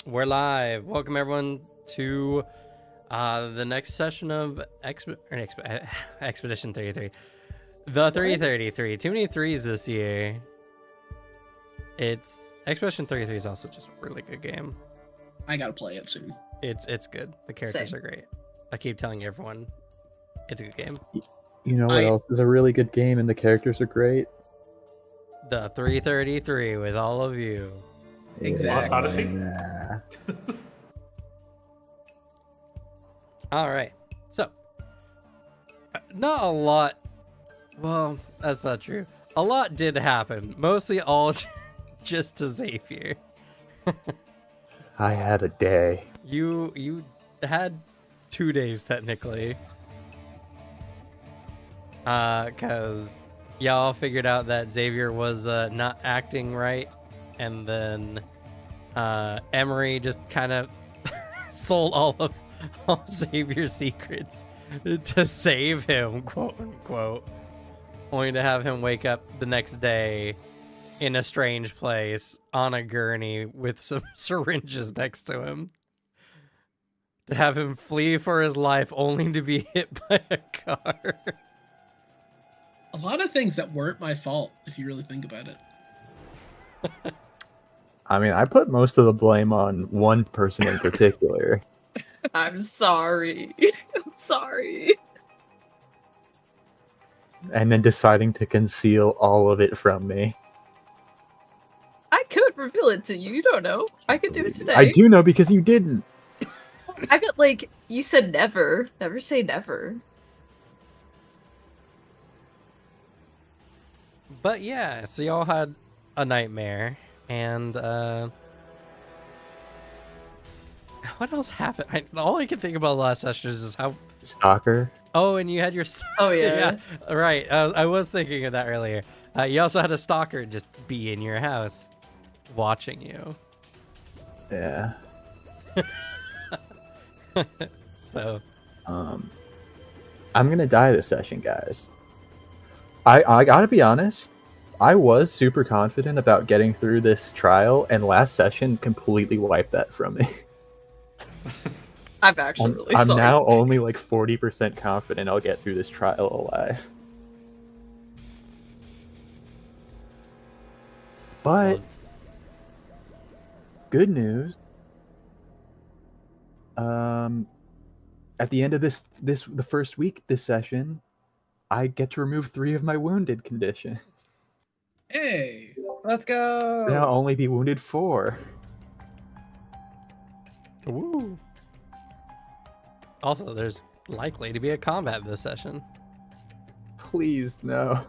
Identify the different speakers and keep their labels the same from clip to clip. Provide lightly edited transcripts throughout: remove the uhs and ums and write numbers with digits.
Speaker 1: We're live. Welcome everyone to the next session of Expedition 33. The 333. Too many threes this year. It's Expedition 33 is also just a really good game.
Speaker 2: I gotta play it soon.
Speaker 1: It's good. The characters are great. I keep telling everyone it's a good game.
Speaker 3: You know what else is a really good game and the characters are great?
Speaker 1: The 333 with all of you.
Speaker 2: Exactly.
Speaker 4: Lost Odyssey?
Speaker 3: Yeah.
Speaker 1: All right. So, not a lot. Well, that's not true. A lot did happen. Mostly all just to Xavier.
Speaker 3: I had a day.
Speaker 1: You had 2 days technically. Cause y'all figured out that Xavier was not acting right, and then Emery just kind of sold all Xavier's secrets to save him, quote unquote, only to have him wake up the next day in a strange place on a gurney with some syringes next to him, to have him flee for his life only to be hit by a car.
Speaker 2: A lot of things that weren't my fault, if you really think about it.
Speaker 3: I mean, I put most of the blame on one person in particular.
Speaker 5: I'm sorry. I'm sorry.
Speaker 3: And then deciding to conceal all of it from me.
Speaker 5: I could reveal it to you. You don't know. I could do it today.
Speaker 3: I do know because you didn't.
Speaker 5: I got you said never. Never say never.
Speaker 1: But yeah, so y'all had a nightmare, and what else happened? All I can think about the last session is how...
Speaker 3: Stalker.
Speaker 1: Oh, and you had your...
Speaker 5: Oh, yeah.
Speaker 1: Yeah, right. I was thinking of that earlier. You also had a stalker just be in your house, watching you.
Speaker 3: Yeah.
Speaker 1: So...
Speaker 3: I'm gonna die this session, guys. I gotta be honest, I was super confident about getting through this trial, and last session completely wiped that from me.
Speaker 5: I'm actually really
Speaker 3: I'm
Speaker 5: sorry.
Speaker 3: now only like 40% confident I'll get through this trial alive. But good news. At the end of the first week this session, I get to remove 3 of my wounded conditions.
Speaker 2: Hey,
Speaker 4: Let's go!
Speaker 3: Now I'll only be wounded 4.
Speaker 1: Woo. Also, there's likely to be a combat this session.
Speaker 3: Please, no.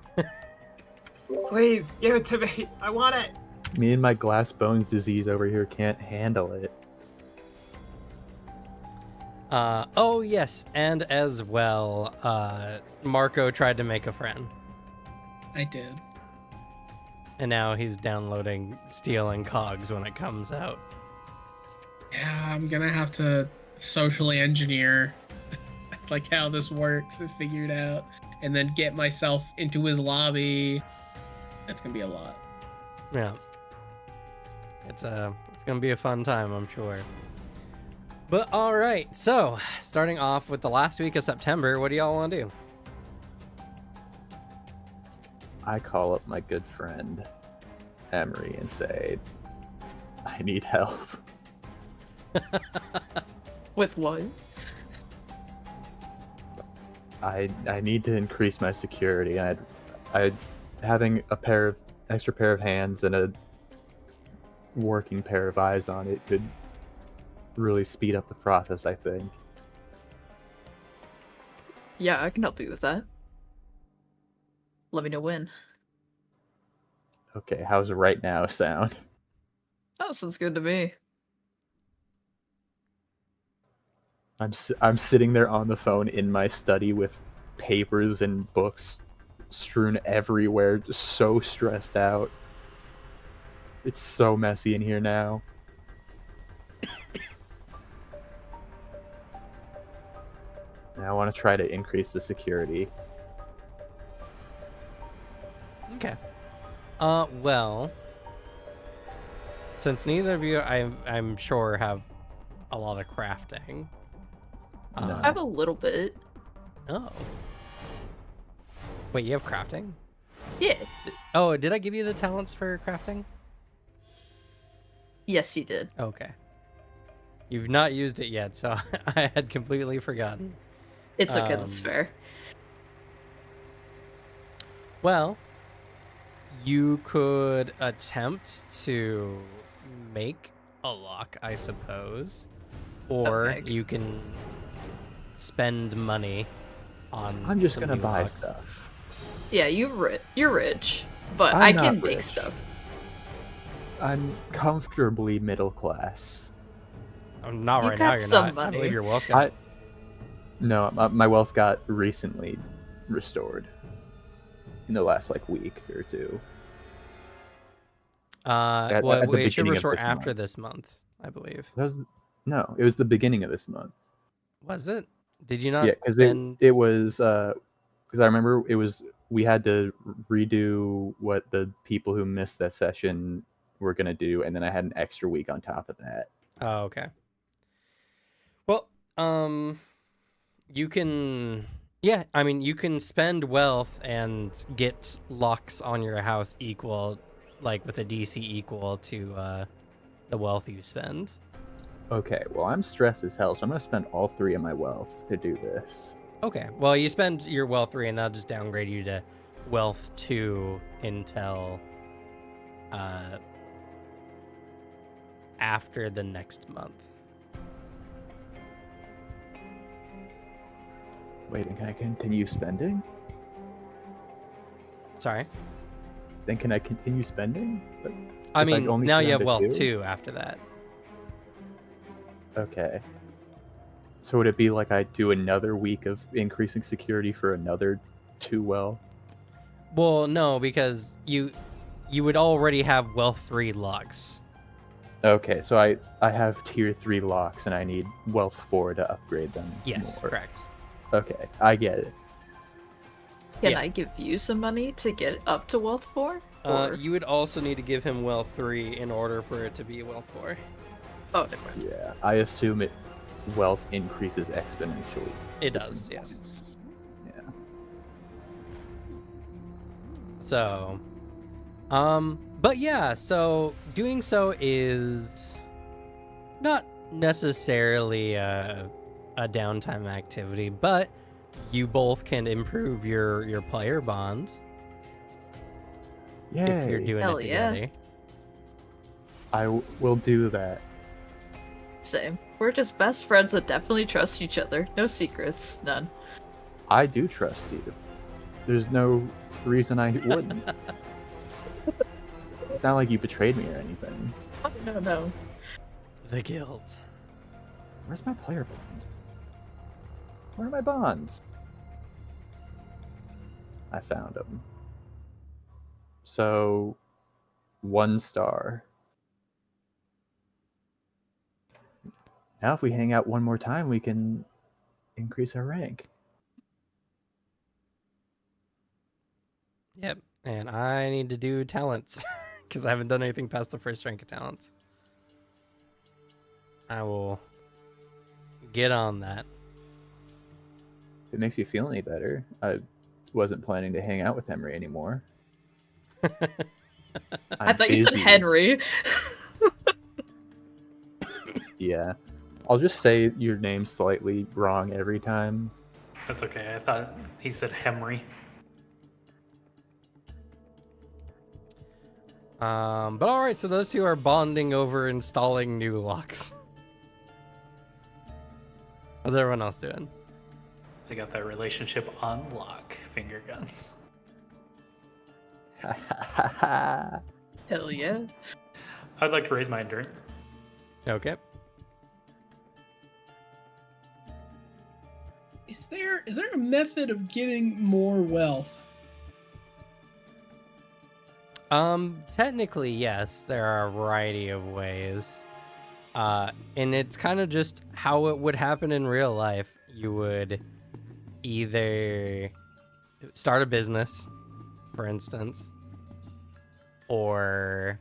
Speaker 4: Please, give it to me. I want it.
Speaker 3: Me and my glass bones disease over here can't handle it.
Speaker 1: Oh yes, and as well, Marco tried to make a friend,
Speaker 2: I did.
Speaker 1: and now he's downloading Steel and Cogs when it comes out.
Speaker 2: Yeah, I'm gonna have to socially engineer like how this works and figure it out, and then get myself into his lobby. That's gonna be a lot.
Speaker 1: Yeah, it's gonna be a fun time, I'm sure. But all right, so starting off with the last week of September, what do y'all want to do?
Speaker 3: I call up my good friend Emery and say, I need help.
Speaker 5: With what?
Speaker 3: I need to increase my security. I having a extra pair of hands and a working pair of eyes on it could really speed up the process, I think.
Speaker 5: Yeah, I can help you with that. Let me know when.
Speaker 3: Okay, how's right now sound?
Speaker 5: That sounds good to me.
Speaker 3: I'm sitting there on the phone in my study with papers and books strewn everywhere, just so stressed out. It's so messy in here now. Now I want to try to increase the security.
Speaker 1: Okay. Well, since neither of you, I'm sure, have a lot of crafting.
Speaker 3: No.
Speaker 5: I have a little bit.
Speaker 1: Oh. Wait, you have crafting?
Speaker 5: Yeah.
Speaker 1: Oh, did I give you the talents for crafting?
Speaker 5: Yes, you did.
Speaker 1: Okay. You've not used it yet, so I had completely forgotten.
Speaker 5: It's okay. That's
Speaker 1: Um,
Speaker 5: fair.
Speaker 1: Well, you could attempt to make a lock, I suppose. Or
Speaker 5: Okay.
Speaker 1: you can spend money on
Speaker 3: I'm just
Speaker 1: some
Speaker 3: gonna
Speaker 1: new
Speaker 3: buy
Speaker 1: locks.
Speaker 3: stuff.
Speaker 5: Yeah, you're rich, but
Speaker 3: I'm
Speaker 5: I
Speaker 3: not
Speaker 5: can make
Speaker 3: rich.
Speaker 5: stuff.
Speaker 3: I'm comfortably middle class.
Speaker 1: Not
Speaker 5: You
Speaker 1: right
Speaker 5: got
Speaker 1: now, you're
Speaker 5: some
Speaker 1: not. I
Speaker 5: money.
Speaker 1: believe you're welcome.
Speaker 3: No, my wealth got recently restored in the last like week or two. at
Speaker 1: Well,
Speaker 3: the
Speaker 1: it should
Speaker 3: beginning of
Speaker 1: restore
Speaker 3: this
Speaker 1: after
Speaker 3: month.
Speaker 1: this month, I believe.
Speaker 3: No, it was the beginning of this month.
Speaker 1: Was it? Did you not
Speaker 3: Yeah, because
Speaker 1: spend...
Speaker 3: it was because I remember we had to redo what the people who missed that session were gonna do, and then I had an extra week on top of that.
Speaker 1: Oh, okay. Well, you can... Yeah, I mean, you can spend wealth and get locks on your house equal, like with a DC equal to the wealth you spend.
Speaker 3: Okay, well I'm stressed as hell, so I'm gonna spend all 3 of my wealth to do this.
Speaker 1: Okay, well, you spend your wealth 3, and that'll just downgrade you to wealth 2 until after the next month.
Speaker 3: Wait, and can I continue spending?
Speaker 1: Sorry?
Speaker 3: Then can I continue spending? But
Speaker 1: I
Speaker 3: if
Speaker 1: mean,
Speaker 3: only
Speaker 1: now you
Speaker 3: spend
Speaker 1: have
Speaker 3: a
Speaker 1: wealth
Speaker 3: 2?
Speaker 1: 2 after that.
Speaker 3: Okay. So would it be like I do another week of increasing security for another 2 wealth?
Speaker 1: Well, no, because you would already have wealth 3 locks.
Speaker 3: Okay, so I have tier 3 locks and I need wealth 4 to upgrade them.
Speaker 1: Yes,
Speaker 3: more.
Speaker 1: correct.
Speaker 3: Okay, I get it.
Speaker 5: Can
Speaker 1: Yeah.
Speaker 5: I give you some money to get up to wealth 4? Or...
Speaker 1: You would also need to give him wealth 3 in order for it to be wealth 4.
Speaker 5: Oh, never mind.
Speaker 3: Yeah, I assume wealth increases exponentially.
Speaker 1: It does, yes.
Speaker 3: It's- yeah.
Speaker 1: So, but yeah, so doing so is not necessarily a downtime activity, but you both can improve your player bond if you're
Speaker 3: Yay.
Speaker 1: doing
Speaker 5: Hell
Speaker 1: it
Speaker 5: yeah.
Speaker 1: together.
Speaker 3: Will do that.
Speaker 5: Same. We're just best friends that definitely trust each other. No secrets. None.
Speaker 3: I do trust you. There's no reason I wouldn't. It's not like you betrayed me or anything.
Speaker 5: Oh, no.
Speaker 1: The guild.
Speaker 3: Where's my player bonds? Where are my bonds? I found them. So, 1 star. Now if we hang out one more time, we can increase our rank.
Speaker 1: Yep, and I need to do talents because I haven't done anything past the first rank of talents. I will get on that.
Speaker 3: If it makes you feel any better, I wasn't planning to hang out with Emery anymore.
Speaker 5: I thought you said Henry.
Speaker 3: Yeah. I'll just say your name slightly wrong every time.
Speaker 6: That's okay. I thought he said Henry.
Speaker 1: But all right, so those two are bonding over installing new locks. How's everyone else doing?
Speaker 6: They got that relationship on lock. Finger guns.
Speaker 5: Hell yeah.
Speaker 6: I'd like to raise my endurance.
Speaker 1: Okay.
Speaker 2: Is there a method of getting more wealth?
Speaker 1: Technically, yes, there are a variety of ways. And it's kind of just how it would happen in real life. You would either start a business, for instance, or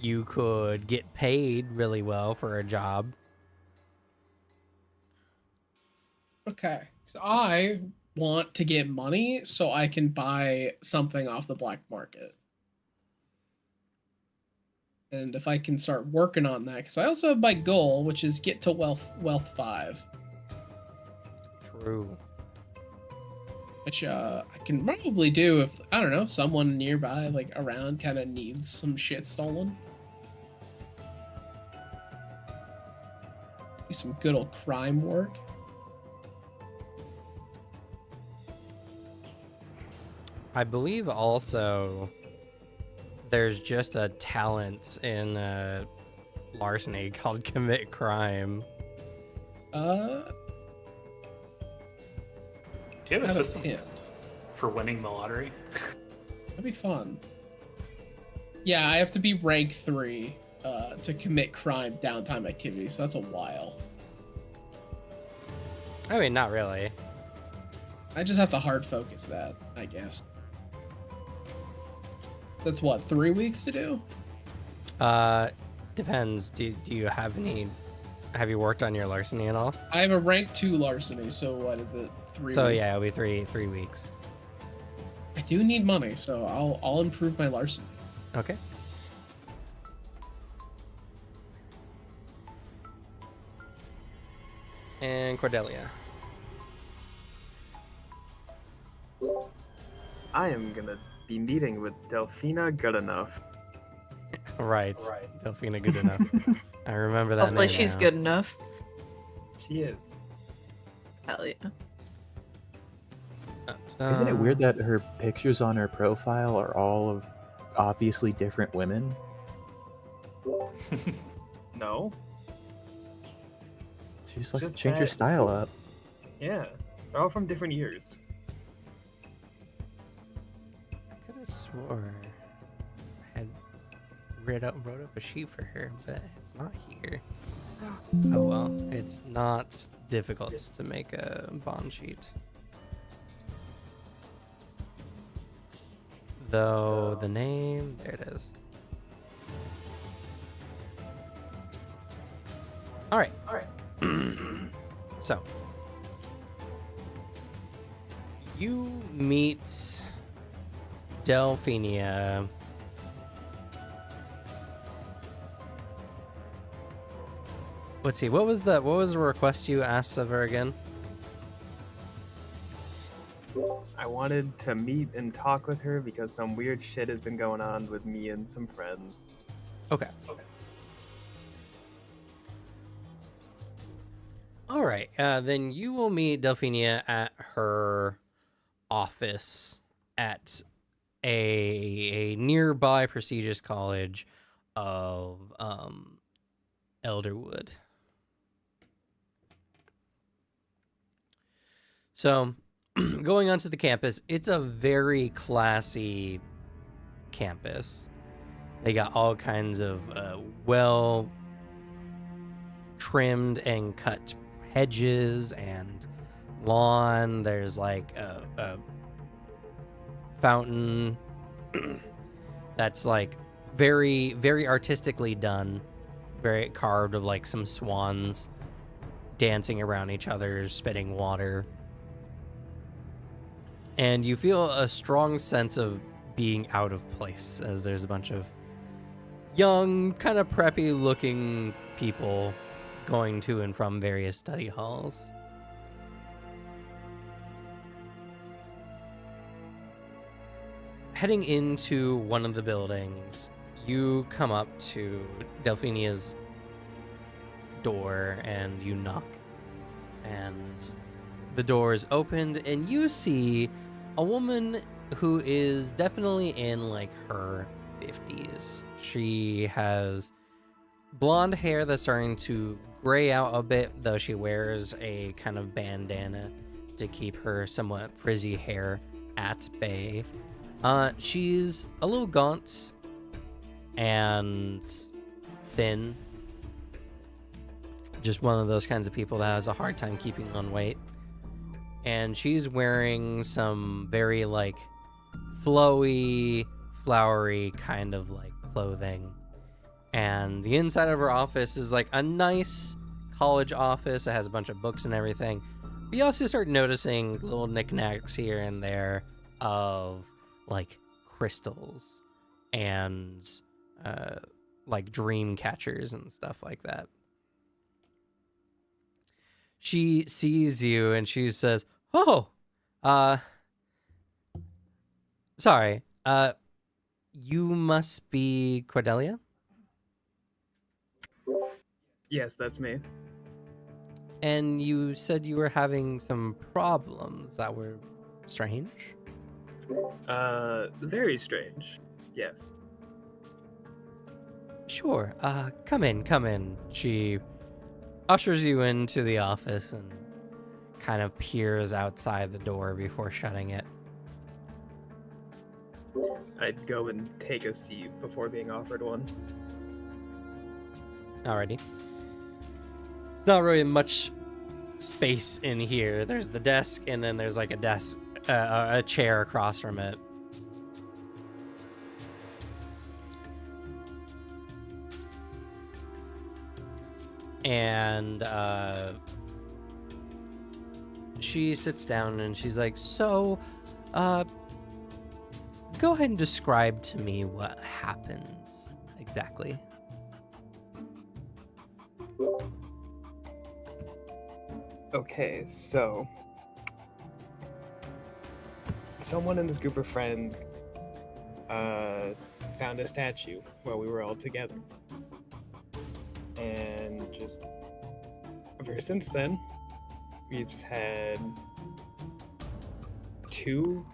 Speaker 1: you could get paid really well for a job.
Speaker 2: Okay. So I want to get money so I can buy something off the black market. And if I can start working on that, because I also have my goal, which is get to wealth 5.
Speaker 1: True.
Speaker 2: Which I can probably do if, I don't know, someone nearby, like around, kind of needs some shit stolen. Do some good old crime work.
Speaker 1: I believe also there's just a talent in larceny called commit crime.
Speaker 6: Do you have a system
Speaker 2: hint.
Speaker 6: for winning the lottery?
Speaker 2: That'd be fun. Yeah, I have to be rank 3 to commit crime downtime activity, so that's a while.
Speaker 1: I mean, not really.
Speaker 2: I just have to hard focus that, I guess. That's what, 3 weeks to do?
Speaker 1: Depends. Do you have any? Have you worked on your larceny at all?
Speaker 2: I have a rank 2 larceny, so what is it? 3
Speaker 1: So
Speaker 2: weeks?
Speaker 1: yeah, it'll be three weeks.
Speaker 2: I do need money, so I'll improve my larceny.
Speaker 1: Okay. And Cordelia.
Speaker 7: I am gonna be meeting with Delphina Goodenough.
Speaker 1: Right. Delphina good enough. I remember that
Speaker 5: Hopefully
Speaker 1: name
Speaker 5: she's
Speaker 1: now.
Speaker 5: good enough.
Speaker 7: She is.
Speaker 5: Hell yeah.
Speaker 3: Isn't it weird that her pictures on her profile are all of obviously different women?
Speaker 7: No?
Speaker 3: She just likes to
Speaker 7: Just
Speaker 3: change her
Speaker 7: that-
Speaker 3: style up.
Speaker 7: Yeah. They're all from different years.
Speaker 1: I could have swore I had wrote up a sheet for her, but it's not here. Oh well, it's not difficult to make a bond sheet. Though the name, there it is. All right. So, you meet Delphinia. Let's see. What was the request you asked of her again?
Speaker 7: I wanted to meet and talk with her because some weird shit has been going on with me and some friends.
Speaker 1: Okay. All right. Then you will meet Delphinia at her office at a nearby prestigious college of Elderwood. So, going onto the campus, it's a very classy campus. They got all kinds of well trimmed and cut hedges and lawn. There's like a fountain that's like very, very artistically done, very carved of like some swans dancing around each other, spitting water. And you feel a strong sense of being out of place as there's a bunch of young, kind of preppy looking people going to and from various study halls. Heading into one of the buildings, you come up to Delphinia's door and you knock. And the door is opened and you see a woman who is definitely in like her 50s. She has blonde hair that's starting to gray out a bit, though she wears a kind of bandana to keep her somewhat frizzy hair at bay. She's a little gaunt and thin. Just one of those kinds of people that has a hard time keeping on weight. And she's wearing some very like flowy, flowery kind of like clothing. And the inside of her office is like a nice college office. It has a bunch of books and everything. But you also start noticing little knickknacks here and there of like crystals and like dream catchers and stuff like that. She sees you and she says, "Oh, sorry. You must be Cordelia?"
Speaker 7: Yes, that's me.
Speaker 1: And you said you were having some problems that were strange?
Speaker 7: Very strange. Yes.
Speaker 1: Sure. Come in. She ushers you into the office and kind of peers outside the door before shutting it.
Speaker 7: I'd go and take a seat before being offered one.
Speaker 1: Alrighty. There's not really much space in here. There's the desk, and then there's like a chair across from it. And she sits down and she's like, "So, go ahead and describe to me what happens exactly."
Speaker 7: Okay, so someone in this group of friends found a statue while we were all together. And just ever since then, we've had 2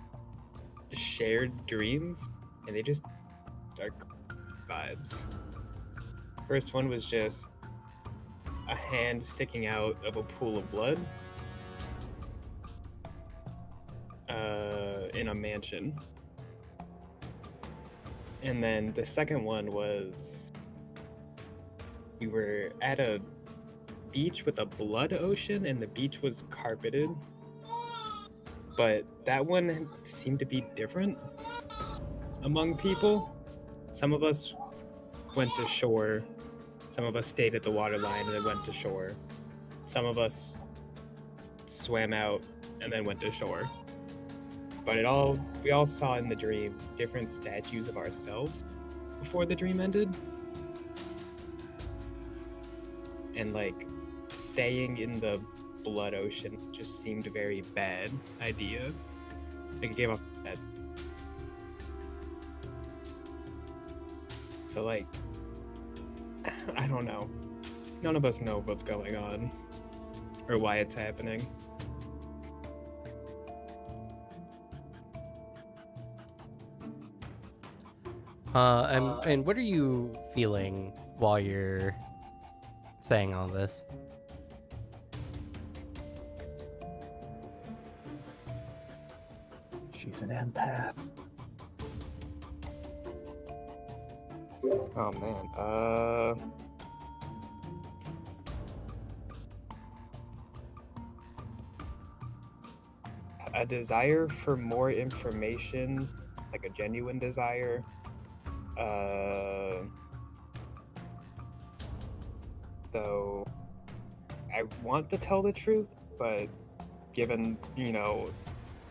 Speaker 7: shared dreams, and they just are vibes. First one was just a hand sticking out of a pool of blood in a mansion. And then the second one was we were at a beach with a blood ocean, and the beach was carpeted. But that one seemed to be different among people. Some of us went to shore. Some of us stayed at the waterline and then went to shore. Some of us swam out and then went to shore. But we all saw in the dream different statues of ourselves before the dream ended. And like staying in the blood ocean just seemed a very bad idea. Like it gave up that. So like, I don't know. None of us know what's going on or why it's happening.
Speaker 1: And what are you feeling while you're saying all this?
Speaker 3: She's an empath.
Speaker 7: Oh man. A desire for more information, like a genuine desire. So I want to tell the truth, but given,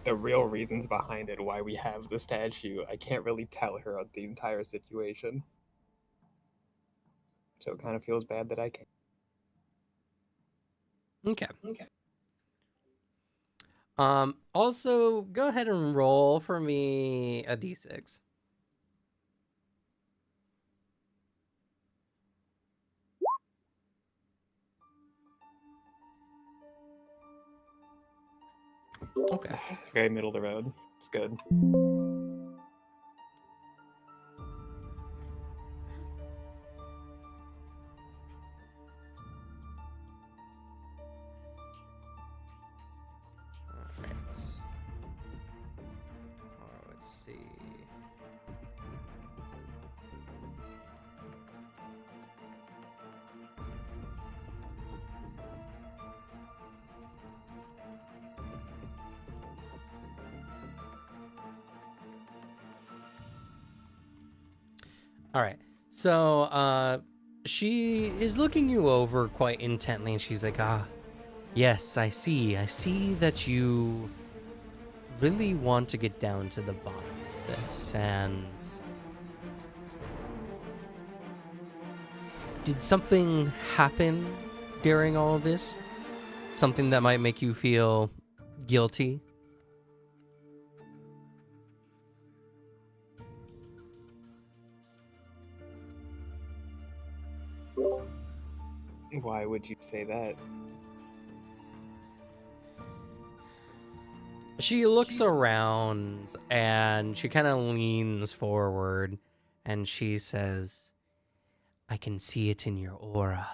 Speaker 7: the real reasons behind it, why we have the statue, I can't really tell her the entire situation. So it kind of feels bad that I can't.
Speaker 1: Okay. Also, go ahead and roll for me a d6. Okay.
Speaker 7: Very middle of the road. It's good.
Speaker 1: Alright. Let's see. All right. So, she is looking you over quite intently, and she's like, yes, I see. I see that you really want to get down to the bottom of this, and did something happen during all of this? Something that might make you feel guilty?
Speaker 7: Why would you say that?
Speaker 1: She looks around and she kind of leans forward and she says, I can see it in your aura.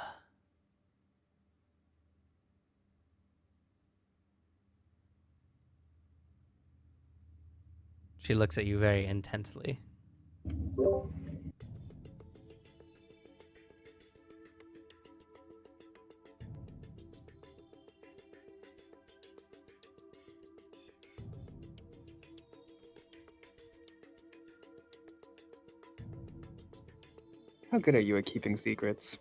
Speaker 1: She looks at you very intensely.
Speaker 7: How good are you at keeping secrets?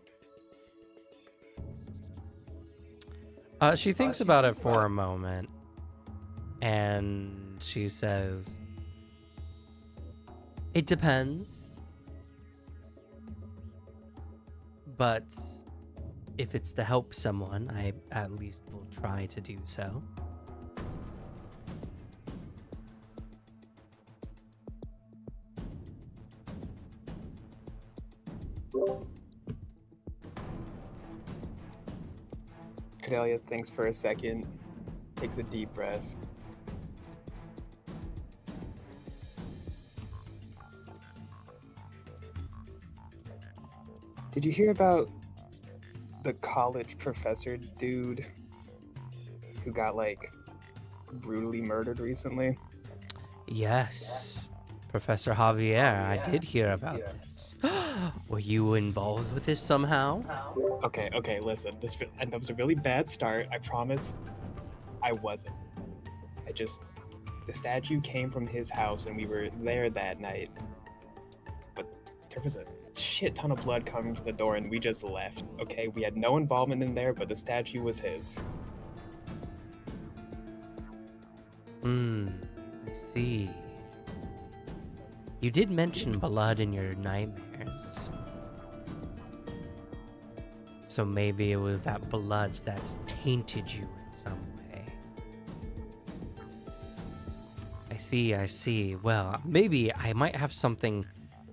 Speaker 1: She thinks about it for a moment and she says, it depends, but if it's to help someone, I at least will try to do so.
Speaker 7: Cordelia thinks for a second, takes a deep breath. Did you hear about the college professor dude who got, like, brutally murdered recently?
Speaker 1: Yes, Professor Javier, I did hear about this. Were you involved with this somehow?
Speaker 7: Okay, listen. And that was a really bad start. I promise I wasn't. The statue came from his house and we were there that night. But there was a shit ton of blood coming from the door and we just left. Okay, we had no involvement in there, but the statue was his.
Speaker 1: I see. You did mention blood in your nightmares. So maybe it was that blood that tainted you in some way. I see. Well, maybe I might have something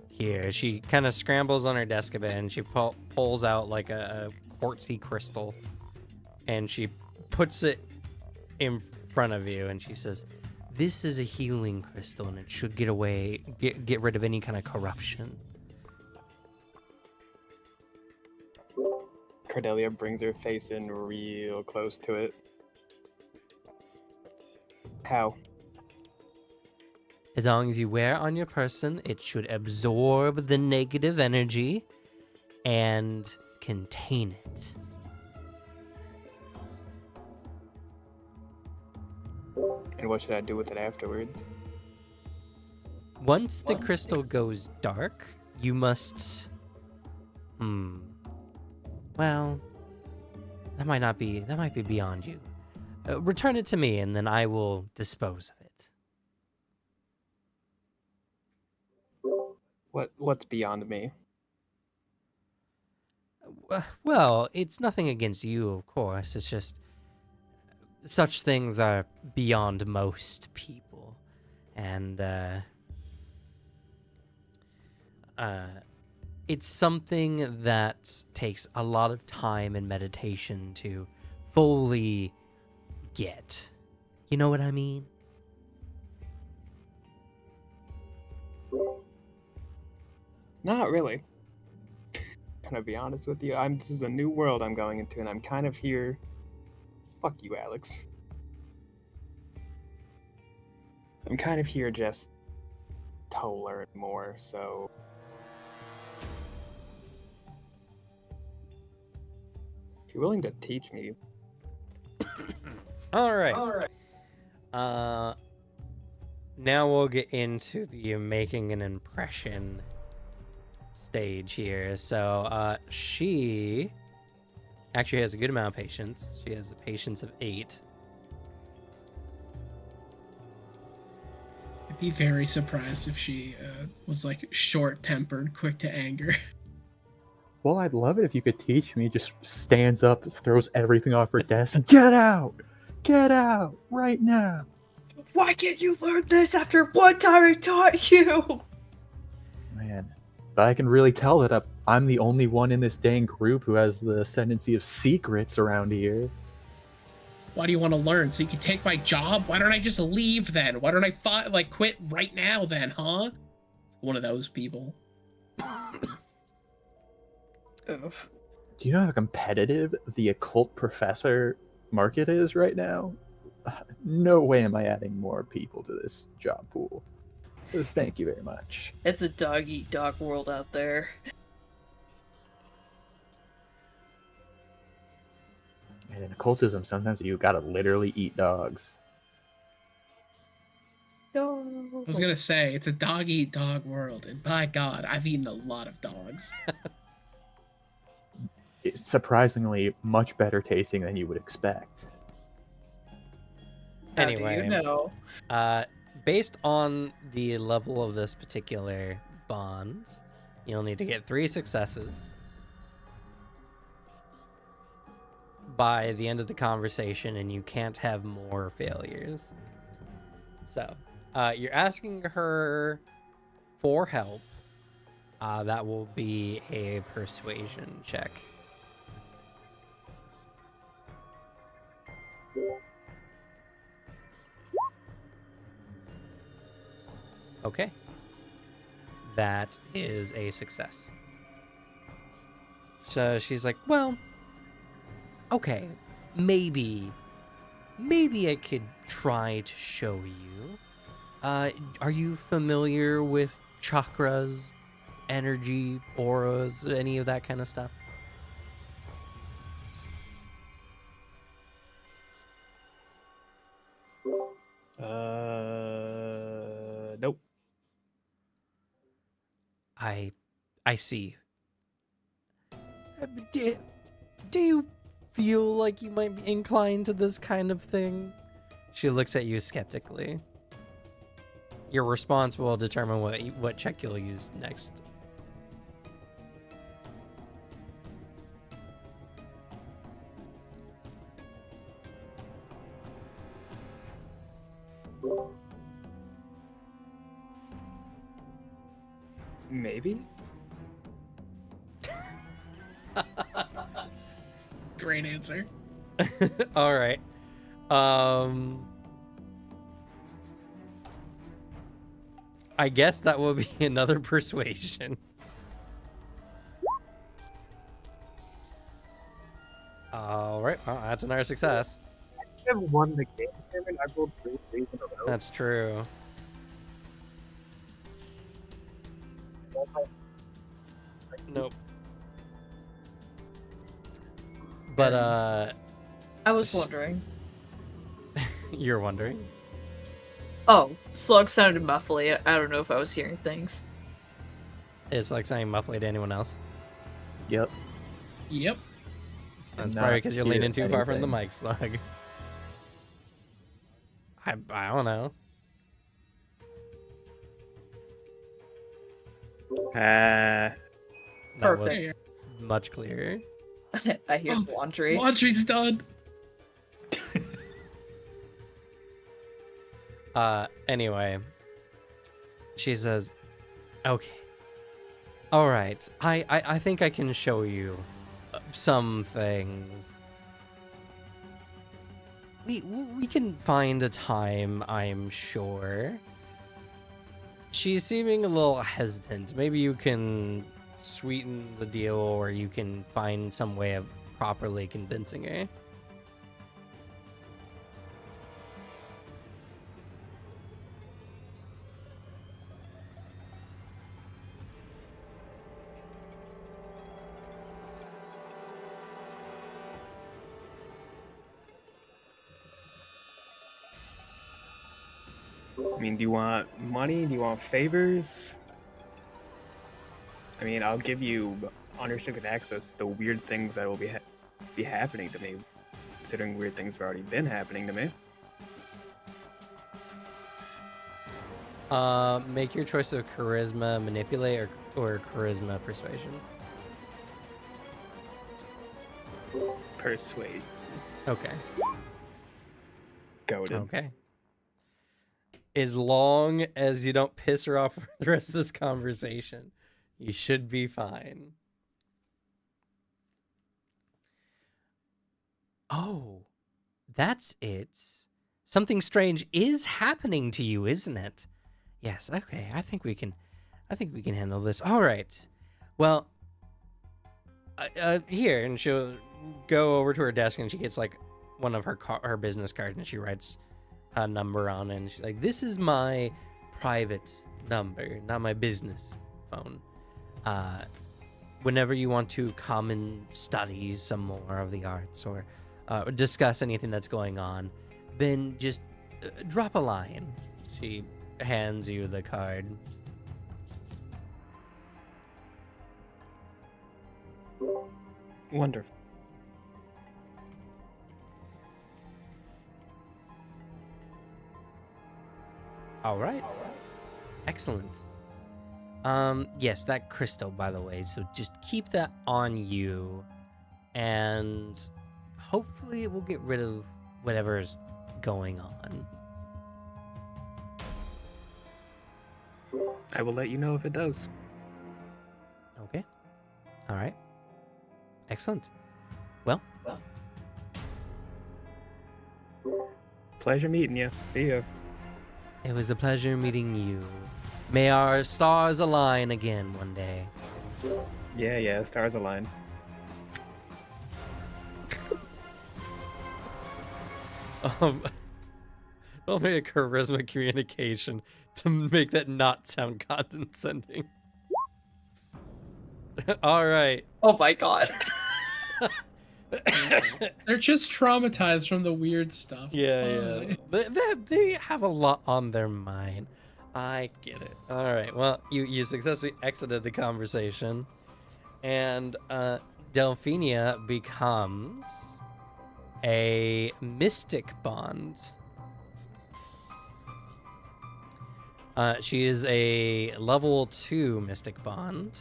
Speaker 1: here. She kind of scrambles on her desk a bit and she pulls out like a quartzy crystal and she puts it in front of you and she says, this is a healing crystal and it should get rid of any kind of corruption.
Speaker 7: Cordelia brings her face in real close to it. How?
Speaker 1: As long as you wear it on your person, it should absorb the negative energy and contain it.
Speaker 7: And what should I do with it afterwards?
Speaker 1: Once the crystal goes dark, you must... Well, that might be beyond you. Return it to me and then I will dispose of it.
Speaker 7: What's beyond me?
Speaker 1: Well, it's nothing against you, of course. It's just such things are beyond most people. And it's something that takes a lot of time and meditation to fully get. You know what I mean?
Speaker 7: Not really. Can I be honest with you? This is a new world I'm going into, and I'm kind of here. Fuck you, Alex. I'm kind of here just to learn more, so... If you're willing to teach me...
Speaker 1: All right. Now we'll get into the making an impression stage here. So she actually has a good amount of patience. She has a patience of 8.
Speaker 2: I'd be very surprised if she was like short-tempered, quick to anger.
Speaker 3: Well, I'd love it if you could teach me. Just stands up, throws everything off her desk. Get out! Get out! Right now!
Speaker 5: Why can't you learn this after one time I taught you?
Speaker 3: Man. But I can really tell that I'm the only one in this dang group who has the ascendancy of secrets around here.
Speaker 2: Why do you want to learn? So you can take my job? Why don't I just leave then? Why don't I quit right now then, huh? One of those people.
Speaker 5: Oof.
Speaker 3: Do you know how competitive the occult professor market is right now? No way am I adding more people to this job pool. Thank you very much.
Speaker 5: It's a dog-eat-dog world out there.
Speaker 3: And in occultism, sometimes you gotta literally eat dogs.
Speaker 5: No.
Speaker 2: I was gonna say, it's a dog-eat-dog world, and by God, I've eaten a lot of dogs.
Speaker 3: It's surprisingly much better tasting than you would expect.
Speaker 5: How do
Speaker 1: Anyway,
Speaker 5: you know?
Speaker 1: based on the level of this particular bond, you'll need to get 3 successes by the end of the conversation, and you can't have more failures. So, you're asking her for help. That will be a persuasion check. Okay. That is a success. So she's like, well, okay, maybe I could try to show you. Are you familiar with chakras, energy, auras, any of that kind of stuff?
Speaker 7: Nope.
Speaker 1: I see. Do you feel like you might be inclined to this kind of thing? She looks at you skeptically. Your response will determine what check you'll use next.
Speaker 7: Maybe?
Speaker 2: Great answer.
Speaker 1: All right. I guess that will be another persuasion. All right. Well, that's another success.
Speaker 4: I have won the game, Cameron. I've rolled 3 threes in a row.
Speaker 1: That's true. Nope. But
Speaker 5: I was wondering.
Speaker 1: you're wondering?
Speaker 5: Oh, Slug sounded muffly. I don't know if I was hearing things.
Speaker 1: It's like saying muffly to anyone else.
Speaker 3: Yep.
Speaker 2: Yep.
Speaker 1: That's
Speaker 3: Not
Speaker 1: probably because you're leaning
Speaker 3: hear
Speaker 1: too far from the
Speaker 3: anything.
Speaker 1: mic, Slug. I don't know. That was
Speaker 5: Perfect.
Speaker 1: much clearer.
Speaker 5: I hear
Speaker 2: Oh,
Speaker 5: laundry.
Speaker 2: Laundry's done.
Speaker 1: Anyway, she says, okay. All right. I think I can show you some things. We can find a time, I'm sure. She's seeming a little hesitant. Maybe you can sweeten the deal, or you can find some way of properly convincing her.
Speaker 7: I mean, do you want money? Do you want favors? I mean, I'll give you unrestricted access to the weird things that will be happening to me, considering weird things have already been happening to me.
Speaker 1: Make your choice of charisma manipulate or charisma persuasion.
Speaker 7: Persuade.
Speaker 1: Okay.
Speaker 7: Goaded.
Speaker 1: Okay. As long as you don't piss her off for the rest of this conversation, you should be fine. Oh, that's it. Something strange is happening to you, isn't it? Yes. Okay. I think we can handle this. All right. Well, here, and she'll go over to her desk and she gets like one of her business cards and she writes a number on it and she's like, this is my private number, not my business phone. Whenever you want to come and study some more of the arts or discuss anything that's going on, then just drop a line. She hands you the card.
Speaker 7: Wonderful.
Speaker 1: All right. Excellent. Yes, that crystal, by the way. So just keep that on you, and hopefully it will get rid of whatever's going on.
Speaker 7: I will let you know if it does.
Speaker 1: Okay. All right. Excellent. Well,
Speaker 7: Pleasure meeting you. See ya.
Speaker 1: it was a pleasure meeting you. May our stars align again one day.
Speaker 7: Yeah, stars align.
Speaker 1: I'll make a charisma communication to make that not sound condescending. All right.
Speaker 5: Oh my god.
Speaker 2: They're just traumatized from the weird stuff. It's
Speaker 1: Yeah.
Speaker 2: fine.
Speaker 1: They have a lot on their mind. I get it. All right. Well, you successfully exited the conversation, and Delphinia becomes a mystic bond. She is a level 2 mystic bond.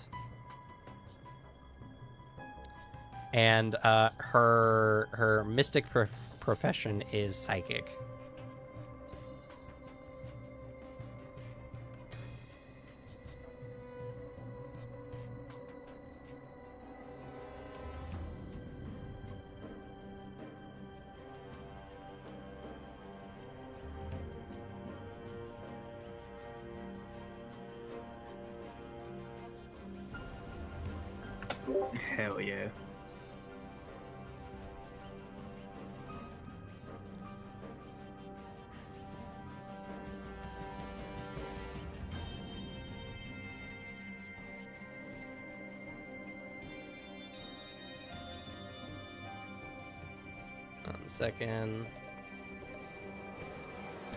Speaker 1: And her mystic profession is psychic.
Speaker 7: Hell yeah.
Speaker 1: One second.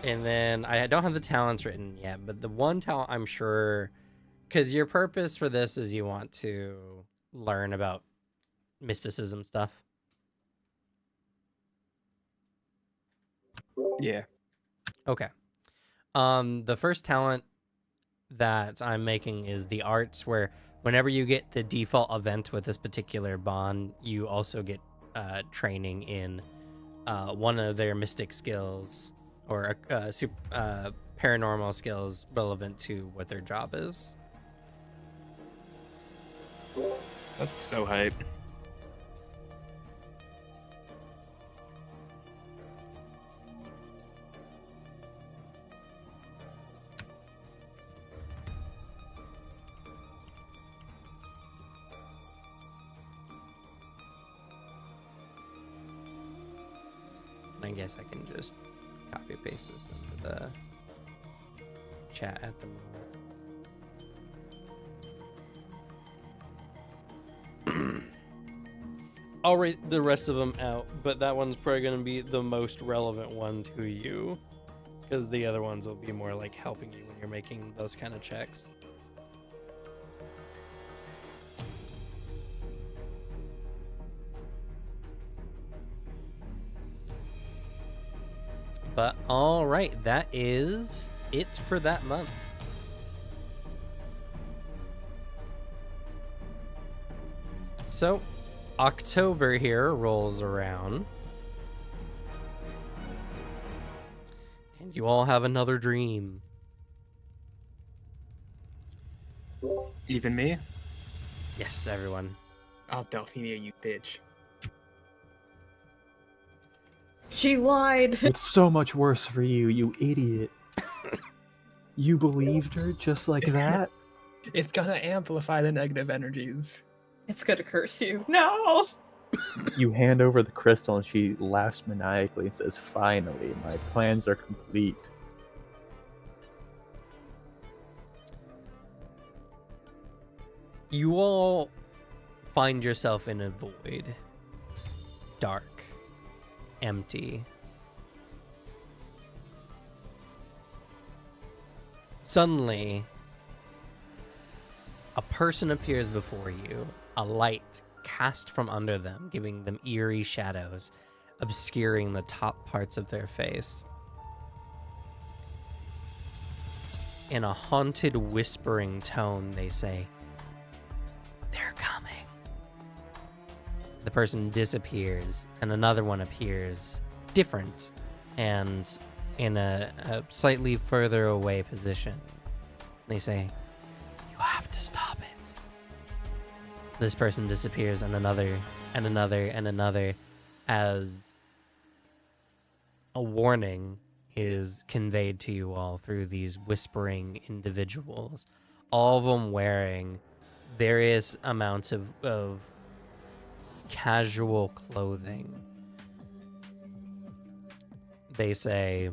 Speaker 1: And then I don't have the talents written yet, but the one talent I'm sure, because your purpose for this is you want to learn about mysticism stuff.
Speaker 7: Yeah.
Speaker 1: Okay. The first talent that I'm making is the arts, where whenever you get the default event with this particular bond, you also get training in one of their mystic skills or paranormal skills relevant to what their job is.
Speaker 7: That's so hype.
Speaker 1: I guess I can just copy paste this into the chat at the moment. I'll rate the rest of them out, but that one's probably going to be the most relevant one to you, because the other ones will be more like helping you when you're making those kind of checks. But all right, that is it for that month. So, October here rolls around. And you all have another dream.
Speaker 7: Even me?
Speaker 1: Yes, everyone.
Speaker 7: Oh, Delphina, you bitch.
Speaker 5: She lied.
Speaker 3: It's so much worse for you, you idiot. You believed her just like that?
Speaker 7: It's gonna amplify the negative energies.
Speaker 5: It's gonna curse you. No!
Speaker 3: You hand over the crystal and she laughs maniacally and says, "Finally, my plans are complete."
Speaker 1: You all find yourself in a void. Dark. Empty. Suddenly, a person appears before you, a light cast from under them, giving them eerie shadows, obscuring the top parts of their face. In a haunted, whispering tone, they say, "They're coming." The person disappears, and another one appears, different, and in a slightly further away position. They say, "You have to stop it." This person disappears, and another, and another, and another, as a warning is conveyed to you all through these whispering individuals, all of them wearing various amounts of casual clothing. They say,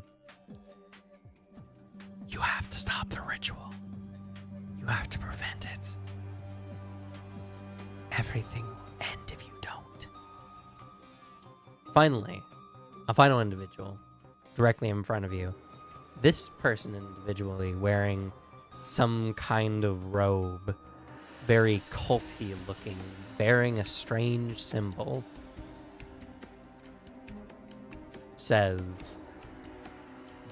Speaker 1: "You have to stop the ritual. You have to prevent it. Everything will end if you don't." Finally, a final individual directly in front of you. This person individually wearing some kind of robe, very culty looking, bearing a strange symbol, says,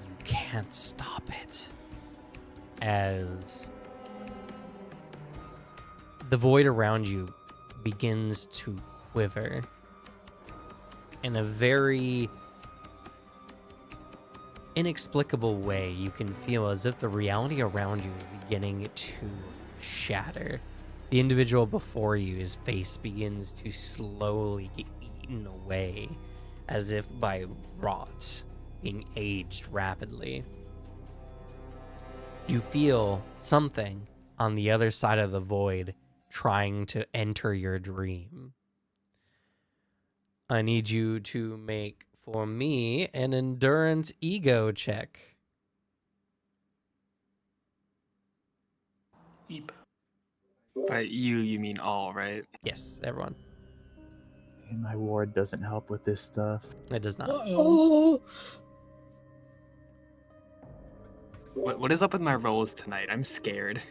Speaker 1: "You can't stop it." As the void around you begins to quiver in a very inexplicable way. You can feel as if the reality around you is beginning to shatter. The individual before you, his face begins to slowly get eaten away, as if by rot, being aged rapidly. You feel something on the other side of the void trying to enter your dream. I need you to make, for me, an endurance ego check.
Speaker 6: Eep.
Speaker 7: By you mean all, right?
Speaker 1: Yes, everyone.
Speaker 3: And my ward doesn't help with this stuff.
Speaker 1: It does not.
Speaker 2: Uh-oh.
Speaker 5: Oh!
Speaker 7: What is up with my rolls tonight? I'm scared.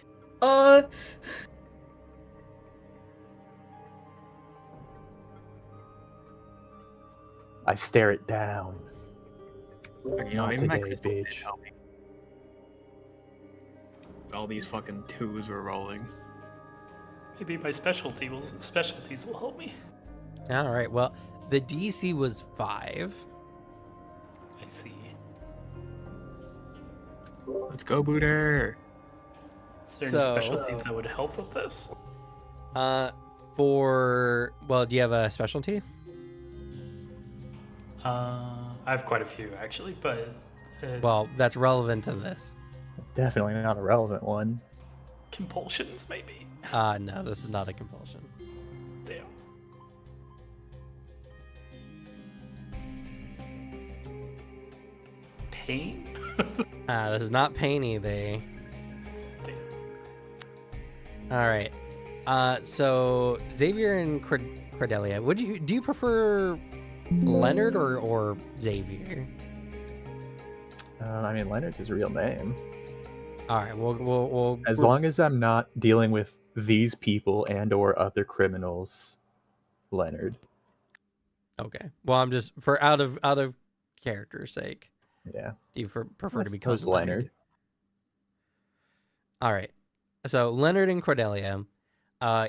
Speaker 3: I stare it down.
Speaker 7: Okay,
Speaker 3: Not
Speaker 7: maybe my
Speaker 3: today,
Speaker 7: crystal did
Speaker 3: bitch.
Speaker 7: help me. All these fucking twos were rolling.
Speaker 6: Maybe my specialties will help me.
Speaker 1: All right. Well, the DC was 5.
Speaker 6: I see.
Speaker 7: Let's go, Booter!
Speaker 6: Is there
Speaker 1: So-
Speaker 6: any specialties that would help with this?
Speaker 1: Well, do you have a specialty?
Speaker 6: I have quite a few actually, but
Speaker 1: Well, that's relevant to this.
Speaker 3: Definitely not a relevant one.
Speaker 6: compulsions maybe.
Speaker 1: No, this is not a compulsion.
Speaker 6: Damn. Pain.
Speaker 1: This is not pain either.
Speaker 6: Damn.
Speaker 1: All right. So Xavier and Cordelia, do you prefer Leonard or Xavier?
Speaker 3: I mean, Leonard's his real name.
Speaker 1: All right. We'll
Speaker 3: As long as I'm not dealing with these people and/or other criminals, Leonard.
Speaker 1: Okay. Well, I'm just for out of character's sake.
Speaker 3: Yeah.
Speaker 1: Do you prefer to be
Speaker 3: suppose
Speaker 1: called Leonard? All right. So Leonard and Cordelia,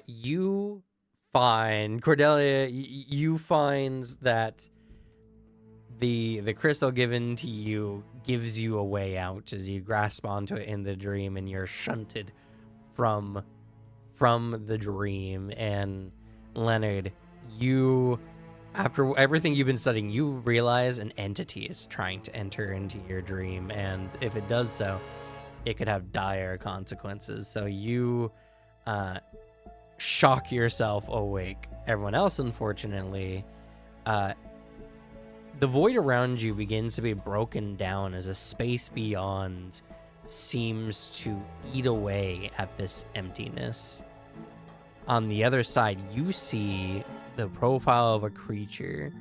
Speaker 1: you find Cordelia. You find that the crystal given to you gives you a way out as you grasp onto it in the dream, and you're shunted from the dream. And Leonard, you, after everything you've been studying, you realize an entity is trying to enter into your dream, and if it does so, it could have dire consequences. So you shock yourself awake. Everyone else, unfortunately, the void around you begins to be broken down as a space beyond seems to eat away at this emptiness. On the other side, you see the profile of a creature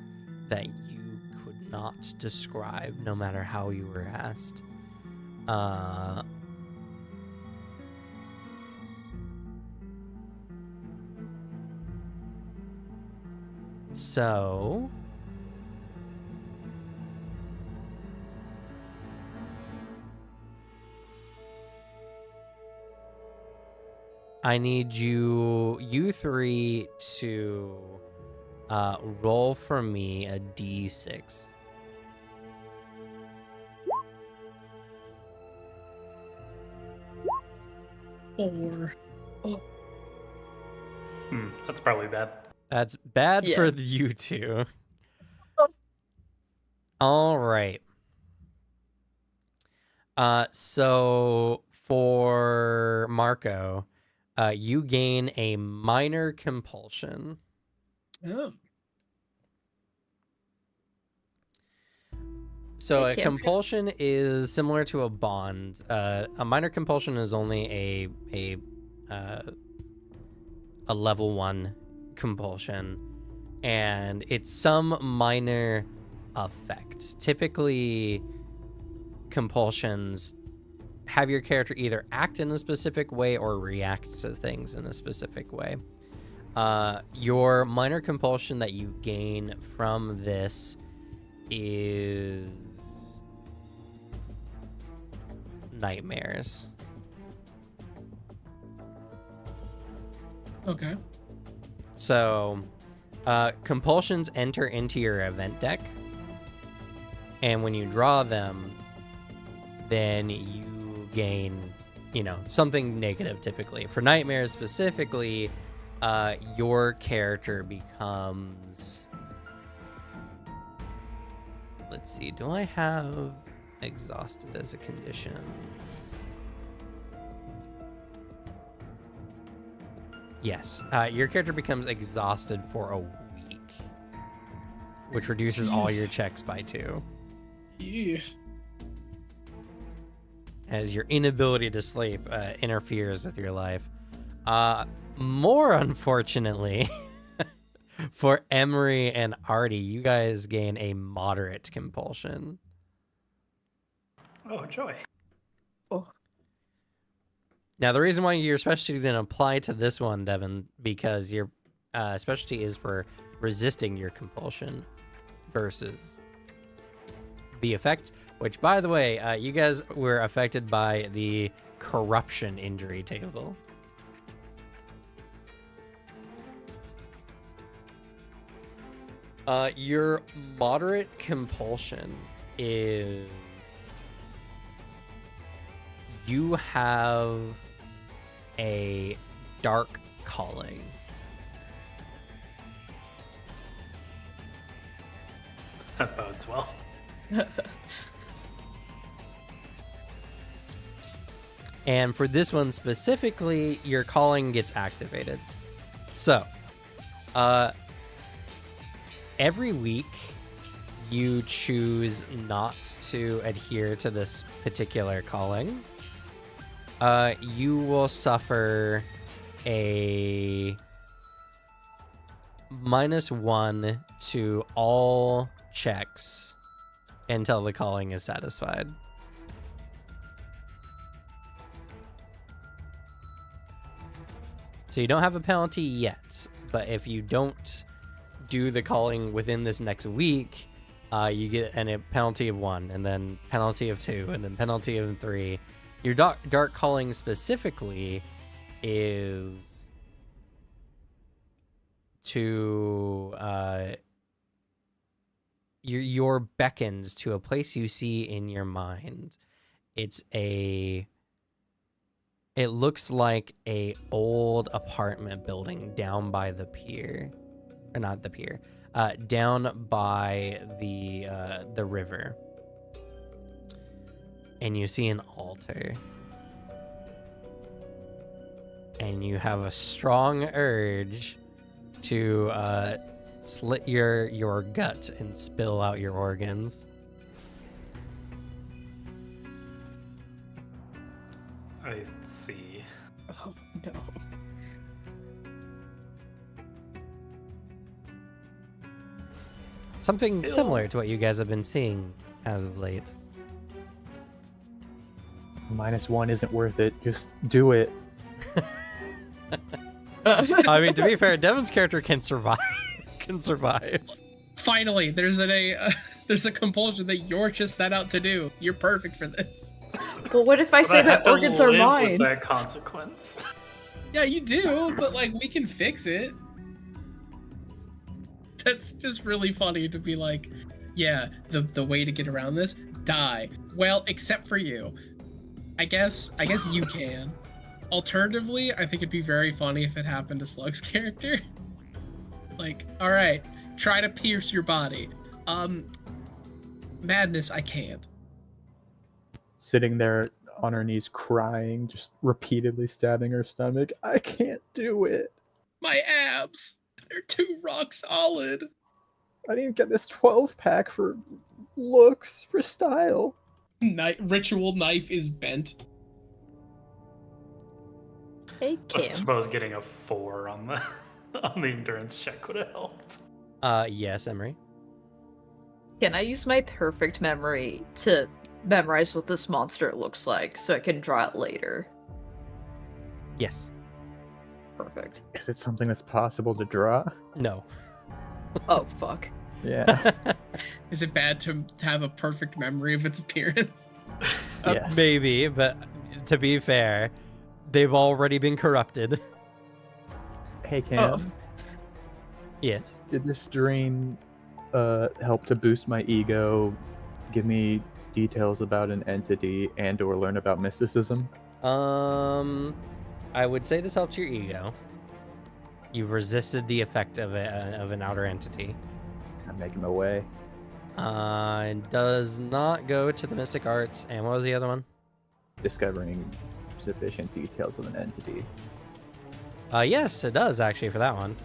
Speaker 1: that you could not describe, no matter how you were asked. So I need you three to roll for me a d6.
Speaker 2: Four.
Speaker 6: That's probably bad.
Speaker 1: That's bad
Speaker 5: Yeah.
Speaker 1: for you two. All right. So for Marco, you gain a minor compulsion.
Speaker 2: Oh.
Speaker 1: So
Speaker 5: Hey,
Speaker 1: a
Speaker 5: Cameron.
Speaker 1: compulsion is similar to a bond. A minor compulsion is only a level 1 compulsion, and it's some minor effect. Typically, compulsions have your character either act in a specific way or react to things in a specific way. Your minor compulsion that you gain from this is nightmares.
Speaker 2: Okay.
Speaker 1: So, compulsions enter into your event deck, and when you draw them, then you gain, something negative typically. For nightmares specifically, your character becomes... Let's see, do I have exhausted as a condition? Yes, your character becomes exhausted for a week, which reduces all
Speaker 2: Jeez.
Speaker 1: your checks by 2.
Speaker 2: Yeah.
Speaker 1: As your inability to sleep interferes with your life. More unfortunately, for Emery and Artie, you guys gain a moderate compulsion.
Speaker 6: Oh, joy.
Speaker 1: Now, the reason why your specialty didn't apply to this one, Devin, because your specialty is for resisting your compulsion versus the effect, which, by the way, you guys were affected by the corruption injury table. Your moderate compulsion is you have a dark calling.
Speaker 6: That bodes well.
Speaker 1: And for this one specifically, your calling gets activated. So, every week you choose not to adhere to this particular calling. You will suffer a -1 to all checks until the calling is satisfied. So you don't have a penalty yet, but if you don't do the calling within this next week, You get a penalty of 1, and then penalty of 2, and then penalty of 3. Your dark calling specifically is to your beckons to a place you see in your mind. It looks like a old apartment building down by the pier, or not the pier, down by the river. And you see an altar. And you have a strong urge to slit your gut and spill out your organs.
Speaker 6: I see.
Speaker 5: Oh no.
Speaker 1: Something
Speaker 6: Ew.
Speaker 1: similar to what you guys have been seeing as of late.
Speaker 3: -1 isn't worth it. Just do it.
Speaker 1: I mean, to be fair, Devin's character can survive.
Speaker 2: Finally, there's a compulsion that you're just set out to do. You're perfect for this.
Speaker 5: But what if I say
Speaker 6: But
Speaker 5: my
Speaker 6: have to
Speaker 5: organs are
Speaker 6: live
Speaker 5: mine?
Speaker 6: with that consequence.
Speaker 2: Yeah, you do, but like we can fix it. That's just really funny to be like, yeah, the way to get around this, die. Well, except for you. I guess you can. Alternatively, I think it'd be very funny if it happened to Slug's character. Like, all right, try to pierce your body. Madness, I can't.
Speaker 3: Sitting there on her knees crying, just repeatedly stabbing her stomach. I can't do it.
Speaker 2: My abs, they're too rock solid.
Speaker 3: I didn't get this 12-pack for looks, for style.
Speaker 2: Ritual knife is bent.
Speaker 5: Hey,
Speaker 6: I
Speaker 5: Kim.
Speaker 6: suppose getting a 4 on the on the endurance check would have helped.
Speaker 1: Yes, Emery.
Speaker 5: Can I use my perfect memory to memorize what this monster looks like so I can draw it later?
Speaker 1: Yes.
Speaker 5: Perfect.
Speaker 3: Is it something that's possible to draw?
Speaker 1: No.
Speaker 5: Oh, fuck.
Speaker 3: Yeah.
Speaker 2: Is it bad to have a perfect memory of its appearance?
Speaker 3: Yes.
Speaker 1: Maybe, but to be fair, they've already been corrupted.
Speaker 3: Hey, Cam.
Speaker 1: Yes.
Speaker 3: Did this dream help to boost my ego, give me details about an entity, and or learn about mysticism?
Speaker 1: I would say this helps your ego. You've resisted the effect of an outer entity.
Speaker 3: I'm making my way.
Speaker 1: It does not go to the mystic arts. And what was the other one?
Speaker 3: Discovering sufficient details of an entity.
Speaker 1: Yes, it does actually for that one.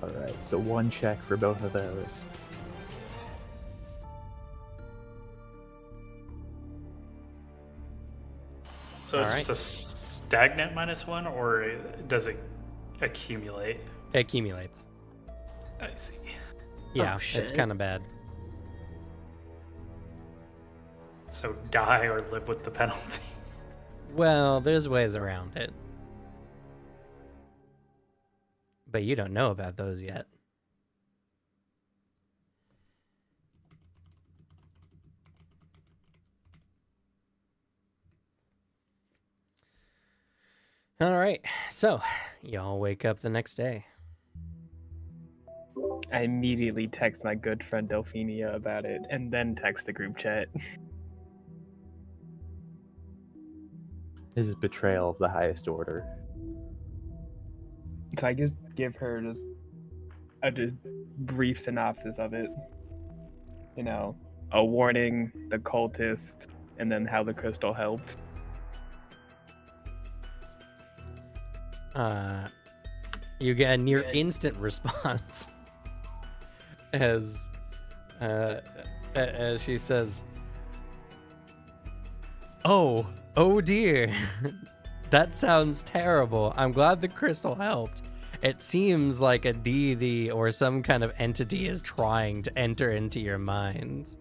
Speaker 3: Alright, so 1 check for both of those.
Speaker 6: So it's
Speaker 1: Alright.
Speaker 6: just a stagnant -1, or does it accumulate?
Speaker 1: It accumulates.
Speaker 6: I see.
Speaker 1: Yeah, it's
Speaker 5: shit.
Speaker 1: kind of bad.
Speaker 6: So die or live with the penalty.
Speaker 1: Well, there's ways around it. But you don't know about those yet. All right, so y'all wake up the next day.
Speaker 7: I immediately text my good friend Delphinia about it, and then text the group chat.
Speaker 3: This is betrayal of the highest order.
Speaker 7: So I just give her just a brief synopsis of it. You know, a warning, the cultist, and then how the crystal helped.
Speaker 1: You get a near instant response as she says, "Oh dear, that sounds terrible. I'm glad the crystal helped. It seems like a deity or some kind of entity is trying to enter into your mind.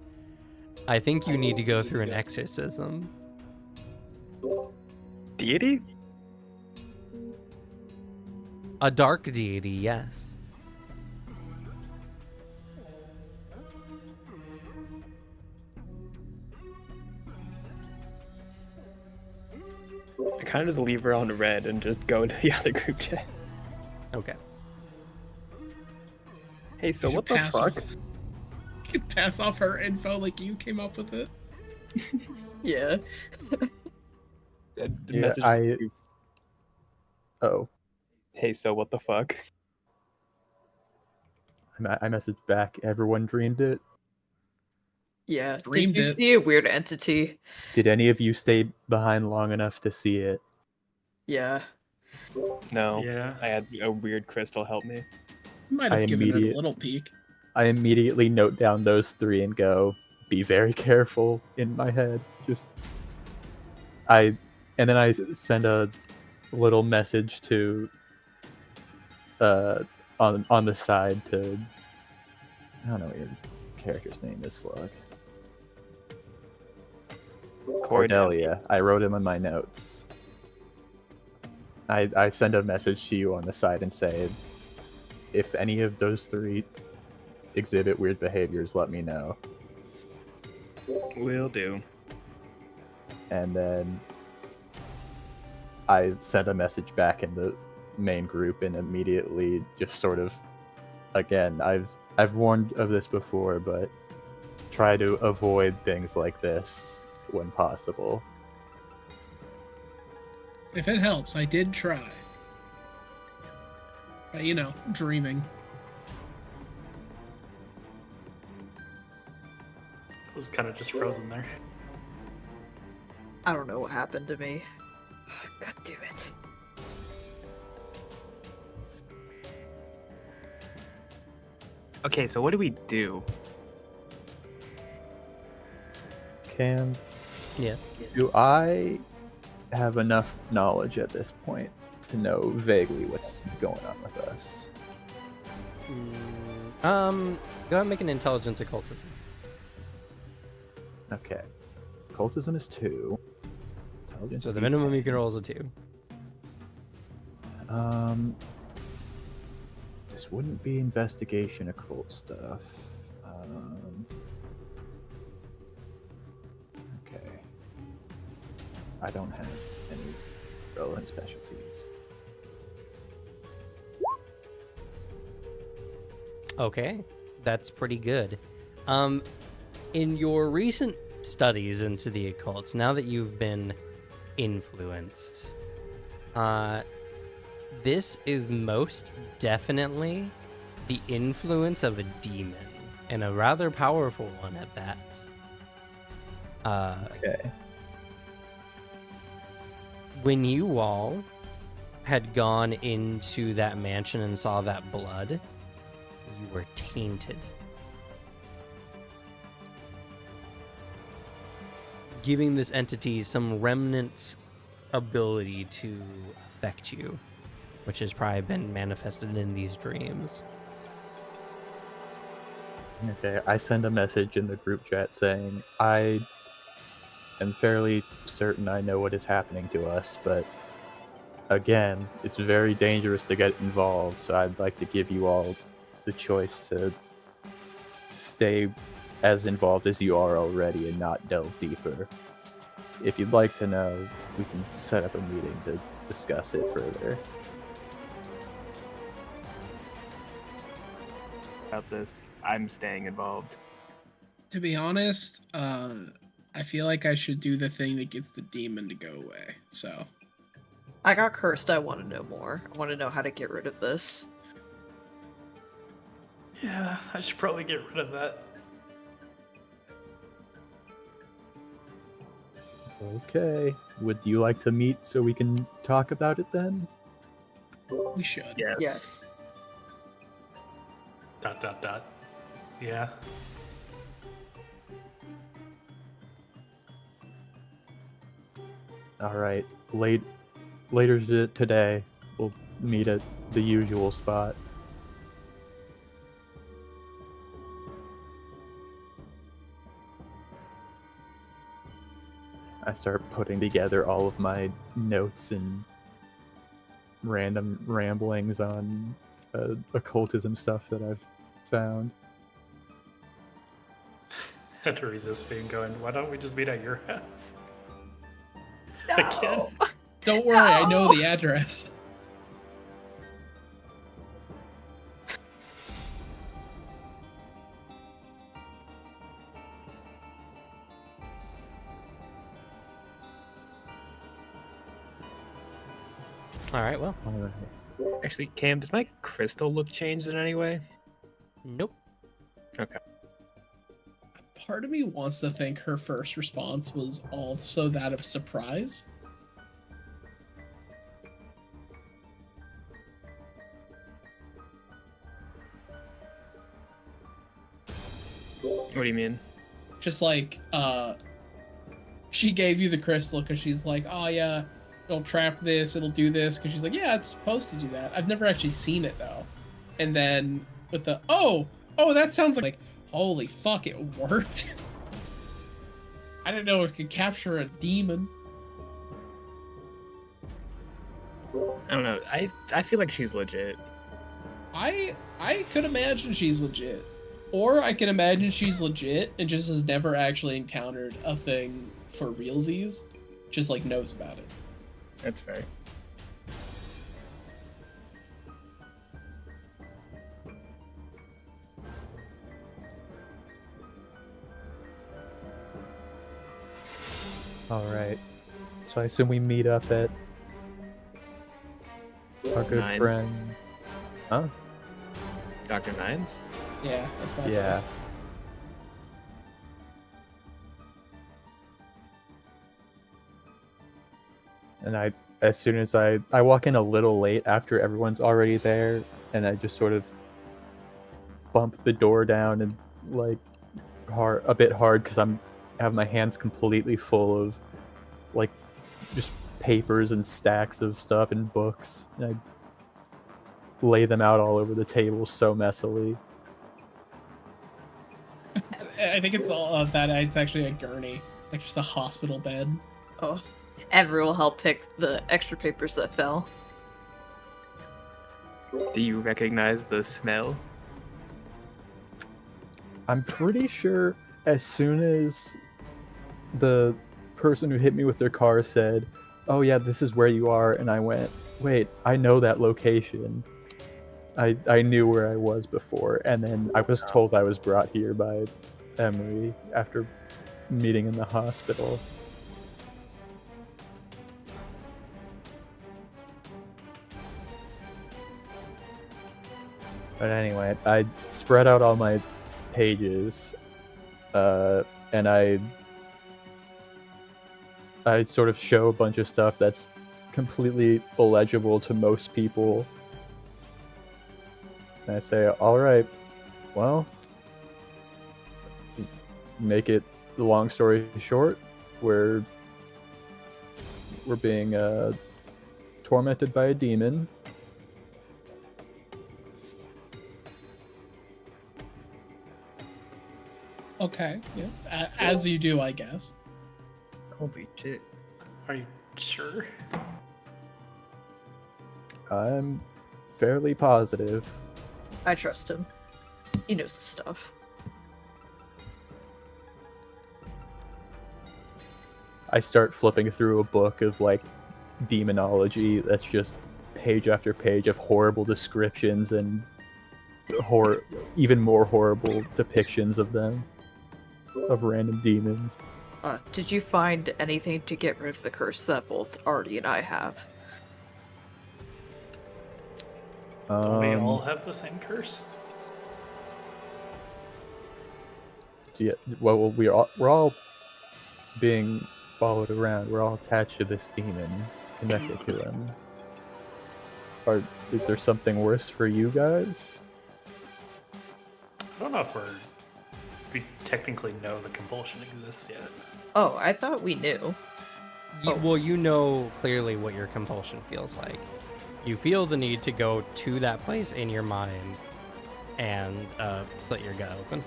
Speaker 1: I think you need to go through an exorcism."
Speaker 7: Deity?
Speaker 1: A dark deity, yes.
Speaker 7: I kind of just leave her on red and just go into the other group chat.
Speaker 1: Okay.
Speaker 7: Hey, so
Speaker 2: You
Speaker 7: what
Speaker 2: should
Speaker 7: the
Speaker 2: pass
Speaker 7: fuck?
Speaker 2: off- You could pass off her info like you came up with it.
Speaker 5: Yeah.
Speaker 7: The
Speaker 3: Yeah,
Speaker 7: message.
Speaker 3: Oh,
Speaker 7: Hey, so what the fuck?
Speaker 3: I messaged back. Everyone dreamed it.
Speaker 5: Yeah.
Speaker 2: Dreamed
Speaker 5: Did you
Speaker 2: it.
Speaker 5: see a weird entity?
Speaker 3: Did any of you stay behind long enough to see it?
Speaker 5: Yeah.
Speaker 7: No.
Speaker 6: Yeah.
Speaker 7: I had a weird crystal help me.
Speaker 2: Might
Speaker 3: I
Speaker 2: have given it a
Speaker 3: immediate-
Speaker 2: little peek.
Speaker 3: I immediately note down those 3 and go, be very careful in my head. And then I send a little message to on the side to, I don't know what your character's name is, Slug. Cordelia. I wrote him in my notes. I send a message to you on the side and say, if any of those 3 exhibit weird behaviors, let me know.
Speaker 7: Will do.
Speaker 3: And then I sent a message back in the main group and immediately just sort of, again, I've warned of this before, but try to avoid things like this when possible.
Speaker 2: If it helps, I did try. But you know, dreaming.
Speaker 6: It was kind of just frozen there.
Speaker 5: I don't know what happened to me. God damn it.
Speaker 7: Okay, so what do we do?
Speaker 3: Cam,
Speaker 1: Yes.
Speaker 3: do I have enough knowledge at this point to know vaguely what's going on with us?
Speaker 1: Go ahead and make an intelligence occultism.
Speaker 3: Okay. Cultism is 2. Intelligence
Speaker 1: So
Speaker 3: would
Speaker 1: the
Speaker 3: be
Speaker 1: minimum
Speaker 3: 10.
Speaker 1: you can roll is a 2.
Speaker 3: This wouldn't be investigation occult stuff. Okay. I don't have any relevant specialties.
Speaker 1: Okay, that's pretty good. In your recent studies into the occults, now that you've been influenced, this is most definitely the influence of a demon, and a rather powerful one at that.
Speaker 3: Okay.
Speaker 1: When you all had gone into that mansion and saw that blood, you were tainted. Giving this entity some remnant ability to affect you, which has probably been manifested in these dreams.
Speaker 3: Okay, I send a message in the group chat saying, I am fairly certain I know what is happening to us, but again, it's very dangerous to get involved, so I'd like to give you all the choice to stay as involved as you are already and not delve deeper. If you'd like to know, we can set up a meeting to discuss it further.
Speaker 7: About this, I'm staying involved.
Speaker 2: To be honest, I feel like I should do the thing that gets the demon to go away. So
Speaker 5: I got cursed. I want to know more. I want to know how to get rid of this.
Speaker 6: Yeah, I should probably get rid of that.
Speaker 3: Okay. Would you like to meet so we can talk about it then?
Speaker 2: we should.
Speaker 7: Yes.
Speaker 5: Yes. ...
Speaker 6: Yeah.
Speaker 3: All right. Later today, we'll meet at the usual spot. I start putting together all of my notes and random ramblings on occultism stuff that I've found.
Speaker 6: Had to resist being going, why don't we just meet at your house?
Speaker 5: No.
Speaker 2: Don't worry, I know the address.
Speaker 1: All right, well,
Speaker 3: All right.
Speaker 7: Actually, Cam, does my crystal look changed in any way?
Speaker 1: nope.
Speaker 7: Okay.
Speaker 2: Part of me wants to think her first response was also that of surprise.
Speaker 7: What do you mean?
Speaker 2: Just like, she gave you the crystal because she's like, oh yeah, it'll trap this, it'll do this. Because she's like, yeah, it's supposed to do that. I've never actually seen it though. And then with the, oh, that sounds like holy fuck, it worked. I didn't know it could capture a demon.
Speaker 7: I don't know. I feel like she's legit.
Speaker 2: I could imagine she's legit. Or I can imagine she's legit and just has never actually encountered a thing for realsies. Just like knows about it.
Speaker 7: That's fair.
Speaker 3: All right. So I assume we meet up at our good
Speaker 7: Nines.
Speaker 3: friend. Huh?
Speaker 7: Dr. Nines?
Speaker 2: Yeah, that's my
Speaker 3: Yeah.
Speaker 2: place.
Speaker 3: And as soon as I walk in a little late after everyone's already there, and I just sort of bump the door down and like a bit hard because have my hands completely full of like just papers and stacks of stuff and books, and I lay them out all over the table so messily.
Speaker 2: I think it's all that it's actually a gurney, like just a hospital bed.
Speaker 5: Oh, Emery will help pick the extra papers that fell.
Speaker 7: Do you recognize the smell?
Speaker 3: I'm pretty sure as soon as the person who hit me with their car said, "Oh yeah, this is where you are," and I went, "Wait, I know that location." I knew where I was before, and then I was told I was brought here by Emery after meeting in the hospital. But anyway, I spread out all my pages, and I sort of show a bunch of stuff that's completely illegible to most people. And I say, all right, well, make it the long story short, we're being tormented by a demon.
Speaker 2: Okay, yeah, as you do, I guess.
Speaker 7: Holy shit.
Speaker 6: Are you sure?
Speaker 3: I'm fairly positive.
Speaker 5: I trust him. He knows his stuff.
Speaker 3: I start flipping through a book of like demonology that's just page after page of horrible descriptions and even more horrible depictions of them, of random demons.
Speaker 5: Did you find anything to get rid of the curse that both Artie and I have?
Speaker 6: Don't we all have the same curse?
Speaker 3: Well, we're all being followed around. We're all attached to this demon, connected to him. Is there something worse for you guys?
Speaker 6: I don't know if we technically know the compulsion exists yet.
Speaker 5: Oh, I thought we knew.
Speaker 1: Well, you know clearly what your compulsion feels like. You feel the need to go to that place in your mind and split your gut open.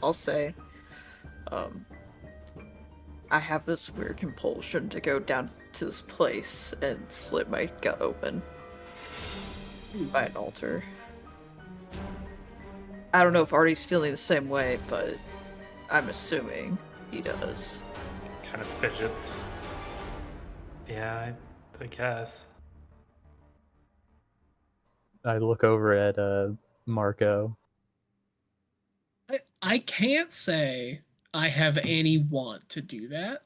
Speaker 5: I'll say, I have this weird compulsion to go down to this place and slit my gut open by an altar. I don't know if Artie's feeling the same way, but I'm assuming he does.
Speaker 6: kind of fidgets. Yeah, I guess.
Speaker 3: I look over at Marco.
Speaker 2: I can't say I have any want to do that.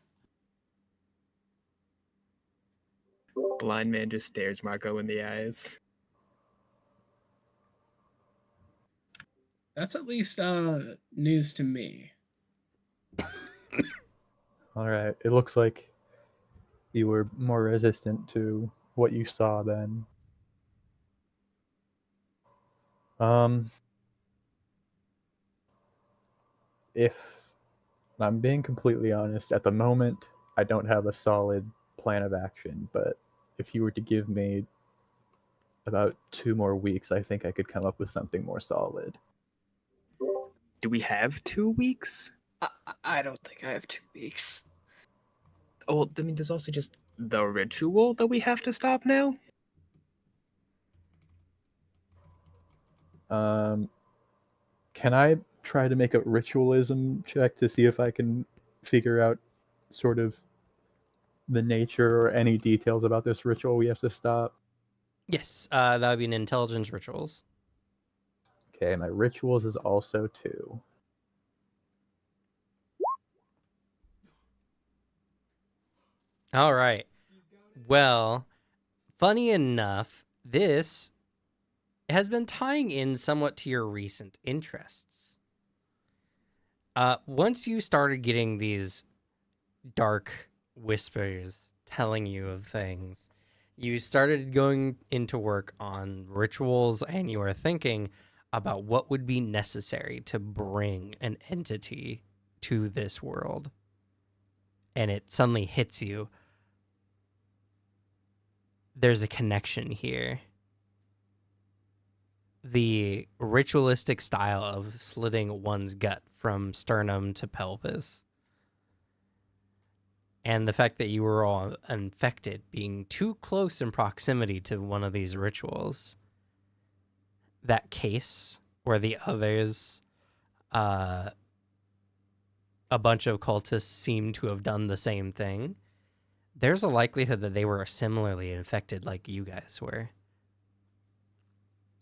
Speaker 7: Blind man just stares Marco in the eyes.
Speaker 2: That's at least news to me.
Speaker 3: All right, it looks like you were more resistant to what you saw then. If I'm being completely honest, at the moment, I don't have a solid plan of action, but if you were to give me about 2 more weeks, I think I could come up with something more solid.
Speaker 7: Do we have 2 weeks?
Speaker 5: I don't think I have 2 weeks.
Speaker 7: Oh, I mean, there's also just the ritual that we have to stop now.
Speaker 3: Can I try to make a ritualism check to see if I can figure out sort of the nature or any details about this ritual we have to stop?
Speaker 1: Yes, that would be an intelligence rituals.
Speaker 3: Okay, my rituals is also 2.
Speaker 1: All right. Well, funny enough, this has been tying in somewhat to your recent interests. Once you started getting these dark whispers telling you of things, you started going into work on rituals and you are thinking about what would be necessary to bring an entity to this world. And it suddenly hits you. There's a connection here. The ritualistic style of slitting one's gut from sternum to pelvis, and the fact that you were all infected, being too close in proximity to one of these rituals. That case where the others, a bunch of cultists seem to have done the same thing, there's a likelihood that they were similarly infected like you guys were.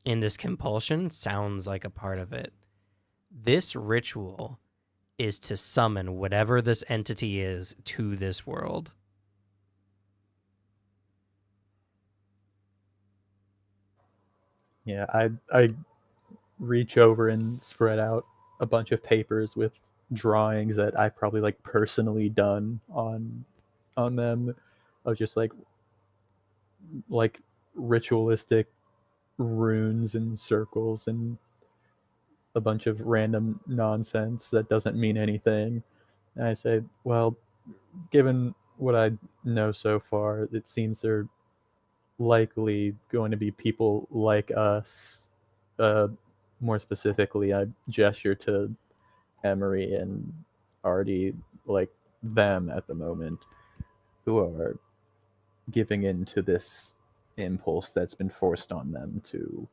Speaker 1: And this compulsion sounds like a part of it. This ritual is to summon whatever this entity is to this world.
Speaker 3: Yeah, I reach over and spread out a bunch of papers with drawings that I probably like personally done on them of just like ritualistic runes and circles and a bunch of random nonsense that doesn't mean anything. And I say, well, given what I know so far, it seems they're likely going to be people like us. More specifically, I gesture to Emery and Artie, like them at the moment, who are giving in to this impulse that's been forced on them to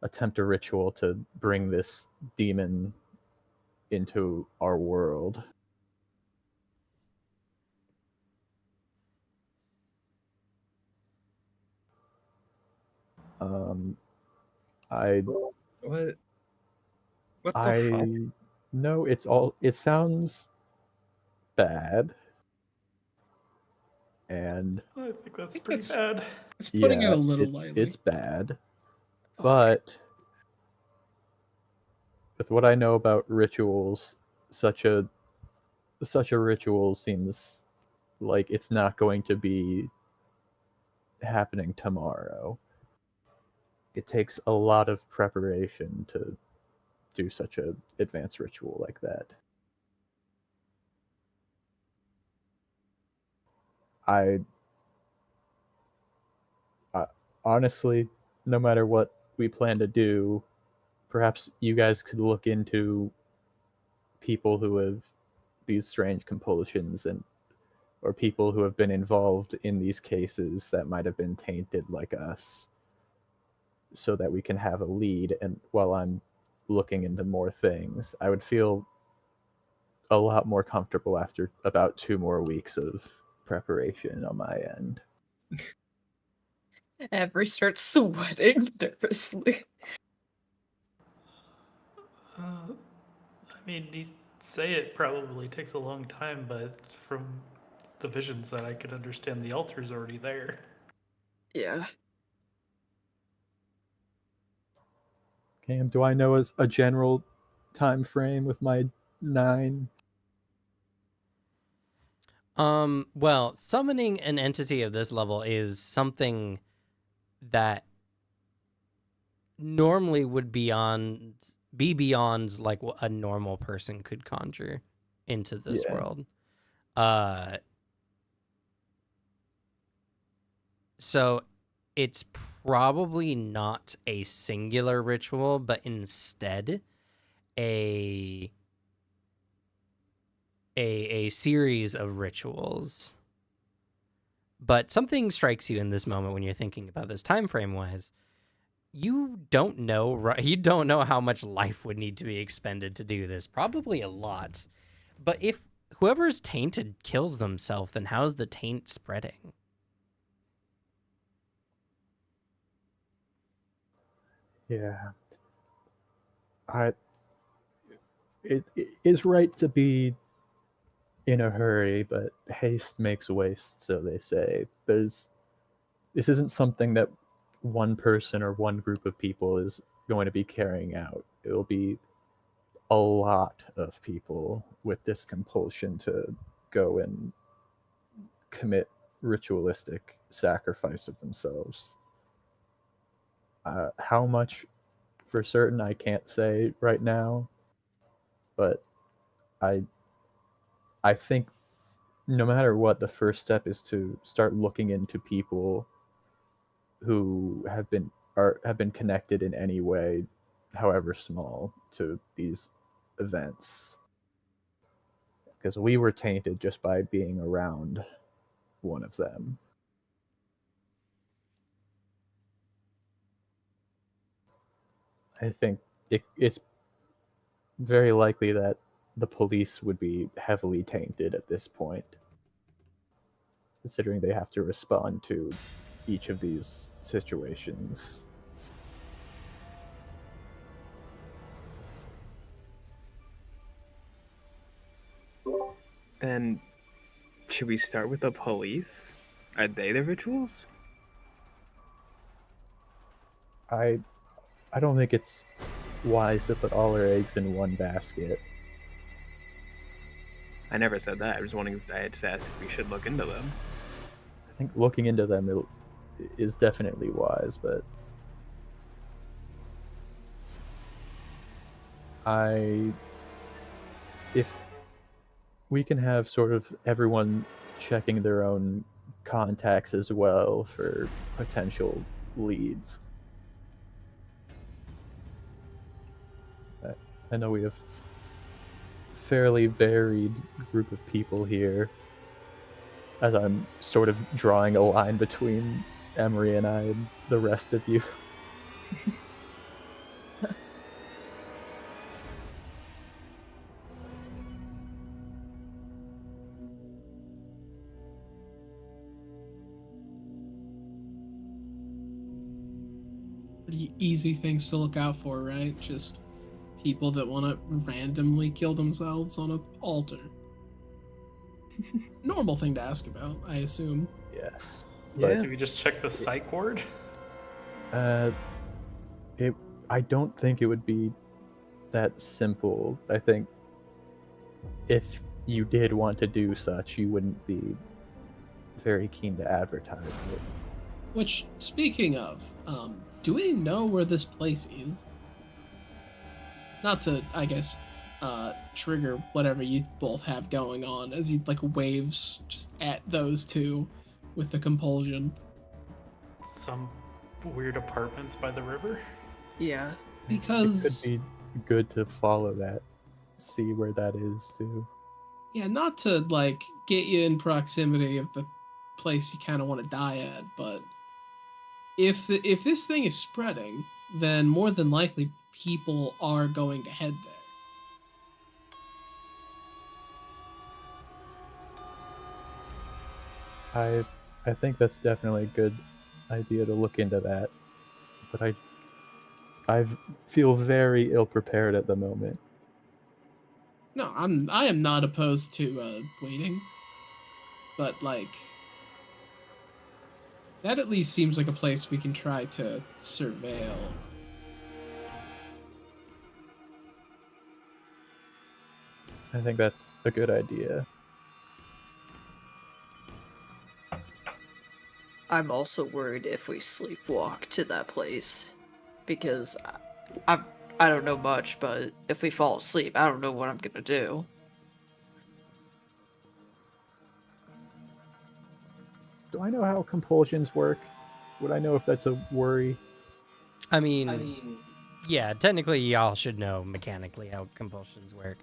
Speaker 3: attempt a ritual to bring this demon into our world. I
Speaker 7: What? What the
Speaker 3: I
Speaker 7: fuck?
Speaker 3: know it sounds bad, and
Speaker 6: I think that's
Speaker 2: think
Speaker 6: pretty
Speaker 2: that's-
Speaker 6: bad.
Speaker 2: It's putting it
Speaker 3: yeah,
Speaker 2: a little lightly.
Speaker 3: it's bad.
Speaker 2: Fuck.
Speaker 3: But with what I know about rituals, such a ritual seems like it's not going to be happening tomorrow. It takes a lot of preparation to do such a advanced ritual like that. I honestly, no matter what we plan to do, perhaps you guys could look into people who have these strange compulsions and or people who have been involved in these cases that might have been tainted like us, so that we can have a lead. And while I'm looking into more things, I would feel a lot more comfortable after about 2 more weeks of preparation on my end.
Speaker 5: Emery starts sweating nervously.
Speaker 6: I mean, you say it probably takes a long time, but from the visions that I could understand, the altar's already there.
Speaker 5: Yeah.
Speaker 3: Cam, do I know a general time frame with my 9?
Speaker 1: Well, summoning an entity of this level is something that normally would be beyond like what a normal person could conjure into this
Speaker 3: Yeah.
Speaker 1: world. So it's probably not a singular ritual, but instead a series of rituals. But something strikes you in this moment when you're thinking about this time frame wise. You don't know how much life would need to be expended to do this. Probably a lot. But if whoever's tainted kills themselves, then how's the taint spreading?
Speaker 3: Yeah. It is right to be in a hurry, but haste makes waste, so they say. This isn't something that one person or one group of people is going to be carrying out. It will be a lot of people with this compulsion to go and commit ritualistic sacrifice of themselves. How much for certain I can't say right now, but I think no matter what, the first step is to start looking into people who have been connected in any way, however small, to these events. Because we were tainted just by being around one of them. I think it's very likely that the police would be heavily tainted at this point, considering they have to respond to each of these situations.
Speaker 7: Then, should we start with the police? Are they the rituals?
Speaker 3: I don't think it's wise to put all our eggs in one basket.
Speaker 7: I never said that. I was wondering if I just asked if we should look into them.
Speaker 3: I think looking into them is definitely wise, but if we can have sort of everyone checking their own contacts as well for potential leads. I know we have fairly varied group of people here, as I'm sort of drawing a line between Emery and I and the rest of you.
Speaker 2: Pretty easy things to look out for, right? Just people that want to randomly kill themselves on an altar. Normal thing to ask about, I assume.
Speaker 3: Yes.
Speaker 7: Yeah.
Speaker 6: Do we just check the psych ward?
Speaker 3: I don't think it would be that simple. I think if you did want to do such, you wouldn't be very keen to advertise it.
Speaker 2: Which, speaking of, do we know where this place is? Not to, I guess, trigger whatever you both have going on as he like waves just at those two with the compulsion.
Speaker 6: Some weird apartments by the river?
Speaker 5: Yeah.
Speaker 2: Because
Speaker 3: It could be good to follow that, see where that is too.
Speaker 2: yeah, not to like get you in proximity of the place you kind of want to die at, but if this thing is spreading, then more than likely people are going to head there.
Speaker 3: I think that's definitely a good idea to look into that, but I feel very ill prepared at the moment.
Speaker 2: No, I am not opposed to waiting, but like that at least seems like a place we can try to surveil.
Speaker 3: I think that's a good idea.
Speaker 5: I'm also worried if we sleepwalk to that place, because I don't know much, but if we fall asleep, I don't know what I'm gonna do.
Speaker 3: Do I know how compulsions work? Would I know if that's a worry?
Speaker 1: I mean, yeah, technically y'all should know mechanically how compulsions work.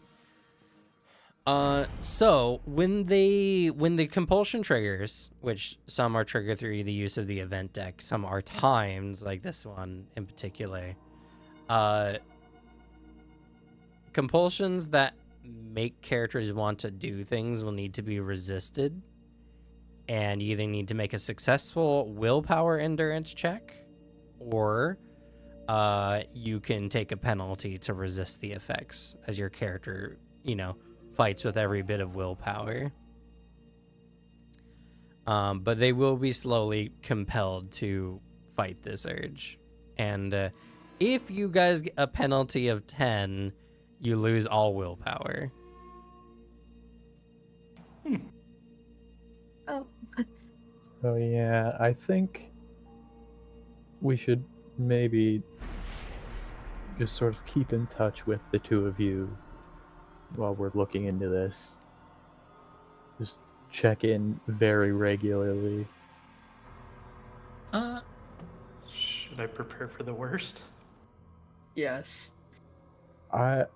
Speaker 1: So when the compulsion triggers, which some are triggered through the use of the event deck, some are timed, like this one in particular. Compulsions that make characters want to do things will need to be resisted, and you either need to make a successful willpower endurance check, or you can take a penalty to resist the effects as your character, fights with every bit of willpower. But they will be slowly compelled to fight this urge. And if you guys get a penalty of 10, you lose all willpower.
Speaker 5: Oh.
Speaker 3: So yeah, I think we should maybe just sort of keep in touch with the two of you while we're looking into this. Just check in very regularly.
Speaker 6: Should I prepare for the worst?
Speaker 5: Yes.
Speaker 3: Are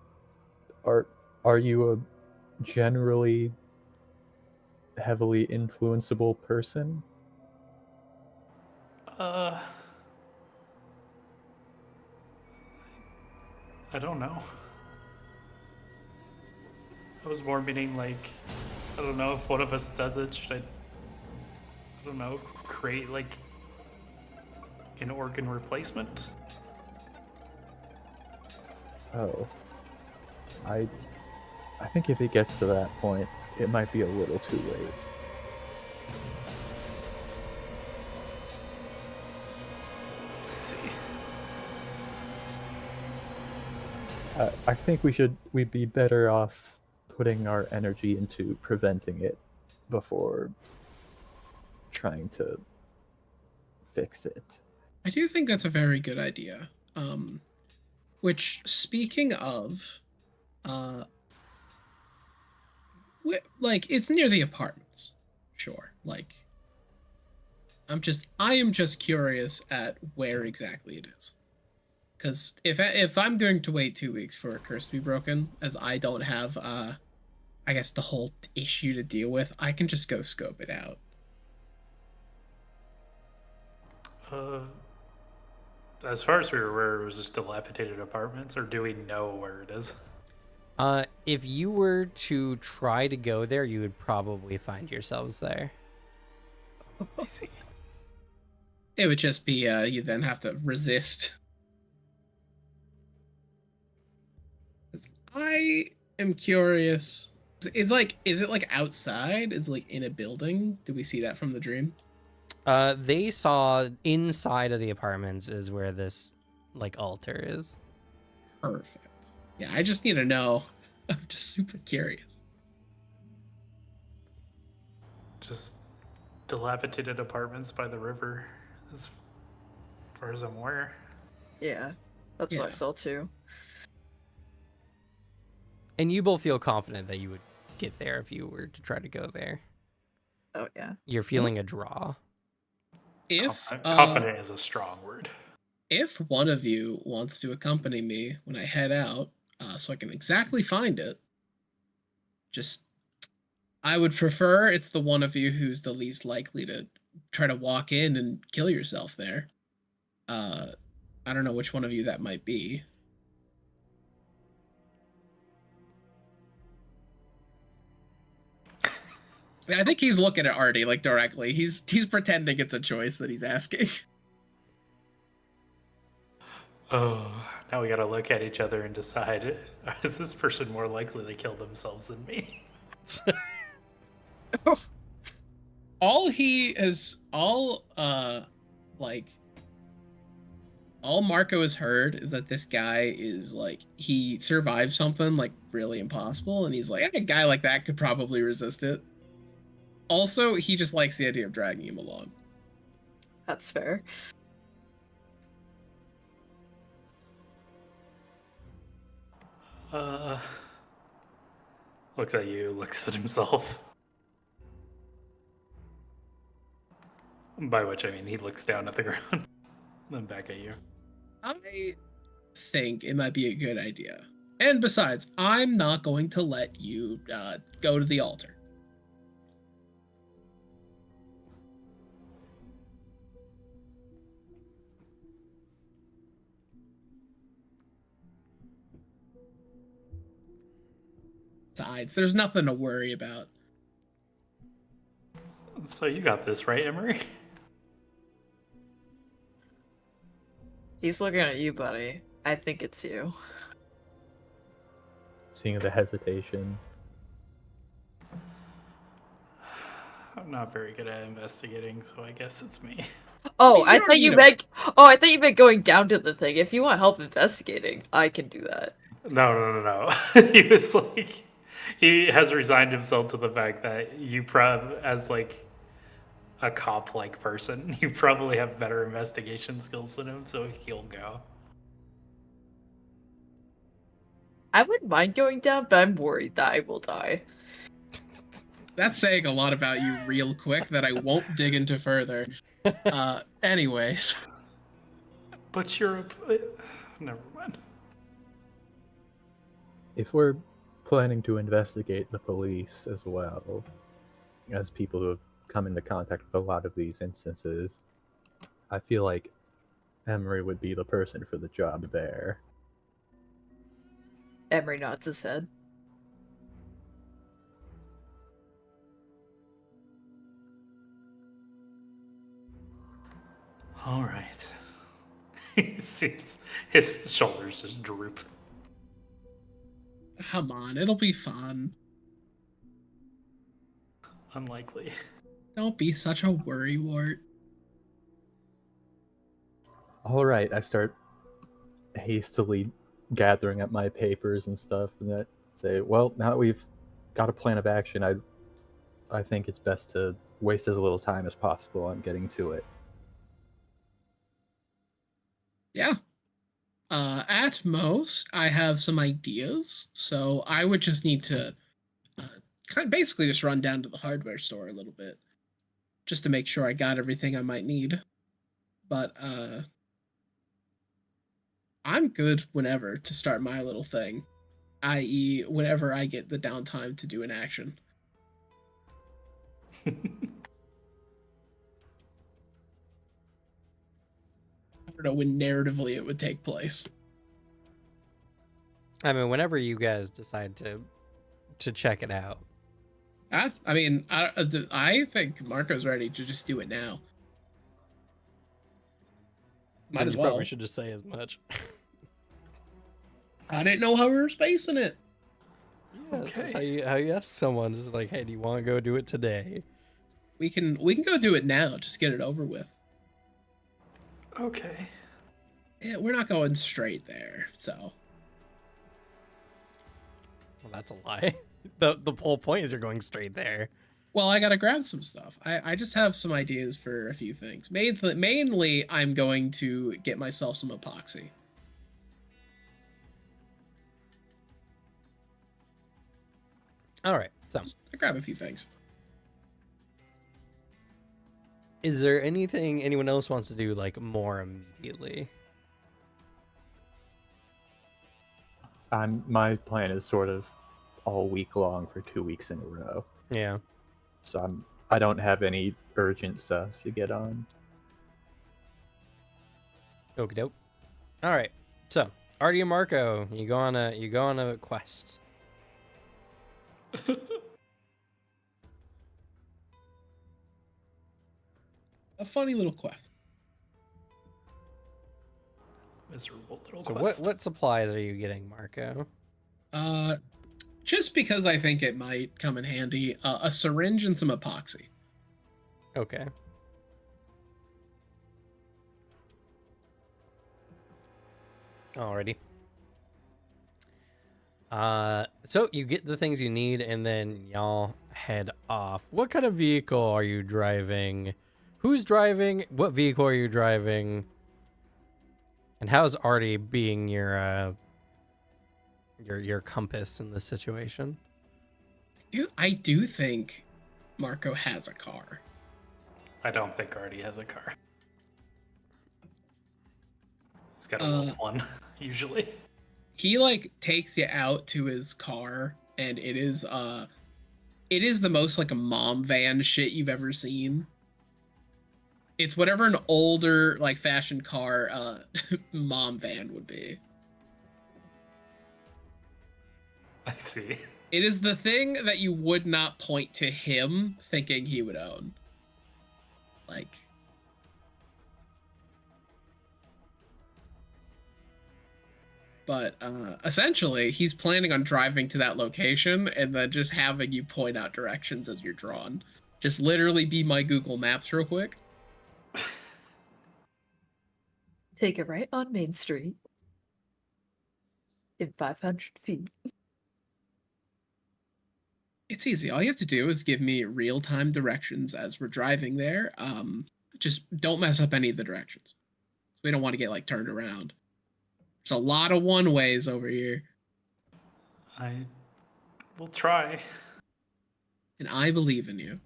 Speaker 3: you a generally heavily influenceable person?
Speaker 6: I don't know. I was more meaning like, I don't know if one of us does it, should I don't know, create like an organ replacement?
Speaker 3: Oh. I think if it gets to that point, it might be a little too late.
Speaker 6: Let's see.
Speaker 3: I think we'd be better off putting our energy into preventing it before trying to fix it.
Speaker 2: I do think that's a very good idea. Which, speaking of, like it's near the apartments, sure. Like, I am just curious at where exactly it is, because if I'm going to wait 2 weeks for a curse to be broken, as I don't have, I guess the whole issue to deal with, I can just go scope it out.
Speaker 6: As far as we were aware, it was just dilapidated apartments, or do we know where it is?
Speaker 1: If you were to try to go there, you would probably find yourselves there.
Speaker 6: I see.
Speaker 2: It would just be you then have to resist. I am curious. Is it like outside? Is it like in a building? Did we see that from the dream?
Speaker 1: They saw inside of the apartments is where this like altar is.
Speaker 2: Perfect. Yeah, I just need to know. I'm just super curious.
Speaker 6: Just dilapidated apartments by the river, as far as I'm aware.
Speaker 5: Yeah. That's what I
Speaker 2: Yeah.
Speaker 5: saw too.
Speaker 1: And you both feel confident that you would get there if you were to try to go there.
Speaker 5: Oh yeah.
Speaker 1: You're feeling a draw.
Speaker 2: If
Speaker 6: Confident is a strong word.
Speaker 2: if one of you wants to accompany me when I head out, so I can exactly find it, I would prefer it's the one of you who's the least likely to try to walk in and kill yourself there. I don't know which one of you that might be. I think he's looking at Artie like directly. He's pretending it's a choice that he's asking.
Speaker 6: Oh, now we gotta look at each other and decide: is this person more likely to kill themselves than me?
Speaker 2: All he is, all Marco has heard is that this guy is like, he survived something like really impossible, and he's like, a guy like that could probably resist it. Also, he just likes the idea of dragging him along.
Speaker 5: That's fair.
Speaker 6: Looks at you, looks at himself. By which I mean he looks down at the ground, then back at you.
Speaker 2: I think it might be a good idea. And besides, I'm not going to let you go to the altar. Besides, there's nothing to worry about.
Speaker 6: So you got this, right, Emery?
Speaker 5: He's looking at you, buddy. I think it's you.
Speaker 3: Seeing the hesitation.
Speaker 6: I'm not very good at investigating, so I guess it's me.
Speaker 5: Oh,
Speaker 2: I
Speaker 5: I
Speaker 2: don't
Speaker 5: thought you
Speaker 2: need a-
Speaker 5: meant. Oh, I thought you meant going down to the thing. If you want help investigating, I can do that.
Speaker 6: No. He was like, he has resigned himself to the fact that you as like a cop-like person, you probably have better investigation skills than him, so he'll go.
Speaker 5: I wouldn't mind going down, but I'm worried that I will die.
Speaker 2: That's saying a lot about you real quick that I won't dig into further. Anyways.
Speaker 6: But you're never mind.
Speaker 3: If we're planning to investigate the police as well, as people who have come into contact with a lot of these instances, I feel like Emery would be the person for the job there.
Speaker 5: Emery nods his head.
Speaker 6: All right. He seems his shoulders just droop.
Speaker 2: Come on, it'll be fun.
Speaker 6: Unlikely.
Speaker 2: Don't be such a worrywart.
Speaker 3: All right, I start hastily gathering up my papers and stuff, and that say, well, now that we've got a plan of action, I think it's best to waste as little time as possible on getting to it.
Speaker 2: Yeah. At most, I have some ideas, so I would just need to kind of basically just run down to the hardware store a little bit, just to make sure I got everything I might need. But I'm good whenever to start my little thing, i.e., whenever I get the downtime to do an action. I don't know when narratively it would take place.
Speaker 1: I mean, whenever you guys decide to check it out.
Speaker 2: I mean, I think Marco's ready to just do it now. Might
Speaker 1: Then
Speaker 2: as
Speaker 1: you
Speaker 2: well.
Speaker 1: probably should just say as much.
Speaker 2: I didn't know how we were spacing it.
Speaker 1: Yeah, this is how you ask someone. Just like, hey, do you want to go do it today?
Speaker 2: We can go do it now. Just get it over with.
Speaker 6: Okay.
Speaker 2: Yeah, we're not going straight there, so.
Speaker 1: Well, that's a lie. The whole point is you're going straight there.
Speaker 2: Well, I gotta grab some stuff. I just have some ideas for a few things. Mainly, I'm going to get myself some epoxy.
Speaker 1: All right. So,
Speaker 2: I grab a few things.
Speaker 1: is there anything anyone else wants to do like more immediately?
Speaker 3: My plan is sort of all week long for 2 weeks in a row,
Speaker 1: Yeah.
Speaker 3: so I don't have any urgent stuff to get on.
Speaker 1: Okie doke. All right. So, Artie and Marco, you go on a quest.
Speaker 2: a funny little quest.
Speaker 6: Miserable little
Speaker 1: So
Speaker 6: quest.
Speaker 1: what supplies are you getting, Marco?
Speaker 2: Just because I think it might come in handy, a syringe and some epoxy.
Speaker 1: Okay. Alrighty. So you get the things you need, and then y'all head off. What kind of vehicle are you driving? Who's driving? What vehicle are you driving? And how's Artie being your compass in this situation?
Speaker 2: I do think Marco has a car.
Speaker 6: I don't think Artie has a car. He's got a little one, usually.
Speaker 2: He like takes you out to his car, and it is the most like a mom van shit you've ever seen. It's whatever an older like fashion car mom van would be.
Speaker 6: I see.
Speaker 2: It is the thing that you would not point to him thinking he would own. Like, but essentially, he's planning on driving to that location and then just having you point out directions as you're drawn. Just literally be my Google Maps real quick.
Speaker 5: Take a right on Main Street in 500 feet.
Speaker 2: It's easy. All you have to do is give me real-time directions as we're driving there. Just don't mess up any of the directions. We don't want to get like turned around. There's a lot of one-ways over here,
Speaker 6: I will try.
Speaker 2: and I believe in you.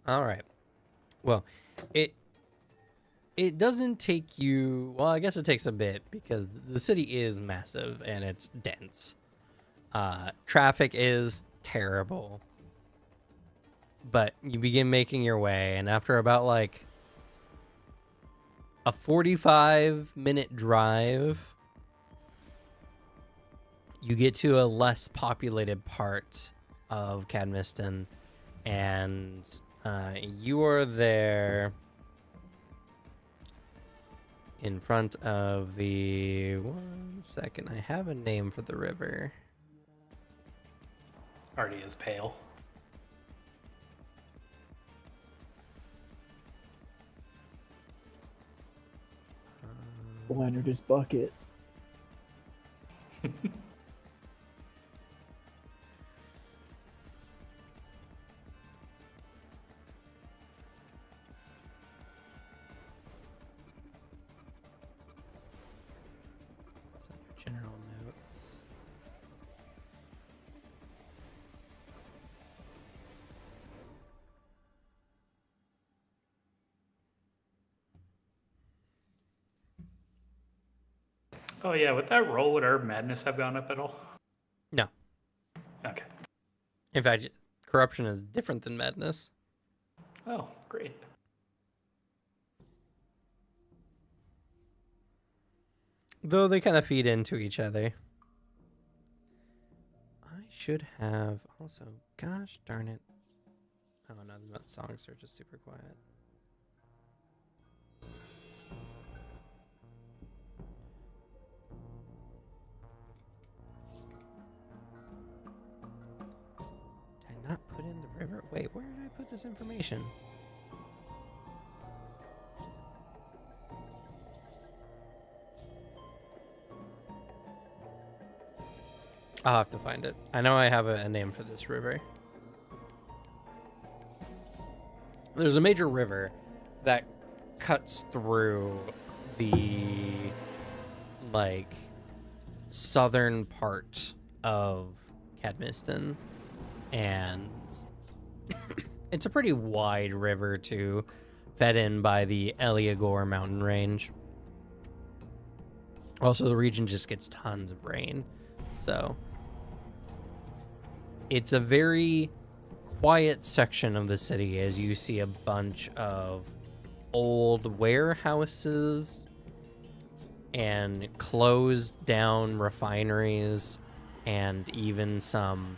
Speaker 1: All right. Well, it doesn't take you. Well, I guess it takes a bit because the city is massive and it's dense. Traffic is terrible, but you begin making your way, and after about like a 45-minute drive, you get to a less populated part of Cadmiston, and you are there in front of the... One second, I have a name for the river.
Speaker 6: Artie is pale.
Speaker 3: Leonard is bucket.
Speaker 1: What's under general notes?
Speaker 6: Oh yeah, with that roll, would our madness have gone up at all?
Speaker 1: No.
Speaker 6: Okay.
Speaker 1: In fact, corruption is different than madness.
Speaker 6: Oh, great.
Speaker 1: Though they kind of feed into each other. I should have also... Gosh darn it. Oh no, the songs are just super quiet. Did I not put in the river? Wait, where did I put this information? I'll have to find it. I know I have a name for this river. There's a major river that cuts through the like southern part of Cadmiston, and it's a pretty wide river too, fed in by the Eliagor mountain range. Also, the region just gets tons of rain, so it's a very quiet section of the city as you see a bunch of old warehouses and closed down refineries and even some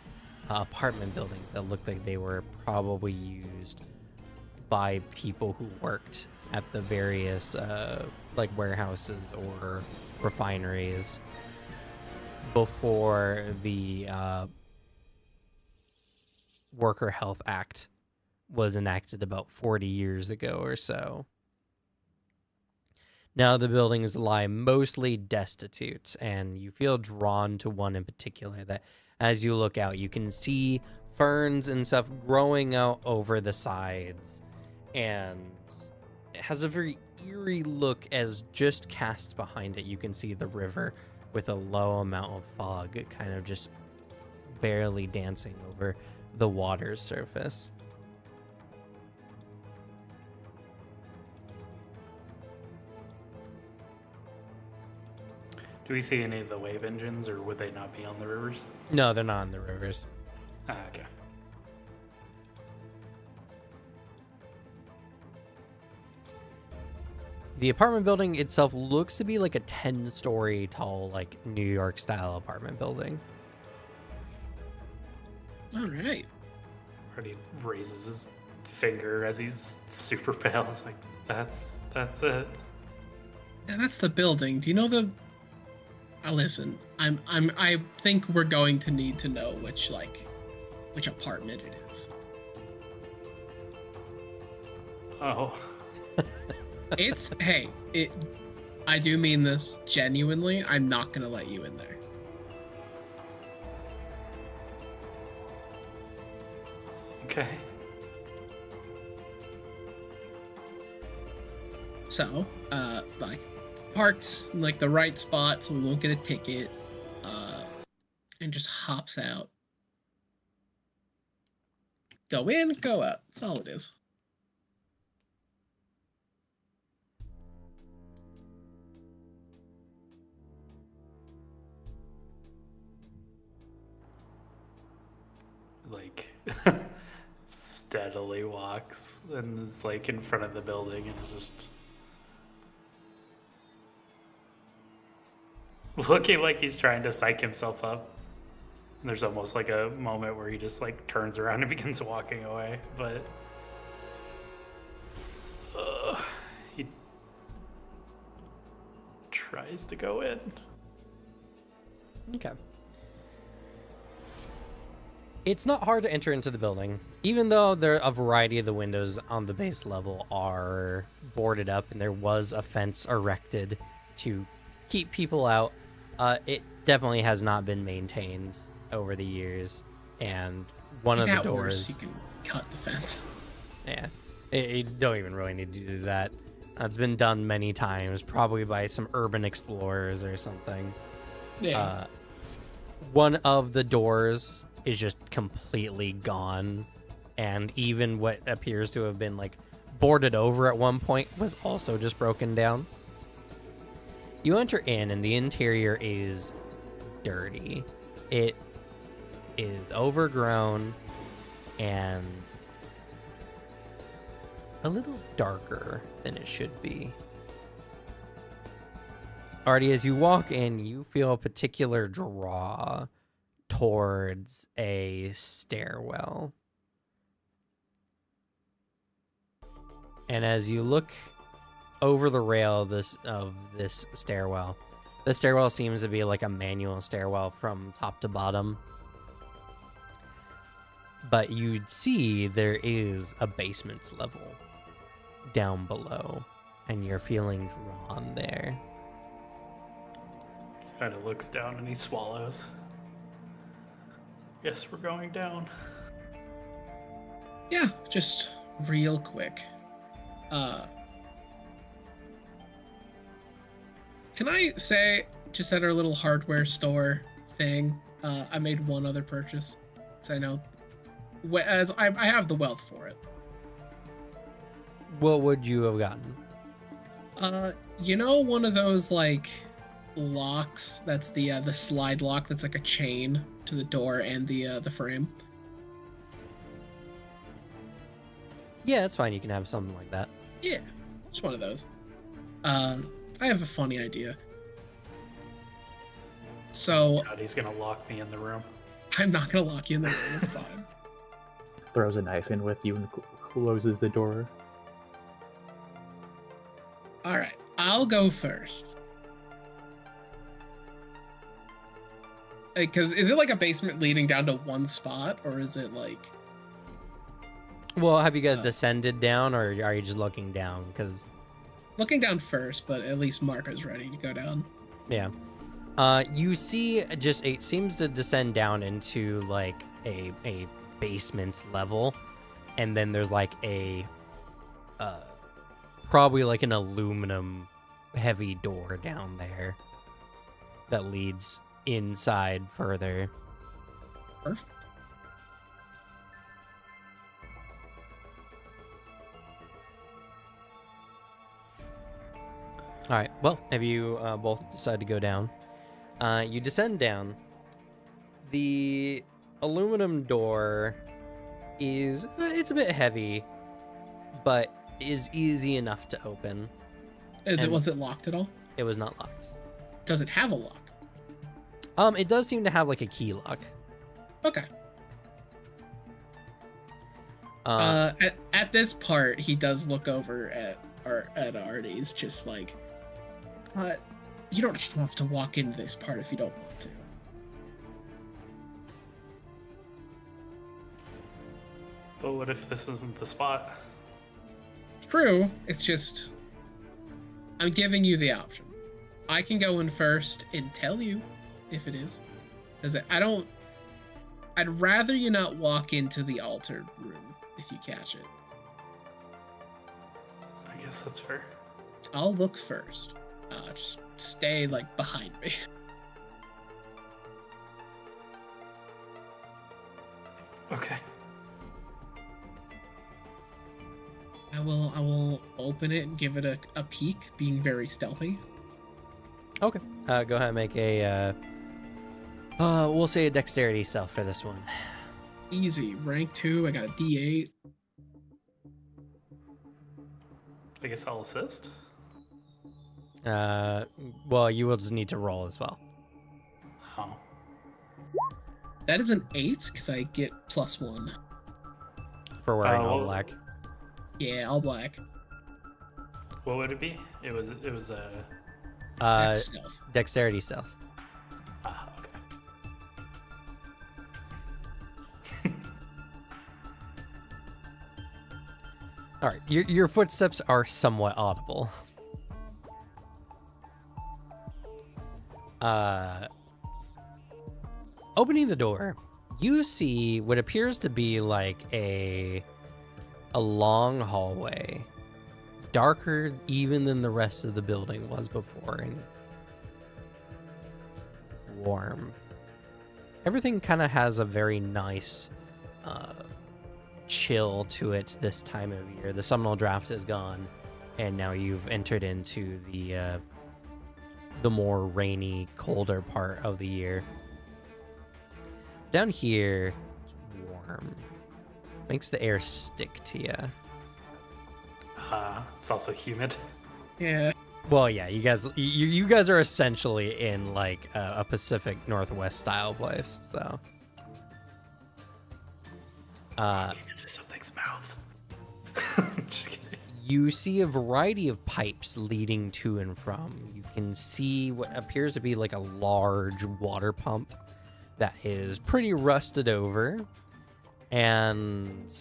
Speaker 1: apartment buildings that looked like they were probably used by people who worked at the various like warehouses or refineries before the Worker Health Act was enacted about 40 years ago or so. Now the buildings lie mostly destitute, and you feel drawn to one in particular that as you look out, you can see ferns and stuff growing out over the sides, and it has a very eerie look as just cast behind it you can see the river with a low amount of fog kind of just barely dancing over the water's surface.
Speaker 6: Do we see any of the wave engines, or would they not be on the rivers?
Speaker 1: No, they're not on the rivers.
Speaker 6: Ah, okay.
Speaker 1: The apartment building itself looks to be like a 10-story tall, like New York style apartment building.
Speaker 2: All right.
Speaker 6: Already raises his finger as he's super pale. It's like, that's it.
Speaker 2: Yeah, that's the building. Do you know the? Listen, I think we're going to need to know which apartment it is.
Speaker 6: Oh,
Speaker 2: I do mean this genuinely. I'm not gonna let you in there.
Speaker 6: okay.
Speaker 2: So, parks in, the right spot so we won't get a ticket, and just hops out. Go in, go out. That's all it is.
Speaker 6: Like, steadily walks and is like in front of the building and is just looking like he's trying to psych himself up. And there's almost like a moment where he just like turns around and begins walking away, but he tries to go in.
Speaker 1: Okay. It's not hard to enter into the building, even though a variety of the windows on the base level are boarded up and there was a fence erected to keep people out. It definitely has not been maintained over the years, and one of the
Speaker 2: At
Speaker 1: doors...
Speaker 2: worst, you can cut the fence.
Speaker 1: Yeah, you don't even really need to do that. It's been done many times, probably by some urban explorers or something.
Speaker 2: Yeah.
Speaker 1: One of the doors is just completely gone, and even what appears to have been like boarded over at one point was also just broken down. You enter in, and the interior is dirty. It is overgrown and a little darker than it should be. Artie, as you walk in, you feel a particular draw towards a stairwell. And as you look over the rail of this stairwell, the stairwell seems to be like a manual stairwell from top to bottom. But you'd see there is a basement level down below, and you're feeling drawn there.
Speaker 6: Kind of looks down and he swallows. Guess we're going down.
Speaker 2: Yeah, just real quick. Can I say, just at our little hardware store thing, I made one other purchase. So I know, as I have the wealth for it.
Speaker 1: What would you have gotten?
Speaker 2: You know, one of those locks. That's the slide lock. That's like a chain to the door and the frame.
Speaker 1: Yeah, it's fine. You can have something like that.
Speaker 2: Yeah, just one of those. I have a funny idea. So
Speaker 6: God, he's gonna lock me in the room.
Speaker 2: I'm not gonna lock you in the room. It's fine.
Speaker 3: Throws a knife in with you and closes the door.
Speaker 2: All right, I'll go first. Because is it like a basement leading down to one spot, or is it like?
Speaker 1: Well, have you guys descended down, or are you just looking down? Because
Speaker 2: Looking down first, but at least Marco's ready to go down.
Speaker 1: yeah, you see, just it seems to descend down into like a basement level, and then there's like a probably like an aluminum heavy door down there that leads inside further.
Speaker 2: Perfect.
Speaker 1: All right. Well, have you both decide to go down? You descend down. The aluminum door it's a bit heavy, but is easy enough to open.
Speaker 2: Was it locked at all?
Speaker 1: It was not locked.
Speaker 2: Does it have a lock?
Speaker 1: It does seem to have like a key lock.
Speaker 2: Okay. At this part, he does look over at Artie's, just like, you don't have to walk into this part if you don't want to.
Speaker 6: But what if this isn't the spot?
Speaker 2: True. It's just, I'm giving you the option. I can go in first and tell you if it is. Because I'd rather you not walk into the altered room if you catch it.
Speaker 6: I guess that's fair.
Speaker 2: I'll look first. Just stay like behind me.
Speaker 6: Okay.
Speaker 2: I will open it and give it a peek, being very stealthy.
Speaker 1: Okay. Go ahead and make a we'll say a dexterity stealth for this one.
Speaker 2: Easy. Rank 2, I got a D8.
Speaker 6: I guess I'll assist.
Speaker 1: Well, you will just need to roll as well.
Speaker 6: Oh.
Speaker 2: That is an 8, because I get +1.
Speaker 1: For wearing all
Speaker 6: Oh.
Speaker 1: black.
Speaker 2: Yeah, all black.
Speaker 6: What would it be? It was a
Speaker 2: That's stealth.
Speaker 1: Dexterity stealth.
Speaker 6: okay.
Speaker 1: All right, your footsteps are somewhat audible. Opening the door, you see what appears to be like a long hallway, darker even than the rest of the building was before, and warm. Everything kind of has a very nice chill to it this time of year. The summer draft is gone, and now you've entered into the more rainy, colder part of the year. Down here, it's warm. Makes the air stick to you.
Speaker 6: It's also humid.
Speaker 2: Yeah.
Speaker 1: Well, yeah, you guys are essentially in like a Pacific Northwest style place, so.
Speaker 6: Get into something's mouth. Just kidding.
Speaker 1: You see a variety of pipes leading to and from. You can see what appears to be like a large water pump that is pretty rusted over, and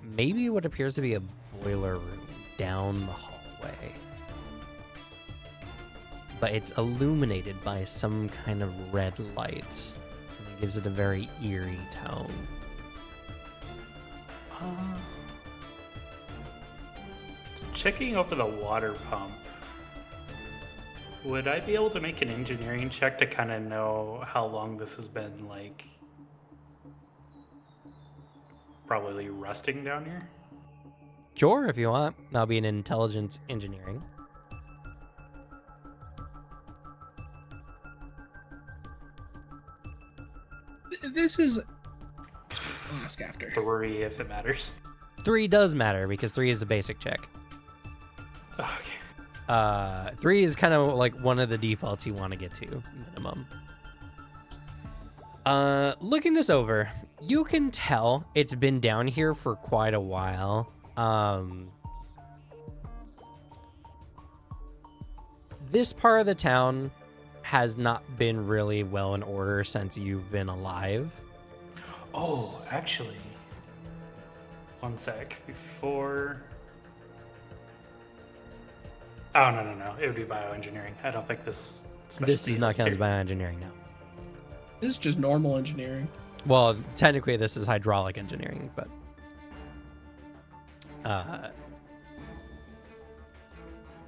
Speaker 1: maybe what appears to be a boiler room down the hallway. But it's illuminated by some kind of red light, and it gives it a very eerie tone.
Speaker 6: Checking over the water pump, would I be able to make an engineering check to kind of know how long this has been, like, probably rusting down here?
Speaker 1: Sure, if you want. That'll be an intelligence engineering.
Speaker 2: This is. I'll ask after.
Speaker 6: 3 if it matters.
Speaker 1: 3 does matter because 3 is a basic check.
Speaker 6: Okay.
Speaker 1: 3 is kind of like one of the defaults you want to get to, minimum. Looking this over, you can tell it's been down here for quite a while. This part of the town has not been really well in order since you've been alive.
Speaker 6: Oh, actually, one sec. Before. Oh, no. It would be bioengineering. I don't think this.
Speaker 1: This does not count as bioengineering now.
Speaker 2: This is just normal engineering.
Speaker 1: Well, technically, this is hydraulic engineering, but.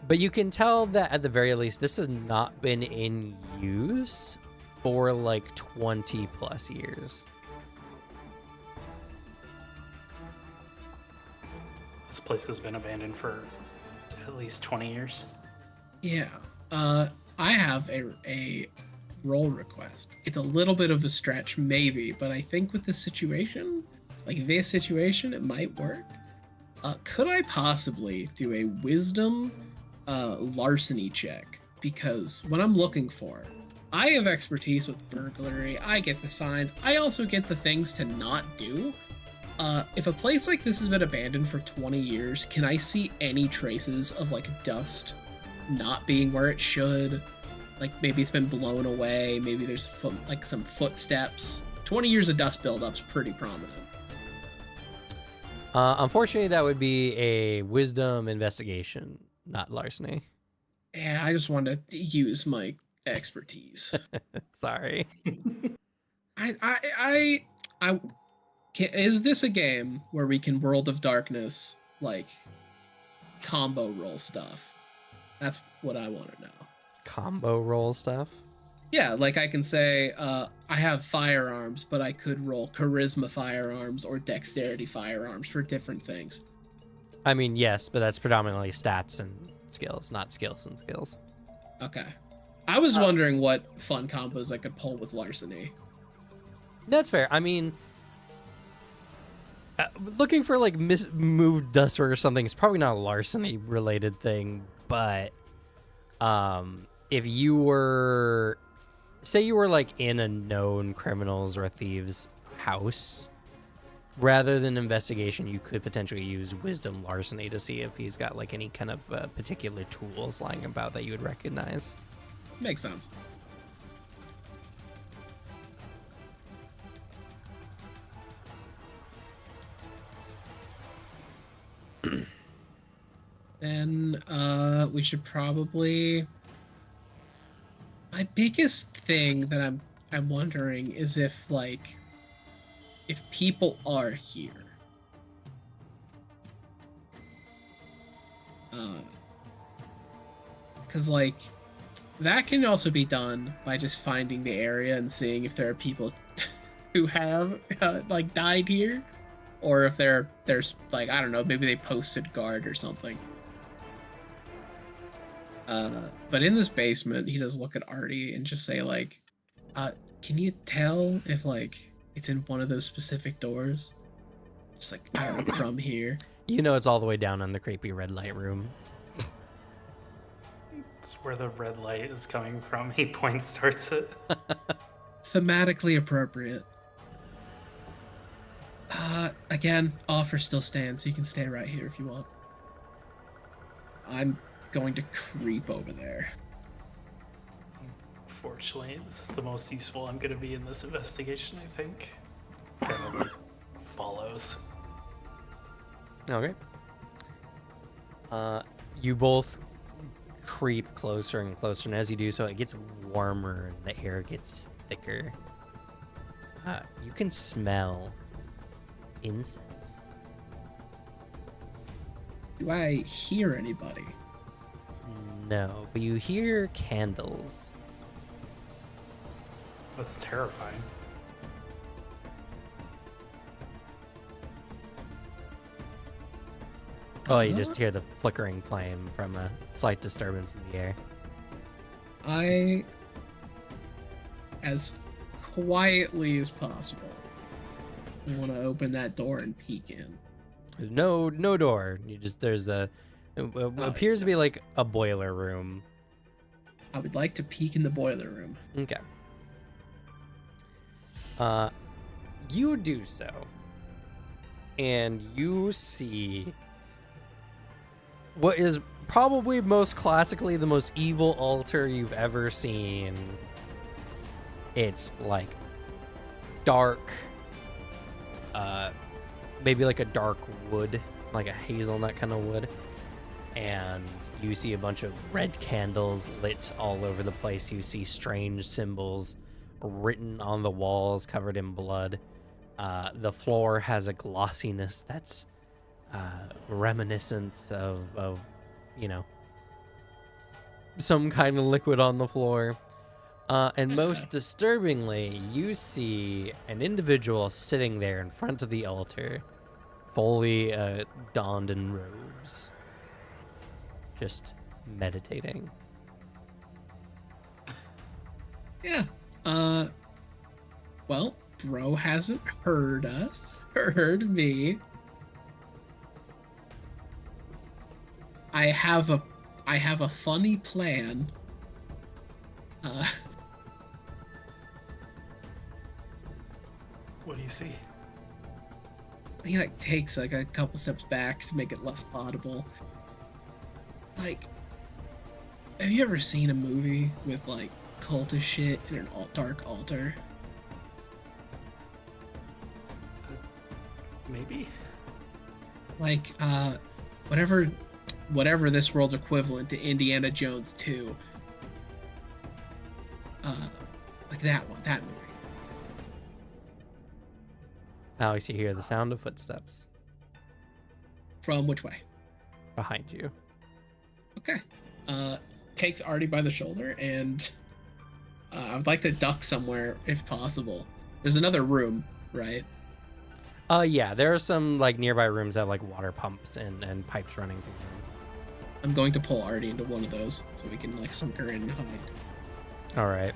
Speaker 1: But you can tell that at the very least, this has not been in use for like 20 plus years.
Speaker 6: This place has been abandoned for at least 20 years.
Speaker 2: Yeah. I have a role request. It's a little bit of a stretch, maybe, but I think with this situation, it might work. Could I possibly do a wisdom larceny check? Because what I'm looking for, I have expertise with burglary. I get the signs. I also get the things to not do. If a place like this has been abandoned for 20 years, can I see any traces of like dust not being where it should? Like maybe it's been blown away. Maybe there's some footsteps. 20 years of dust buildup's pretty prominent.
Speaker 1: Unfortunately, that would be a wisdom investigation, not larceny.
Speaker 2: Yeah, I just wanted to use my expertise.
Speaker 1: Sorry.
Speaker 2: Is this a game where we can World of Darkness, like, combo roll stuff? That's what I want to know.
Speaker 1: Combo roll stuff?
Speaker 2: Yeah, like I can say, I have firearms, but I could roll charisma firearms or dexterity firearms for different things.
Speaker 1: I mean, yes, but that's predominantly stats and skills, not skills and skills.
Speaker 2: Okay. I was wondering what fun combos I could pull with larceny.
Speaker 1: That's fair. I mean, looking for like moved dust or something is probably not a larceny related thing, but if you were, say you were like in a known criminals or thieves house, rather than investigation, you could potentially use wisdom larceny to see if he's got like any kind of particular tools lying about that you would recognize.
Speaker 2: Makes sense. Then we should probably. My biggest thing that I'm wondering is if people are here. Because like that can also be done by just finding the area and seeing if there are people who have like died here, or if there's like, I don't know, maybe they posted guard or something. But in this basement, he does look at Artie and just say like, can you tell if like it's in one of those specific doors? Just like from here.
Speaker 1: You know, it's all the way down in the creepy red light room.
Speaker 6: It's where the red light is coming from. He points towards it.
Speaker 2: Thematically appropriate. Again, offer still stands. You can stay right here if you want. I'm going to creep over there.
Speaker 6: Fortunately, this is the most useful I'm going to be in this investigation, I think. Kind of follows.
Speaker 1: Okay. You both creep closer and closer, and as you do so, it gets warmer and the air gets thicker. You can smell incense.
Speaker 2: Do I hear anybody?
Speaker 1: No, but you hear candles.
Speaker 6: That's terrifying.
Speaker 1: Oh, you just hear the flickering flame from a slight disturbance in the air.
Speaker 2: I, as quietly as possible, want to open that door and peek in.
Speaker 1: There's no door. There's it appears to be
Speaker 2: yes.
Speaker 1: like a boiler room.
Speaker 2: I would like to peek in the boiler room.
Speaker 1: Okay. You do so, and you see what is probably most classically the most evil altar you've ever seen. It's like dark, maybe like a dark wood, like a hazelnut kind of wood. And you see a bunch of red candles lit all over the place. You see strange symbols written on the walls covered in blood. The floor has a glossiness that's reminiscent of, you know, some kind of liquid on the floor. And most disturbingly, you see an individual sitting there in front of the altar, fully donned in robes, just meditating.
Speaker 2: Yeah. Well, bro hasn't heard me. I have a funny plan.
Speaker 6: What do you see?
Speaker 2: He like takes like a couple steps back to make it less audible. Like, have you ever seen a movie with like cultist shit in an dark altar?
Speaker 6: Maybe.
Speaker 2: Like, whatever this world's equivalent to Indiana Jones 2. Like that movie.
Speaker 1: Alex, you hear the sound of footsteps
Speaker 2: From which way?
Speaker 1: behind you.
Speaker 2: Okay. Takes Artie by the shoulder and I would like to duck somewhere if possible. There's another room, right?
Speaker 1: Yeah, there are some like nearby rooms that have like water pumps and pipes running through them.
Speaker 2: I'm going to pull Artie into one of those so we can like hunker in and hide.
Speaker 1: All right.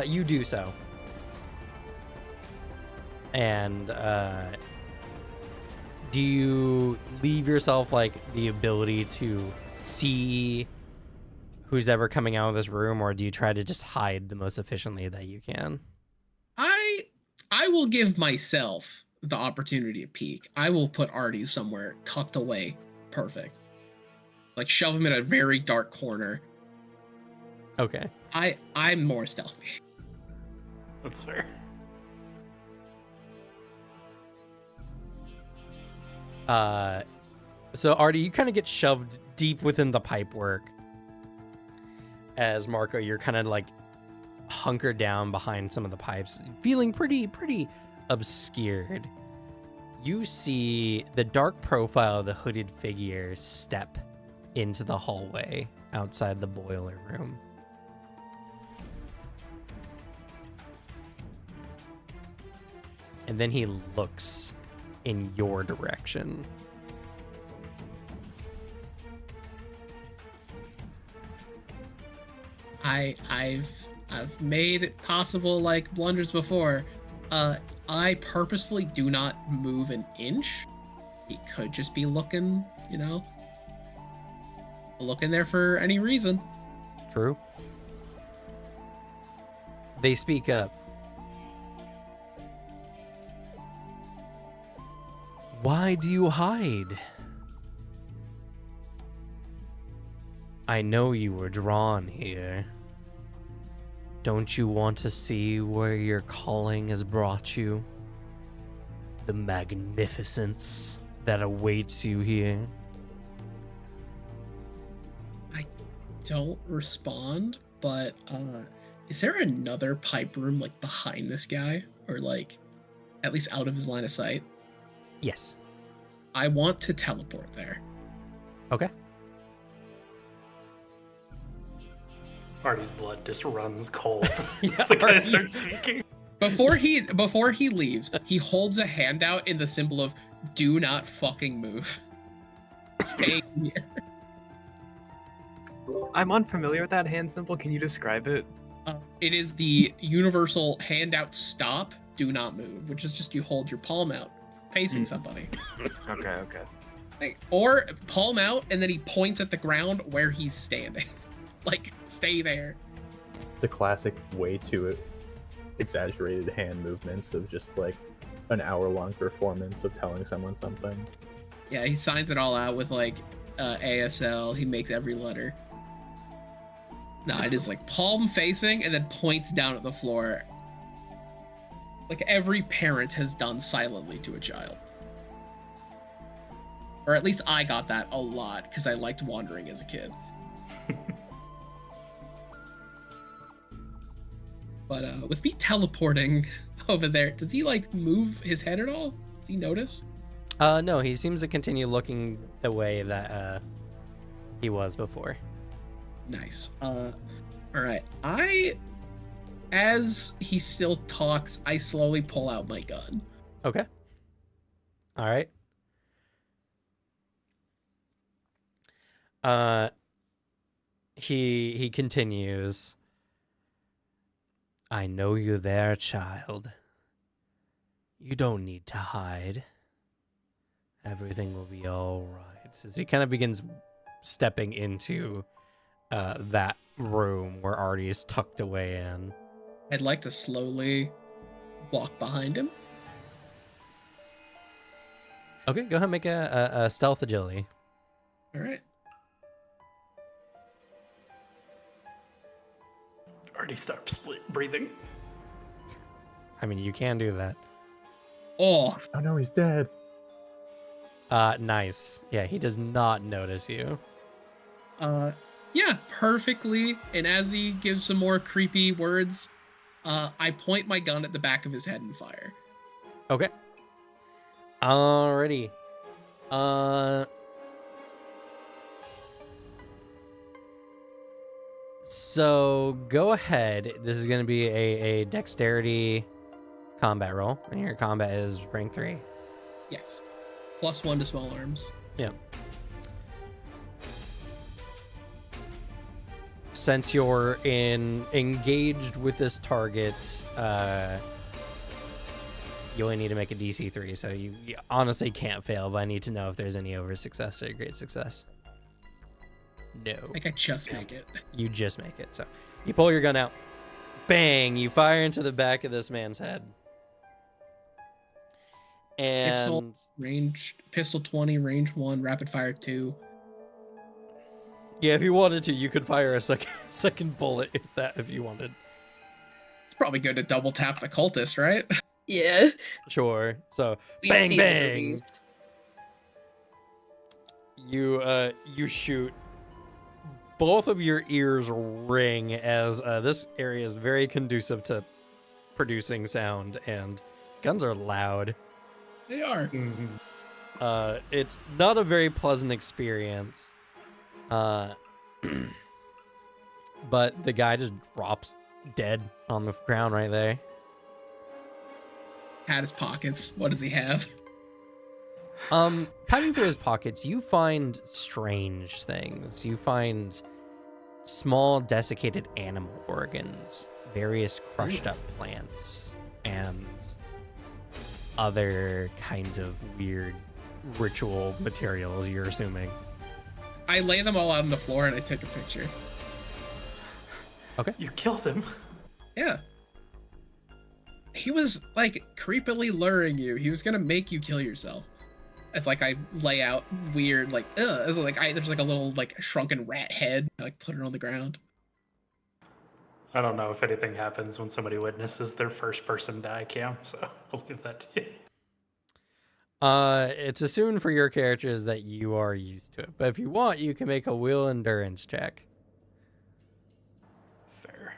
Speaker 1: You do so. And do you leave yourself like the ability to see who's ever coming out of this room, or do you try to just hide the most efficiently that you can?
Speaker 2: I will give myself the opportunity to peek. I will put Artie somewhere tucked away. Perfect. Like shove him in a very dark corner.
Speaker 1: Okay.
Speaker 2: I'm more stealthy.
Speaker 6: That's fair.
Speaker 1: So Artie, you kind of get shoved deep within the pipework. As Marco, you're kind of like hunkered down behind some of the pipes, feeling pretty obscured. You see the dark profile of the hooded figure step into the hallway outside the boiler room. And then he looks in your direction.
Speaker 2: I've made possible like blunders before. I purposefully do not move an inch. He could just be looking, you know, looking there for any reason.
Speaker 1: True. They speak up. Why do you hide? I know you were drawn here. Don't you want to see where your calling has brought you? The magnificence that awaits you here?
Speaker 2: I don't respond, but is there another pipe room like behind this guy, or like at least out of his line of sight?
Speaker 1: Yes.
Speaker 2: I want to teleport there.
Speaker 1: Okay.
Speaker 6: Artie's blood just runs cold.
Speaker 1: Yeah,
Speaker 6: As the guy
Speaker 1: Artie-
Speaker 6: starts speaking.
Speaker 2: Before he leaves, he holds a hand out in the symbol of "Do not fucking move." Stay here.
Speaker 7: I'm unfamiliar with that hand symbol. Can you describe it?
Speaker 2: It is the universal handout "Stop, do not move," which is just you hold your palm out, facing somebody,
Speaker 7: Okay.
Speaker 2: Like, or palm out, and then he points at the ground where he's standing, like stay there.
Speaker 3: The classic way to exaggerated hand movements of just like an hour-long performance of telling someone something.
Speaker 2: Yeah, he signs it all out with like ASL. He makes every letter. No, it is like palm facing and then points down at the floor. Like every parent has done silently to a child. Or at least I got that a lot because I liked wandering as a kid. But with me teleporting over there, does he like move his head at all? Does he notice?
Speaker 1: No, he seems to continue looking the way that he was before.
Speaker 2: Nice. All right. As he still talks, I slowly pull out my gun.
Speaker 1: Okay. All right. He continues. I know you're there, child. You don't need to hide. Everything will be all right. As he kind of begins stepping into that room where Artie is tucked away in.
Speaker 2: I'd like to slowly walk behind him.
Speaker 1: Okay, go ahead and make a stealth agility.
Speaker 2: All right.
Speaker 6: Already start breathing.
Speaker 1: I mean, you can do that.
Speaker 2: Oh,
Speaker 3: Oh no, he's dead.
Speaker 1: Nice. Yeah, he does not notice you.
Speaker 2: yeah, perfectly. And as he gives some more creepy words, I point my gun at the back of his head and fire.
Speaker 1: Okay. Alrighty. So go ahead. This is going to be a dexterity combat roll, and your combat is rank 3.
Speaker 2: Yes. +1 to small arms.
Speaker 1: Yeah. Since you're engaged with this target, you only need to make a DC 3, so you honestly can't fail, but I need to know if there's any over success or great success. No.
Speaker 2: Like I just make it.
Speaker 1: You just make it. So you pull your gun out. Bang! You fire into the back of this man's head. And
Speaker 2: Pistol 20, range 1, rapid fire 2.
Speaker 1: yeah, if you wanted to, you could fire a second bullet if you wanted.
Speaker 2: It's probably good to double tap the cultist, right?
Speaker 5: Yeah.
Speaker 1: Sure. So
Speaker 5: We've
Speaker 1: bang
Speaker 5: seen the
Speaker 1: bang.
Speaker 5: movies.
Speaker 1: You shoot. Both of your ears ring as this area is very conducive to producing sound, and guns are loud.
Speaker 2: They are.
Speaker 1: It's not a very pleasant experience. But the guy just drops dead on the ground right there.
Speaker 2: Had his pockets. What does he have?
Speaker 1: Patting through his pockets, you find strange things. You find small desiccated animal organs, various crushed up plants, and other kinds of weird ritual materials, you're assuming.
Speaker 2: I lay them all out on the floor and I take a picture.
Speaker 6: You killed him.
Speaker 2: Yeah. He was like creepily luring you. He was gonna make you kill yourself. It's like I lay out weird, like, it's like there's like a little like shrunken rat head. I like put it on the ground.
Speaker 6: I don't know if anything happens when somebody witnesses their first person die, Cam, so I'll leave that to you.
Speaker 1: It's assumed for your characters that you are used to it, but if you want, you can make a will endurance check.
Speaker 6: Fair.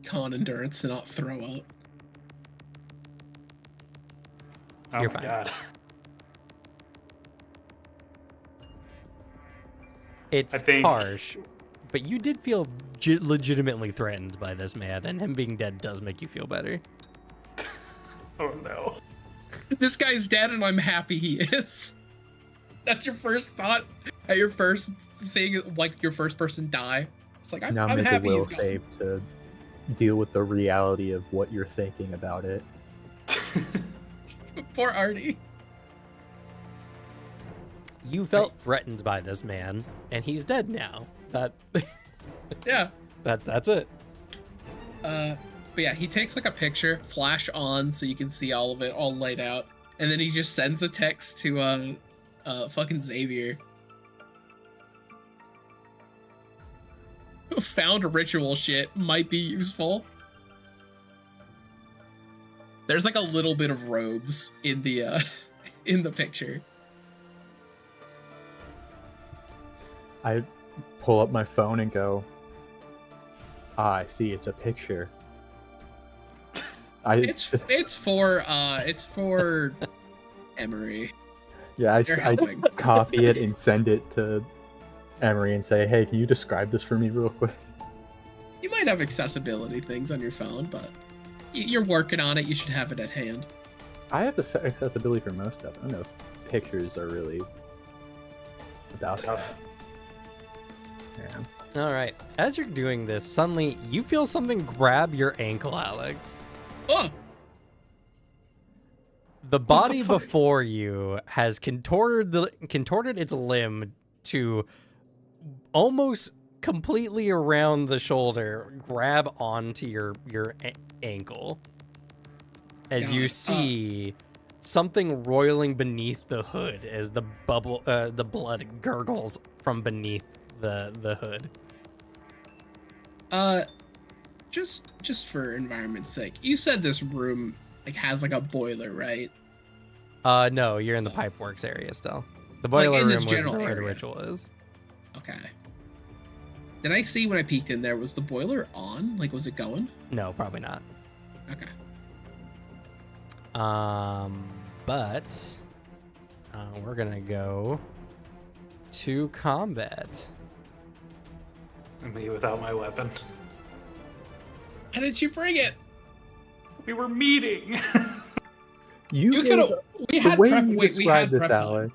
Speaker 2: Con endurance to not throw up.
Speaker 6: Oh
Speaker 1: You're
Speaker 6: my
Speaker 1: fine.
Speaker 6: god.
Speaker 1: It's
Speaker 6: I think-
Speaker 1: harsh, but you did feel legitimately threatened by this man, and him being dead does make you feel better.
Speaker 6: Oh no.
Speaker 2: This guy's dead and I'm happy he is. That's your first thought at your first seeing like your first person die. It's like I'm
Speaker 3: Now make a
Speaker 2: happy
Speaker 3: will
Speaker 2: he's gone.
Speaker 3: save to deal with the reality of what you're thinking about it.
Speaker 2: Poor Artie.
Speaker 1: You felt threatened by this man, and he's dead now. That
Speaker 2: Yeah.
Speaker 1: That's it.
Speaker 2: But yeah, he takes like a picture, flash on, so you can see all of it all laid out, and then he just sends a text to fucking Xavier. Found ritual shit might be useful. There's like a little bit of robes in the in the picture.
Speaker 3: I pull up my phone and go, I see, it's a picture.
Speaker 2: It's for Emery.
Speaker 3: Yeah,
Speaker 2: They're
Speaker 3: I
Speaker 2: helping.
Speaker 3: copy it and send it to Emery and say, hey, can you describe this for me real quick?
Speaker 2: You might have accessibility things on your phone, but you're working on it. You should have it at hand.
Speaker 3: I have accessibility for most of it. I don't know if pictures are really about
Speaker 6: Tough.
Speaker 3: that. Yeah.
Speaker 1: All right. As you're doing this, suddenly you feel something grab your ankle, Alex.
Speaker 2: Oh,
Speaker 1: The body
Speaker 6: fuck?
Speaker 1: before you has contorted its limb to almost completely around the shoulder, grab onto your ankle. As
Speaker 2: Got
Speaker 1: you
Speaker 2: it.
Speaker 1: see something roiling beneath the hood as the blood gurgles from beneath the hood.
Speaker 2: just for environment's sake, you said this room like has like a boiler, right?
Speaker 1: No, you're in the pipeworks area still. The
Speaker 2: Like,
Speaker 1: boiler
Speaker 2: in this
Speaker 1: room was
Speaker 2: general
Speaker 1: where the
Speaker 2: area.
Speaker 1: ritual is.
Speaker 2: Okay. Did I see when I peeked in there? Was the boiler on? Like, was it going?
Speaker 1: No, probably not.
Speaker 2: Okay.
Speaker 1: But we're gonna go to combat.
Speaker 6: Me without my weapon.
Speaker 2: How did you bring it?
Speaker 6: We were meeting.
Speaker 2: You
Speaker 3: gave-
Speaker 2: could have. We
Speaker 3: the
Speaker 2: had
Speaker 3: way
Speaker 2: prep.
Speaker 3: you
Speaker 2: We
Speaker 3: described
Speaker 2: had
Speaker 3: this,
Speaker 2: prep time.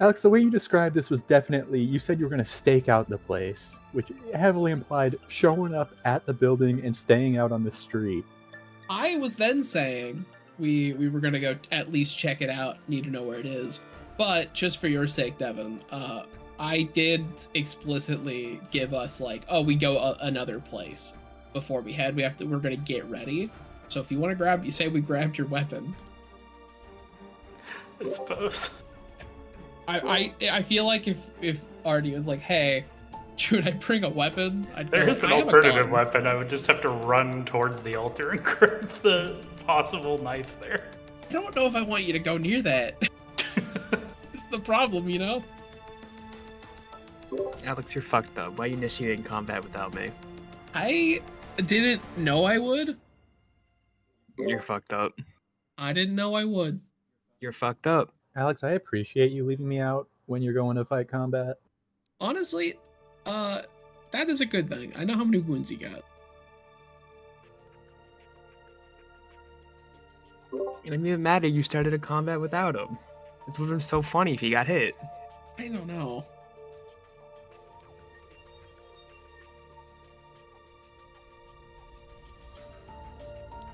Speaker 3: Alex, the way you described this was definitely, you said you were going to stake out the place, which heavily implied showing up at the building and staying out on the street.
Speaker 2: I was then saying we were gonna go at least check it out. Need to know where it is. But just for your sake, Devin, I did explicitly give us like, oh, we go another place before we head. We're gonna get ready. So if you want to grab, you say we grabbed your weapon.
Speaker 6: I suppose.
Speaker 2: I feel like if Artie was like, hey, should I bring a weapon? I'd go,
Speaker 6: There is an
Speaker 2: "I have a
Speaker 6: alternative
Speaker 2: gun."
Speaker 6: weapon. I would just have to run towards the altar and grab the possible knife there.
Speaker 2: I don't know if I want you to go near that. It's the problem, you know.
Speaker 7: Alex, you're fucked up. Why are you initiating combat without me?
Speaker 2: I didn't know I would.
Speaker 7: You're fucked up.
Speaker 2: I didn't know I would.
Speaker 7: You're fucked up.
Speaker 3: Alex, I appreciate you leaving me out when you're going to fight combat.
Speaker 2: Honestly, that is a good thing. I know how many wounds you got.
Speaker 7: It doesn't even matter. You started a combat without him. It would have been so funny if he got hit.
Speaker 2: I don't know.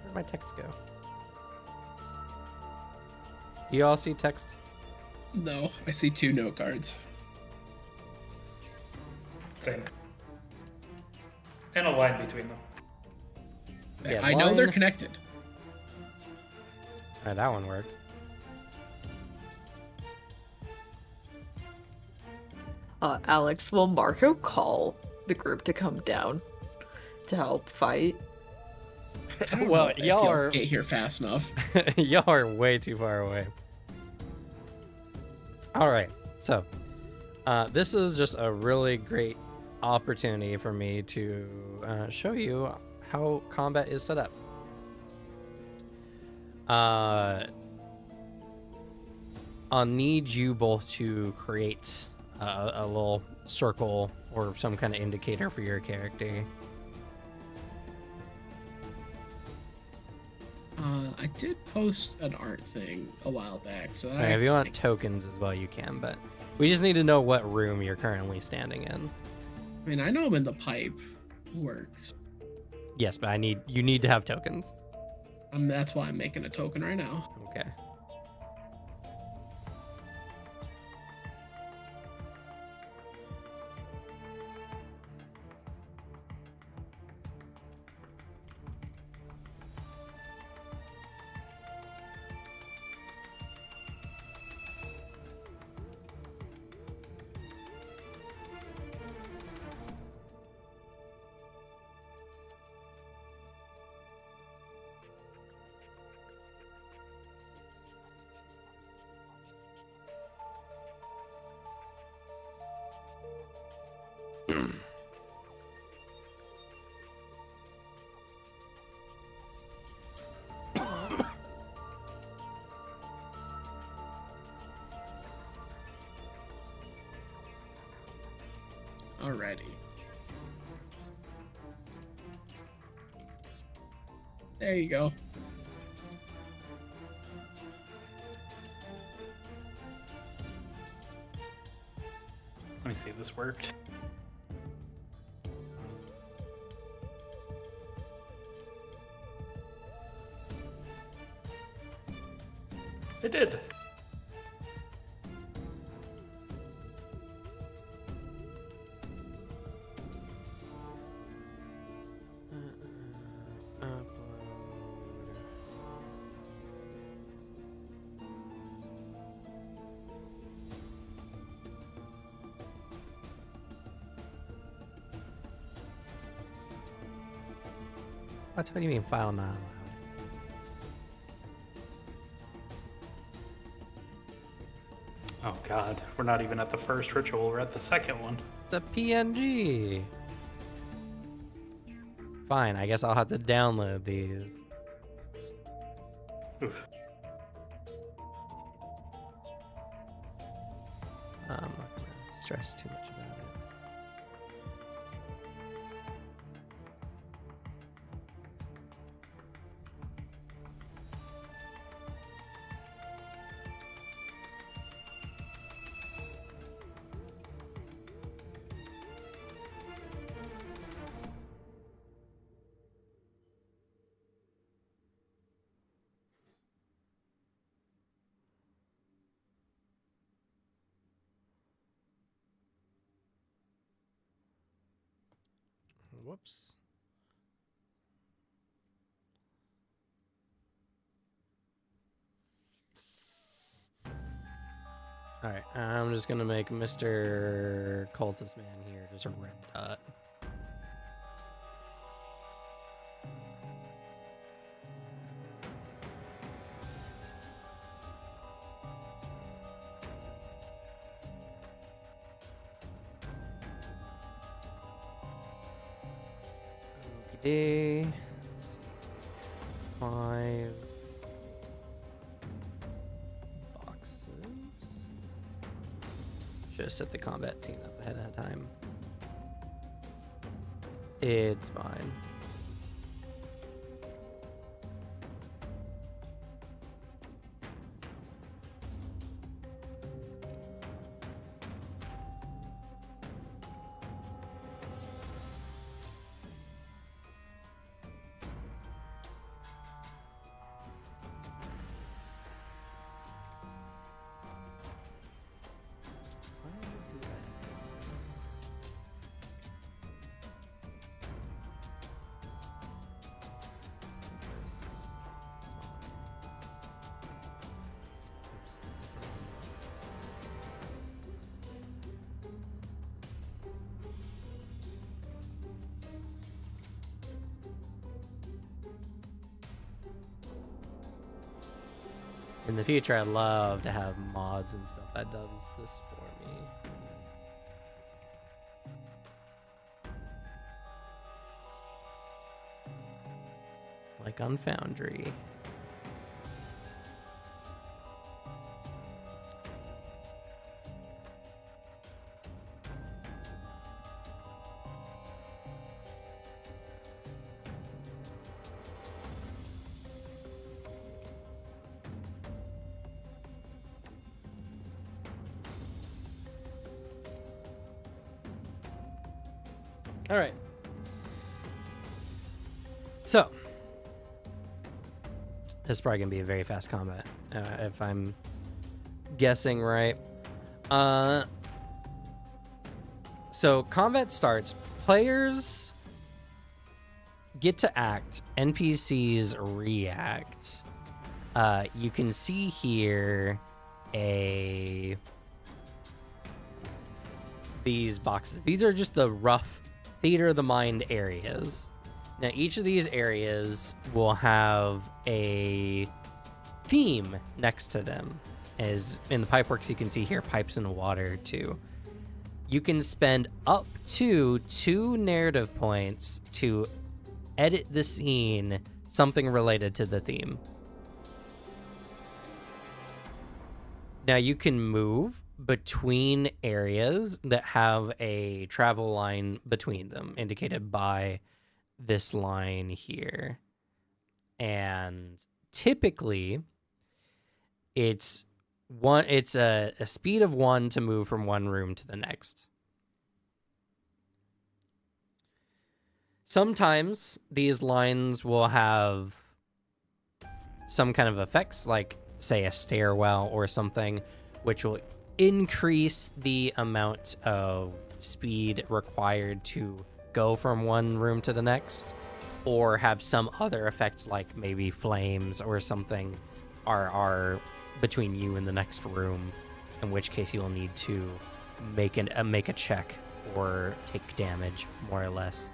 Speaker 1: Where'd my text go? Do you all see text?
Speaker 2: No, I see 2 note cards.
Speaker 6: Same. And a line between them.
Speaker 1: Yeah,
Speaker 2: I know they're
Speaker 1: line.
Speaker 2: connected.
Speaker 1: Alright, that one worked.
Speaker 5: Alex, will Marco call the group to come down to help fight?
Speaker 2: I don't
Speaker 1: Well,
Speaker 2: know if
Speaker 1: y'all
Speaker 2: you'll
Speaker 1: are
Speaker 2: get here fast enough.
Speaker 1: y'all are way too far away. All right, so this is just a really great opportunity for me to show you how combat is set up. I'll need you both to create a little circle or some kind of indicator for your character.
Speaker 2: I did post an art thing a while back, so
Speaker 1: Alright, if you want tokens as well, you can, but we just need to know what room you're currently standing in.
Speaker 2: I mean, I know I'm in the pipe. Works.
Speaker 1: Yes, but you need to have tokens.
Speaker 2: That's why I'm making a token right now.
Speaker 1: Okay.
Speaker 2: Alrighty. There you go.
Speaker 6: Let me see if this worked. It did.
Speaker 1: What do you mean file not allowed?
Speaker 6: Oh god, we're not even at the first ritual, we're at the second one.
Speaker 1: The PNG. Fine, I guess I'll have to download these.
Speaker 6: Oof.
Speaker 1: I'm not gonna stress too much about it. Whoops. Alright, I'm just gonna make Mr. Cultist Man here just a red dot. Okey-day. Let's see. 5 boxes. Should have set the combat team up ahead of time. It's fine. Why did I do that? In the future, I'd love to have mods and stuff that does this for me. Like on Foundry. All right. So, this is probably gonna be a very fast combat, if I'm guessing right. So combat starts. Players get to act. NPCs react. You can see here these boxes. These are just the rough theater of the mind areas. Now, each of these areas will have a theme next to them. As in the Pipeworks, you can see here, pipes and water too. you can spend up to 2 narrative points to edit the scene something related to the theme. Now you can move between areas that have a travel line between them, indicated by this line here. And typically it's a speed of 1 to move from one room to the next. Sometimes these lines will have some kind of effects, like say a stairwell or something, which will increase the amount of speed required to go from one room to the next, or have some other effect like maybe flames or something are between you and the next room, in which case you'll need to make a check or take damage, more or less.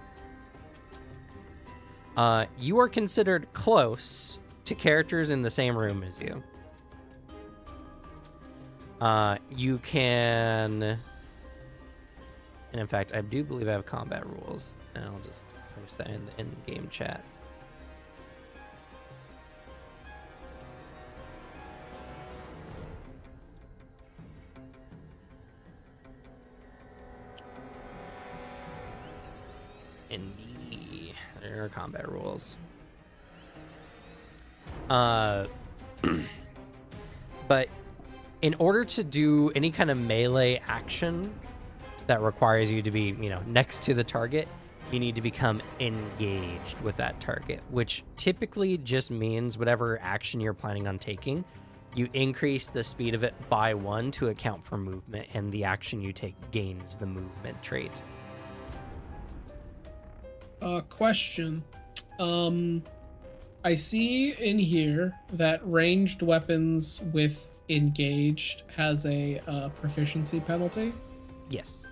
Speaker 1: You are considered close to characters in the same room as you. You can, and in fact, I do believe I have combat rules, and I'll just post that in the in-game chat. Indeed, there are combat rules. But in order to do any kind of melee action that requires you to be, next to the target, you need to become engaged with that target, which typically just means whatever action you're planning on taking, you increase the speed of it by 1 to account for movement, and the action you take gains the movement trait.
Speaker 2: Question. I see in here that ranged weapons with engaged has a proficiency penalty.
Speaker 1: Yes.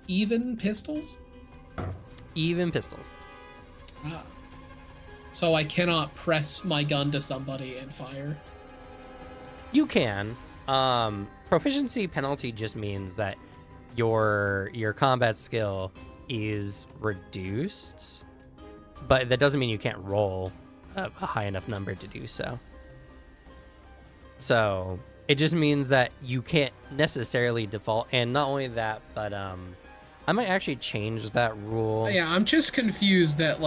Speaker 2: Even pistols?
Speaker 1: Even pistols.
Speaker 2: Ah. So I cannot press my gun to somebody and fire?
Speaker 1: You can. Proficiency penalty just means that your combat skill is reduced, but that doesn't mean you can't roll a high enough number to do so. So it just means that you can't necessarily default. And not only that, but I might actually change that rule.
Speaker 2: Yeah, I'm just confused that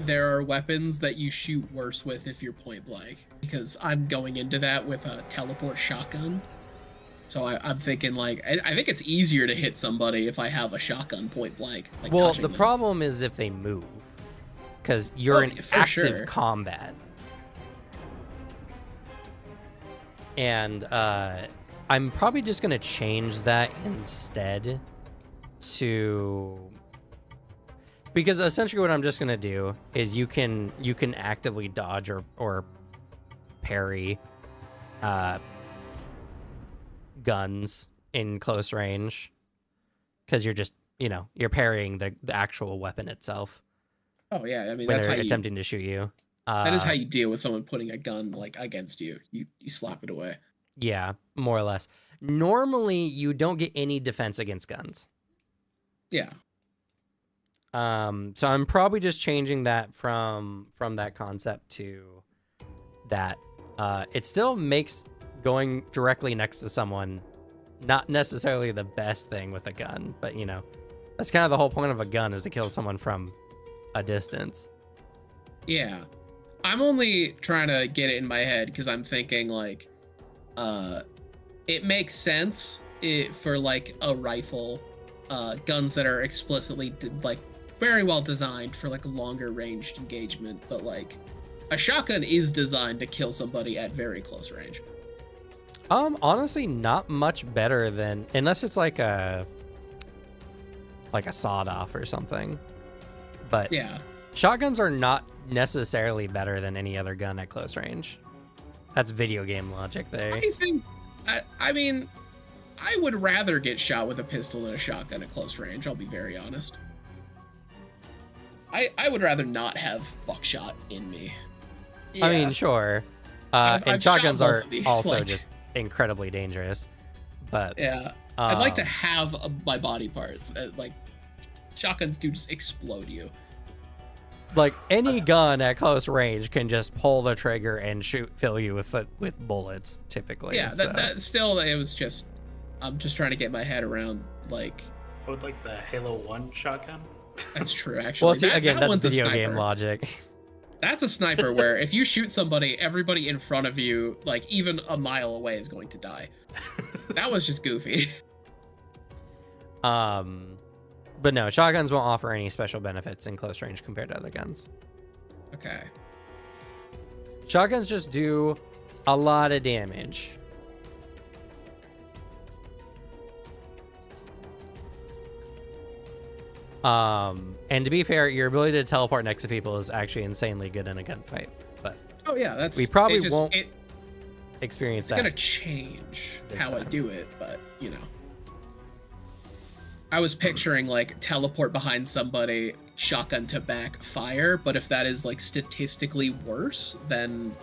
Speaker 2: there are weapons that you shoot worse with if you're point blank, because I'm going into that with a teleport shotgun. So I'm thinking I think it's easier to hit somebody if I have a shotgun point blank.
Speaker 1: Well, the problem is if they move, because you're in active combat. And I'm probably just going to change that instead to, because essentially what I'm just going to do is you can actively dodge or parry guns in close range, because you're just, you're parrying the actual weapon itself.
Speaker 2: Oh yeah, I mean,
Speaker 1: when
Speaker 2: that's
Speaker 1: they're
Speaker 2: how
Speaker 1: attempting to shoot you.
Speaker 2: That is how you deal with someone putting a gun against you. You slap it away.
Speaker 1: Yeah, more or less. Normally, you don't get any defense against guns.
Speaker 2: Yeah.
Speaker 1: So I'm probably just changing that from that concept to that. It still makes going directly next to someone not necessarily the best thing with a gun, but that's kind of the whole point of a gun, is to kill someone from a distance.
Speaker 2: Yeah. I'm only trying to get it in my head because I'm thinking it makes sense for a rifle, guns that are explicitly very well designed for longer ranged engagement, but a shotgun is designed to kill somebody at very close range.
Speaker 1: Honestly, not much better than, unless it's like a sawed off or something. But
Speaker 2: yeah,
Speaker 1: shotguns are not necessarily better than any other gun at close range. That's video game logic there.
Speaker 2: I mean, I would rather get shot with a pistol than a shotgun at close range, I'll be very honest. I would rather not have buckshot in me.
Speaker 1: Yeah. I mean, sure. And
Speaker 2: I've
Speaker 1: shotguns
Speaker 2: shot both
Speaker 1: are
Speaker 2: of these,
Speaker 1: also just incredibly dangerous. But
Speaker 2: yeah, I'd like to
Speaker 1: Um,
Speaker 2: have my body parts. Like shotguns do just explode you.
Speaker 1: Like any gun at close range can just pull the trigger and fill you with bullets typically.
Speaker 2: Yeah,
Speaker 1: so.
Speaker 2: that still it was just. I'm just trying to get my head around like
Speaker 6: I would like the Halo 1 shotgun.
Speaker 2: that's true actually.
Speaker 1: Well, see,
Speaker 2: That-
Speaker 1: again,
Speaker 2: that
Speaker 1: that's
Speaker 2: one's a
Speaker 1: video game
Speaker 2: sniper.
Speaker 1: logic.
Speaker 2: That's a sniper where if you shoot somebody, everybody in front of you, like even a mile away, is going to die. That was just goofy.
Speaker 1: But no, shotguns won't offer any special benefits in close range compared to other guns.
Speaker 2: Okay.
Speaker 1: Shotguns just do a lot of damage. And to be fair, your ability to teleport next to people is actually insanely good in a gunfight. But
Speaker 2: Oh yeah, that's.
Speaker 1: We probably
Speaker 2: it just,
Speaker 1: won't
Speaker 2: It's
Speaker 1: experience that.
Speaker 2: gonna change
Speaker 1: this
Speaker 2: how I
Speaker 1: time.
Speaker 2: do it, but you know. I was picturing like teleport behind somebody, shotgun to back, fire. But if that is like statistically worse, then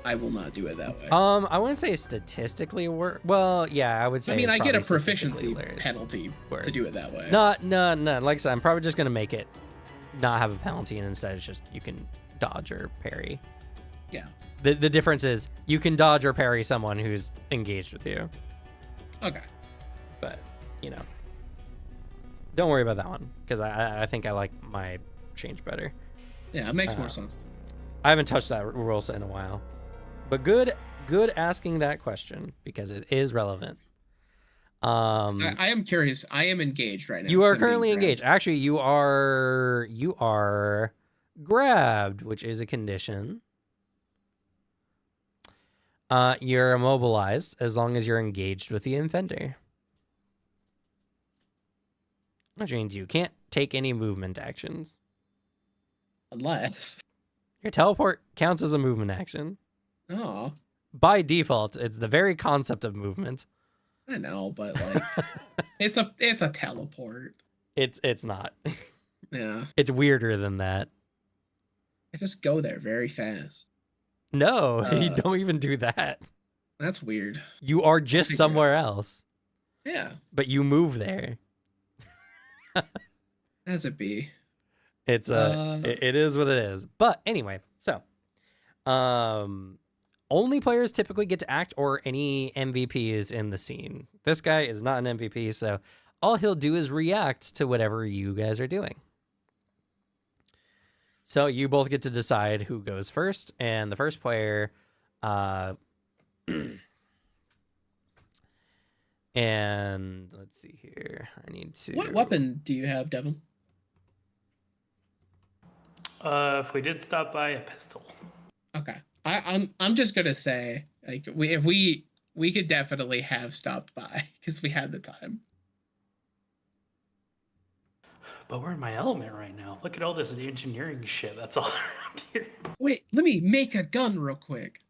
Speaker 2: I will not do it that way.
Speaker 1: I wouldn't say statistically worse. Well, yeah, I would say.
Speaker 2: I mean,
Speaker 1: it's
Speaker 2: I get a
Speaker 1: probably
Speaker 2: proficiency
Speaker 1: statistically worse.
Speaker 2: penalty
Speaker 1: Worse.
Speaker 2: to do it that way.
Speaker 1: No. Like I said, I'm probably just gonna make it not have a penalty, and instead it's just you can dodge or parry.
Speaker 2: Yeah.
Speaker 1: The difference is you can dodge or parry someone who's engaged with you,
Speaker 2: Okay.
Speaker 1: but you know, don't worry about that one because I think I like my change better.
Speaker 2: Yeah, it makes more
Speaker 1: Uh,
Speaker 2: sense.
Speaker 1: I haven't touched that rule set in a while, but good asking that question because it is relevant.
Speaker 2: I am curious. I am engaged right now.
Speaker 1: You are
Speaker 2: 'cause I'm being
Speaker 1: currently
Speaker 2: grabbed.
Speaker 1: engaged. Actually, you are grabbed, which is a condition. You're immobilized as long as you're engaged with the offender. Which means you can't take any movement actions.
Speaker 2: Unless.
Speaker 1: Your teleport counts as a movement action.
Speaker 2: Oh,
Speaker 1: By default, it's the very concept of movement.
Speaker 2: I know, but like, it's a teleport.
Speaker 1: It's not.
Speaker 2: Yeah,
Speaker 1: It's weirder than that.
Speaker 2: I just go there very fast.
Speaker 1: No, you
Speaker 2: Uh,
Speaker 1: don't even do that.
Speaker 2: That's weird.
Speaker 1: You are just
Speaker 2: figure it
Speaker 1: somewhere else,
Speaker 2: Yeah,
Speaker 1: but you move there.
Speaker 2: as it be.
Speaker 1: It's it is what it is. But anyway, so only players typically get to act or any MVPs in the scene. This guy is not an MVP, so all he'll do is react to whatever you guys are doing. So you both get to decide who goes first, and the first player and let's see here. I need to
Speaker 2: What weapon do you have, Devin?
Speaker 6: If we did stop by, a pistol.
Speaker 2: Okay, I'm just gonna say like we could definitely have stopped by because we had the time.
Speaker 6: But we're in my element right now. Look at all this engineering shit that's all around here.
Speaker 2: Wait, let me make a gun real quick.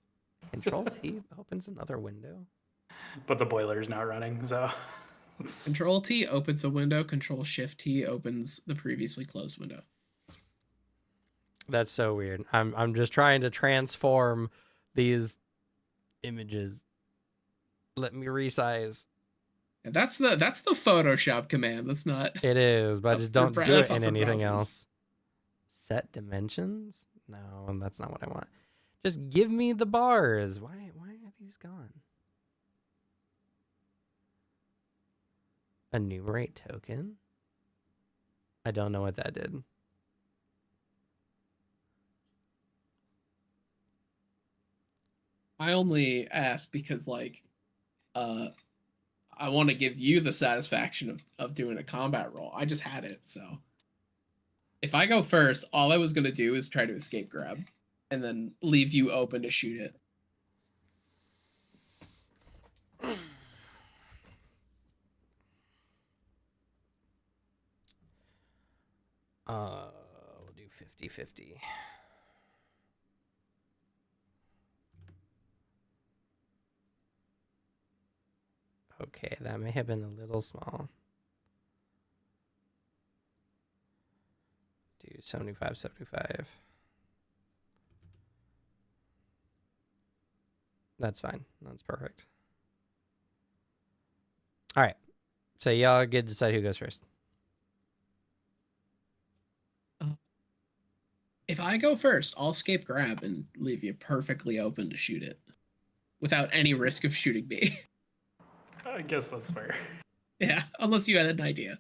Speaker 1: Control T opens another window.
Speaker 6: But the boiler's not running, so.
Speaker 2: Control T opens a window. Control Shift T opens the previously closed window.
Speaker 1: That's so weird. I'm just trying to transform these images. Let me resize.
Speaker 2: And that's the Photoshop command. That's not.
Speaker 1: It is, but
Speaker 2: That's
Speaker 1: just don't
Speaker 2: for
Speaker 1: do
Speaker 2: that's
Speaker 1: it
Speaker 2: not
Speaker 1: in
Speaker 2: for
Speaker 1: anything
Speaker 2: browsers.
Speaker 1: else. Set dimensions? No, that's not what I want. Just give me the bars. Why are these gone? Enumerate token? I don't know what that did.
Speaker 2: I only asked because like, I want to give you the satisfaction of doing a combat roll. I just had it, so. If I go first, all I was gonna do is try to escape grab, and then leave you open to shoot it.
Speaker 1: We'll do 50-50. Okay, that may have been a little small. Do 75-75. That's fine. That's perfect. All right. So y'all get to decide who goes first.
Speaker 2: If I go first, I'll escape grab and leave you perfectly open to shoot it without any risk of shooting me.
Speaker 6: I guess that's fair.
Speaker 2: Yeah, unless you had an idea.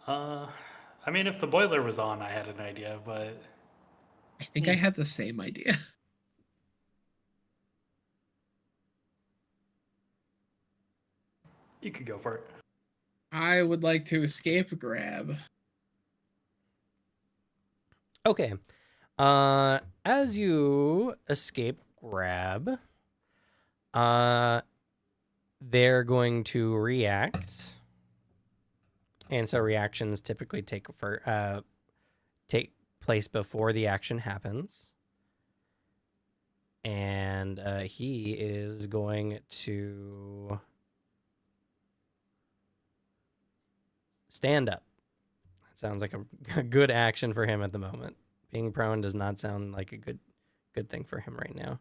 Speaker 6: I mean, if the boiler was on, I had an idea, but
Speaker 2: I think I had the same idea.
Speaker 6: you could go for it.
Speaker 2: I would like to escape grab.
Speaker 1: Okay. As you escape grab, they're going to react. And so reactions typically take place before the action happens. And he is going to stand up. That sounds like a good action for him at the moment. Being prone does not sound like a good thing for him right now.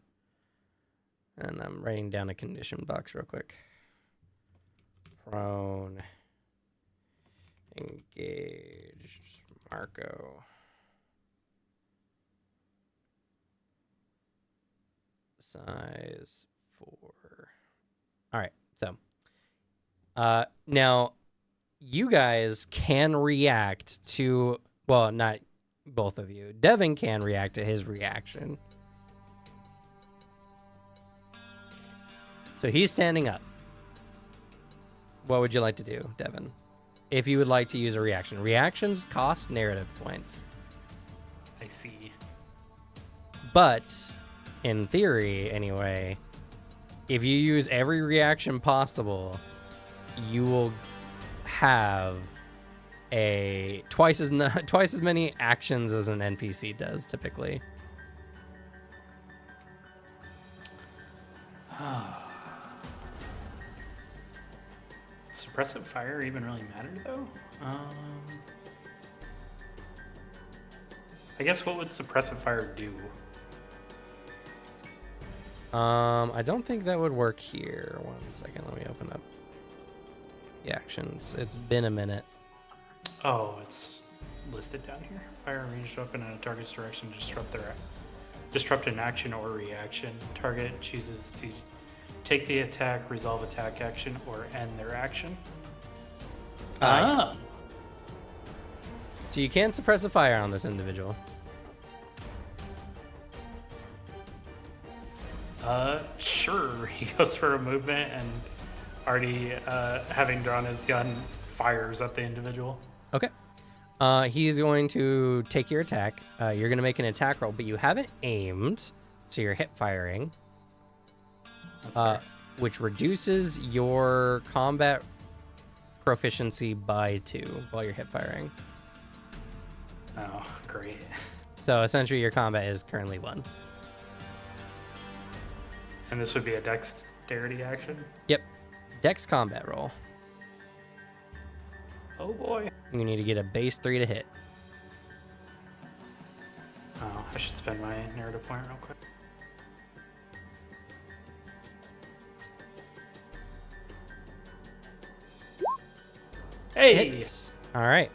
Speaker 1: And I'm writing down a condition box real quick. Prone. Engaged. Marco. Size 4. All right. So, now you guys can react to, well, not both of you. Devin can react to his reaction. So he's standing up. What would you like to do, Devin? If you would like to use a reaction. Reactions cost narrative points.
Speaker 6: I see.
Speaker 1: But, in theory, anyway, if you use every reaction possible, you will have twice as many actions as an NPC does typically.
Speaker 6: Suppressive fire even really matter though? I guess what would suppressive fire do?
Speaker 1: I don't think that would work here. 1 second, let me open up the actions. It's been a minute.
Speaker 6: Oh, it's listed down here. Fire a ranged weapon in a target's direction to disrupt an action or reaction. Target chooses to take the attack, resolve attack action, or end their action.
Speaker 1: So you can suppress a fire on this individual.
Speaker 6: Sure. He goes for a movement and already having drawn his gun, fires at the individual.
Speaker 1: Okay. He's going to take your attack. You're going to make an attack roll, but you haven't aimed, so you're hip firing,
Speaker 6: That's fair.
Speaker 1: which reduces your combat proficiency by 2 while you're hip firing.
Speaker 6: Oh, great.
Speaker 1: So essentially, your combat is currently 1.
Speaker 6: And this would be a dexterity action?
Speaker 1: Yep. Dex combat roll.
Speaker 6: Oh boy.
Speaker 1: You need to get a base 3 to hit.
Speaker 6: Oh, I should spend my narrative point real quick. Hey!
Speaker 1: Hits. All right.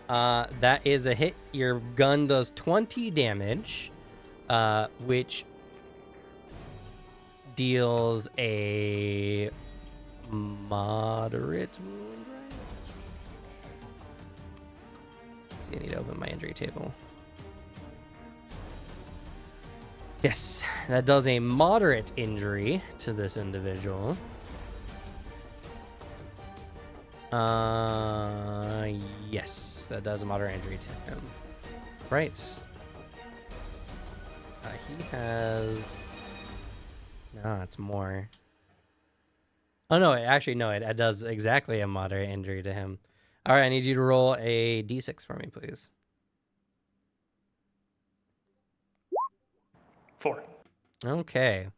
Speaker 1: That is a hit. Your gun does 20 damage, which deals a moderate wound, right? Let's see, I need to open my injury table. Yes, that does a moderate injury to this individual. Yes, that does a moderate injury to him. Right. He has... No, it's more. Oh, no, it does exactly a moderate injury to him. All right, I need you to roll a d6 for me, please.
Speaker 6: 4.
Speaker 1: Okay.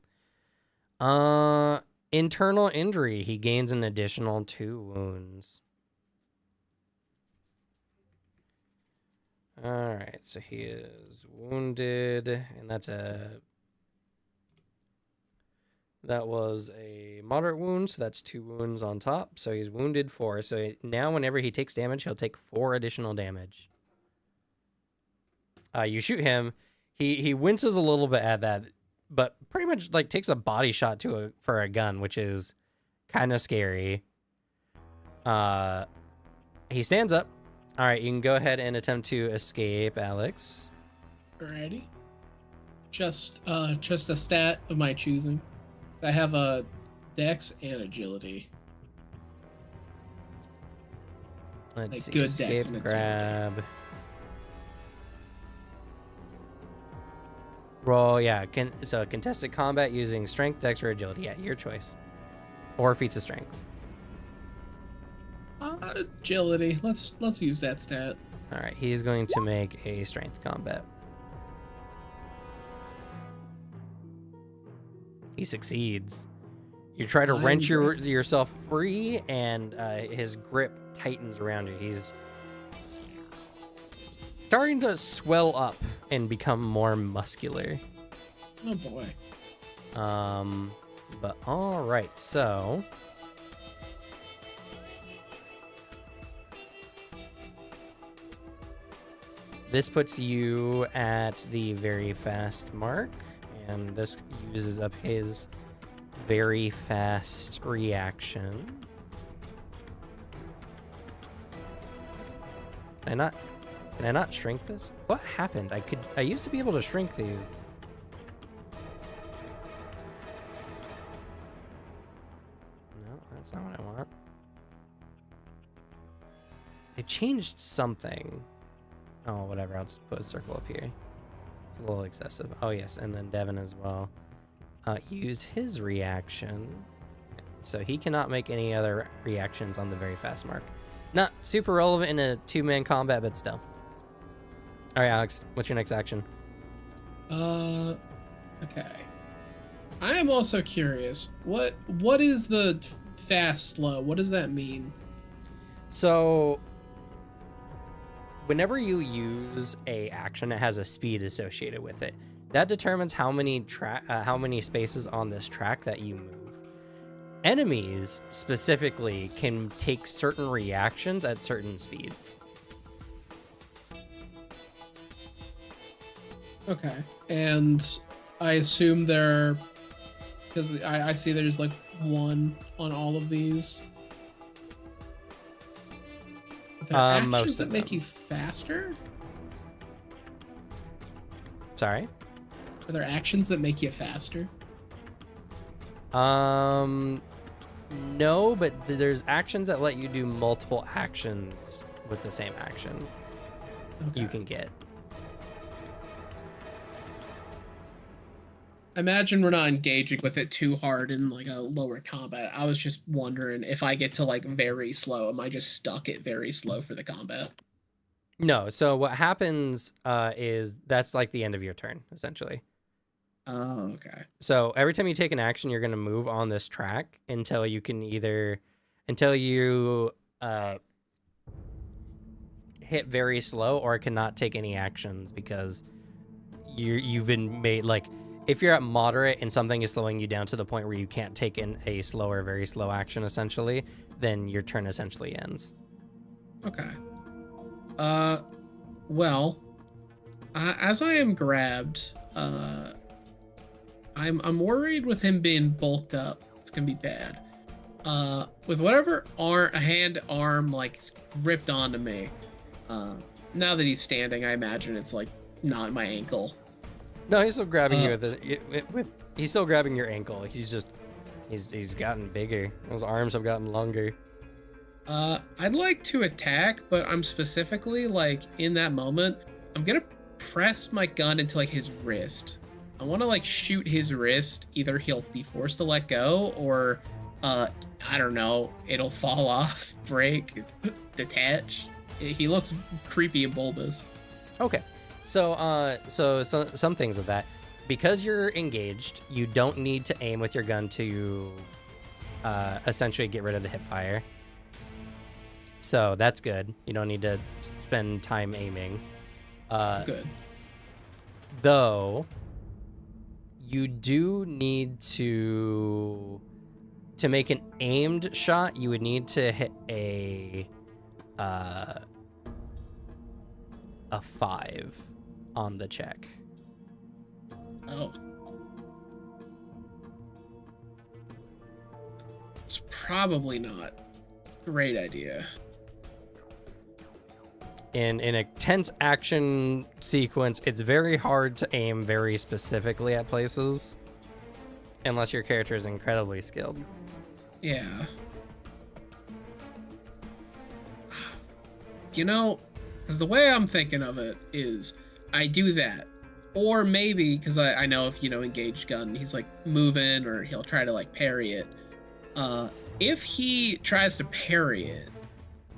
Speaker 1: Internal injury. He gains an additional 2 wounds. All right, so he is wounded, and that's a That was a moderate wound, so that's 2 wounds on top. So he's wounded 4. So now whenever he takes damage, he'll take 4 additional damage. You shoot him. He winces a little bit at that, but pretty much like takes a body shot for a gun, which is kind of scary. He stands up. All right, you can go ahead and attempt to escape, Alex.
Speaker 2: Alrighty. Just a stat of my choosing. I have a Dex and Agility.
Speaker 1: Let's
Speaker 2: Like
Speaker 1: see.
Speaker 2: good dex
Speaker 1: Escape,
Speaker 2: and agility.
Speaker 1: grab. Roll, yeah. So contested combat using strength, dex, or agility. Yeah, your choice. Or feats of strength.
Speaker 2: Agility. Let's use that stat.
Speaker 1: All right, he's going to make a strength combat. He succeeds. You try to wrench yourself free, and his grip tightens around you. He's starting to swell up and become more muscular.
Speaker 2: Oh boy.
Speaker 1: But all right, so this puts you at the very fast mark, and this uses up his very fast reaction. Can I not shrink this? What happened? I used to be able to shrink these. No, that's not what I want. I changed something. Oh, whatever. I'll just put a circle up here. It's a little excessive. Oh, yes. And then Devin as well. Used his reaction. So he cannot make any other reactions on the very fast mark. Not super relevant in a 2-man combat, but still. All right, Alex. What's your next action?
Speaker 2: Okay. I am also curious. What is the fast slow? What does that mean?
Speaker 1: So whenever you use a action, it has a speed associated with it. That determines how many spaces on this track that you move. Enemies specifically can take certain reactions at certain speeds.
Speaker 2: Okay. And I assume there, because I see there's like 1 on all of these. Are there actions
Speaker 1: most
Speaker 2: that
Speaker 1: of
Speaker 2: make
Speaker 1: them.
Speaker 2: you faster?
Speaker 1: Sorry?
Speaker 2: Are there actions that make you faster?
Speaker 1: No, but there's actions that let you do multiple actions with the same action
Speaker 2: Okay.
Speaker 1: you can get.
Speaker 2: Imagine we're not engaging with it too hard in like a lower combat. I was just wondering if I get to like very slow, am I just stuck at very slow for the combat?
Speaker 1: No, so what happens is that's like the end of your turn, essentially.
Speaker 2: Oh, okay.
Speaker 1: So every time you take an action, you're going to move on this track until you hit very slow or cannot take any actions, because you've been made, like, if you're at moderate and something is slowing you down to the point where you can't take in a slow or very slow action, essentially, then your turn essentially ends.
Speaker 2: Okay. Well, as I am grabbed, I'm worried with him being bulked up. It's gonna be bad. With whatever arm like gripped onto me. Now that he's standing, I imagine it's like not my ankle.
Speaker 1: No, he's still grabbing you he's still grabbing your ankle. He's gotten bigger. Those arms have gotten longer.
Speaker 2: I'd like to attack, but I'm specifically like in that moment, I'm gonna press my gun into like his wrist. I want to like shoot his wrist. Either he'll be forced to let go, or I don't know, it'll fall off, break, detach. He looks creepy and bulbous.
Speaker 1: Okay. So some things of that. Because you're engaged, you don't need to aim with your gun to essentially get rid of the hip fire. So that's good. You don't need to spend time aiming.
Speaker 2: Good.
Speaker 1: Though, you do need to make an aimed shot. You would need to hit a 5 on the check.
Speaker 2: Oh. It's probably not a great idea.
Speaker 1: In a tense action sequence, it's very hard to aim very specifically at places unless your character is incredibly skilled.
Speaker 2: Yeah. You know, because the way I'm thinking of it is I do that. Or maybe, because I know if, engaged gun, he's like moving or he'll try to like parry it. If he tries to parry it,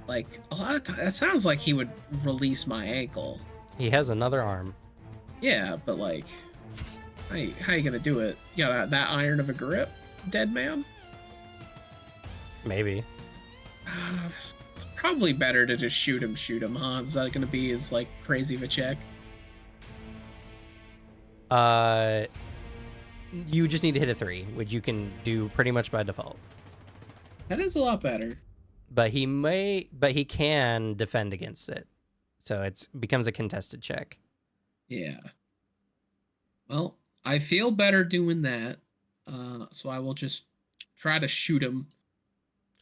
Speaker 2: like a lot of times, that sounds like he would release my ankle.
Speaker 1: He has another arm.
Speaker 2: Yeah, but like, how you gonna do it? You got that iron of a grip, dead man?
Speaker 1: Maybe.
Speaker 2: It's probably better to just shoot him, huh? Is that gonna be as like crazy of a check?
Speaker 1: You just need to hit a 3, which you can do pretty much by default.
Speaker 2: That is a lot better.
Speaker 1: But he can defend against it. So it becomes a contested check.
Speaker 2: Yeah. Well, I feel better doing that. So I will just try to shoot him.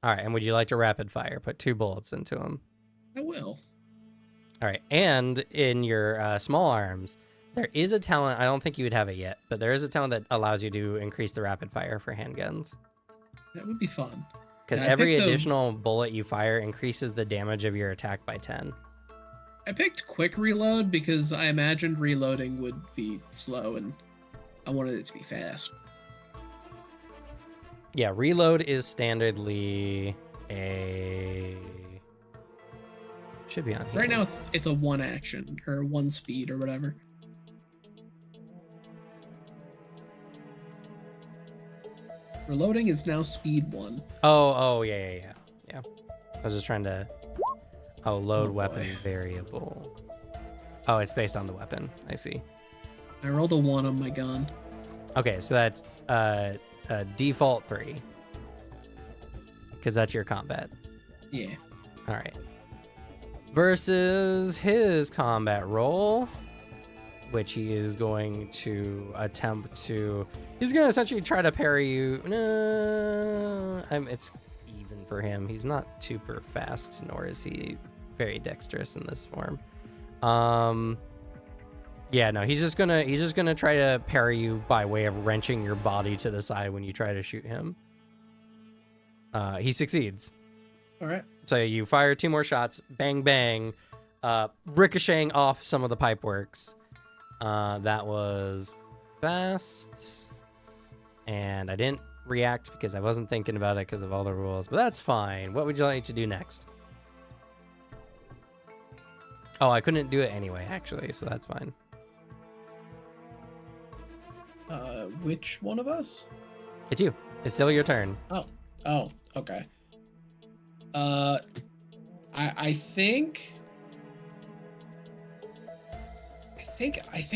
Speaker 1: All right, and would you like to rapid fire? Put 2 bullets into him.
Speaker 2: I will.
Speaker 1: All right, and in your small arms, there is a talent. I don't think you would have it yet, but there is a talent that allows you to increase the rapid fire for handguns.
Speaker 2: That would be fun.
Speaker 1: Because
Speaker 2: Yeah, I
Speaker 1: every
Speaker 2: picked the-
Speaker 1: additional bullet you fire increases the damage of your attack by 10.
Speaker 2: I picked quick reload because I imagined reloading would be slow and I wanted it to be fast.
Speaker 1: Yeah, reload is standardly a... Should be on here.
Speaker 2: Right now it's a 1 action or 1 speed or whatever. Reloading is now speed 1.
Speaker 1: Oh, yeah. I was just trying to... Oh, load
Speaker 2: Oh,
Speaker 1: weapon
Speaker 2: boy.
Speaker 1: variable. Oh, it's based on the weapon. I see.
Speaker 2: I rolled a 1 on my gun.
Speaker 1: Okay, so that's default 3. Because that's your combat.
Speaker 2: Yeah.
Speaker 1: All right. Versus his combat roll, which he is going to attempt to... He's going to essentially try to parry you. No, it's even for him. He's not super fast, nor is he very dexterous in this form. Yeah, no, he's just gonna try to parry you by way of wrenching your body to the side when you try to shoot him. He succeeds.
Speaker 2: All right.
Speaker 1: So you fire 2 more shots, bang, bang, ricocheting off some of the pipe works. That was fast. And I didn't react because I wasn't thinking about it because of all the rules, but that's fine. What would you like to do next? Oh, I couldn't do it anyway, actually, so that's fine.
Speaker 2: Which one of us?
Speaker 1: It's you. It's still your turn.
Speaker 2: Oh, okay. I think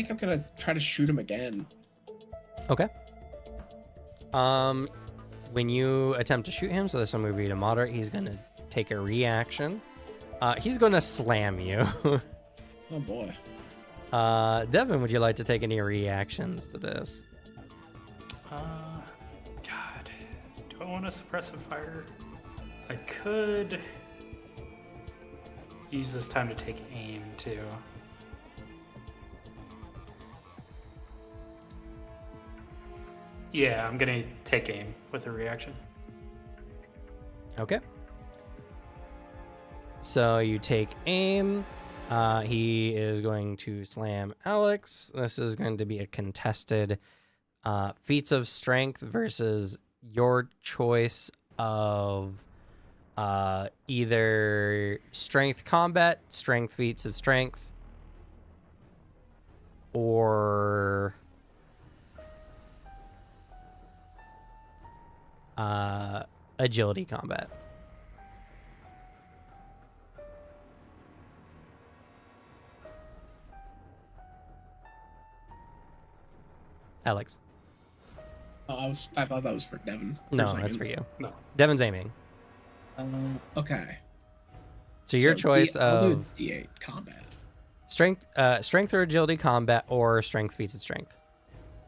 Speaker 2: I'm gonna try to shoot him again.
Speaker 1: Okay. When you attempt to shoot him, so this one would be to moderate, he's gonna take a reaction. He's gonna slam you.
Speaker 2: Oh boy.
Speaker 1: Devin, would you like to take any reactions to this?
Speaker 6: God, do I want to suppressive fire? I could use this time to take aim too. Yeah, I'm gonna take aim with a reaction.
Speaker 1: Okay. So you take aim. He is going to slam Alex. This is going to be a contested feats of strength versus your choice of either strength combat, strength feats of strength, or agility combat. Alex.
Speaker 2: Oh, I thought that was for Devin. For a
Speaker 1: No,
Speaker 2: second.
Speaker 1: that's for you.
Speaker 6: No.
Speaker 1: Devin's aiming.
Speaker 2: Okay.
Speaker 1: So your choice
Speaker 2: I'll do
Speaker 1: of
Speaker 2: D8 combat.
Speaker 1: strength or agility combat or strength feats of strength.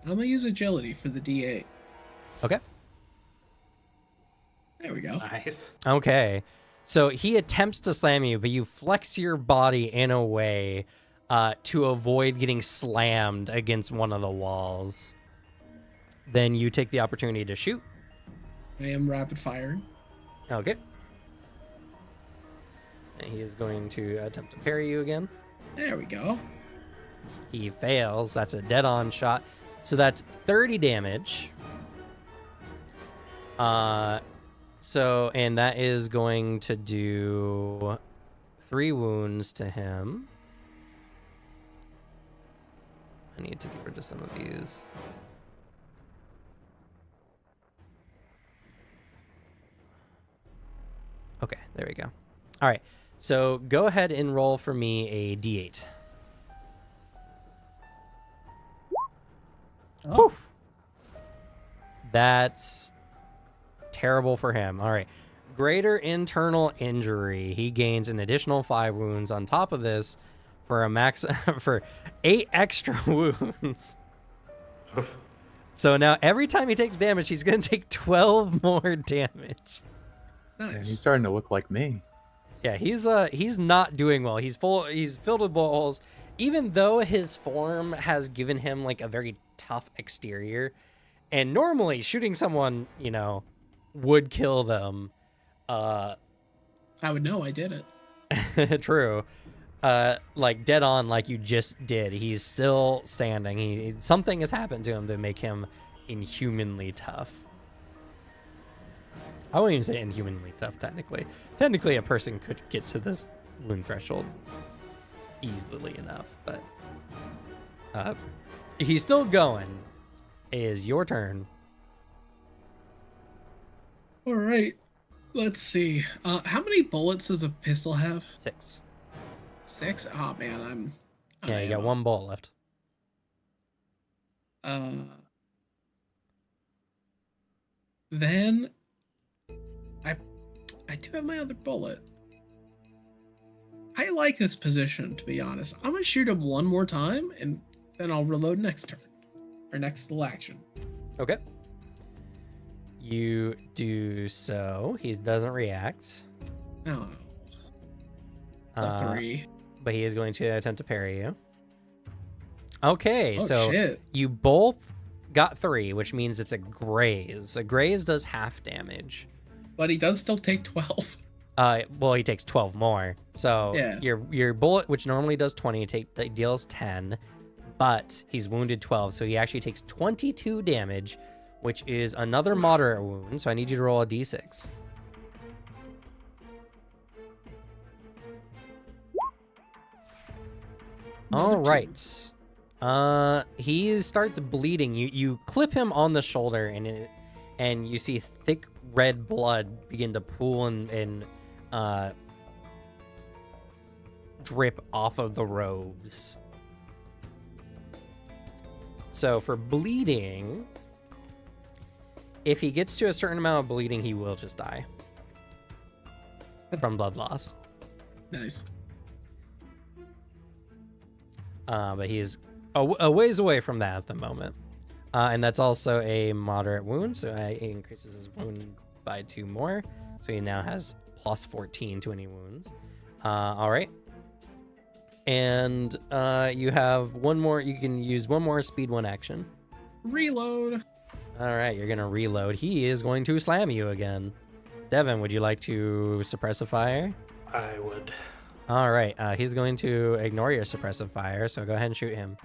Speaker 2: I'm gonna use agility for the D8.
Speaker 1: Okay.
Speaker 2: There we go.
Speaker 6: Nice.
Speaker 1: Okay. So he attempts to slam you, but you flex your body in a way to avoid getting slammed against one of the walls. Then you take the opportunity to shoot.
Speaker 2: I am rapid firing.
Speaker 1: Okay. And he is going to attempt to parry you again.
Speaker 2: There we go.
Speaker 1: He fails. That's a dead-on shot. So that's 30 damage. And that is going to do 3 wounds to him. I need to get rid of some of these. Okay, there we go. All right, so go ahead and roll for me a d8.
Speaker 2: Oh.
Speaker 1: That's terrible for him. All right. Greater internal injury. He gains an additional 5 wounds on top of this for a max for 8 extra wounds. So now every time he takes damage, he's going to take 12 more damage.
Speaker 3: Man,
Speaker 2: Nice.
Speaker 3: he's starting to look like me.
Speaker 1: Yeah, he's not doing well. He's filled with balls. Even though his form has given him like a very tough exterior, and normally shooting someone, would kill them.
Speaker 2: I would know. I did it.
Speaker 1: True. Like dead on, like you just did. He's still standing. Something has happened to him to make him inhumanly tough. I won't even say inhumanly tough, technically. Technically, a person could get to this wound threshold easily enough, but he's still going. It is your turn.
Speaker 2: All right. Let's see. How many bullets does a pistol have?
Speaker 1: 6.
Speaker 2: 6? Oh man, I'm
Speaker 1: Yeah, you got
Speaker 2: ammo.
Speaker 1: 1 bullet left.
Speaker 2: Then I do have my other bullet. I like this position, to be honest. I'm gonna shoot him one more time, and then I'll reload next turn or next little action.
Speaker 1: Okay. You do so. He doesn't react.
Speaker 2: No,
Speaker 1: Uh,
Speaker 2: 3.
Speaker 1: but he is going to attempt to parry you. Okay,
Speaker 2: Oh
Speaker 1: so
Speaker 2: shit!
Speaker 1: you both got 3, which means it's a graze. A graze does half damage.
Speaker 2: But he does still take 12.
Speaker 1: Well, he takes 12 more. So
Speaker 2: Yeah.
Speaker 1: your bullet, which normally does 20, deals 10, but he's wounded 12, so he actually takes 22 damage, which is another moderate wound. So I need you to roll a d6. All
Speaker 2: Another 2.
Speaker 1: right. He starts bleeding. You clip him on the shoulder, and you see thick red blood begin to pool and drip off of the robes. So for bleeding, if he gets to a certain amount of bleeding, he will just die from blood loss.
Speaker 2: Nice.
Speaker 1: But he's a ways away from that at the moment. And that's also a moderate wound, so it increases his wound by 2 more. So he now has plus 14 to any wounds. All right. And you have 1 more. You can use 1 more speed 1 action.
Speaker 2: Reload.
Speaker 1: All right, you're going to reload. He is going to slam you again. Devin, would you like to suppress a fire?
Speaker 6: I would.
Speaker 1: All right, he's going to ignore your suppressive fire, so go ahead and shoot him.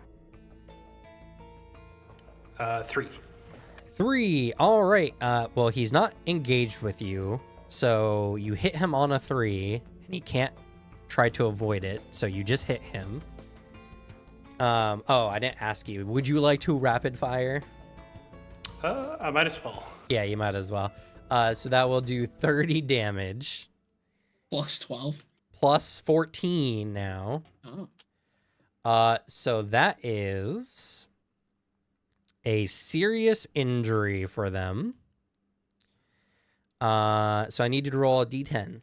Speaker 6: 3.
Speaker 1: 3. All right. Well, he's not engaged with you, so you hit him on a 3, and he can't try to avoid it, so you just hit him. Oh, I didn't ask you. Would you like to rapid fire?
Speaker 6: I might as well.
Speaker 1: Yeah, you might as well. So that will do 30 damage,
Speaker 2: Plus 12.
Speaker 1: plus 14 now.
Speaker 2: Oh.
Speaker 1: So that is a serious injury for them. So I need you to roll a d10.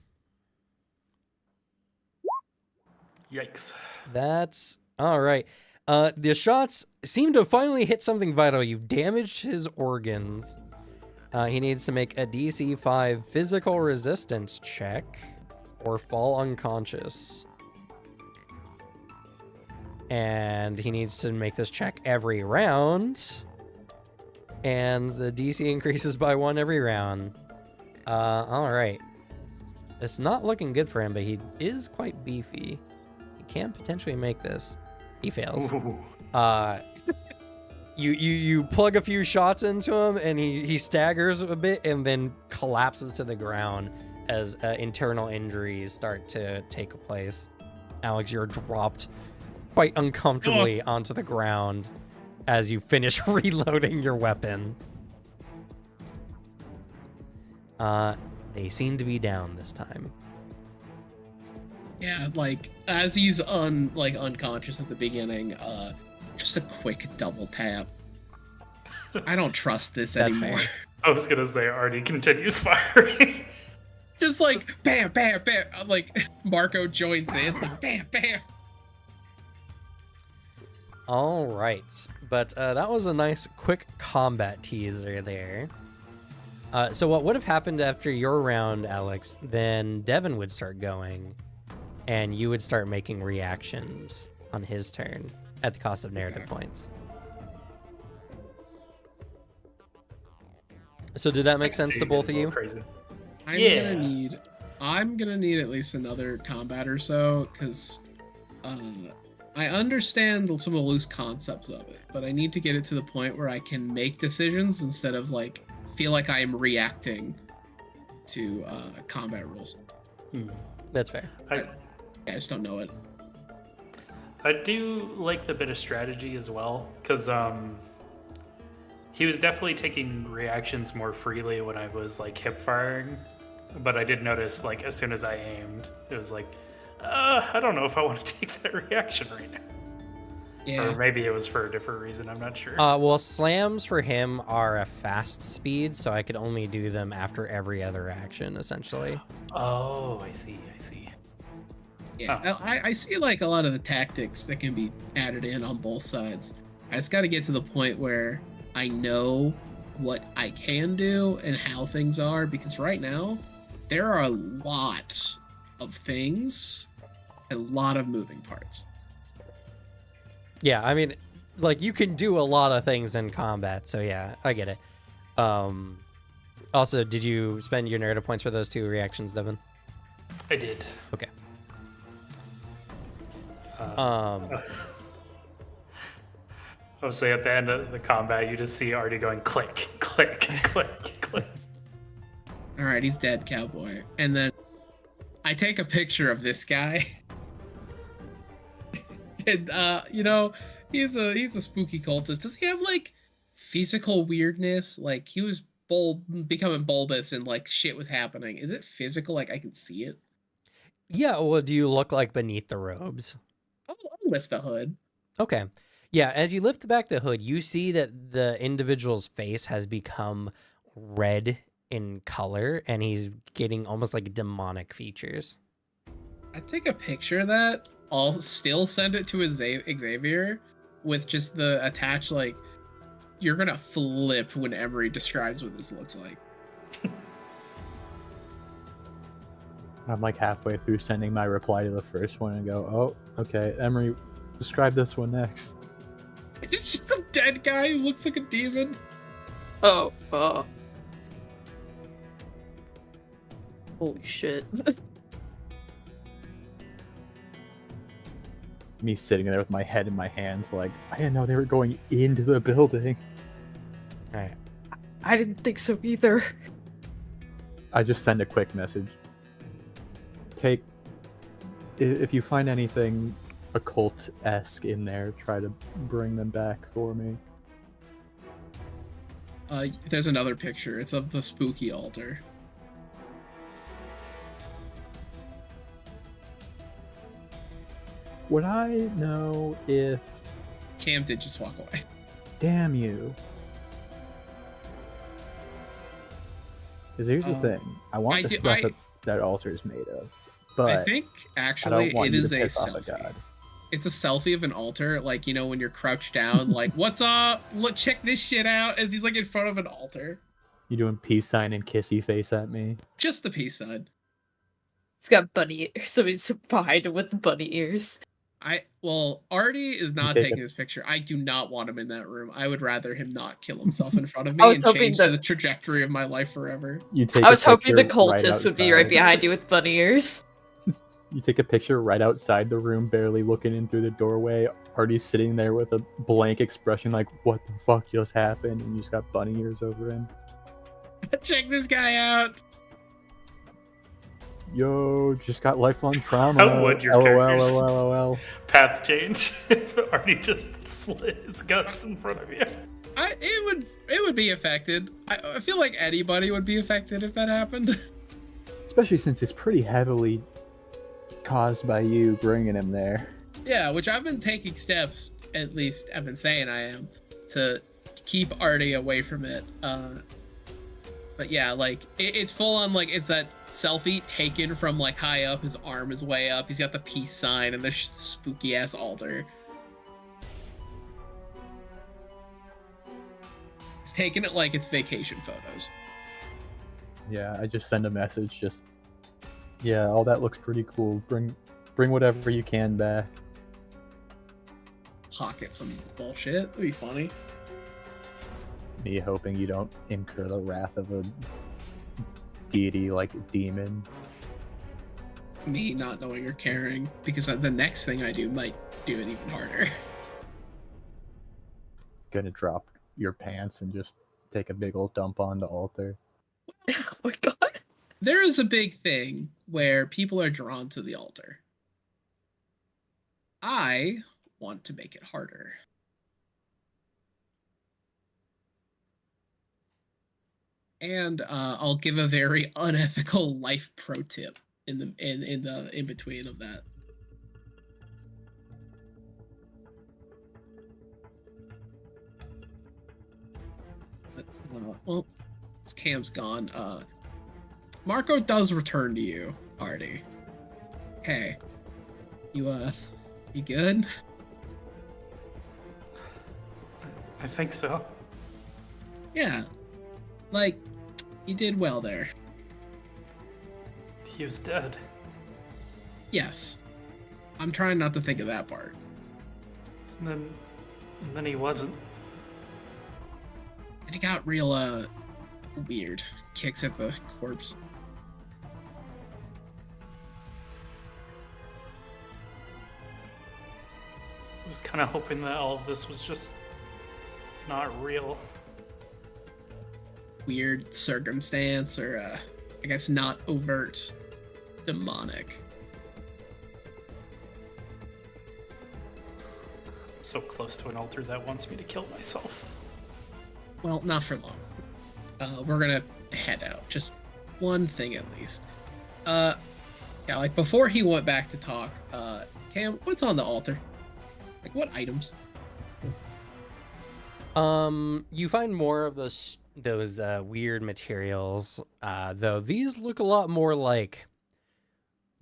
Speaker 6: Yikes.
Speaker 1: That's all right. The shots seem to finally hit something vital. You've damaged his organs. He needs to make a DC 5 physical resistance check or fall unconscious. And he needs to make this check every round. And the DC increases by 1 every round. All right. It's not looking good for him, but he is quite beefy. He can potentially make this. He fails.
Speaker 6: Ooh.
Speaker 1: You plug a few shots into him, and he staggers a bit and then collapses to the ground as internal injuries start to take place. Alex, you're dropped quite uncomfortably onto the ground as you finish reloading your weapon. They seem to be down this time.
Speaker 2: Yeah, like as he's unconscious at the beginning, just a quick double tap. I don't trust this
Speaker 1: That's
Speaker 2: anymore.
Speaker 1: fair.
Speaker 6: I was gonna say Artie continues firing.
Speaker 2: Just like bam, bam, bam. Like Marco joins in, like bam, bam.
Speaker 1: All right, but that was a nice quick combat teaser there. So what would have happened after your round, Alex? Then Devin would start going, and you would start making reactions on his turn at the cost of narrative points. So did that make sense to both of you?
Speaker 6: Crazy.
Speaker 2: I'm gonna need at least another combat or so, because I understand some of the loose concepts of it, but I need to get it to the point where I can make decisions instead of like feel like I am reacting to combat rules.
Speaker 1: That's fair.
Speaker 2: I just don't know it.
Speaker 6: I do like the bit of strategy as well, because he was definitely taking reactions more freely when I was like hip firing, but I did notice like as soon as I aimed, it was like, I don't know if I want to take that reaction right now.
Speaker 2: Yeah.
Speaker 6: Or maybe it was for a different reason, I'm not sure.
Speaker 1: Well, slams for him are a fast speed, so I could only do them after every other action, essentially.
Speaker 6: Oh, I see.
Speaker 2: Yeah, I see like a lot of the tactics that can be added in on both sides. I just got to get to the point where I know what I can do and how things are, because right now there are a lot of things, a lot of moving parts.
Speaker 1: Yeah, I mean, like, you can do a lot of things in combat, so yeah, I get it. Also, did you spend your narrative points for those 2 reactions, Devin?
Speaker 6: I did.
Speaker 1: Okay.
Speaker 6: I would say at the end of the combat, you just see Artie going click, click, click, click.
Speaker 2: All right, he's dead, cowboy. And then I take a picture of this guy. And he's a spooky cultist. Does he have like physical weirdness? Like he was becoming bulbous and like shit was happening. Is it physical? Like I can see it?
Speaker 1: Yeah, well, do you look like beneath the robes?
Speaker 2: I'll lift the hood.
Speaker 1: Okay. Yeah, as you lift back the hood, you see that the individual's face has become red in color, and he's getting almost like demonic features.
Speaker 2: I take a picture of that. I'll still send it to Xavier with just the attached, like, you're gonna flip when Emery describes what this looks like.
Speaker 3: I'm like halfway through sending my reply to the first one and go, oh, okay, Emery, describe this one next.
Speaker 2: It's just a dead guy who looks like a demon.
Speaker 5: Oh, holy shit.
Speaker 3: Me sitting there with my head in my hands like, I didn't know they were going into the building.
Speaker 1: All right.
Speaker 5: I didn't think so either.
Speaker 3: I just send a quick message. If you find anything occult-esque in there, try to bring them back for me.
Speaker 2: There's another picture. It's of the spooky altar.
Speaker 3: Would I know if...
Speaker 2: Cam did just walk away.
Speaker 3: Damn you. Because here's the
Speaker 2: Um,
Speaker 3: thing: I want
Speaker 2: I
Speaker 3: the
Speaker 2: do-
Speaker 3: stuff
Speaker 2: I-
Speaker 3: that altar is made of,
Speaker 2: I
Speaker 3: but
Speaker 2: think
Speaker 3: I
Speaker 2: actually
Speaker 3: don't want
Speaker 2: it
Speaker 3: you
Speaker 2: is
Speaker 3: to
Speaker 2: a
Speaker 3: piss off a
Speaker 2: selfie.
Speaker 3: god.
Speaker 2: It's a selfie of an altar, like when you're crouched down, like "What's up? Look, check this shit out!" As he's like in front of an altar.
Speaker 3: You doing peace sign and kissy face at me?
Speaker 2: Just the peace sign.
Speaker 5: It's got bunny ears, so he's behind him with the bunny ears.
Speaker 2: Artie is not
Speaker 3: take a-
Speaker 2: taking this picture. I do not want him in that room. I would rather him not kill himself in front of me
Speaker 5: I was
Speaker 2: and
Speaker 5: hoping
Speaker 2: change
Speaker 5: that-
Speaker 2: the trajectory of my life forever.
Speaker 3: You take.
Speaker 5: I was
Speaker 3: a
Speaker 5: hoping the
Speaker 3: picture right
Speaker 5: cultist would be right
Speaker 3: outside.
Speaker 5: behind you with bunny ears.
Speaker 3: You take a picture right outside the room, barely looking in through the doorway. Artie's sitting there with a blank expression, like "What the fuck just happened?" And you just got bunny ears over him.
Speaker 2: Check this guy out.
Speaker 3: Yo, just got lifelong trauma.
Speaker 6: How would your
Speaker 3: LOL,
Speaker 6: character's
Speaker 3: LOL.
Speaker 6: path change if Artie just slit his guts in front of you?
Speaker 2: It would be affected. I feel like anybody would be affected if that happened.
Speaker 3: Especially since it's pretty heavily caused by you bringing him there.
Speaker 2: Yeah, which I've been taking steps, at least I've been saying I am, to keep Artie away from it. But yeah, like it's full on, like it's that selfie taken from like high up. His arm is way up. He's got the peace sign, and there's just a spooky ass altar. He's taking it like it's vacation photos.
Speaker 3: Yeah, I just send a message. Just yeah, all that looks pretty cool. Bring whatever you can back.
Speaker 2: Pocket some bullshit. That'd be funny.
Speaker 3: Me hoping you don't incur the wrath of a deity like a demon.
Speaker 2: Me not knowing or caring, because the next thing I do might do it even harder.
Speaker 3: Gonna drop your pants and just take a big old dump on the altar.
Speaker 5: Oh my god.
Speaker 2: There is a big thing where people are drawn to the altar. I want to make it harder. And I'll give a very unethical life pro tip in the in between of that. But, well, this Cam's gone. Marco does return to you, Artie. Hey, you good?
Speaker 6: I think so.
Speaker 2: Yeah, like you did well there.
Speaker 6: He was dead.
Speaker 2: Yes, I'm trying not to think of that part.
Speaker 6: And then he wasn't.
Speaker 2: And it got real weird. Kicks at the corpse.
Speaker 6: I was kind of hoping that all of this was just not real.
Speaker 2: Weird circumstance, or I guess not overt demonic.
Speaker 6: So close to an altar that wants me to kill myself.
Speaker 2: Well, not for long. We're gonna head out. Just one thing at least. Yeah, like before he went back to talk, Cam, what's on the altar? Like what items?
Speaker 1: You find more of those weird materials, though these look a lot more like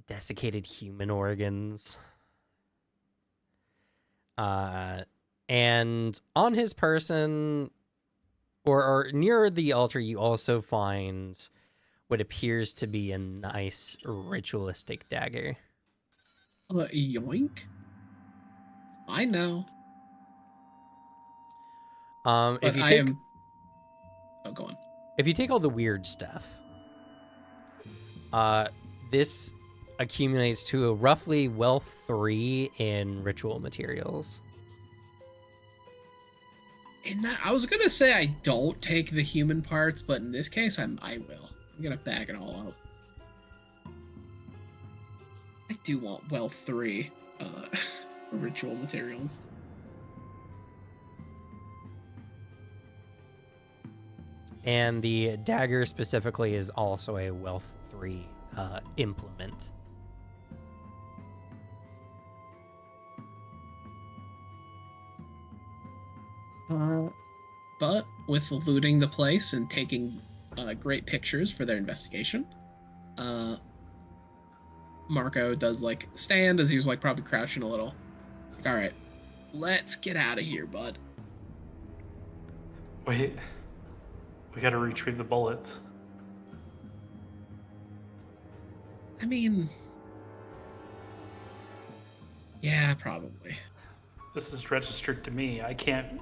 Speaker 1: desiccated human organs. And on his person, or near the altar, you also find what appears to be a nice ritualistic dagger.
Speaker 2: Yoink. Mine now.
Speaker 1: If
Speaker 2: But
Speaker 1: you
Speaker 2: I
Speaker 1: take
Speaker 2: am. Oh, go on.
Speaker 1: if you take all the weird stuff, this accumulates to a roughly wealth 3 in ritual materials.
Speaker 2: In that, I was gonna say I don't take the human parts, but in this case, I will. I'm gonna bag it all up. I do want wealth 3 ritual materials.
Speaker 1: And the dagger specifically is also a wealth 3 implement.
Speaker 2: But with looting the place and taking great pictures for their investigation. Marco does like stand as he was like probably crouching a little. All right, let's get out of here, bud.
Speaker 6: Wait, we gotta retrieve the bullets.
Speaker 2: I mean, yeah, probably.
Speaker 6: This is registered to me. I can't.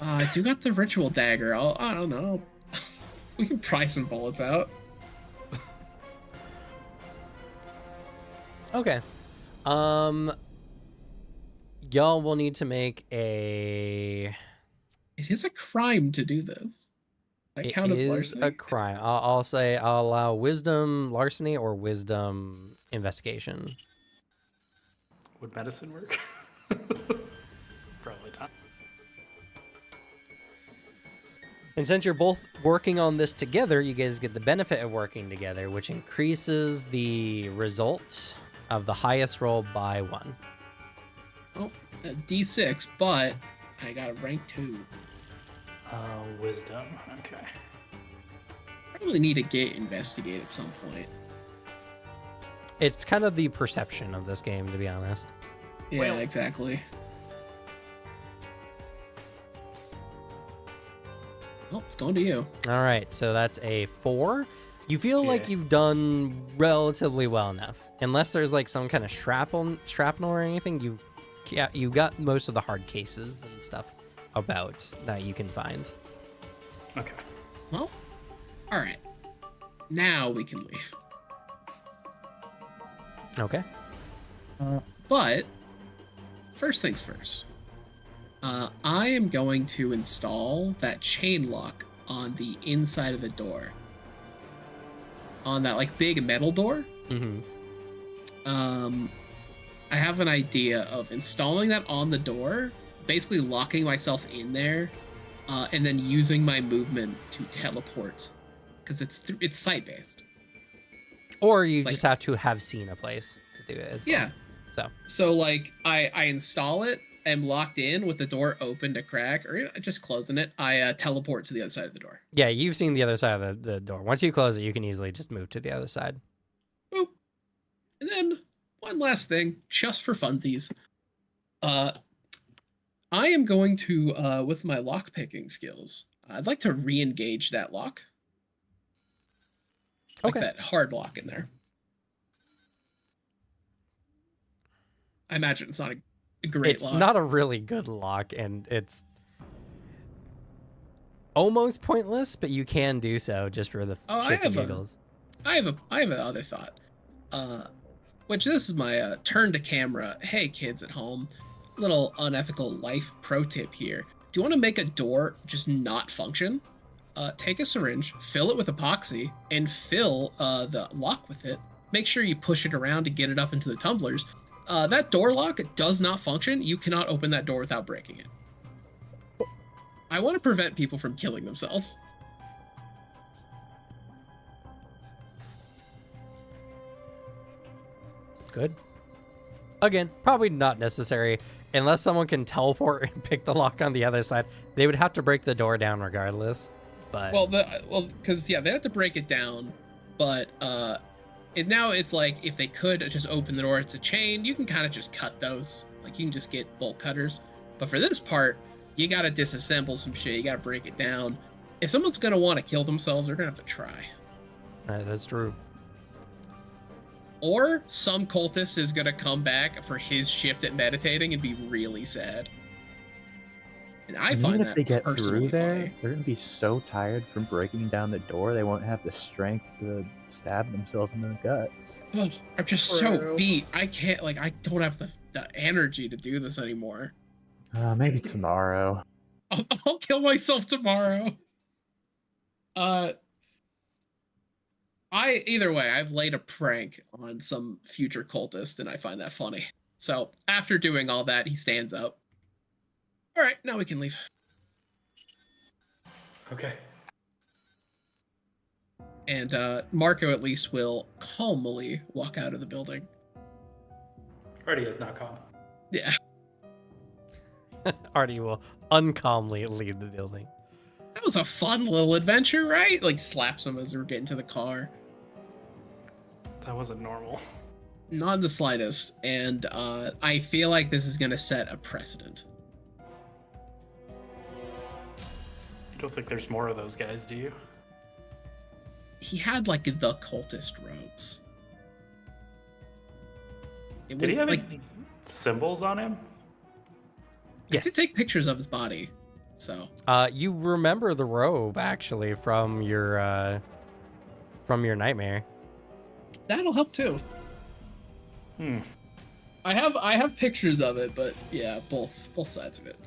Speaker 2: I do got the ritual dagger. I don't know. We can pry some bullets out.
Speaker 1: Okay. Y'all will need to make a.
Speaker 2: It is a crime to do this. That
Speaker 1: It
Speaker 2: count as
Speaker 1: is
Speaker 2: larceny?
Speaker 1: a crime. I'll say I'll allow wisdom larceny or wisdom investigation.
Speaker 6: Would medicine work? Probably not.
Speaker 1: And since you're both working on this together, you guys get the benefit of working together, which increases the result of the highest roll by 1.
Speaker 2: Oh, a D6, but I got a rank 2.
Speaker 6: Wisdom. Okay.
Speaker 2: Probably need to get investigate at some point.
Speaker 1: It's kind of the perception of this game, to be honest.
Speaker 2: Yeah,
Speaker 6: Well-
Speaker 2: exactly. Oh, it's going to you.
Speaker 1: All right, so that's a 4. You feel like
Speaker 6: Yeah.
Speaker 1: you've done relatively well enough, unless there's like some kind of shrapnel or anything. You got most of the hard cases and stuff about that you can find.
Speaker 6: Okay.
Speaker 2: Well, all right. Now we can leave.
Speaker 1: Okay.
Speaker 2: But first things first. I am going to install that chain lock on the inside of the door. On that like big metal door.
Speaker 1: Mm-hmm.
Speaker 2: I have an idea of installing that on the door, basically locking myself in there, and then using my movement to teleport, because it's sight based.
Speaker 1: Or you
Speaker 2: Like-
Speaker 1: just have to have seen a place to do it as well.
Speaker 2: Yeah. So like I install it, I'm locked in with the door open to crack, or just closing it. I teleport to the other side of the door.
Speaker 1: Yeah, you've seen the other side of the door. Once you close it, you can easily just move to the other side.
Speaker 2: Boop. And then one last thing, just for funsies. I am going to, with my lock picking skills, I'd like to re-engage that lock. Like
Speaker 1: Okay.
Speaker 2: that hard lock in there. I imagine it's not a great
Speaker 1: It's
Speaker 2: lock.
Speaker 1: not a really good lock, and it's almost pointless, but you can do so just for the
Speaker 2: Oh, I
Speaker 1: shits and
Speaker 2: have a-
Speaker 1: giggles.
Speaker 2: I have another thought. Which this is my turn to camera. Hey kids at home, little unethical life pro tip here. Do you want to make a door just not function? Take a syringe, fill it with epoxy, and fill the lock with it. Make sure you push it around to get it up into the tumblers. That door lock does not function. You cannot open that door without breaking it. I want to prevent people from killing themselves.
Speaker 1: Good. Again, probably not necessary. Unless someone can teleport and pick the lock on the other side, they would have to break the door down regardless. But
Speaker 2: Because they have to break it down, but now it's like if they could just open the door, it's a chain. You can kind of just cut those, like you can just get bolt cutters. But for this part, you got to disassemble some shit. You got to break it down. If someone's gonna want to kill themselves, they're gonna have to try.
Speaker 1: that's true.
Speaker 2: Or some cultist is gonna come back for his shift at meditating and be really sad. And I
Speaker 3: Even
Speaker 2: find
Speaker 3: if
Speaker 2: that
Speaker 3: they get
Speaker 2: personally
Speaker 3: through there,
Speaker 2: funny.
Speaker 3: they're gonna be so tired from breaking down the door they won't have the strength to stab themselves in the guts.
Speaker 2: Ugh, I'm just so
Speaker 5: True.
Speaker 2: beat. I can't, like, I don't have the energy to do this anymore.
Speaker 3: Maybe tomorrow.
Speaker 2: I'll kill myself tomorrow. Either way, I've laid a prank on some future cultist, and I find that funny. So after doing all that, he stands up. All right, now we can leave.
Speaker 6: Okay.
Speaker 2: And Marco at least will calmly walk out of the building.
Speaker 6: Already is not calm.
Speaker 2: Yeah.
Speaker 1: Artie will uncalmly leave the building.
Speaker 2: That was a fun little adventure, right? Like slaps him as we're getting to the car.
Speaker 6: That wasn't normal.
Speaker 2: Not in the slightest. And I feel like this is going to set a precedent.
Speaker 6: You don't think there's more of those guys, do you?
Speaker 2: He had like the cultist robes.
Speaker 6: Did he have any symbols on him?
Speaker 2: Yes. I did take pictures of his body. So
Speaker 1: You remember the robe actually from your nightmare.
Speaker 2: that'll help too. I have pictures of it, but yeah, both sides of it.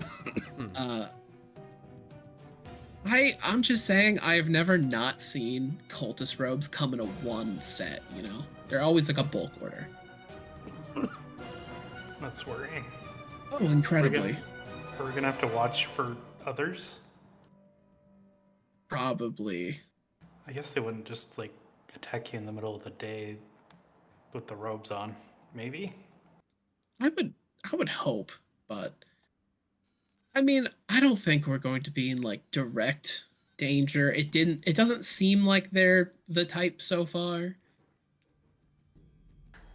Speaker 2: I'm just saying I've never not seen cultist robes come in a one set, you know? They're always like a bulk order.
Speaker 6: That's worrying.
Speaker 2: Oh, incredibly.
Speaker 6: Are we gonna have to watch for others?
Speaker 2: Probably.
Speaker 6: I guess they wouldn't just like attack you in the middle of the day with the robes on. Maybe?
Speaker 2: I would hope, but I mean, I don't think we're going to be in like direct danger. It doesn't seem like they're the type so far.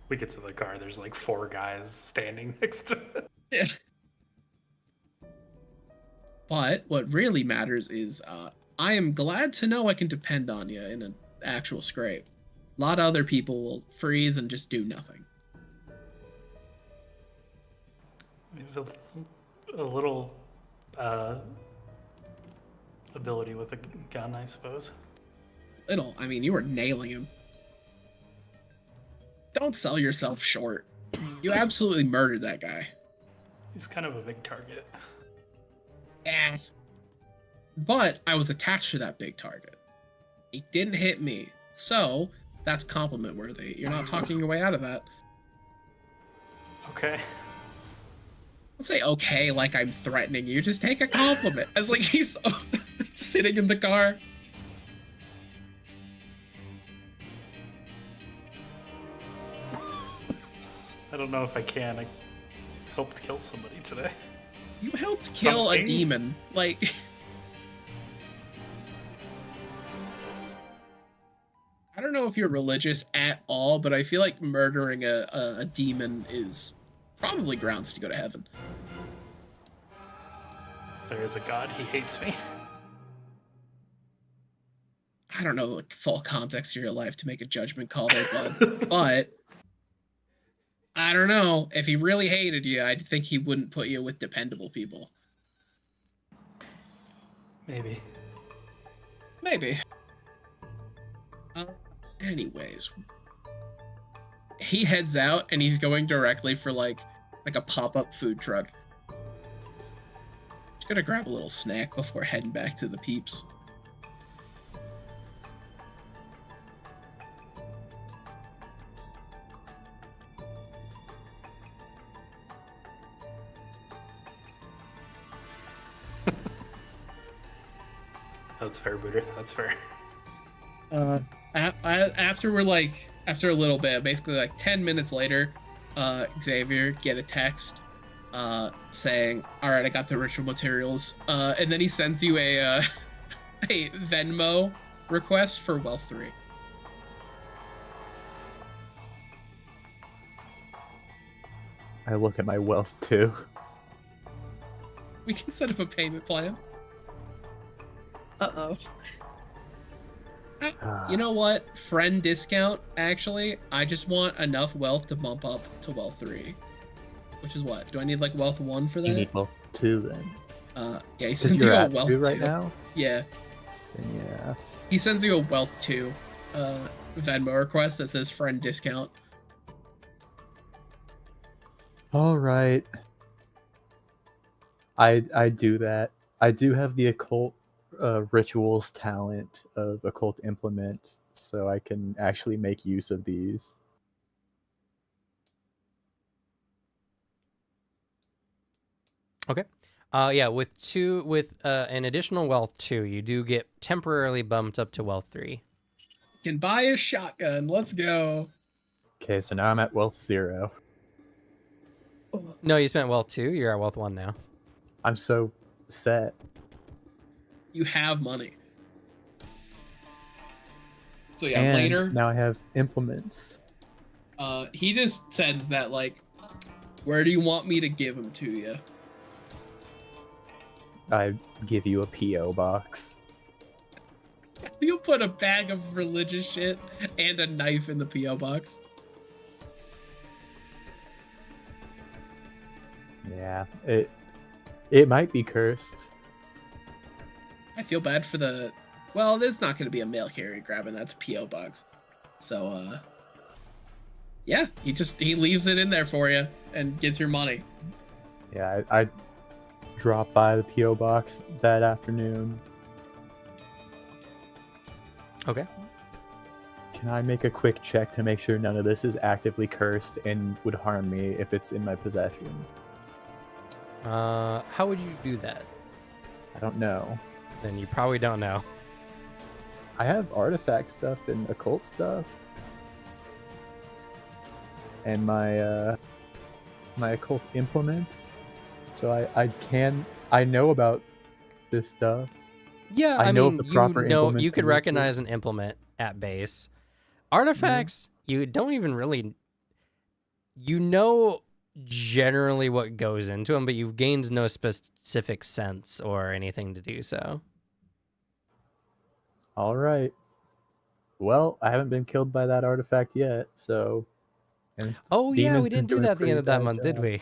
Speaker 6: We get to the car, there's like 4 guys standing next to it.
Speaker 2: Yeah. But what really matters is I am glad to know I can depend on you in an actual scrape. A lot of other people will freeze and just do nothing.
Speaker 6: We have a little ability with a gun, I suppose.
Speaker 2: Little, I mean, you were nailing him. Don't sell yourself short. You absolutely murdered that guy.
Speaker 6: He's kind of a big target.
Speaker 2: Yeah. But I was attached to that big target. He didn't hit me. So, that's compliment worthy. You're not talking your way out of that.
Speaker 6: Okay.
Speaker 2: Don't say okay like I'm threatening you. Just take a compliment. As like he's sitting in the car.
Speaker 6: I don't know if I can. I helped kill somebody today.
Speaker 2: You helped kill a demon. Like... I don't know if you're religious at all, but I feel like murdering a demon is probably grounds to go to heaven.
Speaker 6: If there is a god, he hates me.
Speaker 2: I don't know the full context of your life to make a judgment call there, bud. But I don't know. If he really hated you, I'd think he wouldn't put you with dependable people.
Speaker 6: Maybe.
Speaker 2: Maybe. Anyways, he heads out and he's going directly for like a pop-up food truck. Just gonna grab a little snack before heading back to the peeps.
Speaker 6: That's fair, Booter. That's fair.
Speaker 2: After a little bit, basically like 10 minutes later, Xavier get a text saying, all right, I got the ritual materials. And then he sends you a Venmo request for Wealth 3.
Speaker 3: I look at my wealth too.
Speaker 2: We can set up a payment plan.
Speaker 5: Uh-oh.
Speaker 2: You know what? Friend discount, actually. I just want enough wealth to bump up to Wealth 3. Which is what? Do I need like Wealth 1 for that?
Speaker 3: You need wealth 2 then.
Speaker 2: Yeah, he
Speaker 3: Because
Speaker 2: sends you
Speaker 3: you're
Speaker 2: a
Speaker 3: at
Speaker 2: Wealth
Speaker 3: 2
Speaker 2: 2
Speaker 3: right now?
Speaker 2: Yeah.
Speaker 3: Then yeah.
Speaker 2: He sends you a Wealth 2 Venmo request that says friend discount.
Speaker 3: Alright. I do that. I do have the occult rituals talent of occult implement, so I can actually make use of these.
Speaker 1: Okay. Yeah, with an additional wealth 2, you do get temporarily bumped up to wealth 3.
Speaker 2: Can buy a shotgun. Let's go.
Speaker 3: Okay, so now I'm at wealth 0.
Speaker 1: No, you spent wealth 2. You're at wealth 1 now.
Speaker 3: I'm so set.
Speaker 2: You have money. So yeah,
Speaker 3: And
Speaker 2: later,
Speaker 3: now I have implements.
Speaker 2: he just sends that like, where do you want me to give them to you?
Speaker 3: I give you a PO box.
Speaker 2: You put a bag of religious shit and a knife in the PO box.
Speaker 3: Yeah, it might be cursed.
Speaker 2: I feel bad for the. Well, there's not going to be a mail carrier grabbing that's a PO box. So yeah, he leaves it in there for you and gets your money.
Speaker 3: Yeah, I dropped by the PO box that afternoon.
Speaker 1: Okay.
Speaker 3: Can I make a quick check to make sure none of this is actively cursed and would harm me if it's in my possession?
Speaker 1: How would you do that?
Speaker 3: I don't know.
Speaker 1: Then you probably don't know.
Speaker 3: I have artifact stuff and occult stuff. And my my occult implement. So I know about this stuff.
Speaker 1: Yeah,
Speaker 3: I
Speaker 1: I
Speaker 3: know
Speaker 1: mean,
Speaker 3: if the proper
Speaker 1: you know,
Speaker 3: implements
Speaker 1: you could
Speaker 3: to work with.
Speaker 1: recognize an implement at base. Artifacts, you don't even really, you know, generally what goes into them, but you've gained no specific sense or anything to do so.
Speaker 3: All right. Well, I haven't been killed by that artifact yet, so. And
Speaker 1: Oh yeah,
Speaker 3: Demon's
Speaker 1: we
Speaker 3: been
Speaker 1: didn't do
Speaker 3: doing a
Speaker 1: that at the
Speaker 3: pretty
Speaker 1: end of that
Speaker 3: bad
Speaker 1: month, did
Speaker 3: job.
Speaker 1: we?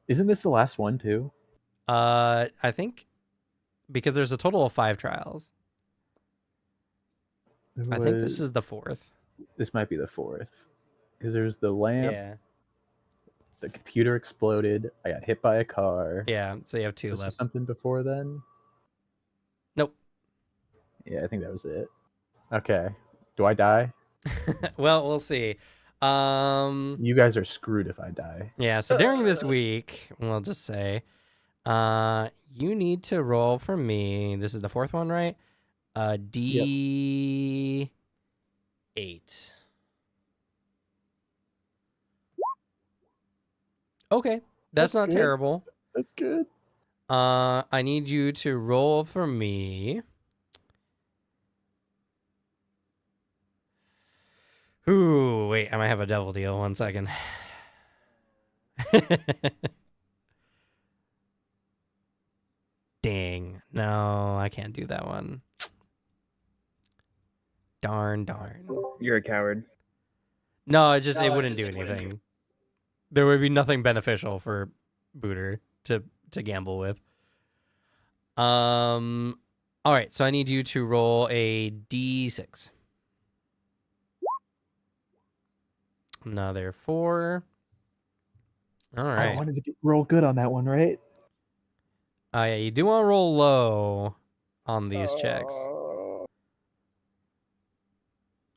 Speaker 3: Isn't this the last one too?
Speaker 1: I think because there's a total of 5 trials. I think this is the 4th.
Speaker 3: This might be the 4th, because there's the lamp.
Speaker 1: Yeah,
Speaker 3: The computer exploded. I got hit by a car.
Speaker 1: yeah. So you have 2
Speaker 3: Was there
Speaker 1: left.
Speaker 3: something before then?
Speaker 1: Nope.
Speaker 3: Yeah, I think that was it. Okay. Do I die?
Speaker 1: Well, we'll see.
Speaker 3: You guys are screwed if I die.
Speaker 1: Yeah, so during this week, we'll just say, you need to roll for me. This is the 4th one, right? D8. Okay, that's
Speaker 3: That's
Speaker 1: not
Speaker 3: good.
Speaker 1: terrible.
Speaker 3: That's good.
Speaker 1: I need you to roll for me. Ooh, wait, I might have a devil deal. 1 second. Dang. No, I can't do that one. Darn.
Speaker 7: You're a coward.
Speaker 1: No, it
Speaker 6: No,
Speaker 1: wouldn't do anything. There would be nothing beneficial for Booter to gamble with. All right, so I need you to roll a D6. Another 4. All
Speaker 3: I
Speaker 1: right.
Speaker 3: wanted to roll good on that one, right?
Speaker 1: Yeah, you do want to roll low on these checks.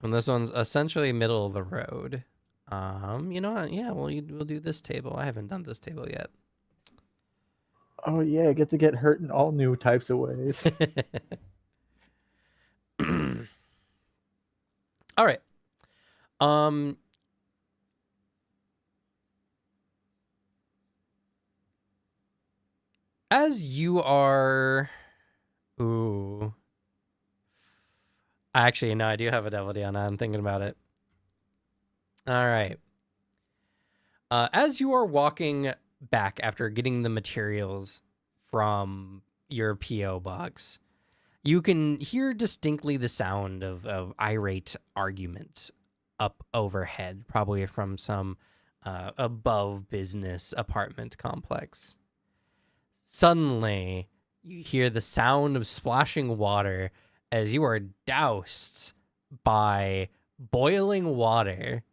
Speaker 1: And this one's essentially middle of the road. You know what? Yeah, we'll do this table. I haven't done this table yet.
Speaker 3: Oh yeah, I get to get hurt in all new types of ways.
Speaker 1: All right. As you are, ooh. Actually, no, I do have a devil deal now. I'm thinking about it. All right. As you are walking back after getting the materials from your PO box, you can hear distinctly the sound of irate arguments up overhead, probably from some above business apartment complex. Suddenly, you hear the sound of splashing water as you are doused by boiling water.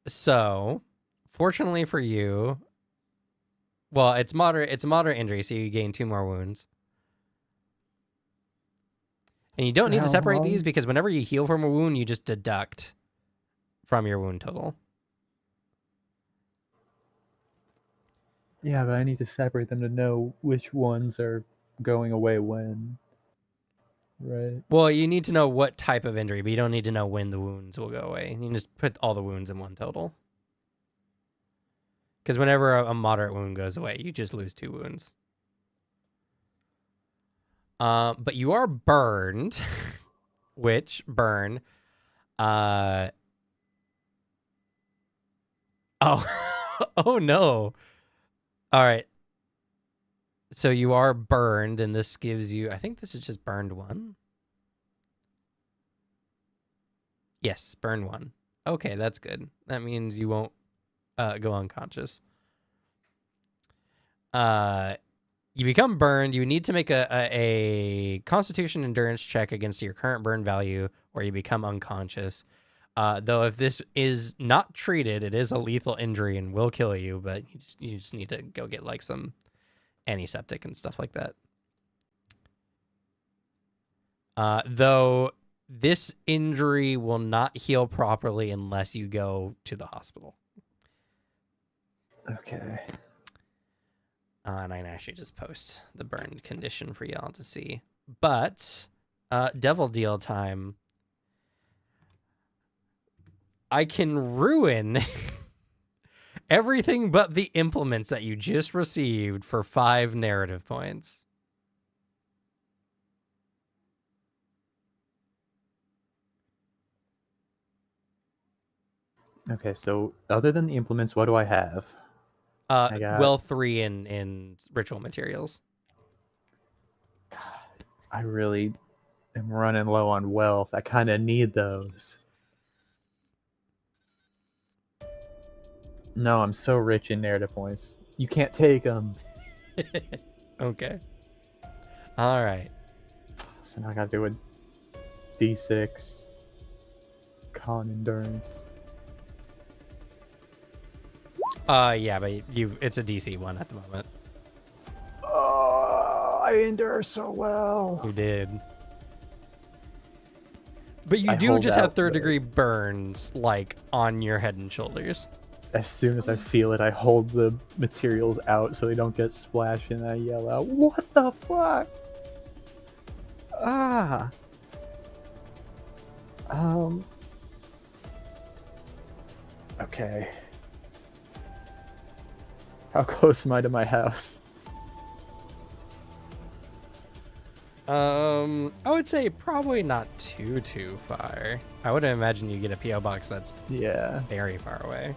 Speaker 1: So, fortunately for you, well, it's a moderate injury, so you gain 2 more wounds. And you don't need to separate these because whenever you heal from a wound, you just deduct from your wound total.
Speaker 3: Yeah, but I need to separate them to know which ones are going away when. Right.
Speaker 1: Well, you need to know what type of injury, but you don't need to know when the wounds will go away. You can just put all the wounds in one total. Because whenever a moderate wound goes away, you just lose 2 wounds. But you are burned, which burn. Oh, oh no. All right. So you are burned, and this gives you, I think this is just burned 1. Yes, burned 1. Okay, that's good. That means you won't go unconscious. You become burned. You need to make a Constitution endurance check against your current burn value, or you become unconscious. Though if this is not treated, it is a lethal injury and will kill you. But you just need to go get like some antiseptic and stuff like that. Though this injury will not heal properly unless you go to the hospital.
Speaker 3: Okay.
Speaker 1: And I can actually just post the burned condition for y'all to see. But Devil Deal time. I can ruin everything but the implements that you just received for 5 narrative points.
Speaker 3: Okay, so other than the implements, what do I have? I got-
Speaker 1: Well, 3 in ritual materials.
Speaker 3: I really am running low on wealth. I kind of need those. No, I'm so rich in narrative points. You can't take them.
Speaker 1: Okay. All right.
Speaker 3: So now I gotta do a D6 con endurance.
Speaker 1: Yeah, but it's a DC 1 at the moment.
Speaker 3: Oh, I endure so well.
Speaker 1: You did. But you
Speaker 3: I
Speaker 1: do
Speaker 3: hold
Speaker 1: just have
Speaker 3: out,
Speaker 1: 3rd
Speaker 3: but-
Speaker 1: degree burns, like, on your head and shoulders.
Speaker 3: As soon as I feel it, I hold the materials out so they don't get splashed, and I yell out, "What the fuck?" Ah. Okay. How close am I to my house?
Speaker 1: I would say probably not too far. I would imagine you get a PO box that's
Speaker 3: Yeah.
Speaker 1: very far away.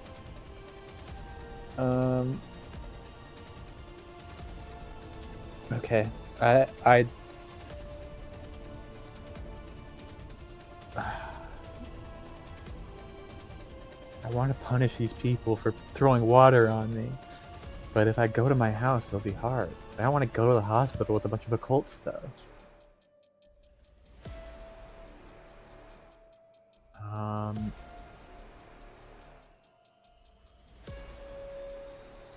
Speaker 3: Okay. I want to punish these people for throwing water on me. But if I go to my house, it'll be hard. I don't want to go to the hospital with a bunch of occult stuff.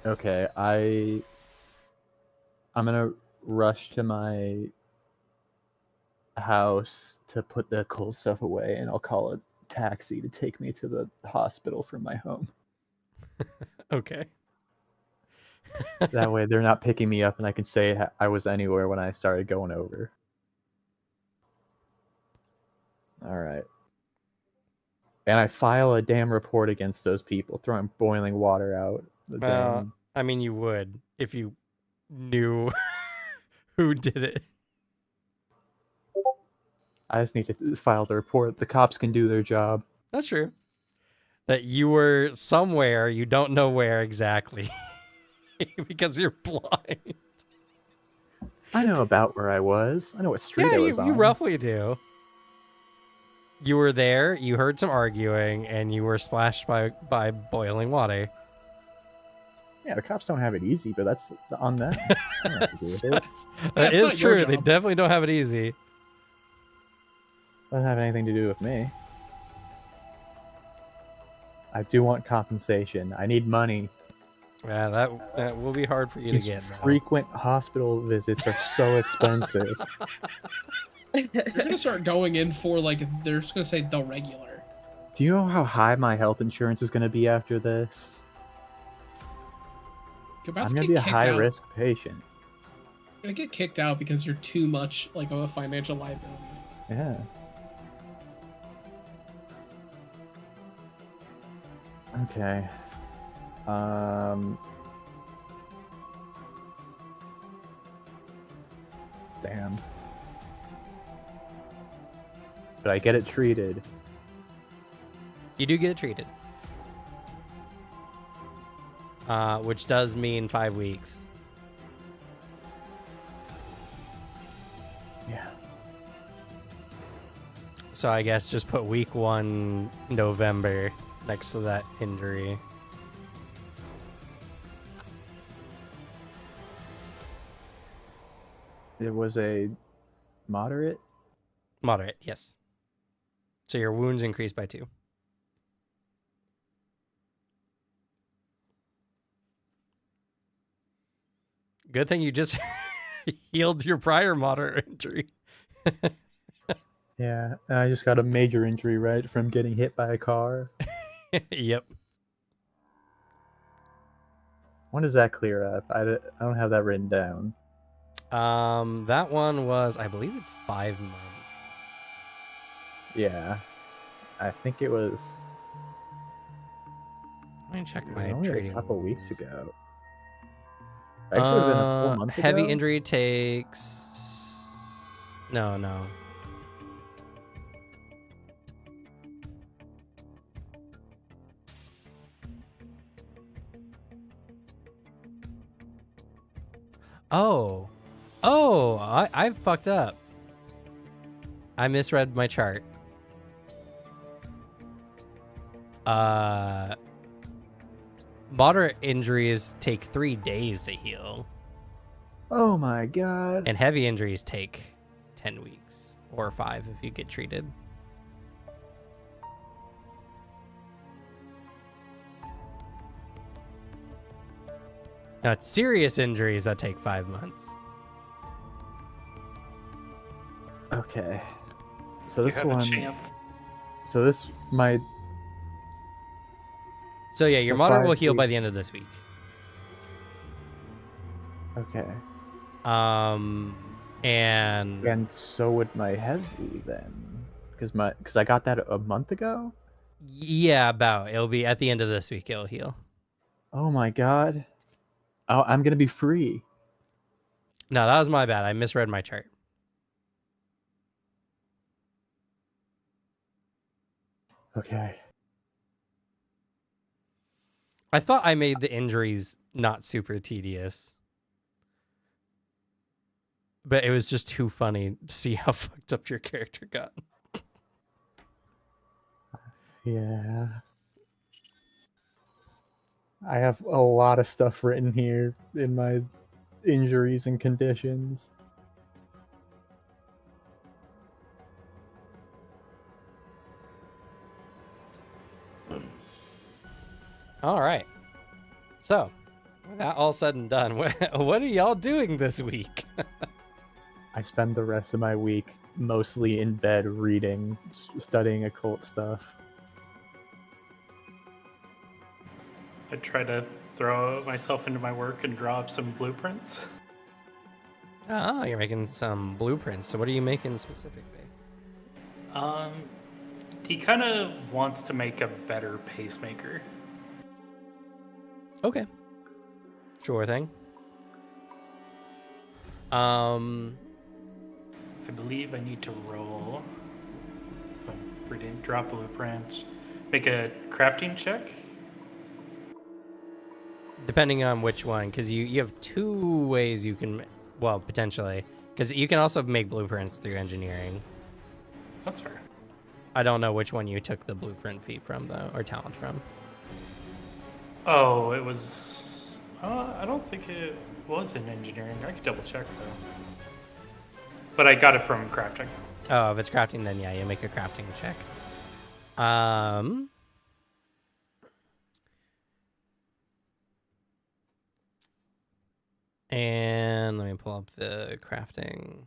Speaker 3: Okay, I'm gonna rush to my house to put the occult stuff away, and I'll call a taxi to take me to the hospital from my home.
Speaker 1: Okay.
Speaker 3: That way they're not picking me up and I can say I was anywhere when I started going over. Alright. And I file a damn report against those people throwing boiling water out. The
Speaker 1: Well,
Speaker 3: damn...
Speaker 1: I mean, you would if you knew who did it.
Speaker 3: I just need to file the report. The cops can do their job.
Speaker 1: That's true. That you were somewhere, you don't know where exactly. Because you're blind.
Speaker 3: I know about where I was. I know what street
Speaker 1: Yeah,
Speaker 3: I was on.
Speaker 1: you roughly do. You were there, you heard some arguing, and you were splashed by boiling water.
Speaker 3: Yeah, the cops don't have it easy, but that's on them. I don't have to do with it.
Speaker 1: That
Speaker 2: That's
Speaker 1: is
Speaker 2: not your
Speaker 1: true. They
Speaker 2: job.
Speaker 1: definitely don't have it easy.
Speaker 3: Doesn't have anything to do with me. I do want compensation. I need money.
Speaker 1: Yeah, that will be hard for you
Speaker 3: These
Speaker 1: to get. though.
Speaker 3: frequent hospital visits are so expensive.
Speaker 2: They're gonna start going in for like they're just gonna say the regular.
Speaker 3: Do you know how high my health insurance is going to be after this?
Speaker 2: You're about
Speaker 3: I'm
Speaker 2: to
Speaker 3: going
Speaker 2: get
Speaker 3: to be a
Speaker 2: kicked
Speaker 3: high
Speaker 2: out.
Speaker 3: risk patient.
Speaker 2: gonna get kicked out because you're too much like of a financial liability.
Speaker 3: Yeah. Okay. Damn. But I get it treated.
Speaker 1: You do get it treated. Which does mean 5 weeks.
Speaker 3: Yeah.
Speaker 1: So I guess just put week 1 November next to that injury.
Speaker 3: It was a moderate.
Speaker 1: Moderate, yes. So your wounds increased by 2. Good thing you just healed your prior moderate injury.
Speaker 3: Yeah, I just got a major injury, right, from getting hit by a car.
Speaker 1: Yep.
Speaker 3: When does that clear up? I don't have that written down.
Speaker 1: That one was, I believe it's 5 months.
Speaker 3: Yeah, I think it was
Speaker 1: Let me check my
Speaker 3: only
Speaker 1: trading.
Speaker 3: a couple weeks
Speaker 1: rules.
Speaker 3: ago. Actually, it's been a full month
Speaker 1: Heavy
Speaker 3: ago.
Speaker 1: injury takes. No. I fucked up. I misread my chart. Moderate injuries take 3 days to heal,
Speaker 3: Oh my god.
Speaker 1: and heavy injuries take 10 weeks or 5 if you get treated. Now it's serious injuries that take 5 months.
Speaker 3: Okay. So
Speaker 6: You
Speaker 3: this
Speaker 6: have a
Speaker 3: one.
Speaker 6: chance.
Speaker 3: So this my.
Speaker 1: So yeah, your
Speaker 3: So
Speaker 1: moderate
Speaker 3: 5
Speaker 1: will heal by
Speaker 3: weeks.
Speaker 1: the end of this week.
Speaker 3: Okay.
Speaker 1: And
Speaker 3: And so would my heavy then, because I got that a month ago.
Speaker 1: yeah, it'll be at the end of this week. It'll heal.
Speaker 3: Oh my god. Oh, I'm gonna be free.
Speaker 1: No, that was my bad. I misread my chart.
Speaker 3: Okay.
Speaker 1: I thought I made the injuries not super tedious, but it was just too funny to see how fucked up your character got.
Speaker 3: Yeah. I have a lot of stuff written here in my injuries and conditions.
Speaker 1: All right. So, with that all said and done, what are y'all doing this week?
Speaker 3: I spend the rest of my week mostly in bed reading, studying occult stuff.
Speaker 6: I try to throw myself into my work and draw up some blueprints.
Speaker 1: Oh, you're making some blueprints. So what are you making specifically?
Speaker 6: He kind of wants to make a better pacemaker.
Speaker 1: Okay. Sure thing.
Speaker 6: I believe I need to roll. So I'm reading, drop blueprint, make a crafting check.
Speaker 1: Depending on which one, because you have 2 ways you can, well, potentially, because you can also make blueprints through engineering.
Speaker 6: That's fair.
Speaker 1: I don't know which one you took the blueprint feat from, though, or talent from.
Speaker 6: Oh, it was. I don't think it was in engineering. I could double check though. But I got it from crafting.
Speaker 1: Oh, if it's crafting, then yeah, you make a crafting check. And let me pull up the crafting.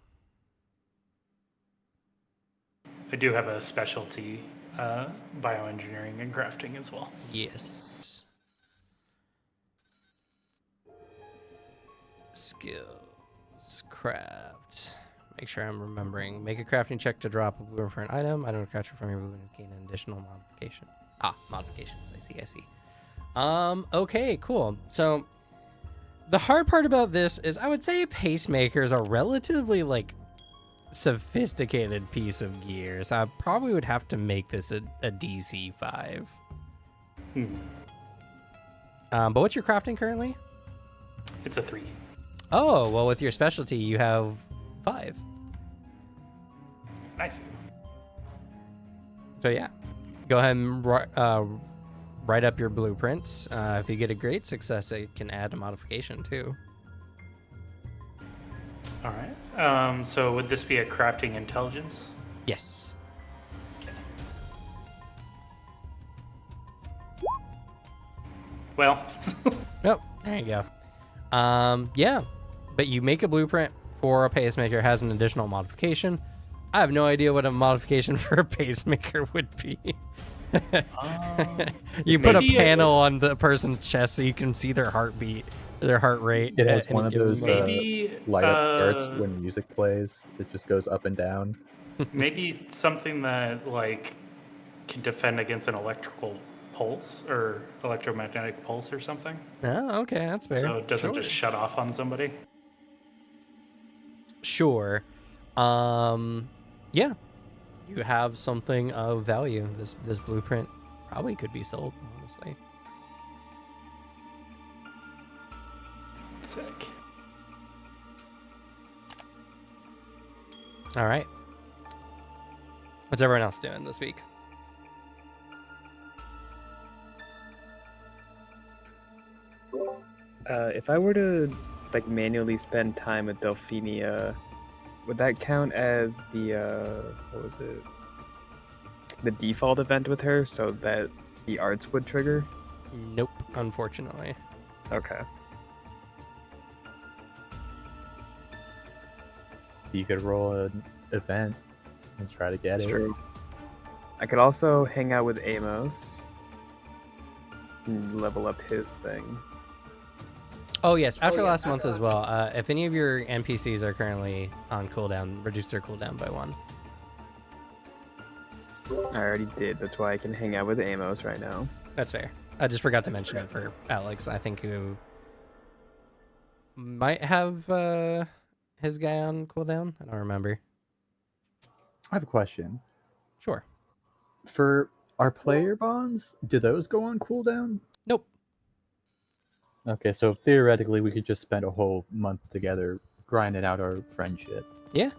Speaker 6: I do have a specialty, bioengineering and crafting as well.
Speaker 1: Yes. Skill. is craft. Make sure I'm remembering. Make a crafting check to drop a blueprint for an item. Item crafted from your blueprint to gain an additional modification. Modifications. I see. Okay, cool. So the hard part about this is I would say pacemakers are relatively like sophisticated piece of gear. So I probably would have to make this a DC 5. But what's your crafting currently?
Speaker 6: It's a 3.
Speaker 1: Oh, well, with your specialty, you have 5.
Speaker 6: Nice.
Speaker 1: So yeah, go ahead and write up your blueprints. If you get a great success, it can add a modification too.
Speaker 6: All right. So would this be a crafting intelligence?
Speaker 1: Yes.
Speaker 6: Okay. Well.
Speaker 1: Nope. There you go. Yeah, but you make a blueprint for a pacemaker, has an additional modification. I have no idea what a modification for a pacemaker would be. You put a
Speaker 6: maybe
Speaker 1: panel on the person's chest so you can see their heartbeat, their heart rate.
Speaker 3: It has
Speaker 1: at
Speaker 3: one
Speaker 1: any
Speaker 3: of
Speaker 1: given
Speaker 3: those
Speaker 1: moment.
Speaker 6: Maybe,
Speaker 3: light up charts when music plays. It just goes up and down.
Speaker 6: Maybe something that like can defend against an electrical pulse or electromagnetic pulse or something.
Speaker 1: Oh, okay, that's fair.
Speaker 6: So it doesn't
Speaker 1: Sure.
Speaker 6: just shut off on somebody.
Speaker 1: Sure. Yeah. You have something of value. This blueprint probably could be sold, honestly.
Speaker 6: Sick.
Speaker 1: All right. What's everyone else doing this week?
Speaker 7: If I were to like manually spend time with Delphinia, would that count as the what was it? The default event with her, so that the arts would trigger?
Speaker 1: Nope, unfortunately.
Speaker 7: Okay.
Speaker 3: You could roll an event and try to get
Speaker 7: That's
Speaker 3: it.
Speaker 7: true. I could also hang out with Amos and level up his thing.
Speaker 1: Oh yes, after
Speaker 5: yeah,
Speaker 1: last month as well. If any of your NPCs are currently on cooldown, reduce their cooldown by 1.
Speaker 7: I already did. That's why I can hang out with Amos right now.
Speaker 1: That's fair. I just forgot to mention it for Alex, I think, who might have his guy on cooldown. I don't remember.
Speaker 3: I have a question.
Speaker 1: Sure.
Speaker 3: For our player bonds, do those go on cooldown?
Speaker 1: Nope.
Speaker 3: Okay, so theoretically, we could just spend a whole month together grinding out our friendship.
Speaker 1: Yeah.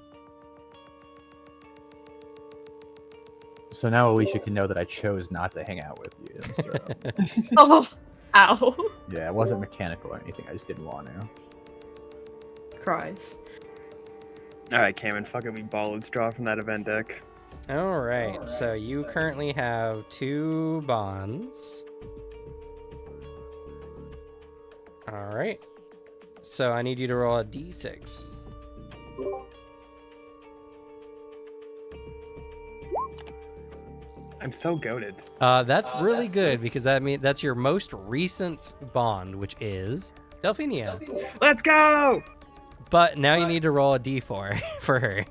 Speaker 3: So now Alicia can know that I chose not to hang out with you. So
Speaker 5: Oh, ow.
Speaker 3: yeah, it wasn't mechanical or anything. I just didn't want to.
Speaker 5: Cries.
Speaker 7: Alright, Cameron, fuck it, we ball and straw from that event deck.
Speaker 1: All right. So you currently have 2 bonds. All right. So I need you to roll a d6.
Speaker 7: I'm so goated.
Speaker 1: That's really good because that's your most recent bond, which is Delphinia.
Speaker 7: Let's go!
Speaker 1: But now you need to roll a d4 for her.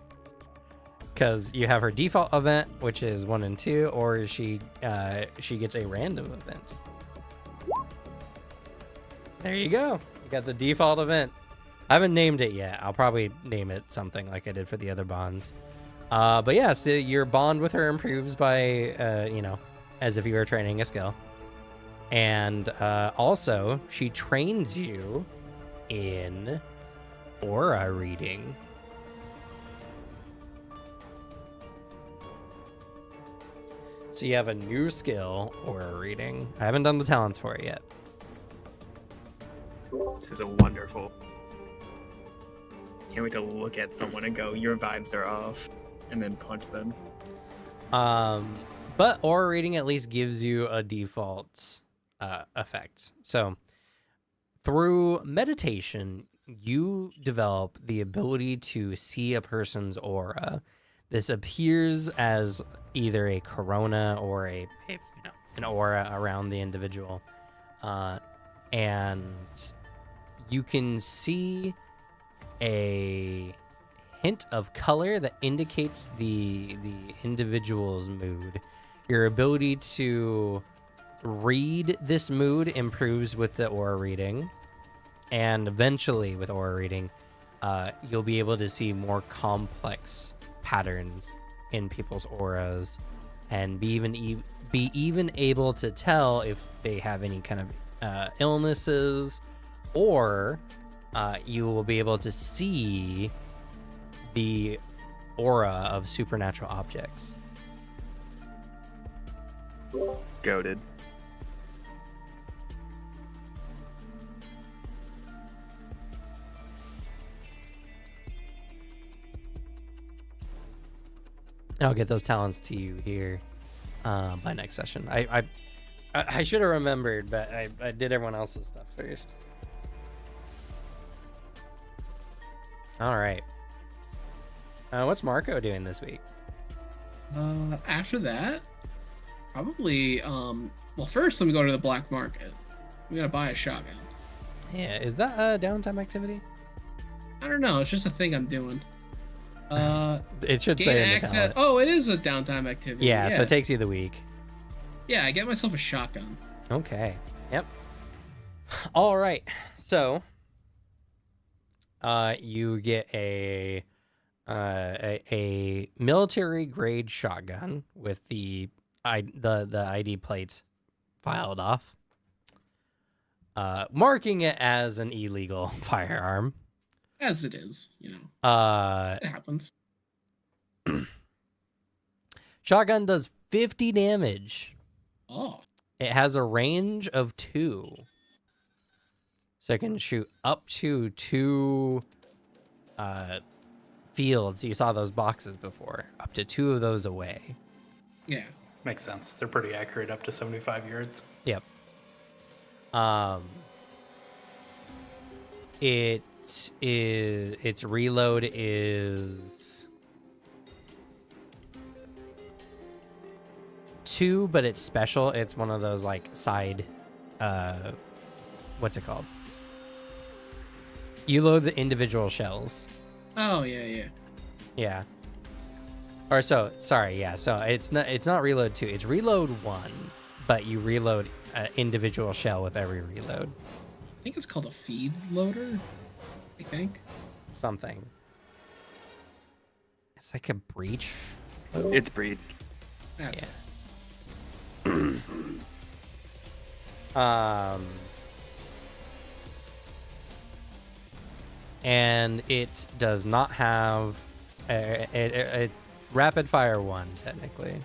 Speaker 1: Because you have her default event, which is 1 and 2, or she gets a random event. There you go. You got the default event. I haven't named it yet. I'll probably name it something like I did for the other bonds. But yeah, so your bond with her improves by, as if you were training a skill. And also, she trains you in aura reading. So you have a new skill, aura reading. I haven't done the talents for it yet.
Speaker 7: This is a wonderful. Can't wait to look at someone and go, your vibes are off, and then punch them.
Speaker 1: But aura reading at least gives you a default effect. So through meditation, you develop the ability to see a person's aura. This appears as either a corona or an aura around the individual. And you can see a hint of color that indicates the individual's mood. Your ability to read this mood improves with the aura reading, and eventually with aura reading, you'll be able to see more complex patterns in people's auras, and be even able to tell if they have any kind of illnesses, or you will be able to see the aura of supernatural objects.
Speaker 8: Goated.
Speaker 1: I'll get those talents to you here by next session. I should have remembered, but I did everyone else's stuff first. All right. What's Marco doing this week?
Speaker 2: After that, probably well, first let me go to the black market. I'm gonna buy a shotgun.
Speaker 1: Yeah, is that a downtime activity?
Speaker 2: I don't know. It's just a thing I'm doing.
Speaker 1: It should
Speaker 2: Gain
Speaker 1: say in the
Speaker 2: access.
Speaker 1: talent.
Speaker 2: Oh, it is a downtime activity.
Speaker 1: Yeah, so it takes you the week.
Speaker 2: Yeah, I get myself a shotgun.
Speaker 1: Okay. Yep. All right. So, you get a military grade shotgun with the ID plates filed off, marking it as an illegal firearm.
Speaker 2: As it is, you know. It happens.
Speaker 1: Shotgun does 50 damage.
Speaker 2: Oh.
Speaker 1: It has a range of 2. So it can shoot up to 2 fields. You saw those boxes before. Up to 2 of those away.
Speaker 2: Yeah.
Speaker 6: Makes sense. They're pretty accurate up to 75 yards.
Speaker 1: Yep. Its reload is 2, but it's special. It's one of those like side, what's it called? You load the individual shells.
Speaker 2: Oh yeah.
Speaker 1: Yeah. Or so sorry, yeah. So it's not reload 2. It's reload 1, but you reload an individual shell with every reload.
Speaker 2: I think it's called a feed loader. I think.
Speaker 1: Something. It's like a breach.
Speaker 8: It's breed.
Speaker 2: That's it.
Speaker 1: And it does not have a rapid fire 1 technically.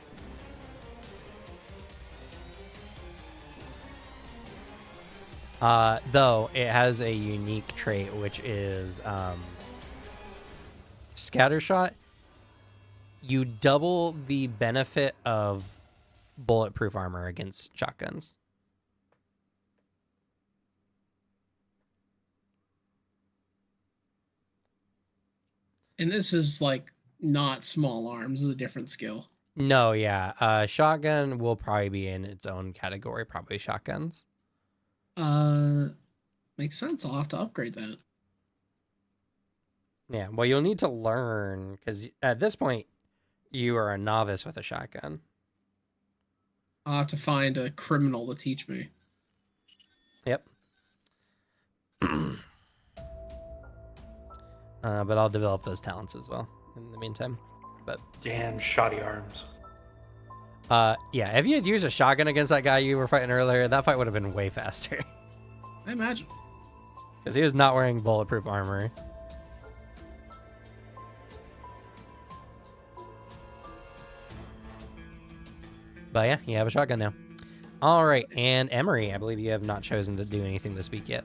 Speaker 1: Though it has a unique trait, which is scatter shot. You double the benefit of bulletproof armor against shotguns.
Speaker 2: And this is like not small arms. This is a different skill.
Speaker 1: No, yeah. Shotgun will probably be in its own category, probably shotguns.
Speaker 2: Makes sense. I'll have to upgrade that.
Speaker 1: Yeah, well, you'll need to learn, because at this point, you are a novice with a shotgun.
Speaker 2: I'll have to find a criminal to teach me.
Speaker 1: Yep. But I'll develop those talents as well in the meantime. But
Speaker 6: And shoddy arms.
Speaker 1: yeah, if you had used a shotgun against that guy you were fighting earlier, that fight would have been way faster.
Speaker 2: I imagine.
Speaker 1: Because he was not wearing bulletproof armor. But yeah, you have a shotgun now. All right, and Emery, I believe you have not chosen to do anything this week yet.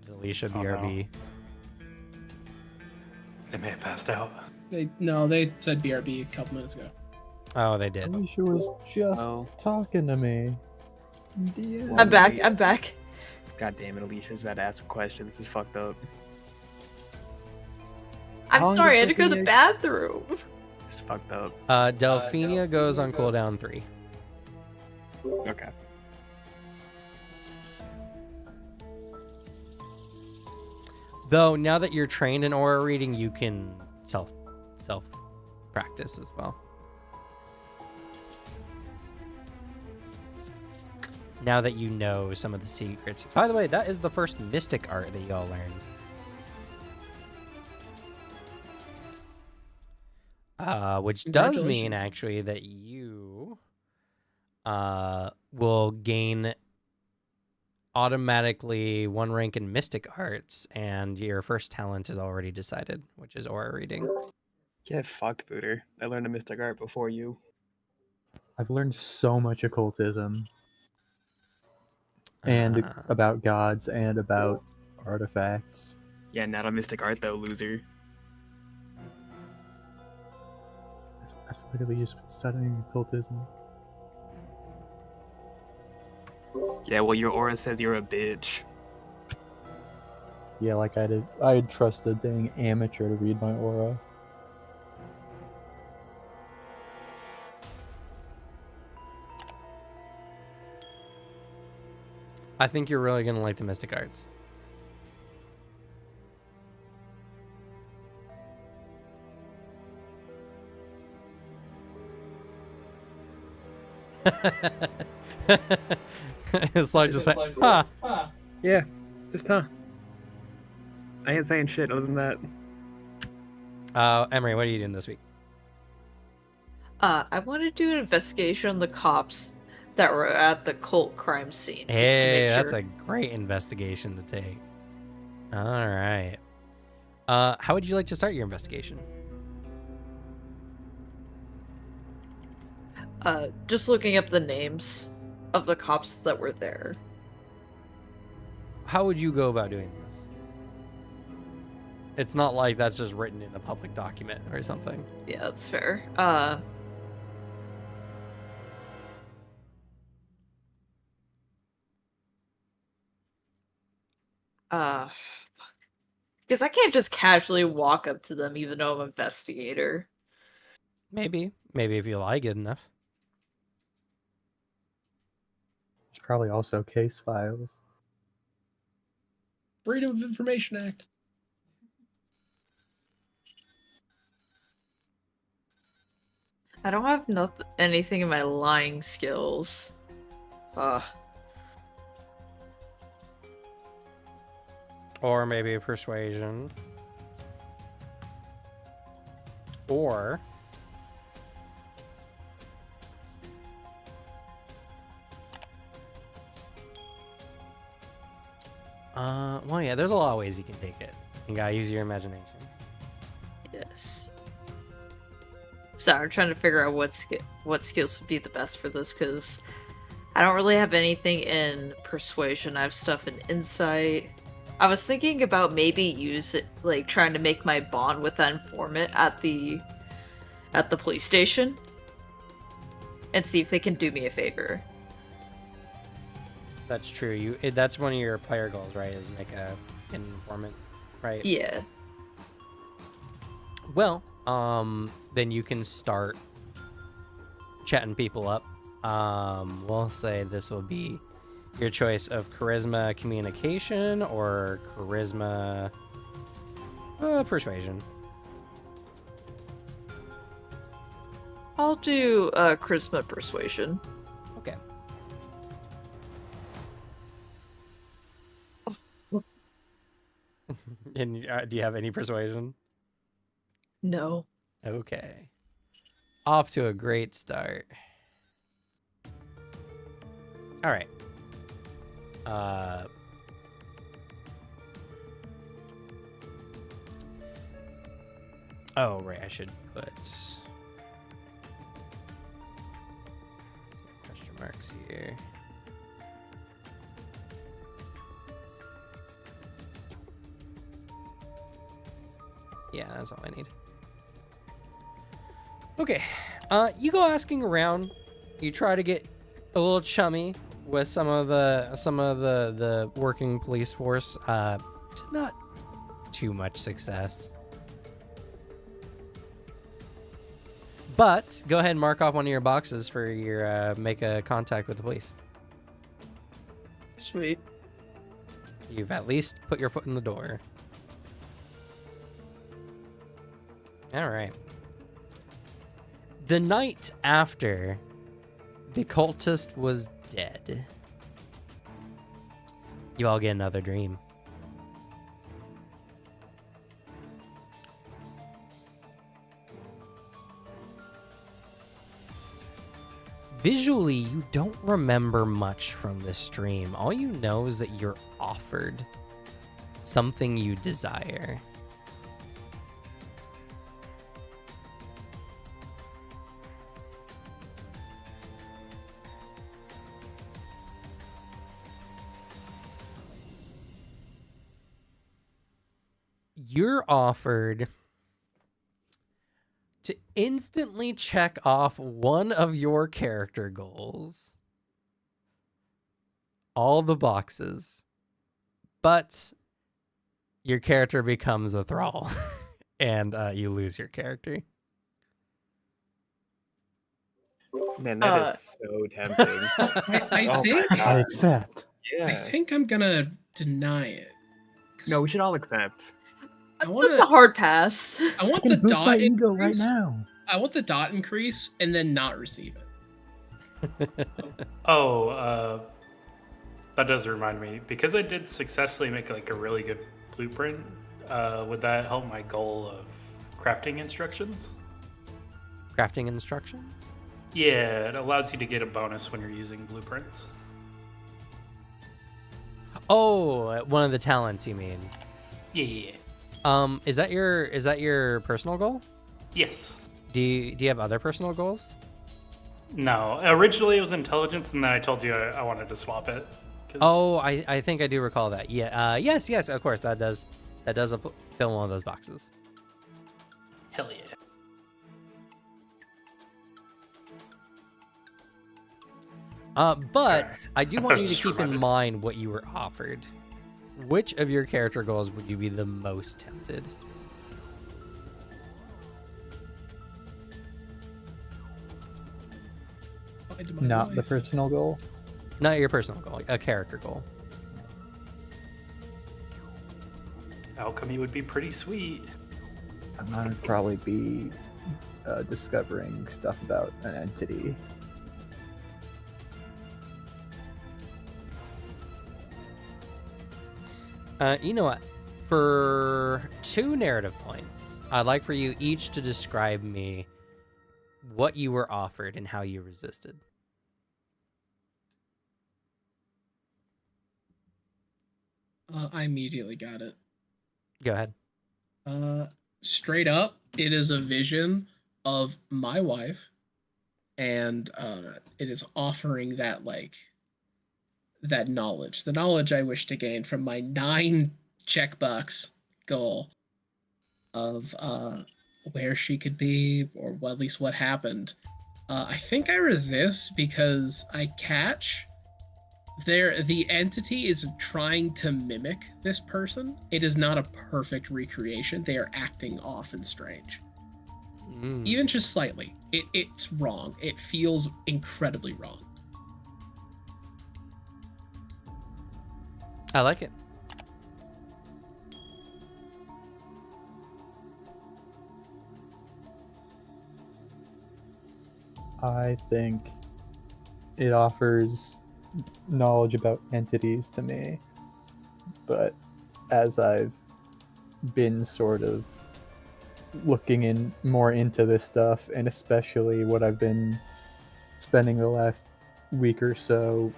Speaker 1: Alicia, BRB.
Speaker 6: They may have passed out.
Speaker 2: They said BRB a couple minutes ago.
Speaker 1: Oh, they did.
Speaker 3: Alicia was just
Speaker 8: Oh.
Speaker 3: talking to me.
Speaker 5: I'm back. I'm back.
Speaker 7: God damn it, Alicia's about to ask a question. This is fucked up.
Speaker 5: I'm
Speaker 8: How long
Speaker 5: sorry, I
Speaker 8: does
Speaker 5: had to go to the
Speaker 8: Delphine-
Speaker 5: bathroom.
Speaker 7: This is fucked up.
Speaker 1: Delphina goes on cooldown 3.
Speaker 7: Okay.
Speaker 1: Though now that you're trained in aura reading, you can self practice as well. Now that you know some of the secrets. By the way, that is the first mystic art that y'all learned. Which does mean
Speaker 2: Congratulations.
Speaker 1: actually that you will gain automatically 1 rank in mystic arts, and your first talent is already decided, which is aura reading.
Speaker 7: Get fucked, Booter. I learned a mystic art before you.
Speaker 3: I've learned so much occultism and about gods and about artifacts.
Speaker 7: Yeah, not a mystic art though, loser.
Speaker 3: I feel like I've just been studying occultism.
Speaker 7: Yeah, well, your aura says you're a bitch.
Speaker 3: Yeah, like I had trusted dang amateur to read my aura.
Speaker 1: I think you're really gonna like the mystic arts. It's like just saying, huh.
Speaker 7: Yeah, just huh. I ain't saying shit other than that.
Speaker 1: Emery, what are you doing this week?
Speaker 5: I want to do an investigation on the cops that were at the cult crime scene. Just to
Speaker 1: Hey,
Speaker 5: make
Speaker 1: that's
Speaker 5: sure.
Speaker 1: a great investigation to take. All right. How would you like to start your investigation?
Speaker 5: Just looking up the names of the cops that were there.
Speaker 1: How would you go about doing this? It's not like that's just written in a public document or something.
Speaker 5: Yeah, that's fair. Because I can't just casually walk up to them even though I'm an investigator.
Speaker 1: Maybe if you lie good enough.
Speaker 3: There's probably also case files.
Speaker 2: Freedom of Information Act.
Speaker 5: I don't have anything in my lying skills.
Speaker 1: Or maybe a persuasion. Or well, yeah, there's a lot of ways you can take it. You gotta use your imagination.
Speaker 5: Yes. So I'm trying to figure out what skills would be the best for this, because I don't really have anything in persuasion. I have stuff in insight. I was thinking about maybe trying to make my bond with that informant at the police station and see if they can do me a favor.
Speaker 1: That's true. That's one of your player goals, right? Is make an informant, right?
Speaker 5: Yeah.
Speaker 1: Well, then you can start chatting people up. We'll say this will be your choice of charisma communication or charisma persuasion.
Speaker 5: I'll do charisma persuasion.
Speaker 1: Okay. And do you have any persuasion?
Speaker 5: No.
Speaker 1: Okay. Off to a great start. All right. Oh, right. I should put question marks here. Yeah, that's all I need. Okay. You go asking around. You try to get a little chummy with some of the working police force. To not too much success. But go ahead and mark off one of your boxes for your make a contact with the police.
Speaker 5: Sweet.
Speaker 1: You've at least put your foot in the door. All right. The night after the cultist was dead, you all get another dream. Visually, you don't remember much from this dream. All you know is that you're offered something you desire. You're offered to instantly check off one of your character goals. All the boxes. But your character becomes a thrall. And you lose your character.
Speaker 7: Man, that is so tempting.
Speaker 2: I
Speaker 7: Oh my
Speaker 2: think
Speaker 3: I
Speaker 7: God.
Speaker 3: accept.
Speaker 7: Yeah.
Speaker 2: I think I'm gonna deny it. 'Cause
Speaker 7: No, we should all accept.
Speaker 2: I want
Speaker 5: That's a
Speaker 2: to.
Speaker 5: hard pass.
Speaker 2: I want
Speaker 3: I
Speaker 2: the
Speaker 3: can boost my
Speaker 2: dot
Speaker 3: ego right
Speaker 2: increase.
Speaker 3: now.
Speaker 2: I want the dot increase and then not receive it.
Speaker 6: Oh, that does remind me. Because I did successfully make like a really good blueprint, would that help my goal of crafting instructions?
Speaker 1: Crafting instructions?
Speaker 6: Yeah, it allows you to get a bonus when you're using blueprints.
Speaker 1: Oh, one of the talents you mean.
Speaker 6: Yeah.
Speaker 1: Is that your personal goal?
Speaker 6: Yes.
Speaker 1: Do you have other personal goals?
Speaker 6: No. Originally it was intelligence, and then I told you I wanted to swap it. 'Cause-
Speaker 1: Oh, I think I do recall that. Yeah. Yes, of course that does fill one of those boxes.
Speaker 6: Hell yeah.
Speaker 1: But I do want you to
Speaker 6: Just
Speaker 1: keep in
Speaker 6: reminded.
Speaker 1: mind what you were offered. Which of your character goals would you be the most tempted?
Speaker 2: Find my
Speaker 3: Not the
Speaker 2: wife.
Speaker 3: personal goal.
Speaker 1: Not your personal goal, a character goal.
Speaker 6: Alchemy would be pretty sweet.
Speaker 3: Mine would probably be discovering stuff about an entity.
Speaker 1: You know what? For 2 narrative points, I'd like for you each to describe me what you were offered and how you resisted.
Speaker 2: I immediately got it.
Speaker 1: Go ahead.
Speaker 2: Straight up, it is a vision of my wife, and it is offering that knowledge, the knowledge I wish to gain from my 9 checkbox goal of where she could be, or at least what happened. I think I resist because I catch the entity is trying to mimic this person. It is not a perfect recreation. They are acting off and strange. Even just slightly. It's wrong. It feels incredibly wrong.
Speaker 1: I like it.
Speaker 3: I think it offers knowledge about entities to me, but as I've been sort of looking more into this stuff, and especially what I've been spending the last week or so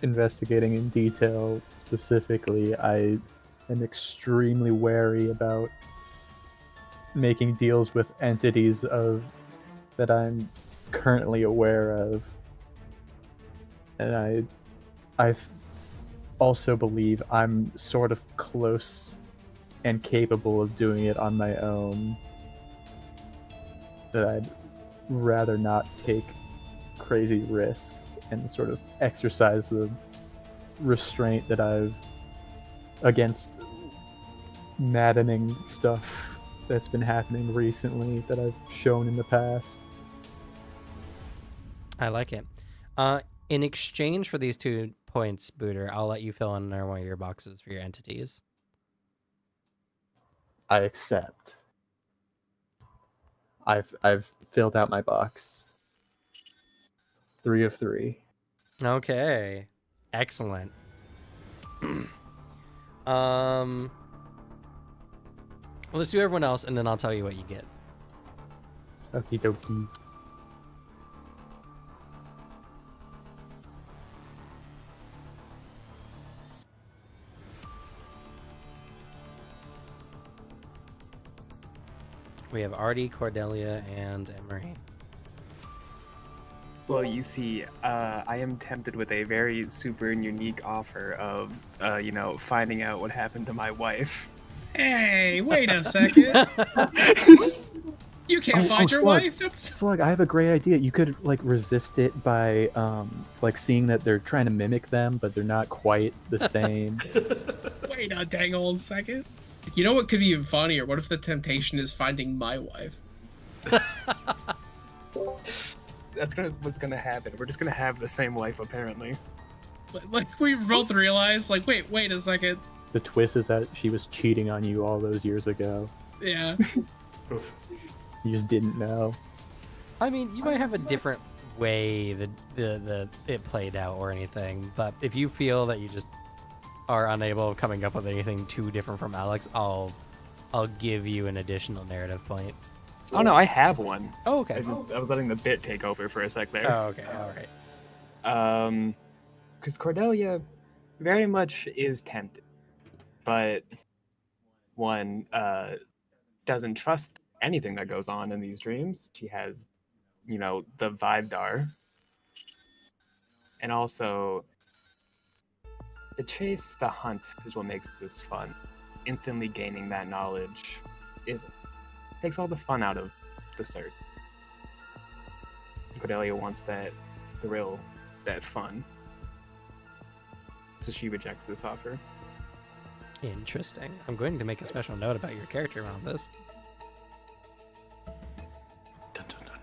Speaker 3: investigating in detail specifically, I am extremely wary about making deals with entities that I'm currently aware of. And I also believe I'm sort of close and capable of doing it on my own. That I'd rather not take crazy risks and sort of exercise the restraint that I've against maddening stuff that's been happening recently that I've shown in the past.
Speaker 1: I like it. In exchange for these 2 points, Booter, I'll let you fill in another one of your boxes for your entities.
Speaker 3: I accept. I've filled out my box. 3 of 3.
Speaker 1: Okay. Excellent. Well, let's do everyone else, and then I'll tell you what you get.
Speaker 3: Okie dokie.
Speaker 1: We have Artie, Cordelia, and Emery.
Speaker 7: Well, you see, I am tempted with a very super and unique offer of, finding out what happened to my wife.
Speaker 2: Hey, wait a second. You can't find your
Speaker 3: Slug.
Speaker 2: wife? That's
Speaker 3: Slug, I have a great idea. You could like resist it by like seeing that they're trying to mimic them, but they're not quite the same.
Speaker 2: wait a dang old second. You know what could be even funnier? What if the temptation is finding my wife?
Speaker 7: That's what's gonna happen. We're just gonna have the same wife, apparently.
Speaker 2: Like we both realized, like, wait a second.
Speaker 3: The twist is that she was cheating on you all those years ago.
Speaker 2: Yeah.
Speaker 3: You just didn't know.
Speaker 1: I mean, you might have a different way the it played out or anything, but if you feel that you just are unable of coming up with anything too different from Alex, I'll give you an additional narrative point.
Speaker 7: Oh no, I have one.
Speaker 1: Oh, okay.
Speaker 7: I was letting the bit take over for a sec there.
Speaker 1: Oh, okay. All right.
Speaker 7: Because Cordelia very much is tempted, but one doesn't trust anything that goes on in these dreams. She has, the vibe dar, and also the chase, the hunt is what makes this fun. Instantly gaining that knowledge takes all the fun out of the search. Cordelia wants that thrill, that fun. So she rejects this offer.
Speaker 1: Interesting. I'm going to make a special note about your character around this.
Speaker 6: Dun, dun, dun.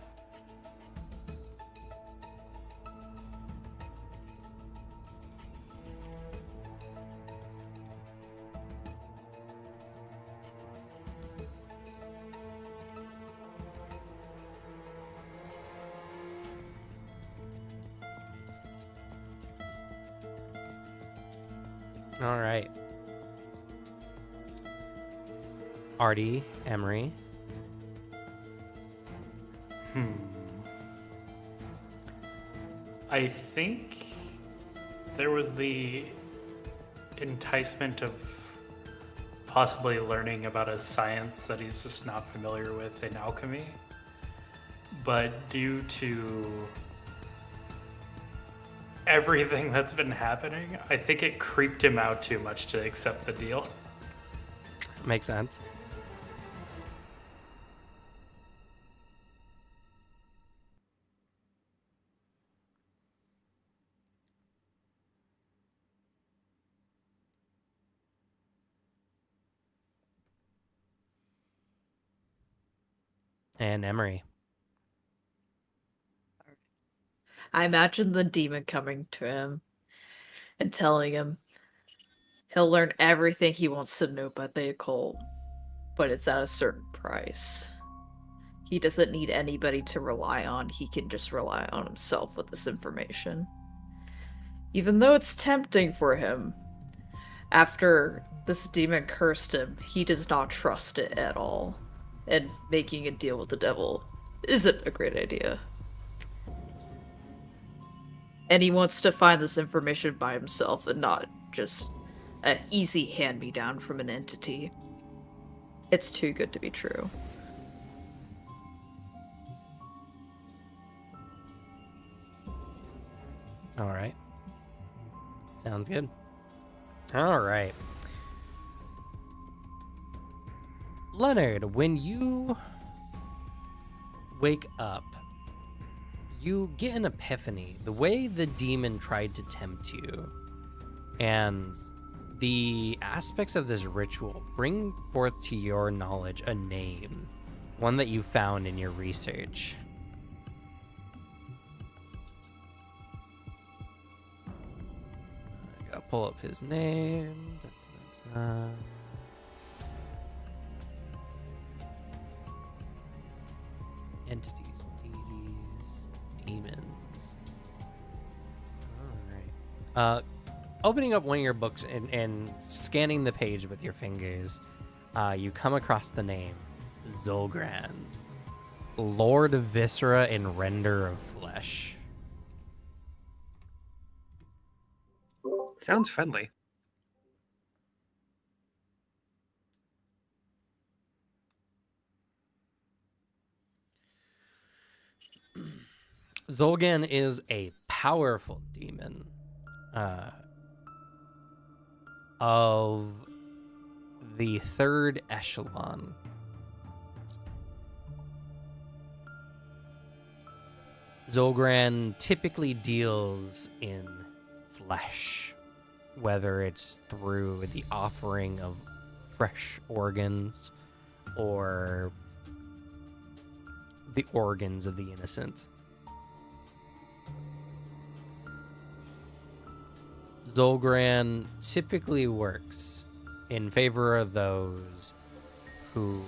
Speaker 1: All right. Artie, Emery.
Speaker 6: I think there was the enticement of possibly learning about a science that he's just not familiar with in alchemy. But due to everything that's been happening, I think it creeped him out too much to accept the deal.
Speaker 1: Makes sense. And Emery.
Speaker 5: I imagine the demon coming to him and telling him he'll learn everything he wants to know about the occult, but it's at a certain price. He doesn't need anybody to rely on. He can just rely on himself with this information. Even though it's tempting for him, after this demon cursed him, he does not trust it at all. And making a deal with the devil isn't a great idea. And he wants to find this information by himself and not just an easy hand-me-down from an entity. It's too good to be true.
Speaker 1: All right. Sounds good. All right. Leonard, when you wake up, you get an epiphany. The way the demon tried to tempt you and the aspects of this ritual bring forth to your knowledge a name, one that you found in your research. I gotta pull up his name. Entities, deities, demons. All right. Opening up one of your books and scanning the page with your fingers, you come across the name Zolgran, Lord of Viscera and Render of Flesh.
Speaker 8: Sounds friendly.
Speaker 1: Zolgan is a powerful demon of the third echelon. Zolgran typically deals in flesh, whether it's through the offering of fresh organs or the organs of the innocent. Zolgran typically works in favor of those who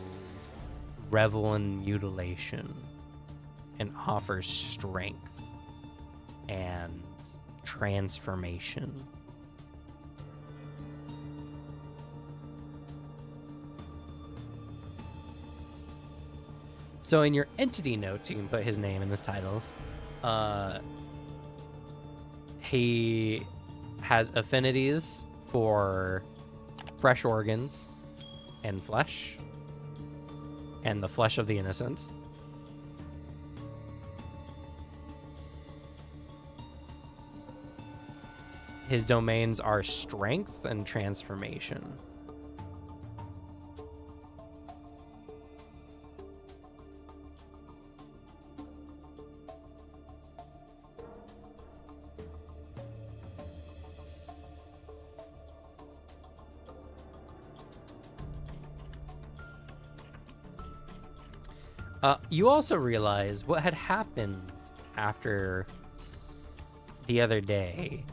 Speaker 1: revel in mutilation and offers strength and transformation. So in your entity notes, you can put his name in his titles. He has affinities for fresh organs and flesh, and the flesh of the innocent. His domains are strength and transformation. You also realize what had happened after the other day.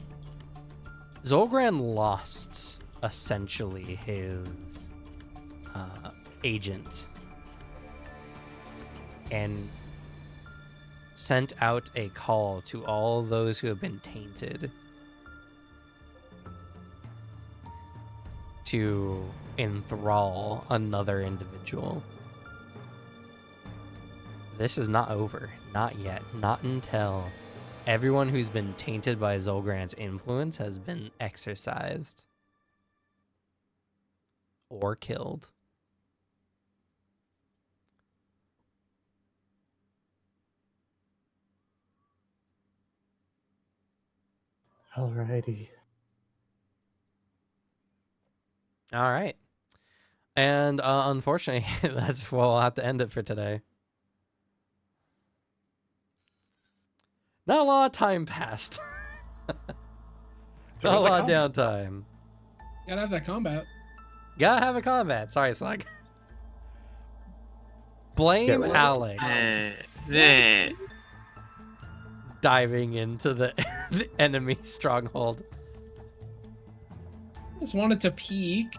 Speaker 1: Zolgran lost essentially his agent and sent out a call to all those who have been tainted to enthrall another individual. This is not over. Not yet. Not until everyone who's been tainted by Zolgran's influence has been exorcised or killed.
Speaker 3: Alrighty.
Speaker 1: All right. And unfortunately, that's where we'll have to end it for today. Not a lot of time passed. Not a lot of downtime.
Speaker 2: Gotta have that combat.
Speaker 1: Gotta have a combat. Sorry, Slug. Blame Alex diving into the enemy stronghold.
Speaker 2: Just wanted to peek.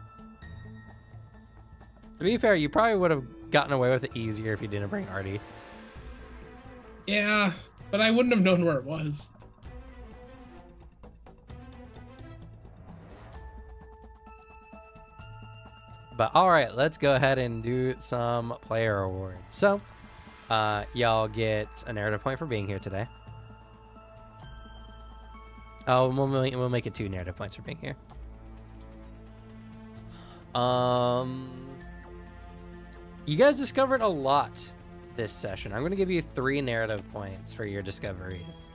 Speaker 1: To be fair, you probably would have gotten away with it easier if you didn't bring Artie.
Speaker 2: Yeah, but I wouldn't have known where it was.
Speaker 1: But all right, let's go ahead and do some player awards. So, y'all get a narrative point for being here today. Oh, we'll make it 2 narrative points for being here. You guys discovered a lot this session. I'm going to give you 3 narrative points for your discoveries.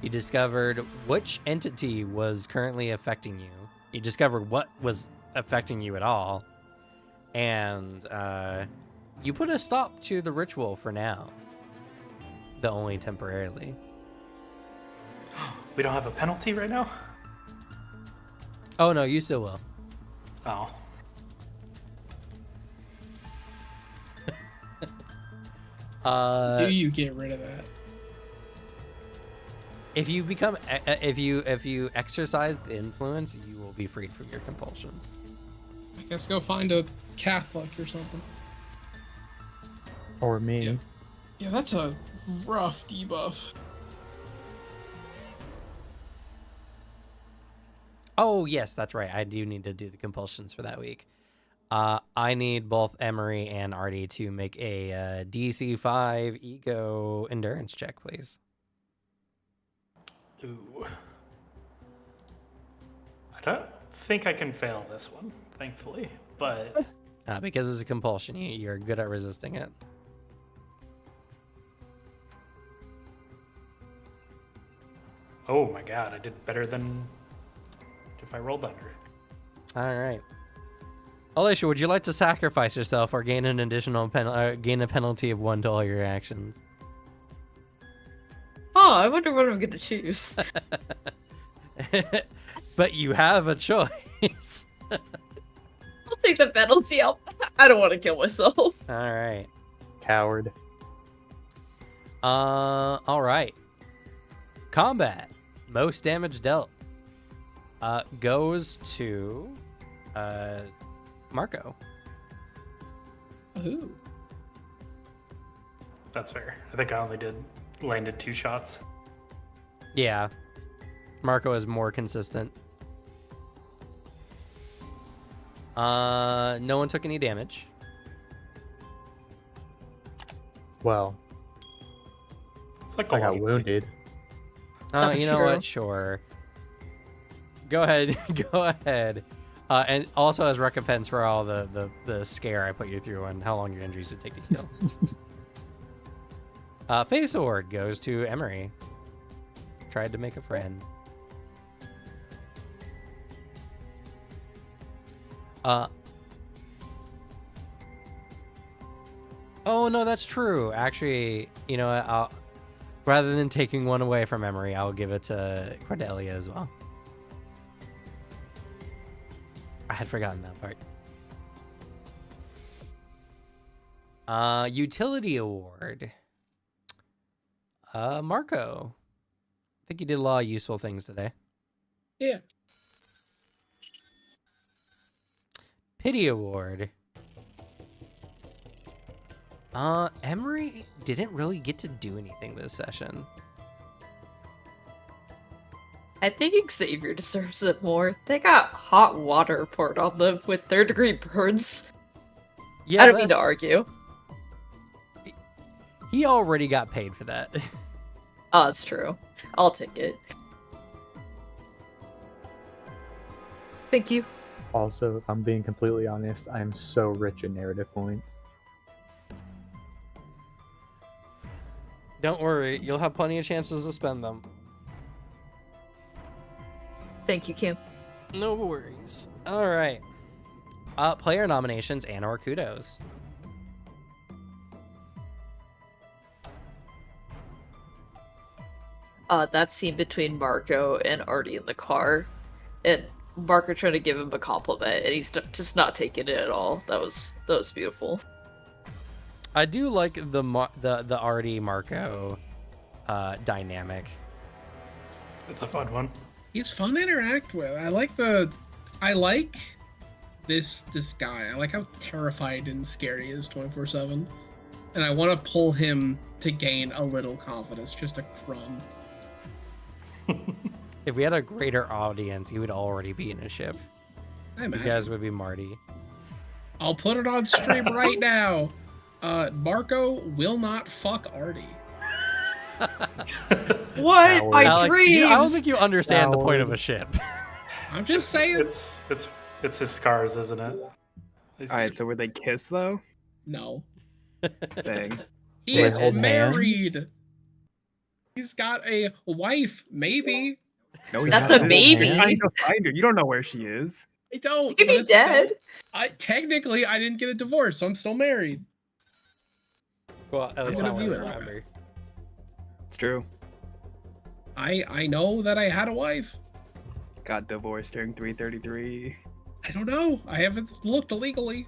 Speaker 1: You discovered which entity was currently affecting you. You discovered what was affecting you at all. And you put a stop to the ritual for now. Though only temporarily.
Speaker 6: We don't have a penalty right now?
Speaker 1: Oh no, you still will.
Speaker 6: Oh.
Speaker 2: Do you get rid of that?
Speaker 1: If you become if you exercise the influence, you will be freed from your compulsions.
Speaker 2: I guess go find a Catholic or something.
Speaker 3: Or me.
Speaker 2: Yeah. Yeah, that's a rough debuff.
Speaker 1: Oh yes, that's right. I do need to do the compulsions for that week. I need both Emery and Artie to make a DC 5 ego endurance check, please.
Speaker 6: Ooh. I don't think I can fail this one, thankfully, but
Speaker 1: Because it's a compulsion, you're good at resisting it.
Speaker 6: oh my god, I did better than if I rolled under.
Speaker 1: All right. Alicia, would you like to sacrifice yourself or gain an additional gain a penalty of 1 to all your actions?
Speaker 5: Oh, I wonder what I'm gonna choose.
Speaker 1: But you have a choice.
Speaker 5: I'll take the penalty. I don't want to kill myself.
Speaker 1: All right.
Speaker 3: Coward.
Speaker 1: All right. Combat. Most damage dealt. Goes to Marco.
Speaker 2: Ooh.
Speaker 6: That's fair. I think I only landed 2 shots.
Speaker 1: Yeah. Marco is more consistent. No one took any damage.
Speaker 3: Well,
Speaker 6: It's like
Speaker 3: I got
Speaker 6: all-
Speaker 3: wounded.
Speaker 5: That's
Speaker 1: You know
Speaker 5: true.
Speaker 1: what? Sure. Go ahead. Go ahead. And also as recompense for all the scare I put you through and how long your injuries would take to heal. Face Award goes to Emery. Tried to make a friend. Oh no, that's true. Actually, you know what? Rather than taking one away from Emery, I'll give it to Cordelia as well. I had forgotten that part. Utility Award. Marco. I think you did a lot of useful things today.
Speaker 2: Yeah.
Speaker 1: Pity Award. Emery didn't really get to do anything this session.
Speaker 5: I think Xavier deserves it more. They got hot water poured on them with 3rd-degree burns.
Speaker 1: Yeah,
Speaker 5: I don't mean to
Speaker 1: that's-
Speaker 5: argue.
Speaker 1: He already got paid for that.
Speaker 5: Oh, it's true. I'll take it. Thank you.
Speaker 3: Also, if I'm being completely honest, I am so rich in narrative points.
Speaker 1: Don't worry, you'll have plenty of chances to spend them.
Speaker 5: Thank you, Kim.
Speaker 1: No worries. All right. Player nominations and or kudos.
Speaker 5: That scene between Marco and Artie in the car, and Marco trying to give him a compliment, and he's just not taking it at all. That was beautiful.
Speaker 1: I do like the Artie Marco dynamic.
Speaker 6: It's a fun one.
Speaker 2: He's fun to interact with. I like this guy. I like how terrified and scary he is 24/7. And I want to pull him to gain a little confidence, just a crumb.
Speaker 1: If we had a greater audience, he would already be in a ship.
Speaker 2: I
Speaker 1: You
Speaker 2: imagine.
Speaker 1: guys would be Marty.
Speaker 2: I'll put it on stream right now. Marco will not fuck Artie.
Speaker 5: What?
Speaker 3: Howard.
Speaker 5: My
Speaker 1: Alex,
Speaker 5: dreams!
Speaker 1: I don't think you understand the point of
Speaker 3: Howard.
Speaker 1: a ship.
Speaker 2: I'm just saying.
Speaker 6: It's his scars, isn't it? He's-
Speaker 7: Alright, so were they kiss though?
Speaker 2: No.
Speaker 7: Dang.
Speaker 2: He
Speaker 3: They
Speaker 2: is
Speaker 3: hold
Speaker 2: married.
Speaker 3: hands?
Speaker 2: He's got a wife, maybe.
Speaker 7: No, he
Speaker 5: That's
Speaker 7: hasn't.
Speaker 5: a baby.
Speaker 7: You're trying to find her. You don't know where she is.
Speaker 2: I don't.
Speaker 5: She could
Speaker 2: but
Speaker 5: be
Speaker 2: it's
Speaker 5: dead.
Speaker 2: Technically, I didn't get a divorce, so I'm still married.
Speaker 1: Well, at least
Speaker 2: I'm
Speaker 1: I
Speaker 2: gonna
Speaker 1: want
Speaker 2: view
Speaker 1: to
Speaker 2: it like
Speaker 1: remember.
Speaker 7: It's true.
Speaker 2: I know that I had a wife.
Speaker 7: got divorced during 333.
Speaker 2: I don't know. I haven't looked illegally.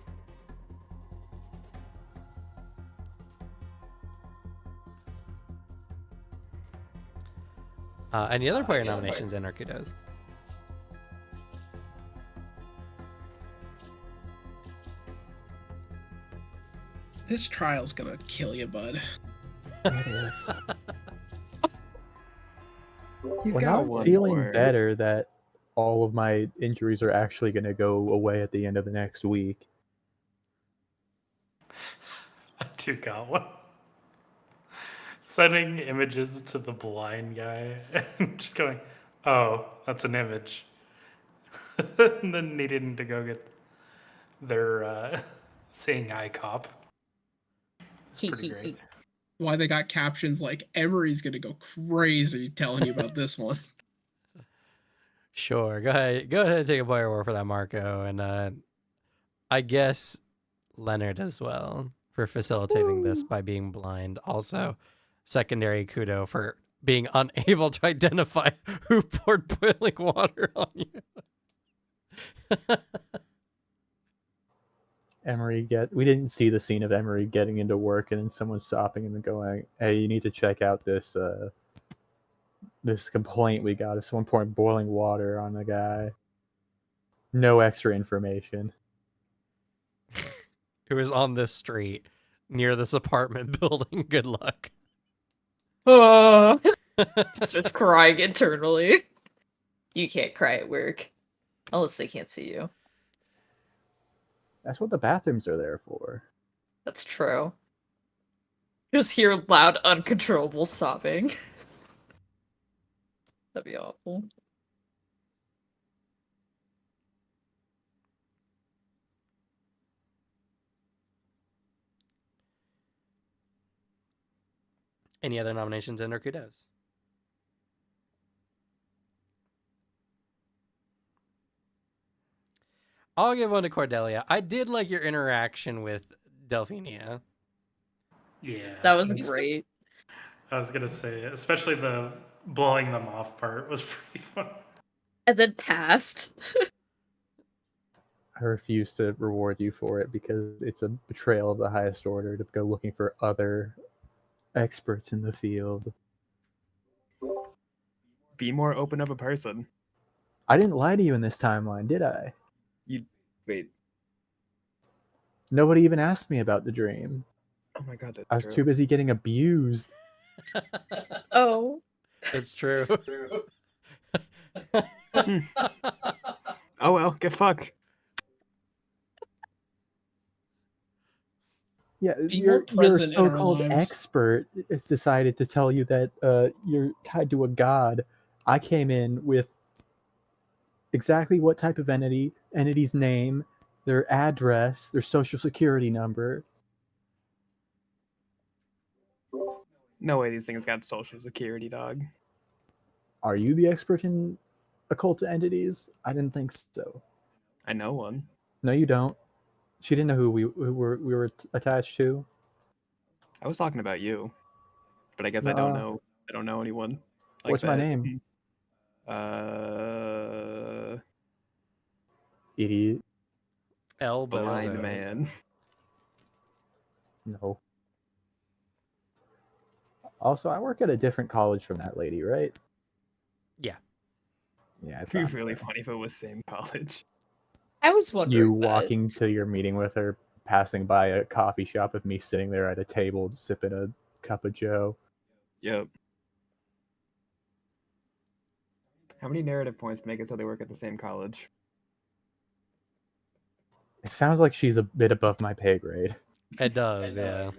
Speaker 1: Any other player nominations and or kudos?
Speaker 2: This trial's gonna kill you, bud.
Speaker 3: It is.
Speaker 7: He's
Speaker 3: We're
Speaker 7: got
Speaker 3: not
Speaker 7: one
Speaker 3: feeling
Speaker 7: more.
Speaker 3: better that all of my injuries are actually going to go away at the end of the next week.
Speaker 6: I too got one. Sending images to the blind guy and just going, oh, that's an image. And then needing to go get their seeing eye cop. It's pretty great.
Speaker 2: Why they got captions like Emery's gonna go crazy telling you about this one.
Speaker 1: Sure, go ahead and take a player award for that, Marco, and I guess Leonard as well for facilitating this by being blind. Also, secondary kudo for being unable to identify who poured boiling water on you.
Speaker 3: We didn't see the scene of Emery getting into work and then someone stopping him and going, hey, you need to check out this this complaint we got of someone pouring boiling water on the guy. No extra information.
Speaker 1: It was on this street near this apartment building. Good luck.
Speaker 5: Just crying internally. You can't cry at work. Unless they can't see you.
Speaker 3: That's what the bathrooms are there for.
Speaker 5: That's true. Just hear loud, uncontrollable sobbing. That'd be awful.
Speaker 1: Any other nominations and or kudos? I'll give one to Cordelia. I did like your interaction with Delphinia.
Speaker 6: Yeah.
Speaker 5: That was great.
Speaker 6: I was going to say, especially the blowing them off part was pretty fun.
Speaker 5: And then passed.
Speaker 3: I refuse to reward you for it because it's a betrayal of the highest order to go looking for other experts in the field.
Speaker 7: Be more open of a person.
Speaker 3: I didn't lie to you in this timeline, did I?
Speaker 7: Wait.
Speaker 3: Nobody even asked me about the dream.
Speaker 7: Oh my god, that's
Speaker 3: I was
Speaker 7: true.
Speaker 3: too busy getting abused.
Speaker 5: Oh.
Speaker 1: It's true.
Speaker 7: Oh well, get fucked.
Speaker 3: Yeah,
Speaker 2: Be more
Speaker 3: your
Speaker 2: present in our
Speaker 3: so-called
Speaker 2: lives.
Speaker 3: expert has decided to tell you that you're tied to a god. I came in with exactly what type of entity's name, their address, their social security number.
Speaker 7: No way these things got social security, dog.
Speaker 3: Are you the expert in occult entities? I didn't think so.
Speaker 7: I know one.
Speaker 3: No, you don't. She didn't know who we were attached to.
Speaker 7: I was talking about you. But I guess I don't know. I don't know anyone. Like
Speaker 3: What's my
Speaker 7: that.
Speaker 3: name? Idiot.
Speaker 1: Elbows.
Speaker 7: Blind man.
Speaker 3: No. Also, I work at a different college from that lady, right?
Speaker 1: Yeah.
Speaker 3: Yeah, I
Speaker 7: It'd be
Speaker 3: thought
Speaker 7: really
Speaker 3: so.
Speaker 7: funny if it was same college.
Speaker 5: I was wondering.
Speaker 3: You
Speaker 5: that.
Speaker 3: walking to your meeting with her, passing by a coffee shop with me sitting there at a table sipping a cup of joe.
Speaker 7: Yep. How many narrative points make it so they work at the same college?
Speaker 3: It sounds like she's a bit above my pay grade.
Speaker 1: It does, yeah.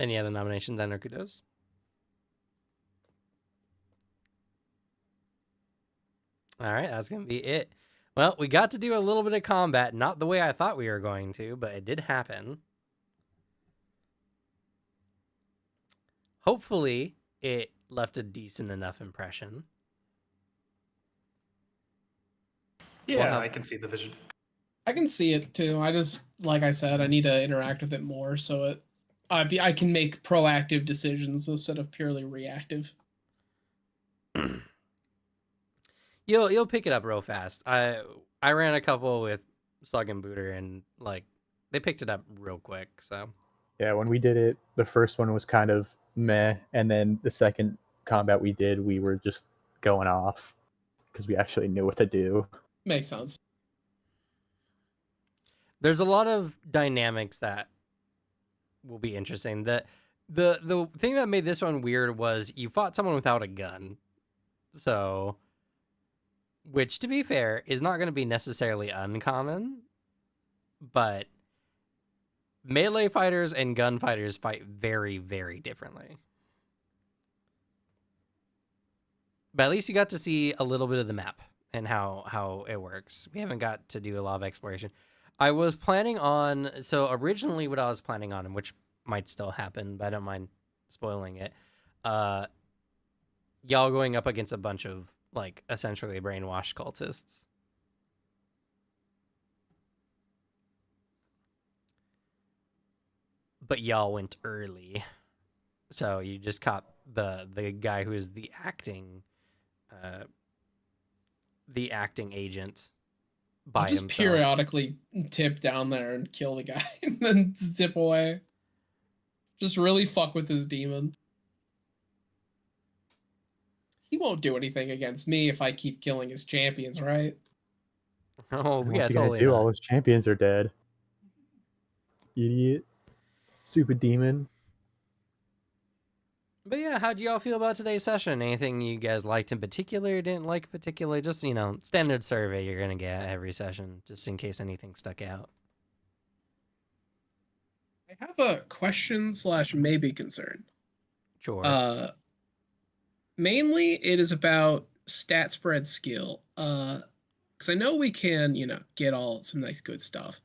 Speaker 1: Any other nominations and or kudos? All right, that's going to be it. Well, we got to do a little bit of combat, not the way I thought we were going to, but it did happen. Hopefully, it left a decent enough impression.
Speaker 6: Yeah,
Speaker 1: Well,
Speaker 6: I can see the vision.
Speaker 2: I can see it too. I just, like I said, I need to interact with it more so I can make proactive decisions instead of purely reactive.
Speaker 1: You'll pick it up real fast. I ran a couple with Slug and Booter, and like they picked it up real quick. So
Speaker 3: Yeah, when we did it, the first one was kind of meh, and then the second combat we did, we were just going off because we actually knew what to do.
Speaker 2: Makes sense.
Speaker 1: there's a lot of dynamics that will be interesting. The thing that made this one weird was you fought someone without a gun. So, which to be fair is not going to be necessarily uncommon, but melee fighters and gun fighters fight very, very differently. But at least you got to see a little bit of the map and how it works. We haven't got to do a lot of exploration. I was planning on, so originally what I was planning on, which might still happen, but I don't mind spoiling it, y'all going up against a bunch of, like, essentially brainwashed cultists. But y'all went early. So you just caught the guy who is the acting agent by
Speaker 2: I'll just
Speaker 1: himself.
Speaker 2: periodically tip down there and kill the guy and then zip away. Just really fuck with his demon. He won't do anything against me if I keep killing his champions, right?
Speaker 1: Oh,
Speaker 3: What's
Speaker 1: yeah,
Speaker 3: he gonna
Speaker 1: totally.
Speaker 3: do?
Speaker 1: Not.
Speaker 3: All his champions are dead. Idiot. Stupid demon.
Speaker 1: But yeah, how do y'all feel about today's session? Anything you guys liked in particular, didn't like in particular? Just, standard survey you're going to get every session, just in case anything stuck out.
Speaker 2: I have a question / maybe concern.
Speaker 1: Sure.
Speaker 2: Mainly it is about stat spread skill. Because I know we can, get all some nice good stuff.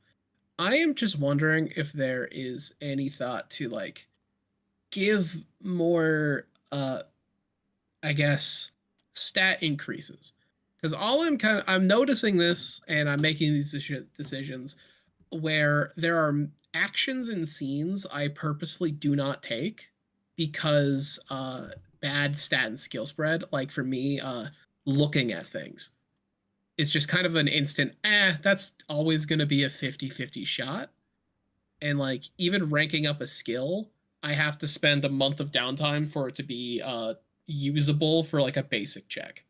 Speaker 2: I am just wondering if there is any thought to give more I guess stat increases, because I'm noticing this and I'm making these decisions where there are actions and scenes I purposefully do not take because bad stat and skill spread. Like for me, looking at things, it's just kind of an instant that's always going to be a 50-50 shot. And even ranking up a skill, I have to spend a month of downtime for it to be usable for a basic check.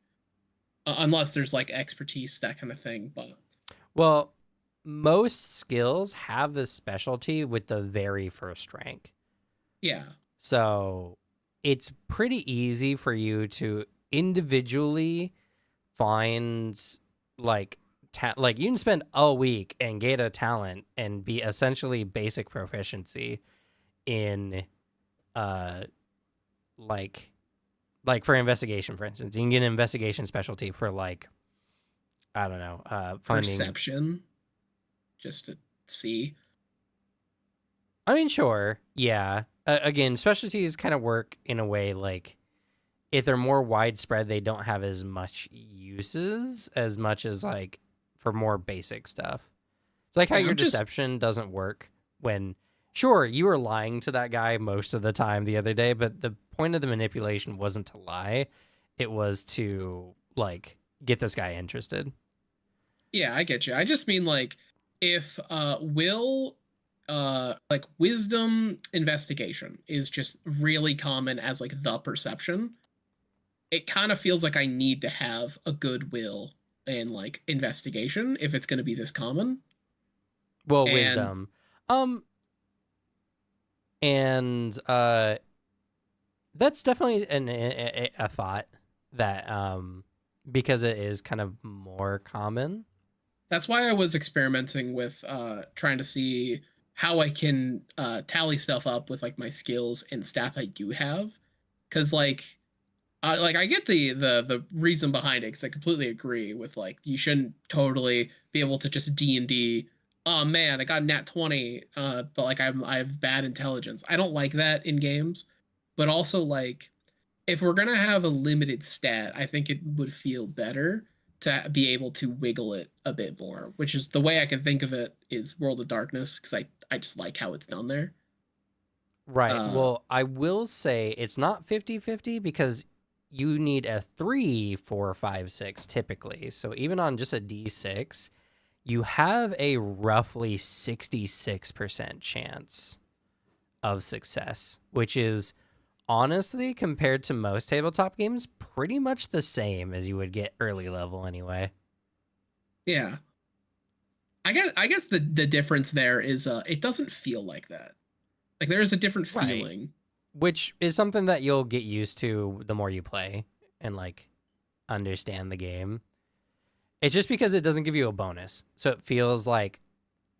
Speaker 2: Unless there's expertise, that kind of thing. But
Speaker 1: Well, most skills have this specialty with the very first rank.
Speaker 2: yeah.
Speaker 1: So it's pretty easy for you to individually find you can spend a week and get a talent and be essentially basic proficiency in for investigation, for instance. You can get an investigation specialty for I don't know, finding
Speaker 2: Perception, just to see.
Speaker 1: I mean, sure, yeah. Again, specialties kind of work in a way if they're more widespread, they don't have as much uses as much as for more basic stuff. It's like how
Speaker 2: Yeah,
Speaker 1: your
Speaker 2: I'm just-
Speaker 1: deception doesn't work when, sure, you were lying to that guy most of the time the other day, but the point of the manipulation wasn't to lie. It was to get this guy interested.
Speaker 2: Yeah, I get you. I just mean if wisdom investigation is just really common as the perception, it kind of feels like I need to have a good will in investigation if it's going to be this common.
Speaker 1: Well,
Speaker 2: And-
Speaker 1: wisdom. And that's definitely a thought that because it is kind of more common.
Speaker 2: That's why I was experimenting with trying to see how I can tally stuff up with my skills and stats I do have, because I get the reason behind it, because I completely agree with you shouldn't totally be able to just D&D. Oh man, I got nat 20, but I have bad intelligence. I don't like that in games, but also if we're gonna have a limited stat, I think it would feel better to be able to wiggle it a bit more, which is the way I can think of it is World of Darkness, because I just like how it's done there.
Speaker 1: Right.
Speaker 2: Uh,
Speaker 1: Well, I will say it's not 50-50 because you need a 3, 4, 5, 6 typically. So even on just a D6, you have a roughly 66% chance of success, which is honestly, compared to most tabletop games, pretty much the same as you would get early level anyway.
Speaker 2: Yeah. I guess the difference there is it doesn't feel like that. Like there is a different
Speaker 1: Right.
Speaker 2: feeling.
Speaker 1: Which is something that you'll get used to the more you play and like understand the game. It's just because it doesn't give you a bonus. So it feels like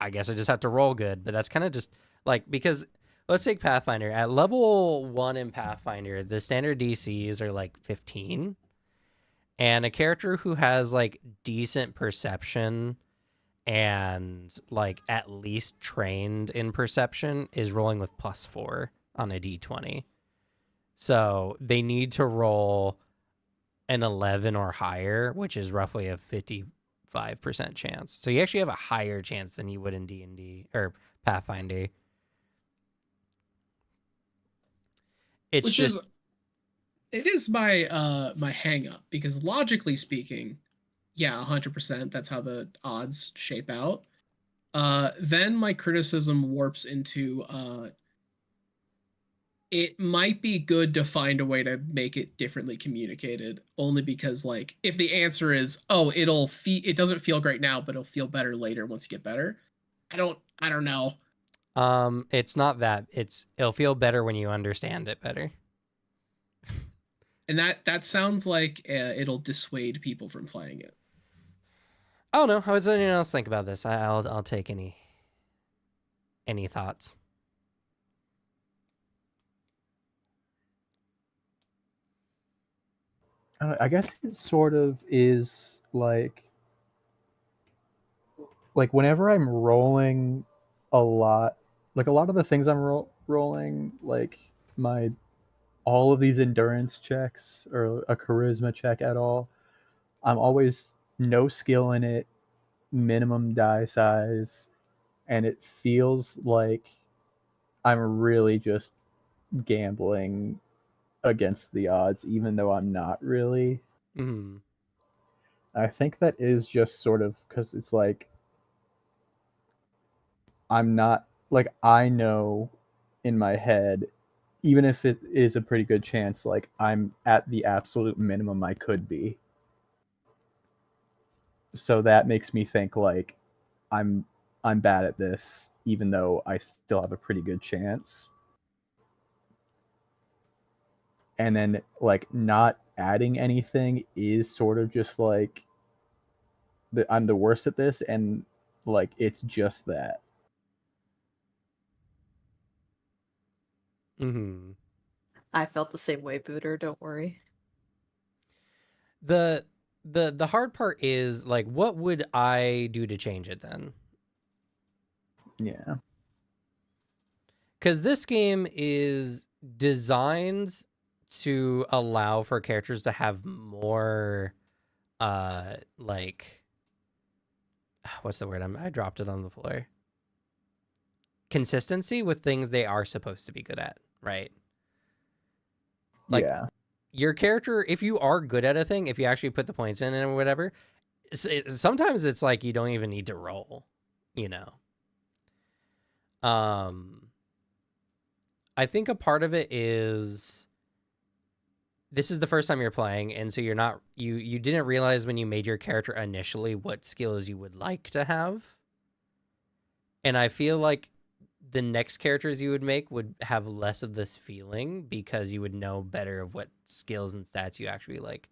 Speaker 1: I guess I just have to roll good, but that's kind of just like because let's take Pathfinder. At level 1 in Pathfinder, the standard DCs are like 15. And a character who has like decent perception and like at least trained in perception is rolling with +4 on a D20. So they need to roll an 11 or higher, which is roughly a 55% chance. So you actually have a higher chance than you would in D&D or Pathfinder. It's just
Speaker 2: it is my my hang up, because logically speaking, yeah, 100%, that's how the odds shape out. Then my criticism warps into it might be good to find a way to make it differently communicated, only because like if the answer is, oh, it doesn't feel great now, but it'll feel better later once you get better. I don't know.
Speaker 1: it's not that. It'll feel better when you understand it better.
Speaker 2: And that sounds like it'll dissuade people from playing it.
Speaker 1: I don't know. How does anyone else think about this? I'll take any thoughts.
Speaker 3: I guess it sort of is like whenever I'm rolling a lot, like a lot of the things I'm rolling, like all of these endurance checks or a charisma check at all, I'm always no skill in it, minimum die size, and it feels like I'm really just gambling against the odds, even though I'm not really.
Speaker 1: Mm-hmm.
Speaker 3: I think that is just sort of because it's like I'm not like I know in my head, even if it is a pretty good chance, like I'm at the absolute minimum I could be. So that makes me think like I'm bad at this, even though I still have a pretty good chance. And then like not adding anything is sort of just like I'm the worst at this, and like it's just that.
Speaker 1: Mm-hmm.
Speaker 5: I felt the same way, Booter. Don't worry.
Speaker 1: The hard part is like, what would I do to change it then?
Speaker 3: Yeah.
Speaker 1: Because this game is designed to allow for characters to have more, like, what's the word? I dropped it on the floor. Consistency with things they are supposed to be good at, right? Like,
Speaker 3: yeah.
Speaker 1: Your character, if you are good at a thing, if you actually put the points in and whatever, sometimes it's like you don't even need to roll, you know? I think a part of it is this is the first time you're playing, and so you're not you didn't realize when you made your character initially what skills you would like to have. And I feel like the next characters you would make would have less of this feeling because you would know better of what skills and stats you actually like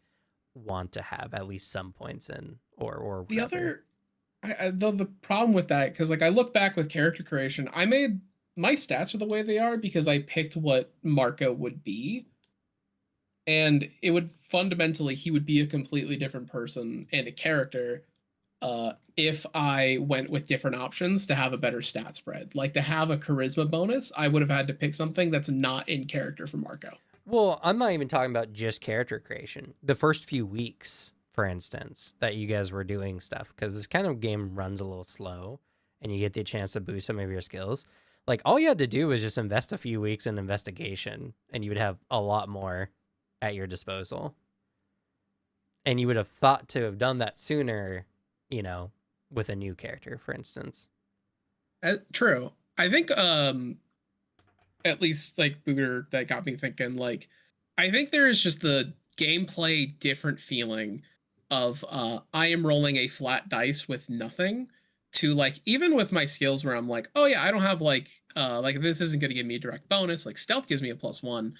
Speaker 1: want to have at least some points in or
Speaker 2: The
Speaker 1: whatever.
Speaker 2: the problem with that, because like I look back with character creation, I made my stats are the way they are because I picked what Marco would be, and it would fundamentally he would be a completely different person and a character if I went with different options to have a better stat spread. Like to have a charisma bonus, I would have had to pick something that's not in character for Marco.
Speaker 1: Well, I'm not even talking about just character creation. The first few weeks for instance, that you guys were doing stuff, because this kind of game runs a little slow and you get the chance to boost some of your skills. Like, all you had to do was just invest a few weeks in investigation and you would have a lot more at your disposal. And you would have thought to have done that sooner, you know, with a new character, for instance.
Speaker 2: True. I think at least like Booter, that got me thinking, like, I think there is just the gameplay different feeling of I am rolling a flat dice with nothing, to like, even with my skills where I'm like, oh yeah, I don't have like this isn't going to give me a direct bonus, like stealth gives me a +1.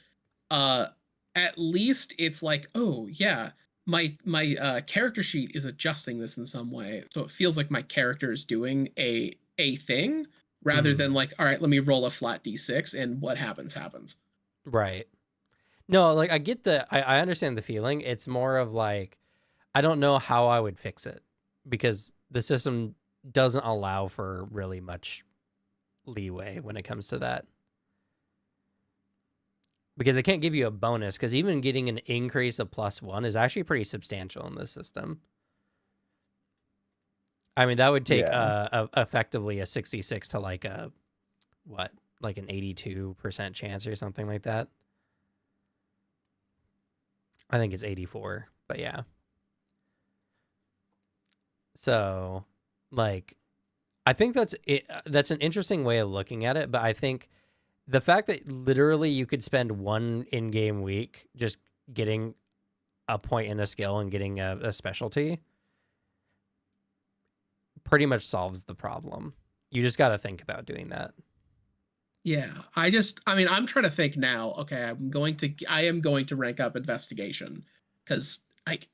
Speaker 2: At least it's like, oh yeah, my character sheet is adjusting this in some way, so it feels like my character is doing a thing, rather than like, all right, let me roll a flat d6 and what happens.
Speaker 1: Right. No, like, I get I understand the feeling. It's more of like, I don't know how I would fix it, because the system doesn't allow for really much leeway when it comes to that. Because they can't give you a bonus, because even getting an increase of +1 is actually pretty substantial in this system. I mean, that would take effectively a 66 to like a, what, like an 82% chance or something like that. I think it's 84, but yeah. So, like, I think that's an interesting way of looking at it, but I think the fact that literally you could spend one in-game week just getting a point in a skill and getting a specialty pretty much solves the problem. You just got to think about doing that.
Speaker 2: Yeah, I mean, I'm trying to think now. Okay, I am going to rank up investigation, because like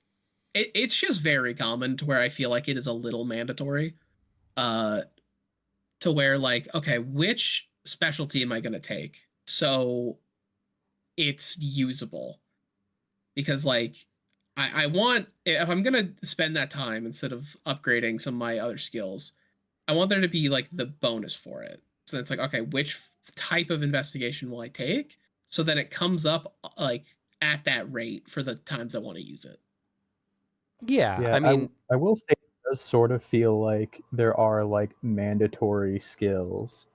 Speaker 2: it's just very common to where I feel like it is a little mandatory. To where like, okay, which specialty am I going to take so it's usable? Because like I want, if I'm going to spend that time instead of upgrading some of my other skills, I want there to be like the bonus for it. So it's like, okay, which type of investigation will I take, so that it comes up like at that rate for the times I want to use it.
Speaker 1: Yeah,
Speaker 3: Yeah,
Speaker 1: I mean,
Speaker 3: I will say it does sort of feel like there are like mandatory skills.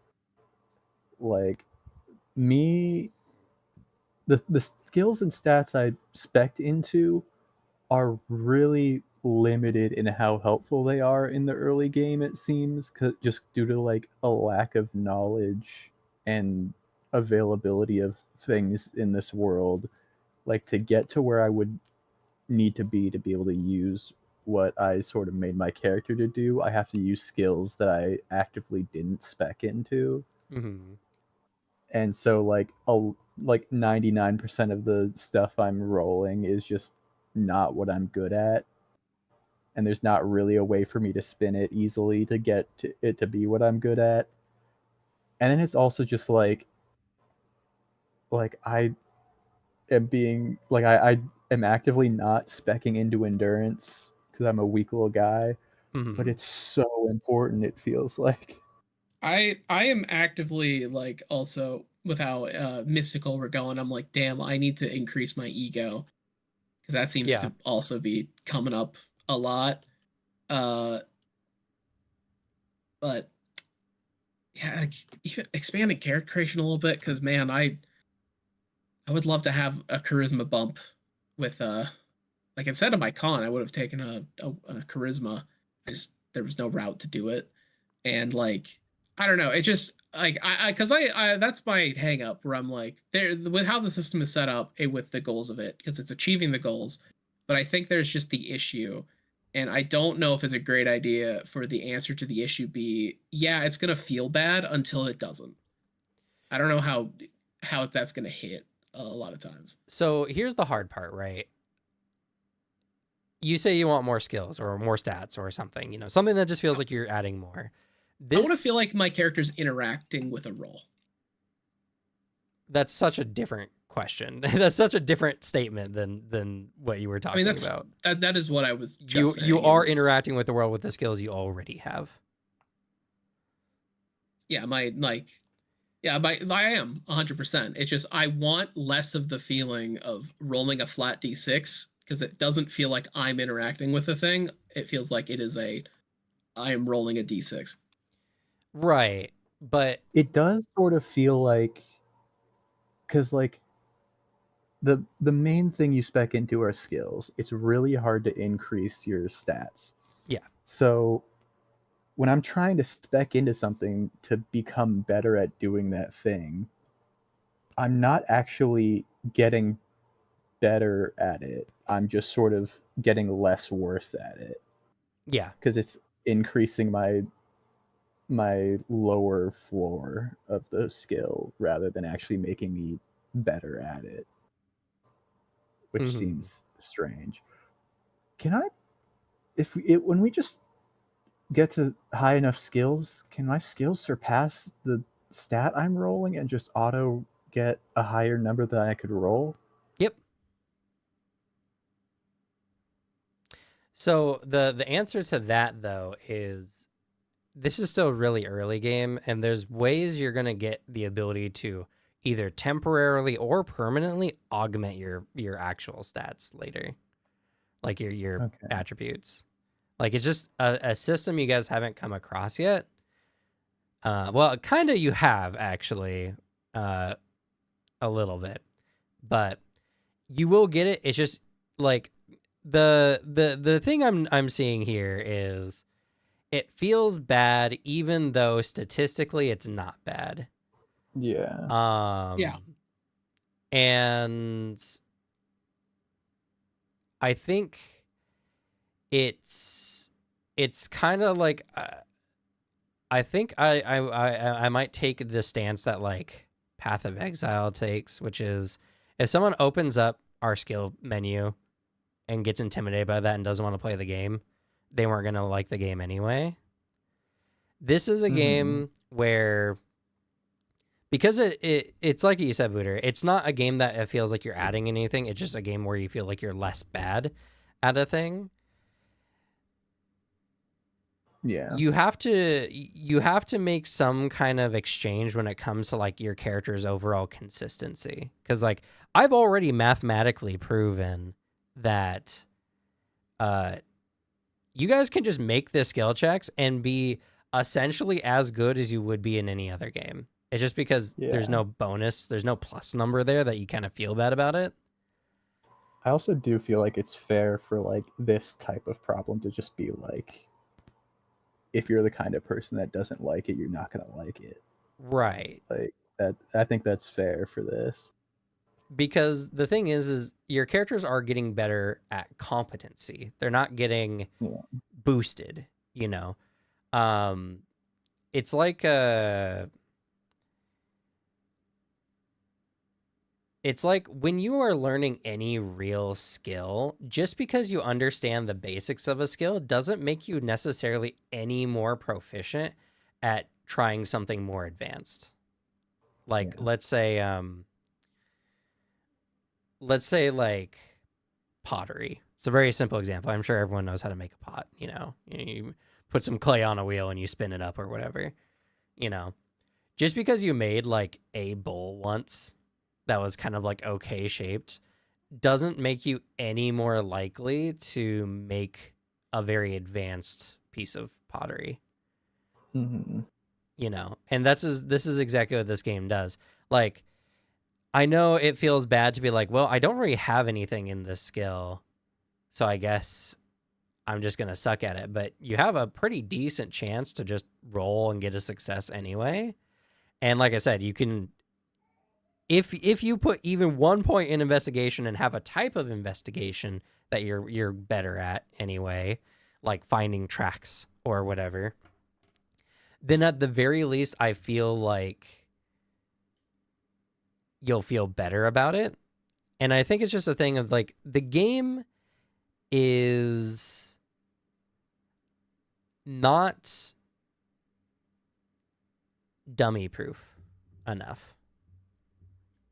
Speaker 3: Like me, the skills and stats I spec'd into are really limited in how helpful they are in the early game, it seems, just due to like a lack of knowledge and availability of things in this world. Like, to get to where I would need to be able to use what I sort of made my character to do, I have to use skills that I actively didn't spec into. And so like 99% of the stuff I'm rolling is just not what I'm good at, and there's not really a way for me to spin it easily to get it to be what I'm good at. And then it's also just like I am being like, I am actively not specking into endurance because I'm a weak little guy, but it's so important, it feels like.
Speaker 2: I am actively like, also with how mystical we're going, I'm like, damn, I need to increase my ego, because that seems to also be coming up a lot. But yeah, expanding character creation a little bit, because man, I would love to have a charisma bump with like, instead of my con, I would have taken a charisma. There was no route to do it, and like, I don't know. It just like, because I that's my hang up, where I'm like, there, with how the system is set up, with the goals of it, because it's achieving the goals, but I think there's just the issue, and I don't know if it's a great idea for the answer to the issue be, yeah, it's gonna feel bad until it doesn't. I don't know how that's gonna hit a lot of times.
Speaker 1: So here's the hard part, right? You say you want more skills or more stats or something, you know, something that just feels like you're adding more.
Speaker 2: I want to feel like my character's interacting with a role.
Speaker 1: That's such a different question. That's such a different statement than what you were talking about.
Speaker 2: That is what I was just saying.
Speaker 1: You are interacting with the world with the skills you already have.
Speaker 2: Yeah, I am 100%. It's just, I want less of the feeling of rolling a flat d6 because it doesn't feel like I'm interacting with the thing. It feels like it is I am rolling a d6.
Speaker 1: Right. But
Speaker 3: It does sort of feel like, because like the main thing you spec into are skills. It's really hard to increase your stats.
Speaker 1: Yeah.
Speaker 3: So when I'm trying to spec into something to become better at doing that thing, I'm not actually getting better at it. I'm just sort of getting less worse at it
Speaker 1: yeah.
Speaker 3: because it's increasing my lower floor of the skill rather than actually making me better at it, which
Speaker 1: Mhm.
Speaker 3: seems strange. Can I, when we just get to high enough skills, can my skills surpass the stat I'm rolling and just auto get a higher number than I could roll?
Speaker 1: Yep. So the answer to that though is this is still really early game, and there's ways you're gonna get the ability to either temporarily or permanently augment your actual stats later, like your
Speaker 3: Okay.
Speaker 1: attributes. Like it's just a system you guys haven't come across yet. Well, kind of you have actually, a little bit, but you will get it. It's just like the thing I'm seeing here is it feels bad even though statistically it's not bad.
Speaker 3: Yeah.
Speaker 2: Yeah.
Speaker 1: And I think it's kind of like I think I might take the stance that like Path of Exile takes, which is if someone opens up our skill menu and gets intimidated by that and doesn't want to play the game, they weren't gonna like the game anyway. This is a game where, because it's like you said, Booter, it's not a game that it feels like you're adding anything. It's just a game where you feel like you're less bad at a thing.
Speaker 3: Yeah.
Speaker 1: You have to make some kind of exchange when it comes to like your character's overall consistency, because like I've already mathematically proven that you guys can just make the skill checks and be essentially as good as you would be in any other game. It's just because there's no bonus, there's no plus number there that you kind of feel bad about it.
Speaker 3: I also do feel like it's fair for like this type of problem to just be like, if you're the kind of person that doesn't like it, you're not gonna like it.
Speaker 1: Right.
Speaker 3: Like that, I think that's fair for this.
Speaker 1: Because the thing is your characters are getting better at competency. They're not getting boosted, you know. It's like it's like when you are learning any real skill, just because you understand the basics of a skill doesn't make you necessarily any more proficient at trying something more advanced. Like let's say like pottery. It's a very simple example. I'm sure everyone knows how to make a pot, you know. You put some clay on a wheel and you spin it up or whatever, you know. Just because you made like a bowl once that was kind of like okay shaped doesn't make you any more likely to make a very advanced piece of pottery. You know, and this is exactly what this game does. Like, I know it feels bad to be like, well, I don't really have anything in this skill, so I guess I'm just gonna suck at it. But you have a pretty decent chance to just roll and get a success anyway. And like I said, you can, if you put even 1 point in investigation and have a type of investigation that you're better at anyway, like finding tracks or whatever, then at the very least, I feel like you'll feel better about it. And I think it's just a thing of like, the game is not dummy proof enough.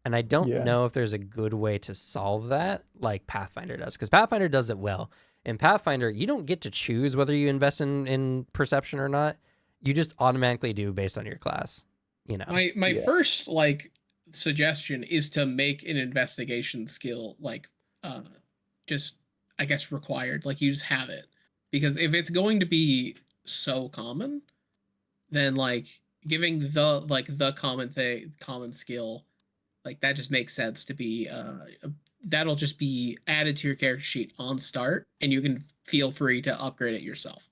Speaker 1: And I don't know if there's a good way to solve that like Pathfinder does, because Pathfinder does it well. In Pathfinder, you don't get to choose whether you invest in perception or not. You just automatically do based on your class, you know.
Speaker 2: My first like suggestion is to make an investigation skill like just I guess, required. Like, you just have it. Because if it's going to be so common, then like giving the common skill, like that just makes sense to be that'll just be added to your character sheet on start, and you can feel free to upgrade it yourself.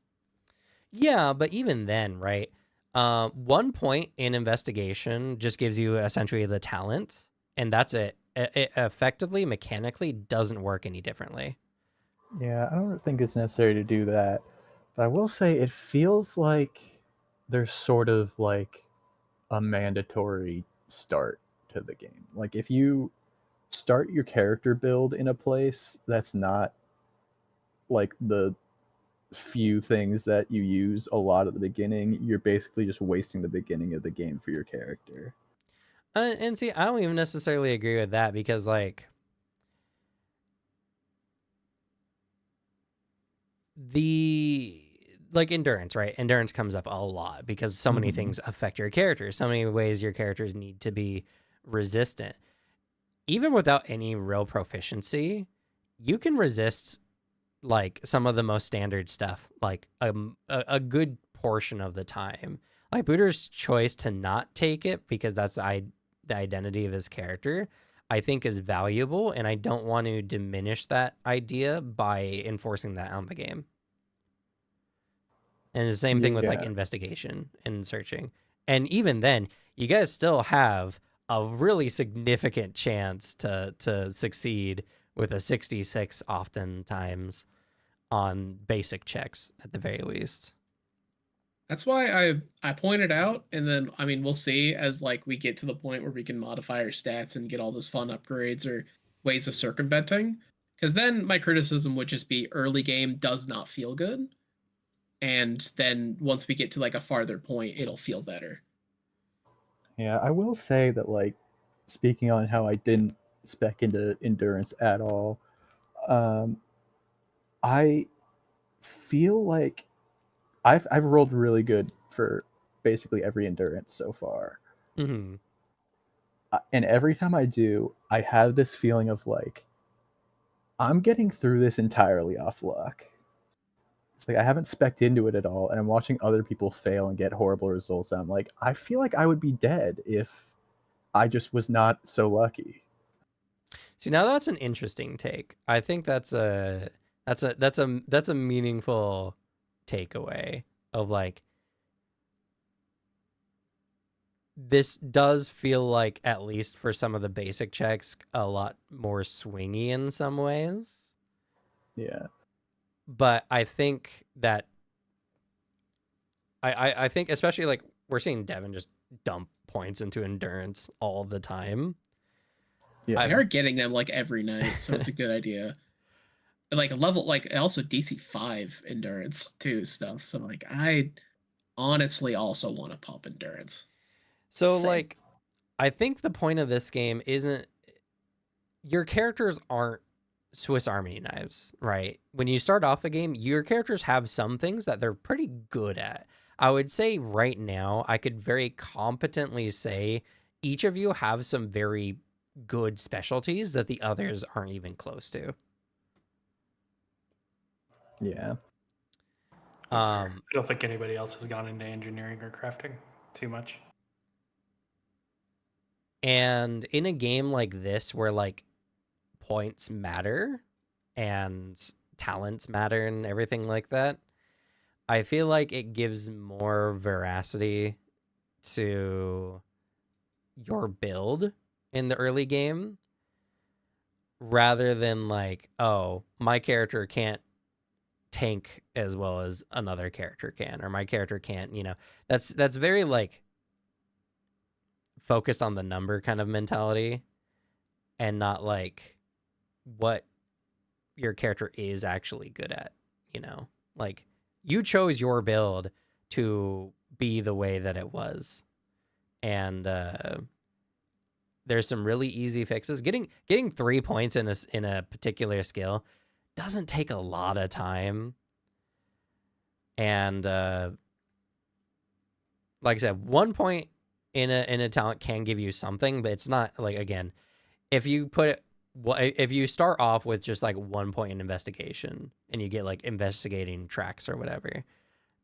Speaker 1: Yeah, but even then, right? 1 point in investigation just gives you essentially the talent, and that's it. It effectively, mechanically, doesn't work any differently.
Speaker 3: Yeah, I don't think it's necessary to do that. But I will say it feels like there's sort of like a mandatory start to the game. Like if you start your character build in a place that's not like the few things that you use a lot at the beginning, you're basically just wasting the beginning of the game for your character.
Speaker 1: And see, I don't even necessarily agree with that because, like, endurance, right? Endurance comes up a lot because so many things affect your character. So many ways your characters need to be resistant. Even without any real proficiency, you can resist like some of the most standard stuff, like a good portion of the time. Like Booter's choice to not take it because that's the identity of his character, I think is valuable, and I don't want to diminish that idea by enforcing that on the game. And the same thing with like investigation and searching. And even then, you guys still have a really significant chance to succeed with a 66 oftentimes on basic checks at the very least.
Speaker 2: That's why I pointed out, and then I mean we'll see as like we get to the point where we can modify our stats and get all those fun upgrades or ways of circumventing. Because then my criticism would just be early game does not feel good, and then once we get to like a farther point, it'll feel better.
Speaker 3: Yeah, I will say that, like, speaking on how I didn't spec into endurance at all, I feel like I've rolled really good for basically every endurance so far.
Speaker 1: Mm-hmm.
Speaker 3: And every time I do, I have this feeling of like, I'm getting through this entirely off luck. It's like I haven't spec'd into it at all, and I'm watching other people fail and get horrible results. And I'm like, I feel like I would be dead if I just was not so lucky.
Speaker 1: See, now that's an interesting take. I think that's a meaningful takeaway of like, this does feel like, at least for some of the basic checks, a lot more swingy in some ways.
Speaker 3: Yeah.
Speaker 1: But I think that I think especially like we're seeing Devin just dump points into endurance all the time.
Speaker 3: Yeah.
Speaker 2: We are getting them like every night, so it's a good idea. Like a level, like also DC 5 endurance too stuff. So like I honestly also want to pump endurance.
Speaker 1: So
Speaker 5: Same.
Speaker 1: like, I think the point of this game isn't, your characters aren't Swiss Army knives, right? When you start off the game, your characters have some things that they're pretty good at. I would say right now, I could very competently say each of you have some very good specialties that the others aren't even close to.
Speaker 3: Yeah.
Speaker 6: That's fair. I don't think anybody else has gone into engineering or crafting too much.
Speaker 1: And in a game like this, where like points matter and talents matter and everything like that, I feel like it gives more veracity to your build in the early game, rather than like, oh, my character can't tank as well as another character can, or my character can't, you know, that's very like focused on the number kind of mentality, and not like what your character is actually good at, you know? Like, you chose your build to be the way that it was. And there's some really easy fixes. Getting 3 points in a particular skill doesn't take a lot of time. And like I said, 1 point in a talent can give you something, but it's not like, again, if you put well, if you start off with just like 1 point in investigation and you get like investigating tracks or whatever,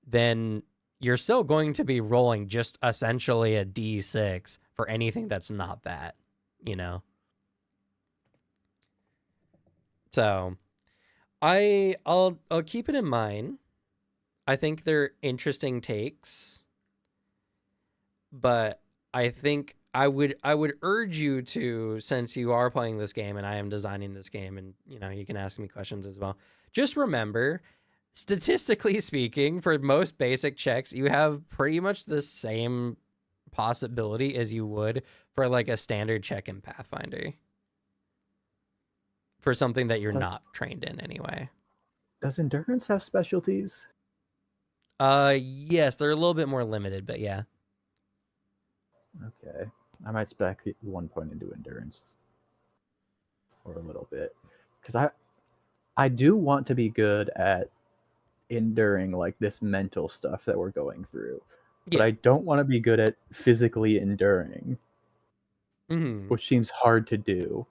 Speaker 1: then you're still going to be rolling just essentially a D6 for anything that's not that, you know? So I'll keep it in mind. I think they're interesting takes, but I think I would urge you to, since you are playing this game and I am designing this game, and you know, you can ask me questions as well. Just remember, statistically speaking, for most basic checks, you have pretty much the same possibility as you would for like a standard check in Pathfinder. For something that you're not trained in anyway.
Speaker 3: Does endurance have specialties?
Speaker 1: Yes, they're a little bit more limited, but yeah.
Speaker 3: Okay. I might spec 1 point into endurance. Or a little bit. Because I do want to be good at enduring like this mental stuff that we're going through. But
Speaker 1: Yeah.
Speaker 3: I don't want to be good at physically enduring.
Speaker 1: Mm-hmm.
Speaker 3: Which seems hard to do.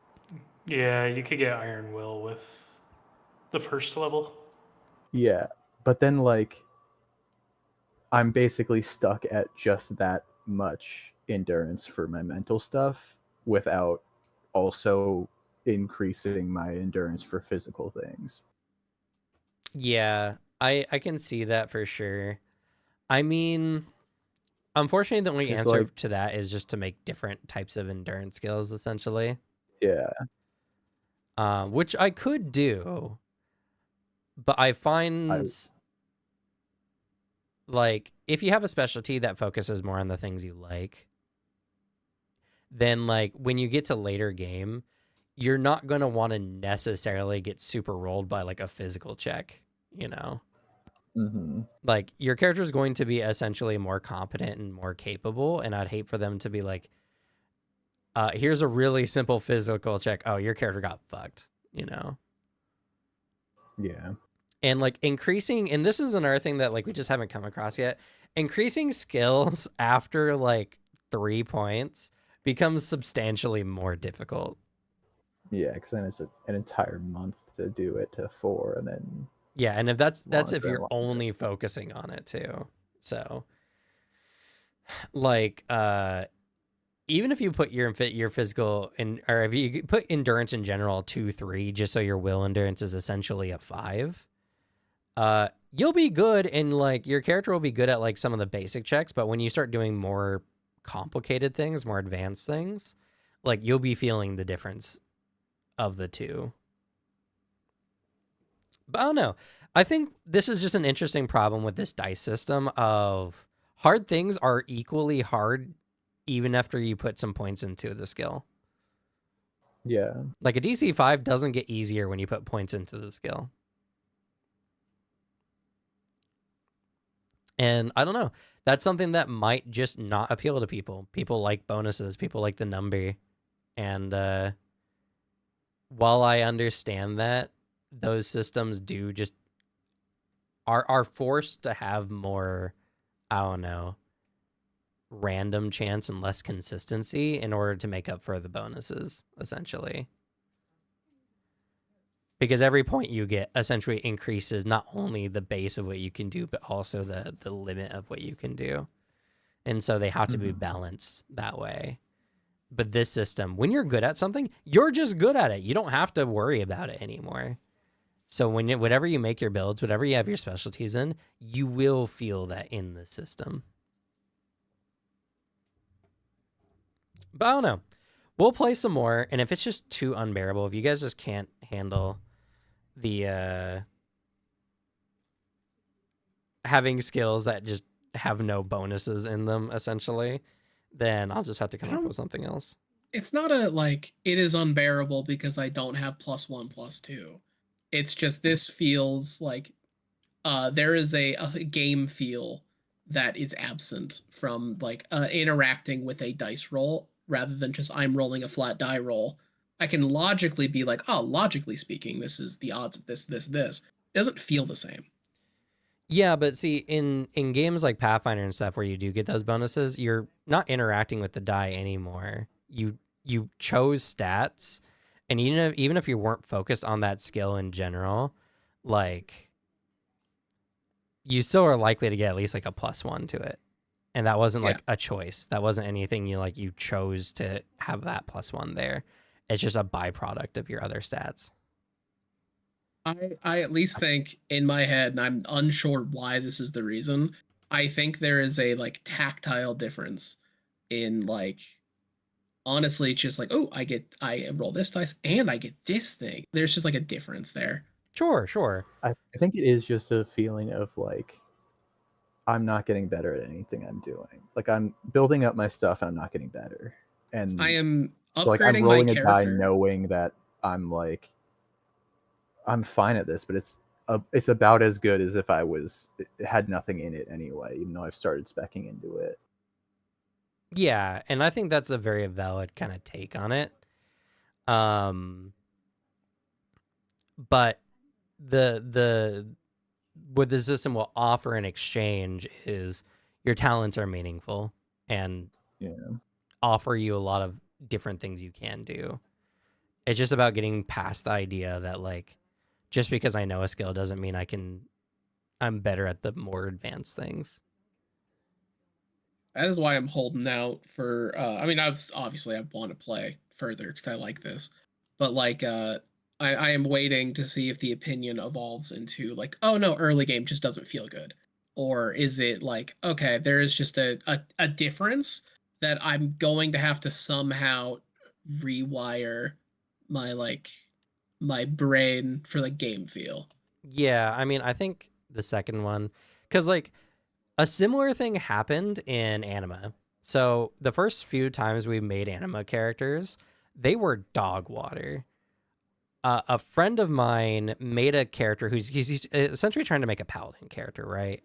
Speaker 6: Yeah, you could get Iron Will with the first level.
Speaker 3: Yeah. But then like I'm basically stuck at just that much endurance for my mental stuff without also increasing my endurance for physical things.
Speaker 1: Yeah, I can see that for sure. I mean, unfortunately, the only
Speaker 3: It's
Speaker 1: answer
Speaker 3: like-
Speaker 1: to that is just to make different types of endurance skills, essentially.
Speaker 3: Yeah.
Speaker 1: Which I could do, but I find like if you have a specialty that focuses more on the things you like, then like when you get to later game, you're not going to want to necessarily get super rolled by like a physical check, you know?
Speaker 3: Mm-hmm.
Speaker 1: Like your character is going to be essentially more competent and more capable, and I'd hate for them to be like, here's a really simple physical check. Oh, your character got fucked, you know?
Speaker 3: Yeah.
Speaker 1: And like increasing, and this is another thing that like we just haven't come across yet, increasing skills after like 3 points becomes substantially more difficult.
Speaker 3: Yeah, because then it's an entire month to do it to 4, and then
Speaker 1: Yeah, and if that's if
Speaker 3: Longer and
Speaker 1: you're
Speaker 3: longer.
Speaker 1: only focusing on it too. So like even if you put your physical in, or if you put endurance in general 2-3, just so your will endurance is essentially a 5, you'll be good, and like your character will be good at like some of the basic checks, but when you start doing more complicated things, more advanced things, like you'll be feeling the difference of the two. But I don't know. I think this is just an interesting problem with this dice system of hard things are equally hard even after you put some points into the skill.
Speaker 3: yeah.
Speaker 1: Like a DC 5 doesn't get easier when you put points into the skill. And I don't know. That's something that might just not appeal to people. People like bonuses. People like the number. And while I understand that, those systems do just are forced to have more, I don't know, random chance and less consistency in order to make up for the bonuses, essentially. Because every point you get essentially increases not only the base of what you can do, but also the limit of what you can do. And so they have to be balanced that way. But this system, when you're good at something, you're just good at it. You don't have to worry about it anymore. So whatever you make your builds, whatever you have your specialties in, you will feel that in the system. But I don't know. We'll play some more, and if it's just too unbearable, if you guys just can't handle the having skills that just have no bonuses in them, essentially, then I'll just have to come up with something else.
Speaker 2: It's not a like it is unbearable because I don't have +1, +2. It's just this feels like there is a game feel that is absent from like interacting with a dice roll rather than just I'm rolling a flat die roll. I can logically be like, oh, logically speaking, this is the odds of this. It doesn't feel the same.
Speaker 1: Yeah, but see, in games like Pathfinder and stuff where you do get those bonuses, you're not interacting with the die anymore. You chose stats, And even if you weren't focused on that skill in general, like you still are likely to get at least like a +1 to it. And that wasn't
Speaker 2: Yeah.
Speaker 1: like a choice. That wasn't anything you chose to have that +1 there. It's just a byproduct of your other stats.
Speaker 2: I at least think in my head, and I'm unsure why this is the reason. I think there is a like tactile difference in like honestly, it's just like, oh, I roll this dice and I get this thing. There's just like a difference there.
Speaker 1: Sure.
Speaker 3: I think it is just a feeling of like I'm not getting better at anything I'm doing. Like I'm building up my stuff and I'm not getting better. And
Speaker 2: I am
Speaker 3: so, like I'm
Speaker 2: upgrading my
Speaker 3: rolling a die
Speaker 2: character.
Speaker 3: knowing that I'm like I'm fine at this, but it's about as good as if it had nothing in it anyway, even though I've started specking into it.
Speaker 1: Yeah, and I think that's a very valid kind of take on it. But the what the system will offer in exchange is your talents are meaningful and
Speaker 3: Yeah.
Speaker 1: offer you a lot of different things you can do. It's just about getting past the idea that like just because I know a skill doesn't mean I'm better at the more advanced things.
Speaker 2: That is why I'm holding out for. I mean, I want to play further because I like this, but like, I am waiting to see if the opinion evolves into like, oh no, early game just doesn't feel good, or is it like, okay, there is just a difference that I'm going to have to somehow rewire my brain for the game feel.
Speaker 1: Yeah, I mean, I think the second one, because like a similar thing happened in anima. So the first few times we made anima characters, they were dog water. A friend of mine made a character he's essentially trying to make a paladin character, right?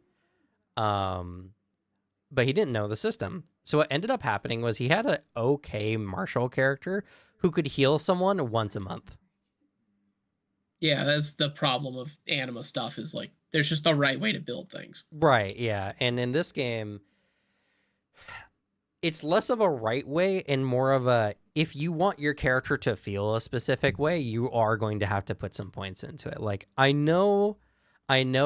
Speaker 1: But he didn't know the system. So what ended up happening was he had an okay martial character who could heal someone once a month.
Speaker 2: Yeah, that's the problem of anima stuff. Is like, there's just the right way to build things.
Speaker 1: Right, yeah. And in this game, it's less of a right way and more of a, if you want your character to feel a specific way, you are going to have to put some points into it. Like I know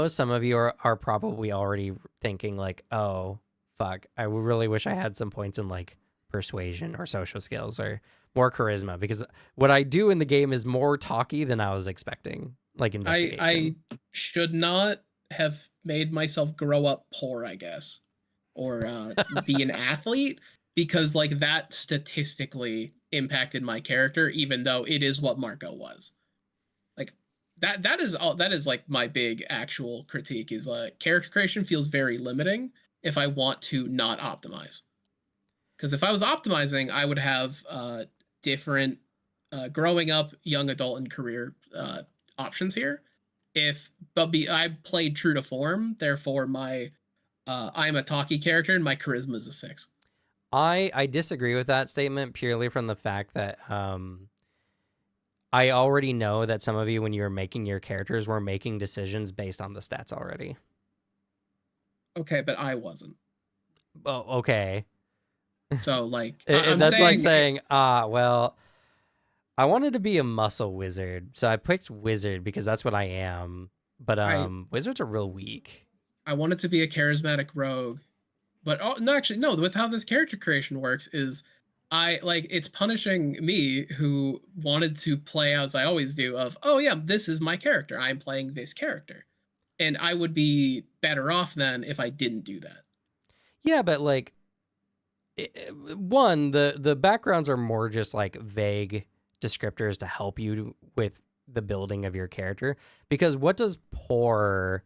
Speaker 1: some of you are probably already thinking like, oh fuck, I really wish I had some points in like persuasion or social skills or more charisma, because what I do in the game is more talky than I was expecting. Like investigation.
Speaker 2: I should not have made myself grow up poor, I guess, or be an athlete, because like that statistically impacted my character, even though it is what Marco was. Like that is like my big actual critique is like character creation feels very limiting if I want to not optimize. Because if I was optimizing, I would have different growing up, young adult, and career options here. I played true to form, therefore my I'm a talky character and my charisma is a 6.
Speaker 1: I disagree with that statement purely from the fact that I already know that some of you, when you're making your characters, were making decisions based on the stats already.
Speaker 2: Okay, but I wasn't.
Speaker 1: Oh, okay.
Speaker 2: So like,
Speaker 1: And that's like saying, well, I wanted to be a muscle wizard, so I picked wizard because that's what I am. But wizards are real weak.
Speaker 2: I wanted to be a charismatic rogue, but no, actually, no. With how this character creation works is, it's punishing me who wanted to play as I always do. Of, oh yeah, this is my character. I'm playing this character, and I would be better off then if I didn't do that.
Speaker 1: Yeah, but like, one, the backgrounds are more just like vague descriptors to help you with the building of your character, because what does poor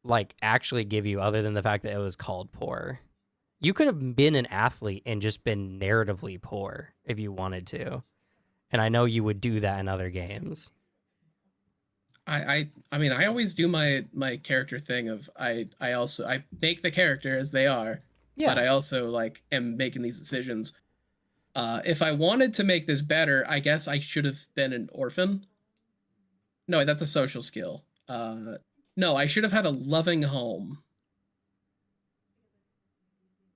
Speaker 1: like actually give you other than the fact that it was called poor? You could have been an athlete and just been narratively poor if you wanted to, and I know you would do that in other games.
Speaker 2: I mean, I always do my character thing of I make the character as they are,
Speaker 1: Yeah.
Speaker 2: but I also like am making these decisions. If I wanted to make this better, I guess I should have been an orphan. No, that's a social skill. No, I should have had a loving home.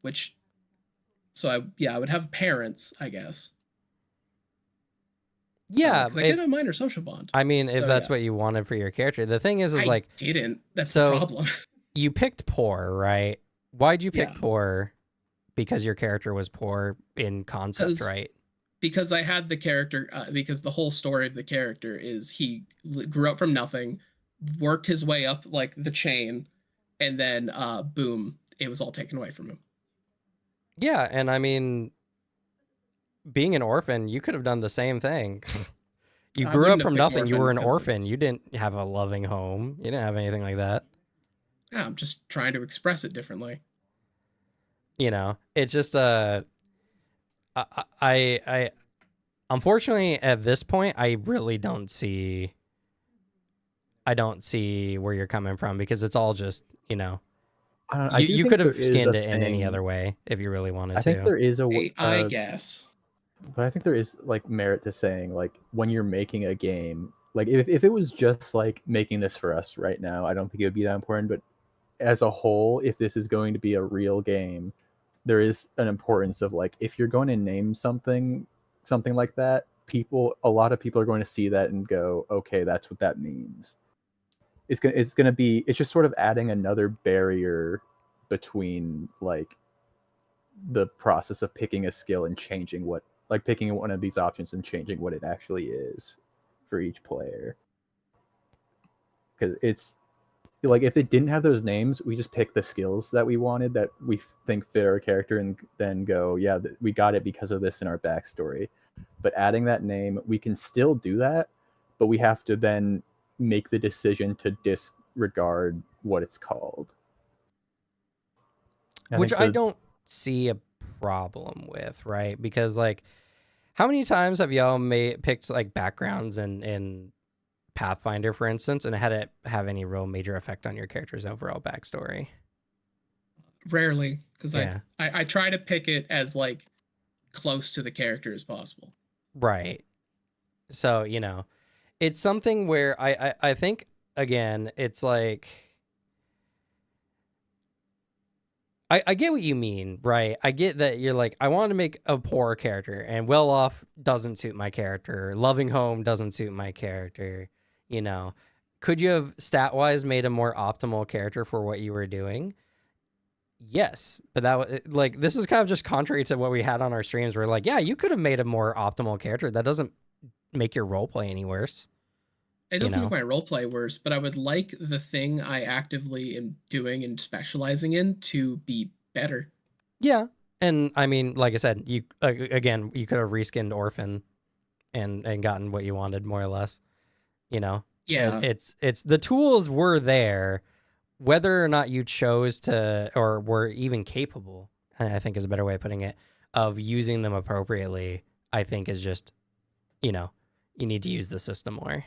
Speaker 2: I would have parents, I guess.
Speaker 1: Yeah,
Speaker 2: because I get a minor social bond.
Speaker 1: I mean, if
Speaker 2: So,
Speaker 1: that's
Speaker 2: yeah.
Speaker 1: what you wanted for your character. The thing is
Speaker 2: I
Speaker 1: like,
Speaker 2: didn't. That's
Speaker 1: so-
Speaker 2: the problem.
Speaker 1: you picked poor, right? Why'd you pick
Speaker 2: Yeah.
Speaker 1: poor? Because your character was poor in concept,
Speaker 2: 'Cause-
Speaker 1: right?
Speaker 2: Because I had the character, because the whole story of the character is he grew up from nothing, worked his way up like the chain, and then boom, it was all taken away from him.
Speaker 1: Yeah, and I mean, being an orphan, you could have done the same thing. You
Speaker 2: I
Speaker 1: grew up
Speaker 2: wouldn't have
Speaker 1: from
Speaker 2: picked
Speaker 1: nothing. You
Speaker 2: orphan
Speaker 1: were an
Speaker 2: 'cause
Speaker 1: orphan.
Speaker 2: it's-
Speaker 1: You didn't have a loving home. You didn't have anything like that.
Speaker 2: Yeah, I'm just trying to express it differently.
Speaker 1: You know, it's just I unfortunately at this point I really don't see. I don't see where you're coming from because it's all just, you know,
Speaker 3: I don't know, I do
Speaker 1: you
Speaker 3: think
Speaker 1: could have
Speaker 3: there is
Speaker 1: skinned
Speaker 3: a
Speaker 1: it in any
Speaker 3: thing-
Speaker 1: other way if you really wanted
Speaker 3: I
Speaker 1: to.
Speaker 3: think there is a
Speaker 2: I guess.
Speaker 3: but I think there is like merit to saying like when you're making a game, like if it was just like making this for us right now, I don't think it would be that important. But as a whole, if this is going to be a real game, there is an importance of like if you're going to name something like that, a lot of people are going to see that and go, okay, that's what that means. It's just sort of adding another barrier between like the process of picking a skill and changing what, like picking one of these options and changing what it actually is for each player. Because it's like if it didn't have those names, we just pick the skills that we wanted that we think fit our character and then go, yeah, we got it because of this in our backstory. But adding that name, we can still do that, but we have to then make the decision to disregard what it's called.
Speaker 1: Which I don't see a problem with, right? Because like, how many times have y'all picked like backgrounds in Pathfinder, for instance, and had it have any real major effect on your character's overall backstory?
Speaker 2: Rarely, because
Speaker 1: Yeah.
Speaker 2: I try to pick it as like close to the character as possible.
Speaker 1: Right. So, you know, it's something where I think, again, it's like, I get what you mean, right? I get that you're like, I want to make a poor character, and well off doesn't suit my character. Loving home doesn't suit my character. You know, could you have stat-wise made a more optimal character for what you were doing? Yes, but like this is kind of just contrary to what we had on our streams. Where like, yeah, you could have made a more optimal character. That doesn't make your roleplay any worse.
Speaker 2: It doesn't
Speaker 1: know?
Speaker 2: make my roleplay worse, but I would like the thing I actively am doing and specializing in to be better.
Speaker 1: Yeah, and I mean, like I said, you again, you could have reskinned Orphan, and gotten what you wanted more or less. You know,
Speaker 2: Yeah,
Speaker 1: it's the tools were there, whether or not you chose to or were even capable. I think is a better way of putting it, of using them appropriately. I think is just, you know, you need to use the system more.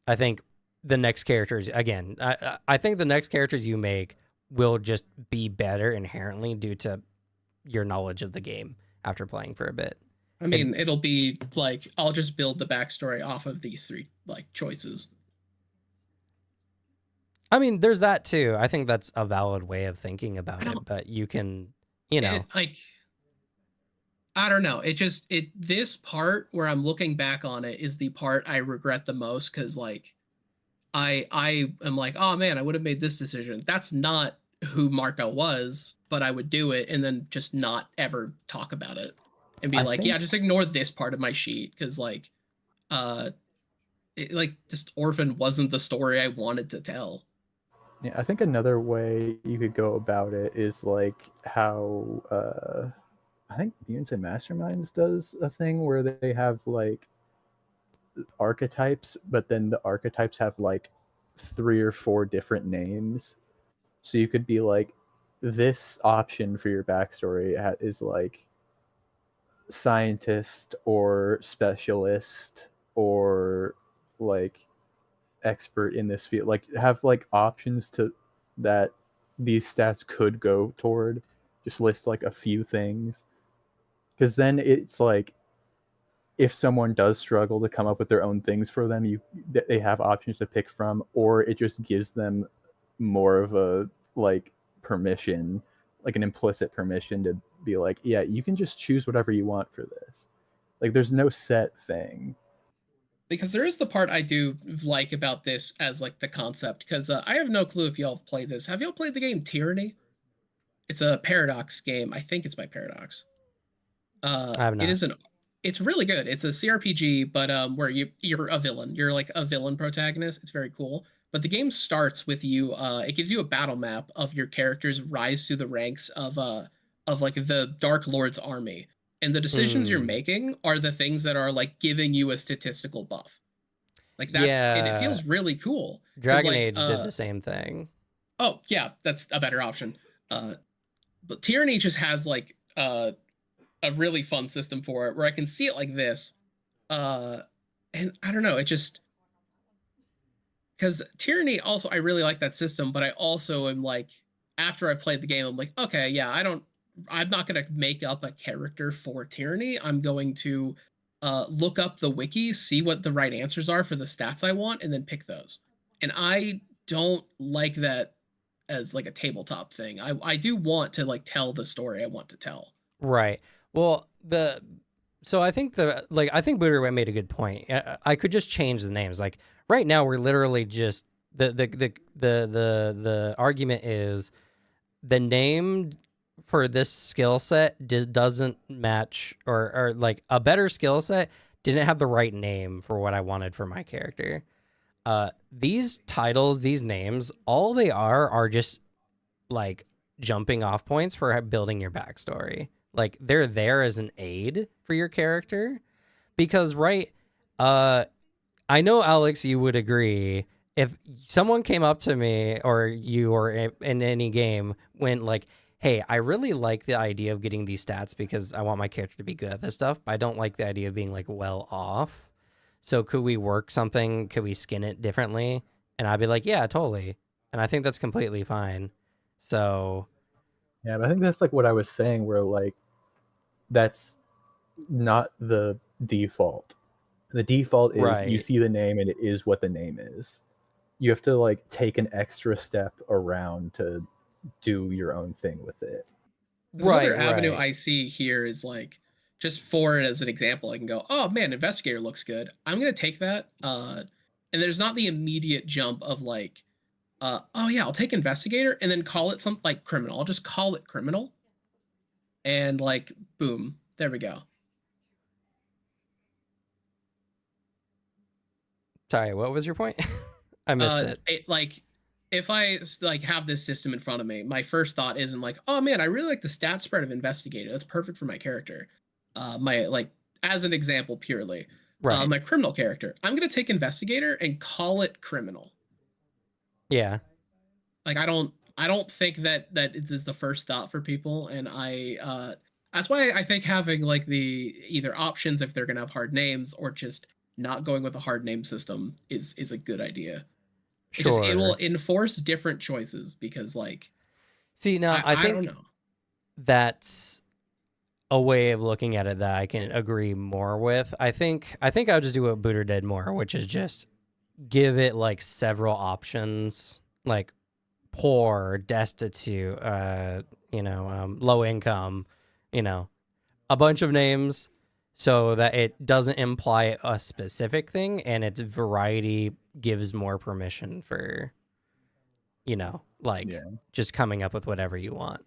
Speaker 1: I think the next characters, again, I think the next characters you make will just be better inherently due to your knowledge of the game after playing for a bit.
Speaker 2: I mean, it'll be like I'll just build the backstory off of these three like choices.
Speaker 1: I mean, there's that too. I think that's a valid way of thinking about it, but you can, you know,
Speaker 2: Like I don't know. This part where I'm looking back on it is the part I regret the most because like I am like, oh man, I would have made this decision. That's not who Marco was, but I would do it and then just not ever talk about it and be like, yeah, just ignore this part of my sheet because like this orphan wasn't the story I wanted to tell.
Speaker 3: Yeah, I think another way you could go about it is like how I think Mutants and Masterminds does a thing where they have like archetypes, but then the archetypes have like 3 or 4 different names. So you could be like, this option for your backstory is like scientist or specialist or like expert in this field. Like have like options to that these stats could go toward. Just list like a few things. Because then it's like, if someone does struggle to come up with their own things for them, they have options to pick from, or it just gives them more of a like permission, like an implicit permission to be like, yeah, you can just choose whatever you want for this. Like there's no set thing.
Speaker 2: Because there is the part I do like about this as like the concept. Because I have no clue if y'all have played this. Have y'all played the game Tyranny? It's a Paradox game. I think it's by Paradox.
Speaker 1: I have not.
Speaker 2: It's really good. It's a CRPG, but where you're a villain. You're like a villain protagonist. It's very cool. But the game starts with you. It gives you a battle map of your character's rise through the ranks of like the Dark Lord's army, and the decisions you're making are the things that are like giving you a statistical buff. Like that's and it feels really cool.
Speaker 1: Dragon
Speaker 2: like,
Speaker 1: Age did the same thing.
Speaker 2: Oh yeah, that's a better option. But Tyranny just has like a really fun system for it where I can see it like this. And I don't know, it just because Tyranny also I really like that system, but I also am like after I've played the game, I'm like, okay, yeah, I'm not gonna make up a character for Tyranny. I'm going to look up the wiki, see what the right answers are for the stats I want, and then pick those. And I don't like that as like a tabletop thing. I do want to like tell the story I want to tell.
Speaker 1: Right. Well, so I think I think Booter made a good point. I could just change the names. Like right now, we're literally just the argument is the name for this skill set doesn't match, or like a better skill set didn't have the right name for what I wanted for my character. These titles, these names, all they are just like jumping off points for building your backstory. Like they're there as an aid for your character because I know, Alex, you would agree if someone came up to me or you or in any game went like, hey, I really like the idea of getting these stats because I want my character to be good at this stuff, but I don't like the idea of being like well off. So could we work something? Could we skin it differently? And I'd be like, yeah, totally. And I think that's completely fine. So
Speaker 3: yeah, but I think that's like what I was saying, where like that's not the default. The default is you see the name and it is what the name is. You have to like take an extra step around to do your own thing with it.
Speaker 2: Another avenue I see here is like just for it as an example, I can go, oh man, investigator looks good. I'm gonna take that. And there's not the immediate jump of like, oh yeah, I'll take investigator and then call it something like criminal. I'll just call it criminal. And like, boom, there we go.
Speaker 1: Sorry, what was your point? I missed it.
Speaker 2: Like, if I like have this system in front of me, my first thought isn't like, oh man, I really like the stat spread of investigator. That's perfect for my character. My like as an example purely, my criminal character. I'm gonna take investigator and call it criminal.
Speaker 1: Yeah.
Speaker 2: Like I don't think that is the first thought for people, and that's why I think having like the either options if they're gonna have hard names or just not going with a hard name system is a good idea.
Speaker 1: Sure.
Speaker 2: It will enforce different choices because like
Speaker 1: see now I think
Speaker 2: don't know.
Speaker 1: That's a way of looking at it that I can agree more with. I think I'll just do what Booter did more, which is just give it like several options, like poor, destitute, low income, a bunch of names so that it doesn't imply a specific thing and its variety gives more permission for, just coming up with whatever you want.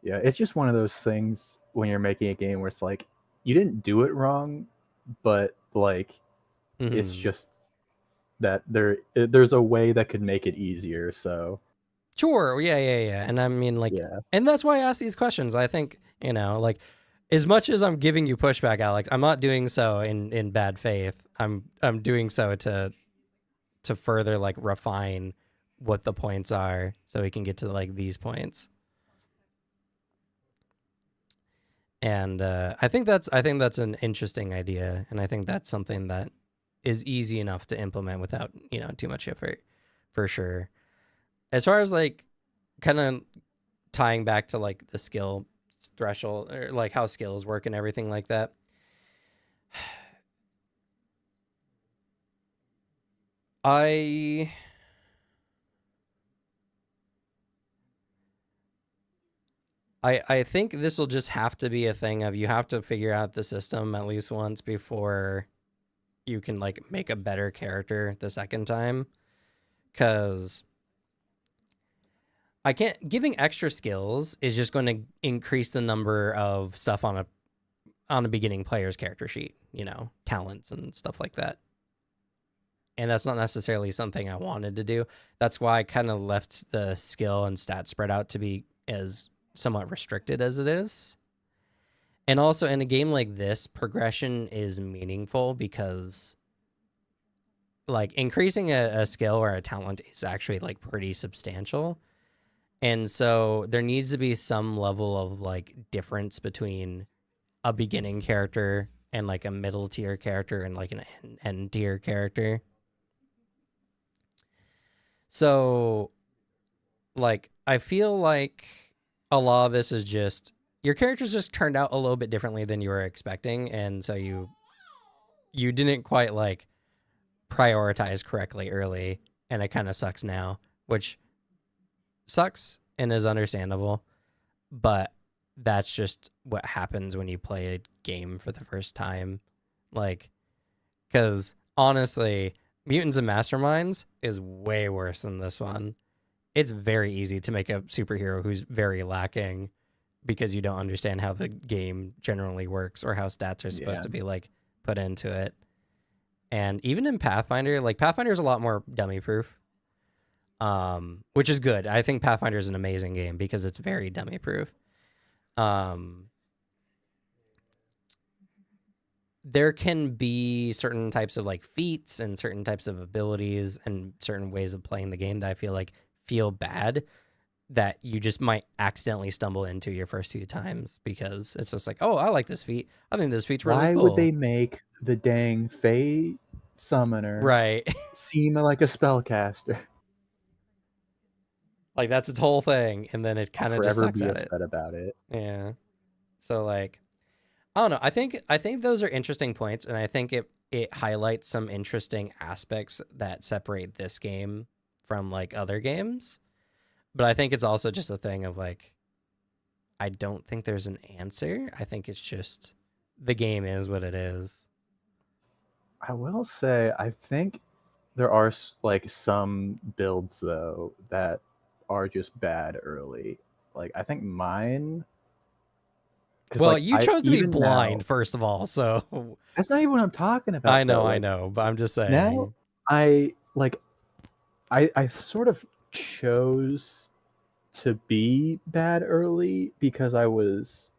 Speaker 3: Yeah, it's just one of those things when you're making a game where it's like, you didn't do it wrong, but like, it's just that there's a way that could make it easier, so.
Speaker 1: Sure, yeah. And I mean, like, and that's why I ask these questions. I think, like, as much as I'm giving you pushback, Alex, I'm not doing so in bad faith. I'm doing so to further like refine what the points are so we can get to like these points. And I think that's an interesting idea, and I think that's something that is easy enough to implement without too much effort, for sure. As far as like kind of tying back to like the skill threshold or like how skills work and everything like that, I I think this will just have to be a thing of you have to figure out the system at least once before you can like make a better character the second time. Because I can't, giving extra skills is just going to increase the number of stuff on a beginning player's character sheet, you know, talents and stuff like that. And that's not necessarily something I wanted to do. That's why I kind of left the skill and stat spread out to be as somewhat restricted as it is. And also in a game like this, progression is meaningful because like increasing a skill or a talent is actually like pretty substantial. And so there needs to be some level of like difference between a beginning character and like a middle tier character and like an end tier character. So like I feel like a lot of this is just your characters just turned out a little bit differently than you were expecting, and so you didn't quite like prioritize correctly early, and it kind of sucks now, which sucks and is understandable, but that's just what happens when you play a game for the first time. Like, because honestly, Mutants and Masterminds is way worse than this one. It's very easy to make a superhero who's very lacking because you don't understand how the game generally works or how stats are supposed to be like put into it. And even in Pathfinder, like Pathfinder is a lot more dummy proof, which is good. I think Pathfinder is an amazing game because it's very dummy proof. There can be certain types of like feats and certain types of abilities and certain ways of playing the game that I feel bad that you just might accidentally stumble into your first few times because it's just like, oh, I like this feat. I think this feat's really cool.
Speaker 3: Why would they make the dang Fey summoner
Speaker 1: right
Speaker 3: seem like a spellcaster?
Speaker 1: Like that's its whole thing, and then it kind of just sucks
Speaker 3: be
Speaker 1: at
Speaker 3: upset about it.
Speaker 1: Yeah. So like, I don't know. I think those are interesting points, and I think it highlights some interesting aspects that separate this game from like other games. But I think it's also just a thing of like, I don't think there's an answer. I think it's just the game is what it is.
Speaker 3: I will say, I think there are like some builds though that are just bad early. Like I think mine.
Speaker 1: Well,
Speaker 3: like,
Speaker 1: you chose to be blind,
Speaker 3: now,
Speaker 1: first of all, so
Speaker 3: that's not even what I'm talking about.
Speaker 1: I know,
Speaker 3: though. Like,
Speaker 1: I know, but I'm just saying.
Speaker 3: Now I sort of chose to be bad early because I was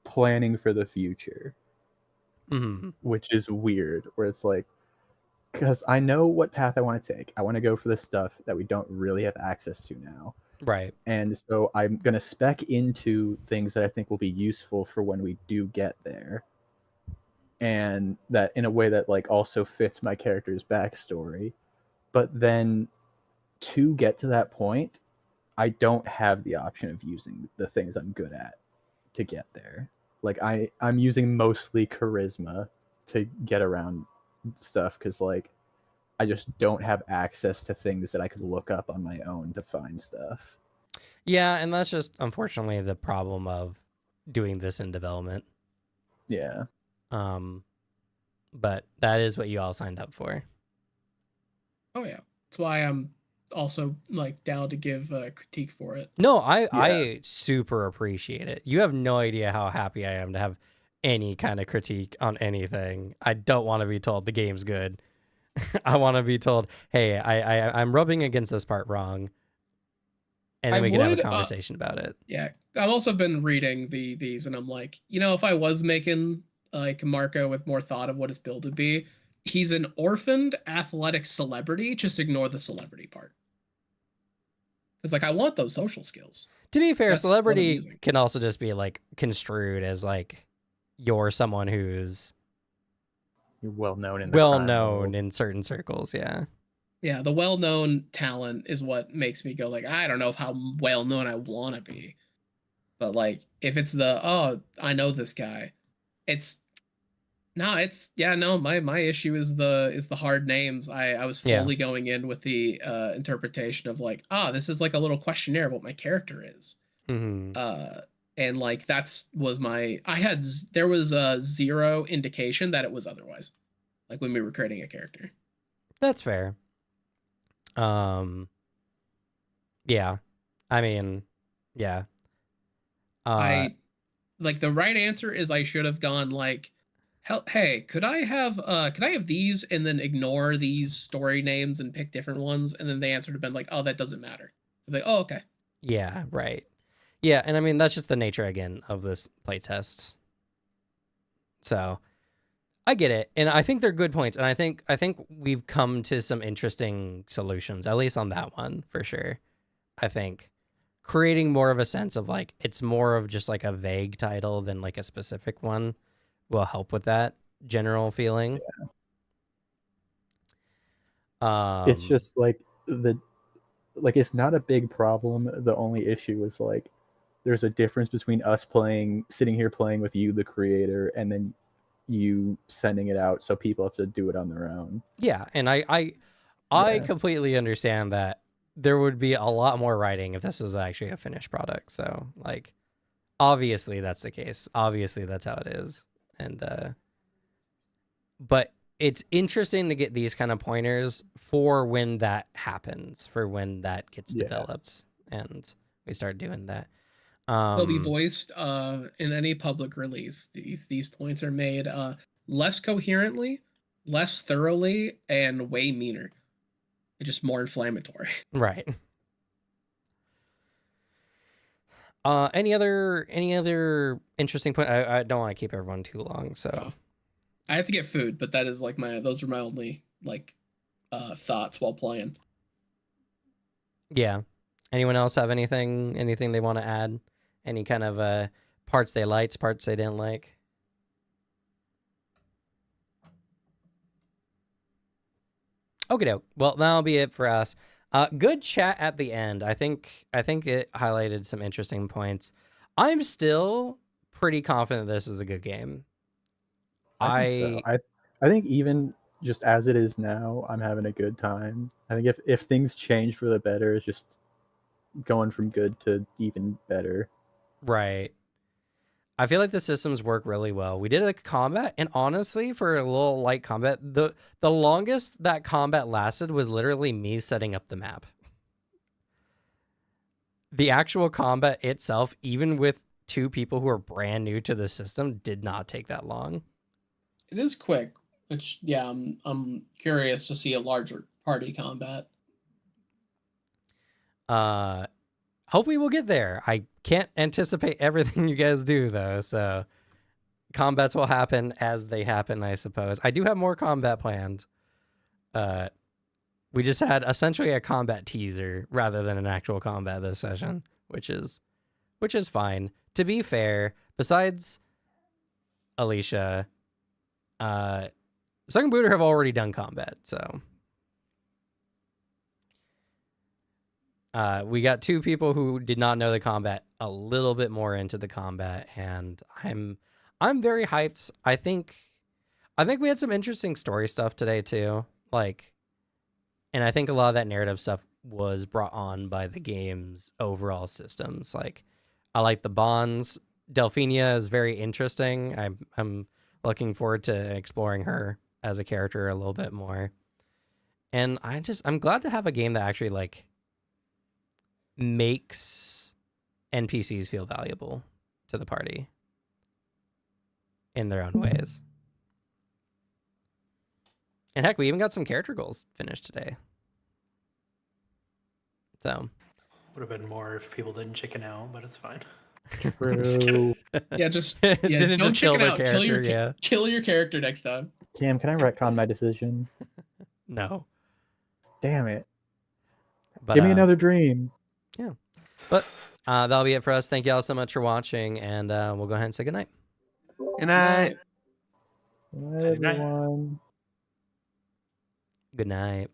Speaker 3: planning for the future, which is weird. Where it's like, because I know what path I want to take. I want to go for the stuff that we don't really have access to now.
Speaker 1: Right.
Speaker 3: And so I'm going to spec into things that I think will be useful for when we do get there. And that in a way that like also fits my character's backstory. But then to get to that point, I don't have the option of using the things I'm good at to get there. Like I'm using mostly charisma to get around stuff because like I just don't have access to things that I could look up on my own to find stuff.
Speaker 1: Yeah, and that's just unfortunately the problem of doing this in development.
Speaker 3: Yeah.
Speaker 1: But that is what you all signed up for.
Speaker 2: Oh yeah, that's why I'm also like down to give a critique for it.
Speaker 1: No, I super appreciate it. You have no idea how happy I am to have any kind of critique on anything. I don't want to be told the game's good. I want to be told, hey, I'm rubbing against this part wrong. And then we can have a conversation about it.
Speaker 2: Yeah. I've also been reading these and I'm like, you know, if I was making like Marco with more thought of what his build would be, he's an orphaned athletic celebrity. Just ignore the celebrity part. It's like, I want those social skills.
Speaker 1: To be fair, celebrity can also just be like construed as like you're someone who's
Speaker 3: well-known
Speaker 1: in certain circles. Yeah.
Speaker 2: Yeah. The well-known talent is what makes me go like, I don't know how well-known I want to be. But like, if it's I know this guy, my issue is the hard names. I was fully going in with the interpretation of like, this is like a little questionnaire of what my character is.
Speaker 1: Hmm.
Speaker 2: And like was my there was a zero indication that it was otherwise, like when we were creating a character.
Speaker 1: That's fair. Yeah. I mean, yeah.
Speaker 2: I like the right answer is I should have gone like, hey, could I have these and then ignore these story names and pick different ones? And then the answer would have been like, oh, that doesn't matter. I'd be like, oh, okay.
Speaker 1: Yeah, right. Yeah, and I mean that's just the nature again of this playtest. So I get it, and I think they're good points, and I think we've come to some interesting solutions, at least on that one for sure. I think creating more of a sense of like it's more of just like a vague title than like a specific one will help with that general feeling.
Speaker 3: It's just like it's not a big problem. The only issue is like there's a difference between us sitting here playing with you, the creator, and then you sending it out so people have to do it on their own.
Speaker 1: Yeah, and I completely understand that there would be a lot more writing if this was actually a finished product. So like obviously that's the case. Obviously that's how it is. And but it's interesting to get these kind of pointers for when that happens, for when that gets developed and we start doing that.
Speaker 2: They'll be voiced in any public release. These points are made less coherently, less thoroughly, and way meaner. Just more inflammatory.
Speaker 1: Right. Any other interesting point? I don't want to keep everyone too long, so
Speaker 2: I have to get food, but that is like those are my only like thoughts while playing.
Speaker 1: Yeah. Anyone else have anything they want to add? Any kind of parts they liked, parts they didn't like? Okay, well, that'll be it for us. Good chat at the end. I think it highlighted some interesting points. I'm still pretty confident this is a good game.
Speaker 3: I think so. I think even just as it is now, I'm having a good time. I think if things change for the better, it's just going from good to even better.
Speaker 1: Right. I feel like the systems work really well. We did a combat, and honestly, for a little light combat, the longest that combat lasted was literally me setting up the map. The actual combat itself, even with two people who are brand new to the system, did not take that long.
Speaker 2: It is quick, which yeah, I'm curious to see a larger party combat.
Speaker 1: Hopefully we'll get there. I can't anticipate everything you guys do though, so combats will happen as they happen, I suppose. I do have more combat planned. We just had essentially a combat teaser rather than an actual combat this session, which is fine. To be fair, besides Alicia, Second Booter have already done combat, so we got two people who did not know the combat a little bit more into the combat, and I'm very hyped. I think we had some interesting story stuff today too. Like, and I think a lot of that narrative stuff was brought on by the game's overall systems. Like, I like the bonds. Delphinia is very interesting. I'm looking forward to exploring her as a character a little bit more. And I'm glad to have a game that actually like makes NPCs feel valuable to the party in their own ways. And heck, we even got some character goals finished today. So
Speaker 6: would have been more if people didn't chicken out, but it's fine.
Speaker 3: True.
Speaker 2: Yeah, just
Speaker 1: didn't
Speaker 2: don't
Speaker 1: just kill
Speaker 2: chicken
Speaker 1: their
Speaker 2: out.
Speaker 1: character.
Speaker 2: Kill your character next time.
Speaker 3: Cam, can I retcon my decision?
Speaker 1: No.
Speaker 3: Damn it.
Speaker 1: But,
Speaker 3: give me another dream.
Speaker 1: Yeah. But that'll be it for us. Thank you all so much for watching, and we'll go ahead and say goodnight.
Speaker 8: Good night.
Speaker 3: Good night, everyone.
Speaker 1: Good night.